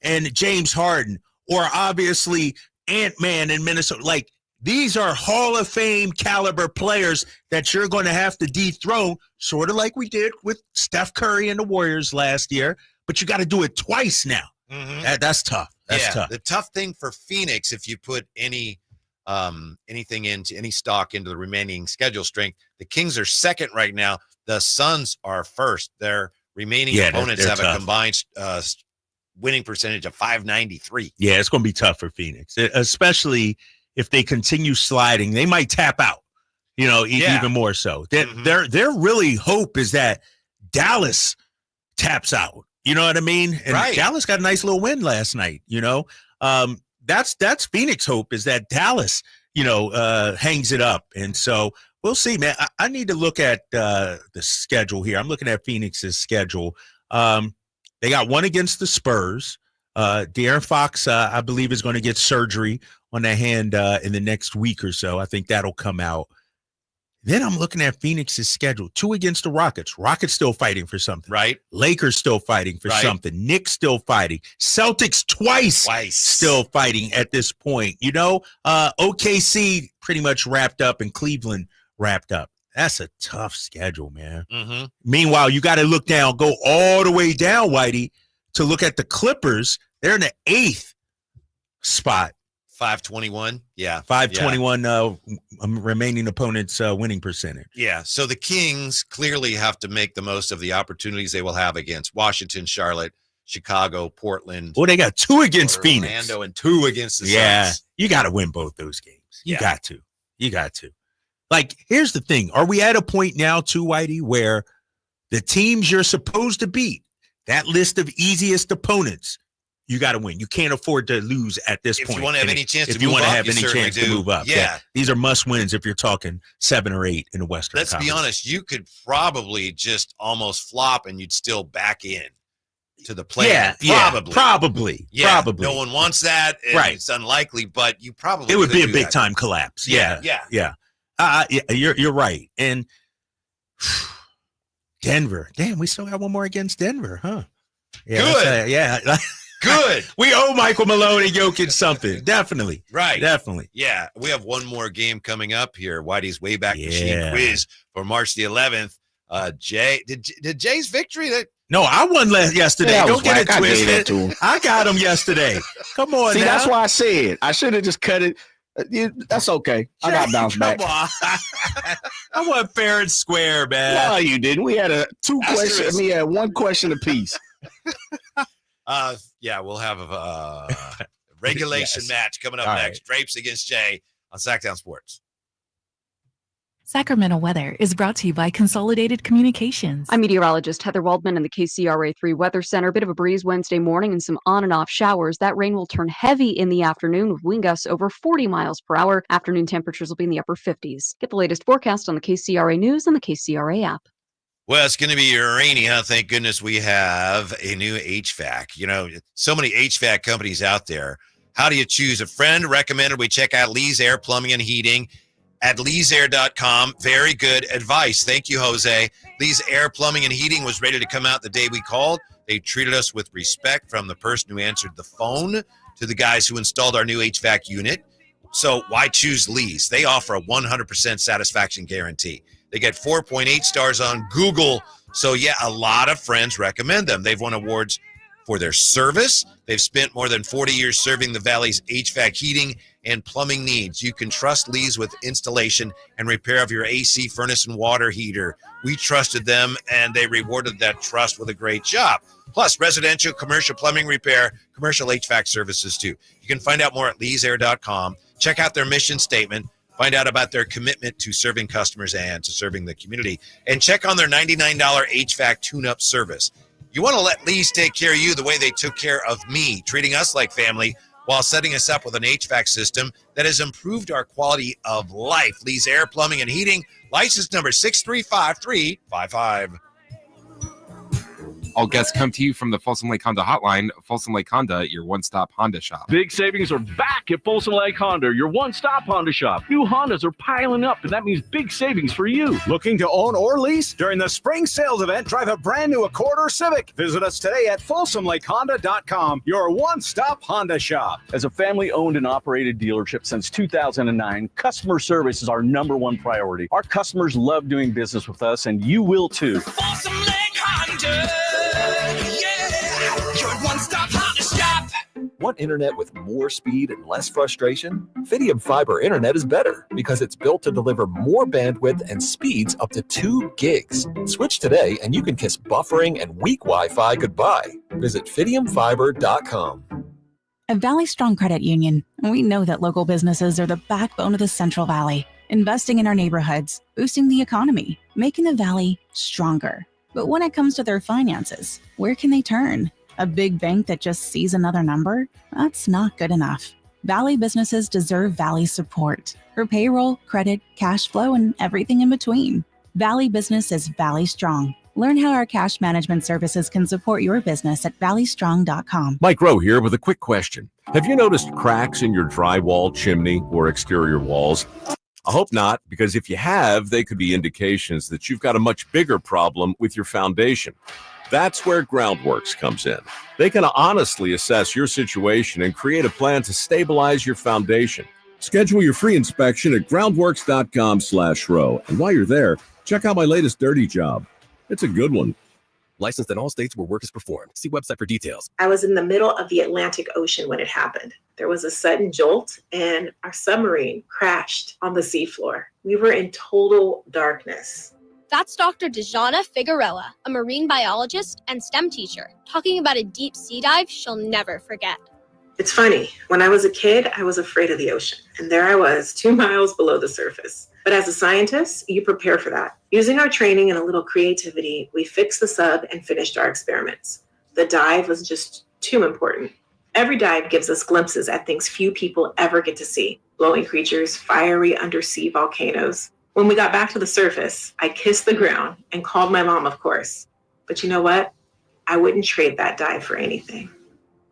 and James Harden, or obviously Ant-Man in Minnesota. Like, These are Hall of Fame caliber players that you're going to have to dethrone, sort of like we did with Steph Curry and the Warriors last year. But you got to do it twice now. Mm-hmm. That's tough. That's tough. The tough thing for Phoenix, if you put anything into any stock into the remaining schedule strength, the Kings are second right now. The Suns are first. Their remaining opponents they're have tough. a combined winning percentage of 593. Yeah, it's going to be tough for Phoenix, especially if they continue sliding. They might tap out, even more so. Their really hope is that Dallas taps out. You know what I mean? And Dallas got a nice little win last night, That's Phoenix hope, is that Dallas, hangs it up. And so we'll see, man. I need to look at the schedule here. I'm looking at Phoenix's schedule. They got one against the Spurs. De'Aaron Fox, I believe, is going to get surgery on the hand in the next week or so. I think that'll come out. Then I'm looking at Phoenix's schedule. 2 against the Rockets. Rockets still fighting for something. Right. Lakers still fighting for something. Knicks still fighting. Celtics twice still fighting at this point. OKC pretty much wrapped up and Cleveland wrapped up. That's a tough schedule, man. Mm-hmm. Meanwhile, you got to look down, go all the way down, Whitey, to look at the Clippers. They're in the 8th spot. 521. Yeah. 521 remaining opponents' winning percentage. Yeah. So the Kings clearly have to make the most of the opportunities they will have against Washington, Charlotte, Chicago, Portland. Well, they got 2 against Phoenix. Orlando and 2 against the Suns. You got to win both those games. You got to. Like, here's the thing. Are we at a point now, too, Whitey, where the teams you're supposed to beat, that list of easiest opponents, you got to win. You can't afford to lose at this point. If you want to have any chance if to you move want to up, have you any certainly chance do. to move up. Yeah. These are must wins if you're talking 7 or 8 in the Western Let's Conference. be honest. You could probably just almost flop and you'd still back in to the play. Probably. No one wants that. And it's unlikely, but you probably it would be a do big that. time collapse. Yeah. You're right. And Denver. Damn, we still got one more against Denver, huh? Yeah, Good. Good. We owe Michael Malone and Jokic something. Definitely. Right. Definitely. Yeah. We have one more game coming up here. Whitey's Wayback Machine quiz for March the 11th. Jay, did Jay's victory that? No, I won yesterday. Yeah, Don't get it twisted. To him. I got him yesterday. Come on, See, now. that's why I said I should have just cut it. That's okay. I got bounced back. Come on. I went fair and square, man. No, you didn't. We had 2 questions. We had 1 question apiece. We'll have a regulation match coming up next. Drapes against Jay on Sacktown Sports. Sacramento weather is brought to you by Consolidated Communications. I'm meteorologist Heather Waldman in the KCRA 3 Weather Center. A bit of a breeze Wednesday morning and some on and off showers. That rain will turn heavy in the afternoon with wind gusts over 40 miles per hour. Afternoon temperatures will be in the upper 50s. Get the latest forecast on the KCRA News and the KCRA app. Well, it's going to be rainy, huh? Thank goodness we have a new HVAC. So many HVAC companies out there. How do you choose? A friend recommended we check out Lee's Air Plumbing and Heating at leesair.com. Very good advice. Thank you, Jose. Lee's Air Plumbing and Heating was ready to come out the day we called. They treated us with respect, from the person who answered the phone to the guys who installed our new HVAC unit. So why choose Lee's? They offer a 100% satisfaction guarantee. They get 4.8 stars on Google. So, a lot of friends recommend them. They've won awards for their service. They've spent more than 40 years serving the Valley's HVAC heating and plumbing needs. You can trust Lee's with installation and repair of your AC, furnace, and water heater. We trusted them, and they rewarded that trust with a great job. Plus, residential, commercial plumbing repair, commercial HVAC services, too. You can find out more at leesair.com. Check out their mission statement. Find out about their commitment to serving customers and to serving the community. And check on their $99 HVAC tune-up service. You want to let Lee's take care of you the way they took care of me, treating us like family while setting us up with an HVAC system that has improved our quality of life. Lee's Air Plumbing and Heating, license number 635355. All guests come to you from the Folsom Lake Honda hotline. Folsom Lake Honda, your one-stop Honda shop. Big savings are back at Folsom Lake Honda, your one-stop Honda shop. New Hondas are piling up, and that means big savings for you. Looking to own or lease? During the spring sales event, drive a brand new Accord or Civic. Visit us today at FolsomLakeHonda.com, your one-stop Honda shop. As a family-owned and operated dealership since 2009, customer service is our #1 priority. Our customers love doing business with us, and you will too. Folsom Lake Honda, yeah, your one-stop Honda shop. Want internet with more speed and less frustration? Fidium Fiber Internet is better because it's built to deliver more bandwidth and speeds up to 2 gigs. Switch today and you can kiss buffering and weak Wi-Fi goodbye. Visit FidiumFiber.com. At Valley Strong Credit Union, we know that local businesses are the backbone of the Central Valley, investing in our neighborhoods, boosting the economy, making the Valley stronger. But when it comes to their finances, where can they turn? A big bank that just sees another number? That's not good enough. Valley businesses deserve Valley support for payroll, credit, cash flow, and everything in between. Valley Business is Valley Strong. Learn how our cash management services can support your business at valleystrong.com. Mike Rowe here with a quick question. Have you noticed cracks in your drywall, chimney, or exterior walls? I hope not, because if you have, they could be indications that you've got a much bigger problem with your foundation. That's where Groundworks comes in. They can honestly assess your situation and create a plan to stabilize your foundation. Schedule your free inspection at groundworks.com/row. And while you're there, check out my latest dirty job. It's a good one. Licensed in all states where work is performed. See website for details. I was in the middle of the Atlantic Ocean when it happened. There was a sudden jolt and our submarine crashed on the seafloor. We were in total darkness. That's Dr. Dejana Figueroa, a marine biologist and STEM teacher, talking about a deep sea dive she'll never forget. It's funny, when I was a kid, I was afraid of the ocean, and there I was 2 miles below the surface. But as a scientist, you prepare for that. Using our training and a little creativity, we fixed the sub and finished our experiments. The dive was just too important. Every dive gives us glimpses at things few people ever get to see. Glowing creatures, fiery undersea volcanoes. When we got back to the surface, I kissed the ground and called my mom, of course. But you know what? I wouldn't trade that dive for anything.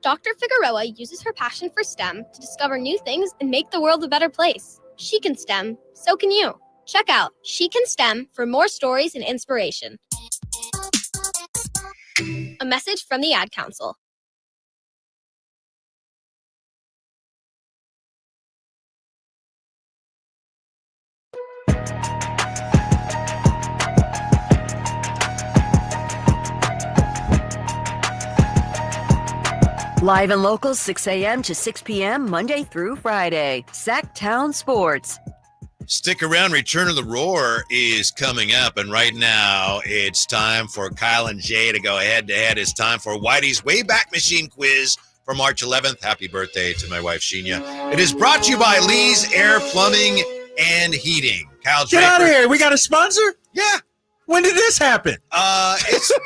Dr. Figueroa uses her passion for STEM to discover new things and make the world a better place. She can STEM, so can you. Check out She Can STEM for more stories and inspiration. A message from the Ad Council. Live and local, 6 a.m. to 6 p.m., Monday through Friday. Sacktown Sports. Stick around. Return of the Roar is coming up. And right now, it's time for Kyle and Jay to go head-to-head. It's time for Whitey's Wayback Machine quiz for March 11th. Happy birthday to my wife, Sheena. It is brought to you by Lee's Air Plumbing and Heating. Kyle Get out of here. We got a sponsor? Yeah. When did this happen?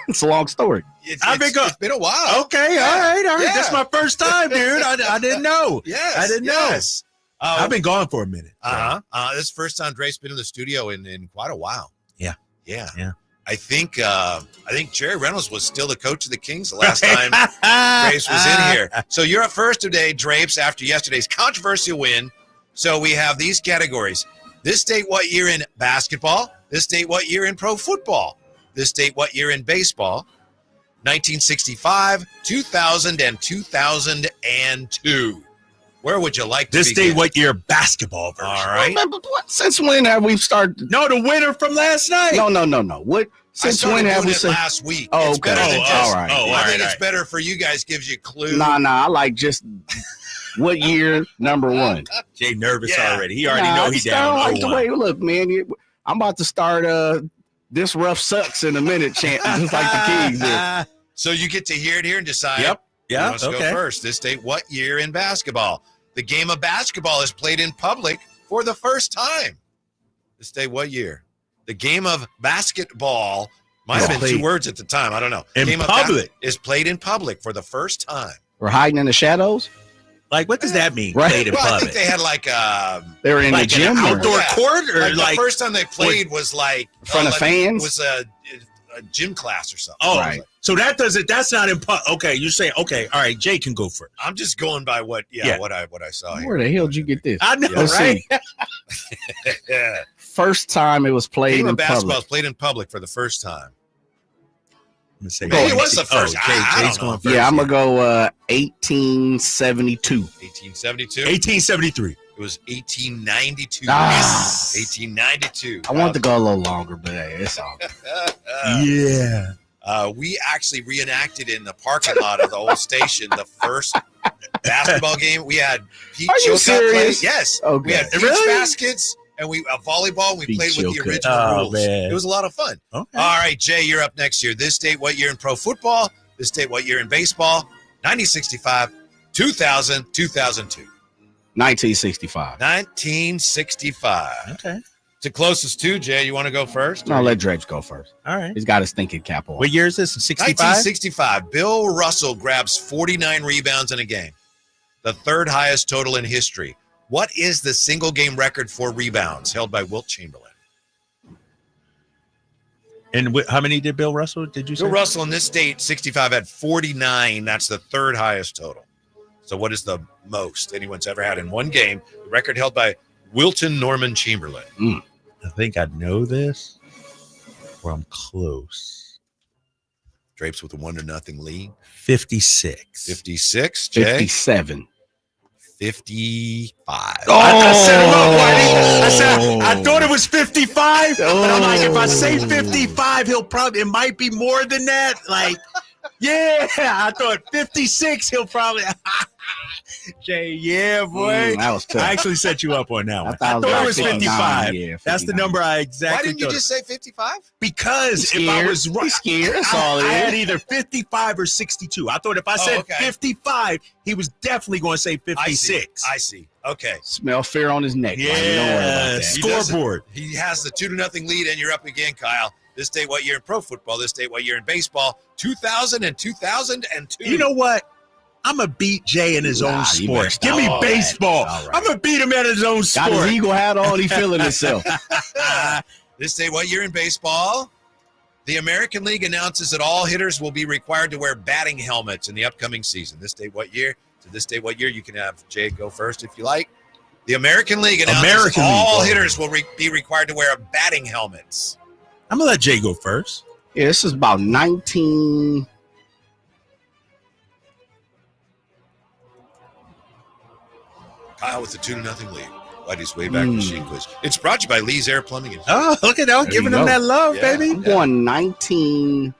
It's a long story. It's been a while. Okay, Yeah. all right. Yeah. That's my first time, dude. I didn't know. Yes, I didn't know. I've been gone for a minute. This is the first time Drape's been in the studio in quite a while. Yeah. I think Jerry Reynolds was still the coach of the Kings the last time Drapes was in here. So you're up first today, Drapes, after yesterday's controversial win. So we have these categories. This date, what year in basketball? This date, what year in pro football? This date, what year in baseball? 1965, 2000, and 2002. Where would you like to This begin? date, what year basketball version? All right. Since when have we started? No, the winner from last night. No. What? Since when have we said last week? Oh, it's okay. better than just, all right. I think it's better for you guys. Gives you a clue. Nah. I like just what year number one. Jay nervous already. He already know he down. I like the way. Look, man, I'm about to start This Rough Sucks in a minute chant, just like the Kings did. So you get to hear it here and decide. Yep. Yeah. Who wants to go first? This date, what year in basketball? The game of basketball is played in public for the first time. This date, what year? The game of basketball might have been 2 words at the time. I don't know. In game public. is played in public for the first time. We're hiding in the shadows. Like, what does that mean? Right. Played in Well, I public. think they had like They were in like the gym, an outdoor or court, or like like the first time they played was like in front of fans. Was a gym class or something. Oh, Right. So that's not okay, you're saying, okay, all right, Jay can go first. I'm just going by what I saw here. Where the hell did you get this? I know, Let's right? Yeah. First time it was played in basketball public. was played in public for the first time. Maybe it was the first. Jay's going first. Yeah, I'm going to go 1872. 1872? 1873. It was 1892. 1892. I want to go a little longer, but hey, it's all good. Yeah. We actually reenacted in the parking lot of the old station the first basketball game. We had Pete Are you Chilcott play. serious? Yes. Okay. We had peach baskets and volleyball. And we played with the original rules. Man. It was a lot of fun. Okay. All right, Jay, you're up next year. This date, what year in pro football? This date, what year in baseball? 1965, 2000, 2002. 1965. 1965. Okay. To closest two, Jay, you want to go first? No, let Drapes go first. All right. He's got his thinking cap on. What year is this? 65? 1965. Bill Russell grabs 49 rebounds in a game, the third highest total in history. What is the single game record for rebounds held by Wilt Chamberlain? And how many did Bill Russell? Did you say? Bill Russell in this date, 65, had 49. That's the third highest total. So what is the most anyone's ever had in one game? The record held by Wilton Norman Chamberlain. I think I know this, or I'm close. Drapes with a 1-0 lead. 56. 56. Jay? 57. 55. Oh, I set him up, Whitey. I thought it was 55, but I'm like, if I say 55, it might be more than that. Like, yeah, I thought 56, he'll probably. Jay, yeah, boy. That was tough. I actually set you up on that one. I I thought it was 55. Yeah, 59. That's the number I exactly Why didn't you thought. just say 55? Because if I was right, I had either 55 or 62. I thought if I said 55, he was definitely going to say 56. I see. Okay. Smell fear on his neck. Yeah, Don't worry about that. scoreboard. He has the 2-0 lead, and you're up again, Kyle. This date, what year in pro football? This date, what year in baseball? 2000 and 2002. You know what? I'm going to beat Jay in his own sport. Give me baseball. Right. I'm going to beat him at his own sport. Got his eagle hat on. He feeling himself. This day, what year in baseball? The American League announces that all hitters will be required to wear batting helmets in the upcoming season. This day, what year? To this day, what year? You can have Jay go first if you like. The American League announces all hitters will be required to wear batting helmets. I'm going to let Jay go first. Yeah, this is about 19... Kyle with the 2-0 lead. Whitey's way back machine quiz. It's brought to you by Lee's Air Plumbing. And look at that. Giving them that love, baby. I'm going 19... In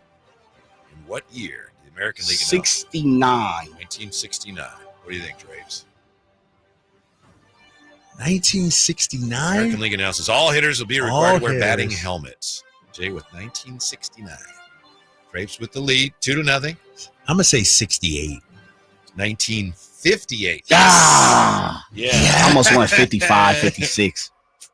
what year? The American League 69. 1969. What do you think, Drapes? 1969? American League announces all hitters will be required to wear batting helmets. Jay with 1969. Drapes with the lead. 2-0. I'm going to say 68. 1958. Ah! Yeah. I almost went 55, 56.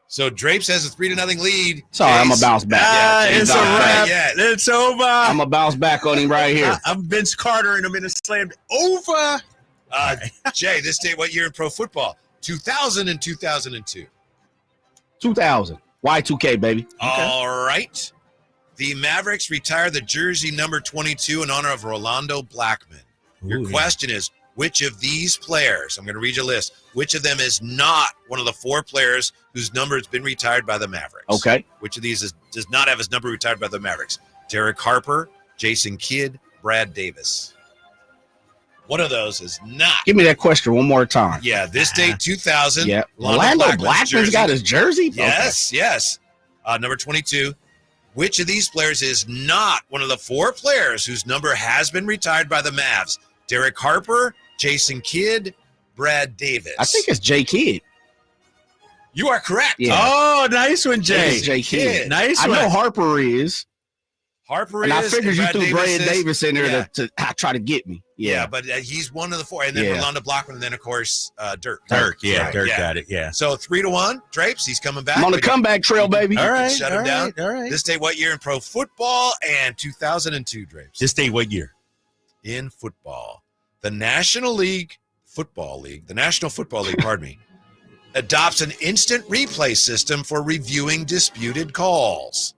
So Drapes has a 3-0 lead. Sorry, I'm going to bounce back. It's a wrap. It's over. I'm going to bounce back on him right here. I'm Vince Carter and I'm in a slam. Over. Jay, this day, what year in pro football? 2000 and 2002. 2000. Y2K, baby. All right. The Mavericks retire the jersey number 22 in honor of Rolando Blackman. Your question is, which of these players, I'm going to read your list, which of them is not one of the four players whose number has been retired by the Mavericks? Okay. Which of these does not have his number retired by the Mavericks? Derek Harper, Jason Kidd, Brad Davis. One of those is not. Give me that question one more time. Yeah, this date, 2000. Yeah. Rolando Blackman's got his jersey? Yes, yes. Number 22. Which of these players is not one of the four players whose number has been retired by the Mavs? Derek Harper, Jason Kidd, Brad Davis. I think it's J. Kidd. You are correct. Yeah. Oh, nice one, Jay. J. Kidd. Nice I one. know Harper is. Harper and is. I figured you threw Brad is. Davis in there to try to get me. Yeah, but he's one of the four. And then Rolando Blackman, and then, of course, Dirk. Dirk got it, yeah. So 3-1. Drapes, he's coming back. I'm on the comeback trail, baby. All right, shut him down. All right. This day, what year in pro football? And 2002, Drapes. This day, what year? In football. The National Football League, pardon me, adopts an instant replay system for reviewing disputed calls.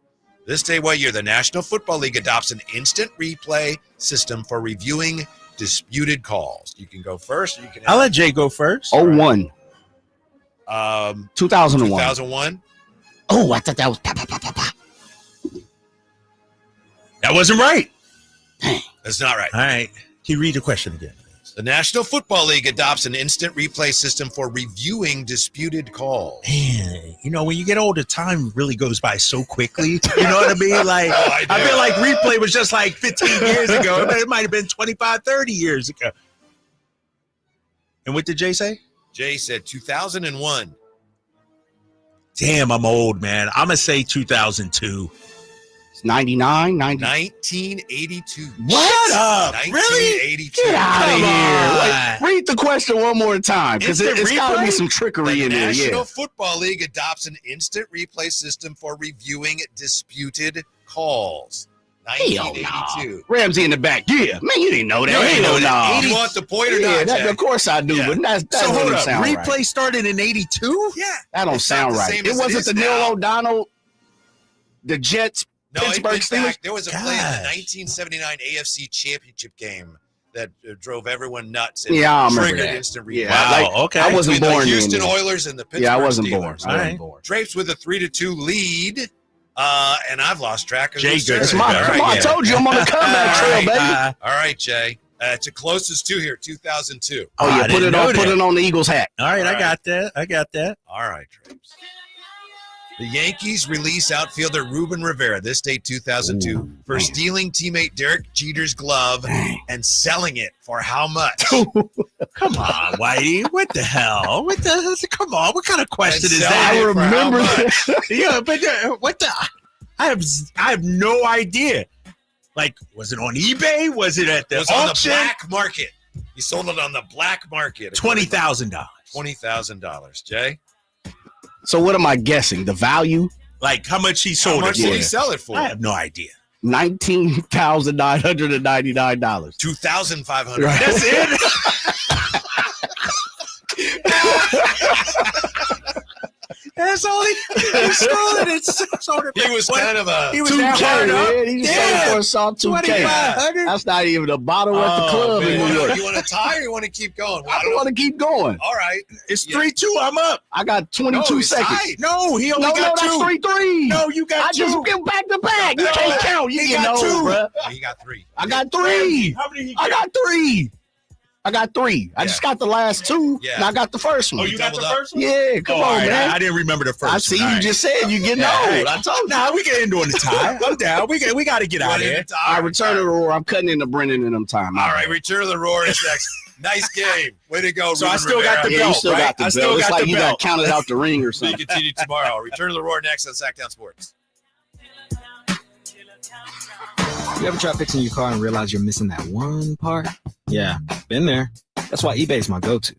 This day, what year? The National Football League adopts an instant replay system for reviewing disputed calls. You can go first. You can. I'll let Jay go first. 01. 2001. 2001. Oh, I thought that was. That wasn't right. That's not right. All right. Can you read the question again? The National Football League adopts an instant replay system for reviewing disputed calls. Man, you know, when you get older, time really goes by so quickly. You know what I mean? Like, I feel like replay was just like 15 years ago. It might have been 25, 30 years ago. And what did Jay say? Jay said 2001. Damn, I'm old, man. I'm going to say 2002. It's 99, 90. 1982. What? Shut up. 1982. Get out of here. Wait, read the question one more time, because it's got to be some trickery in there. The National Yeah. Football League adopts an instant replay system for reviewing disputed calls. 1982. Ramsey in the back. Yeah. Man, you didn't know that. You want the point or not, that, Jack? of course I do, but that So hold doesn't up. sound Replay right. started in 82? Yeah. That don't It's sound not the right. same It as wasn't is the now. Neil O'Donnell, the Jets, No, Pittsburgh Steelers. there was a play in the 1979 AFC Championship game that drove everyone nuts. And Yeah, I remember triggered that. instant replay. Yeah, okay. I wasn't Between born the then, Houston yeah. Oilers and the Pittsburgh Yeah, I wasn't born. Steelers. I wasn't born. Drapes with a 3-2 lead. And I've lost track of Jay this. good. Come on, I told you I'm on the comeback trail, baby. All right, Jay. It's the closest to here, 2002. Oh yeah, I put didn't it know on. Put that. it on the Eagles hat. All right, All I got that. All right, Drapes. The Yankees release outfielder Ruben Rivera this day, 2002, for stealing teammate Derek Jeter's glove and selling it for how much? Come on, Whitey. What the hell? Come on. What kind of question is that? I remember that. Yeah, but what the? I have no idea. Like, was it on eBay? Was it at the It was on the auction? black market. He sold it on the black market. $20,000. $20,000. Jay? So what am I guessing? The value? Like how much he sold How much it for? did he sell it for? I have no idea. $19,999. $2,500. That's it. That's all he sold it. He was kind of a He was that hard up. Man. He sold for a soft 2K. That's not even the bottom at the club in New York. You want to tie or you want to keep going? I want to keep going. All right. It's 3-2. I'm up. I got 22 seconds. tied. No, he only got two. That's 3-3. No, you got I two. just get back to back. You can't count. You got two. bro. Oh, he got 3. I got 3. How many he I got 3. I got 3. I Yeah. just got the last 2. Yeah. And I got the first one. Oh, you got the doubled up. first one? Yeah, come Oh, on, all right. man. I didn't remember the first I see one. you All just said you getting Yeah, old. hey. I told you. Nah, we can end on the tie. I'm down. We got to get out of here. I return to the roar. I'm cutting into Brennan in them time. All right. Return of the Roar is next. Nice game. Way to go, So I Ruben still got Rivera. the Yeah, belt, you still right? got the I belt. still It's got like the you belt. got counted out the ring or We something. continue tomorrow. Return of the Roar next on Sacktown Sports. You ever try fixing your car and realize you're missing that one part? Yeah, been there. That's why eBay's my go-to.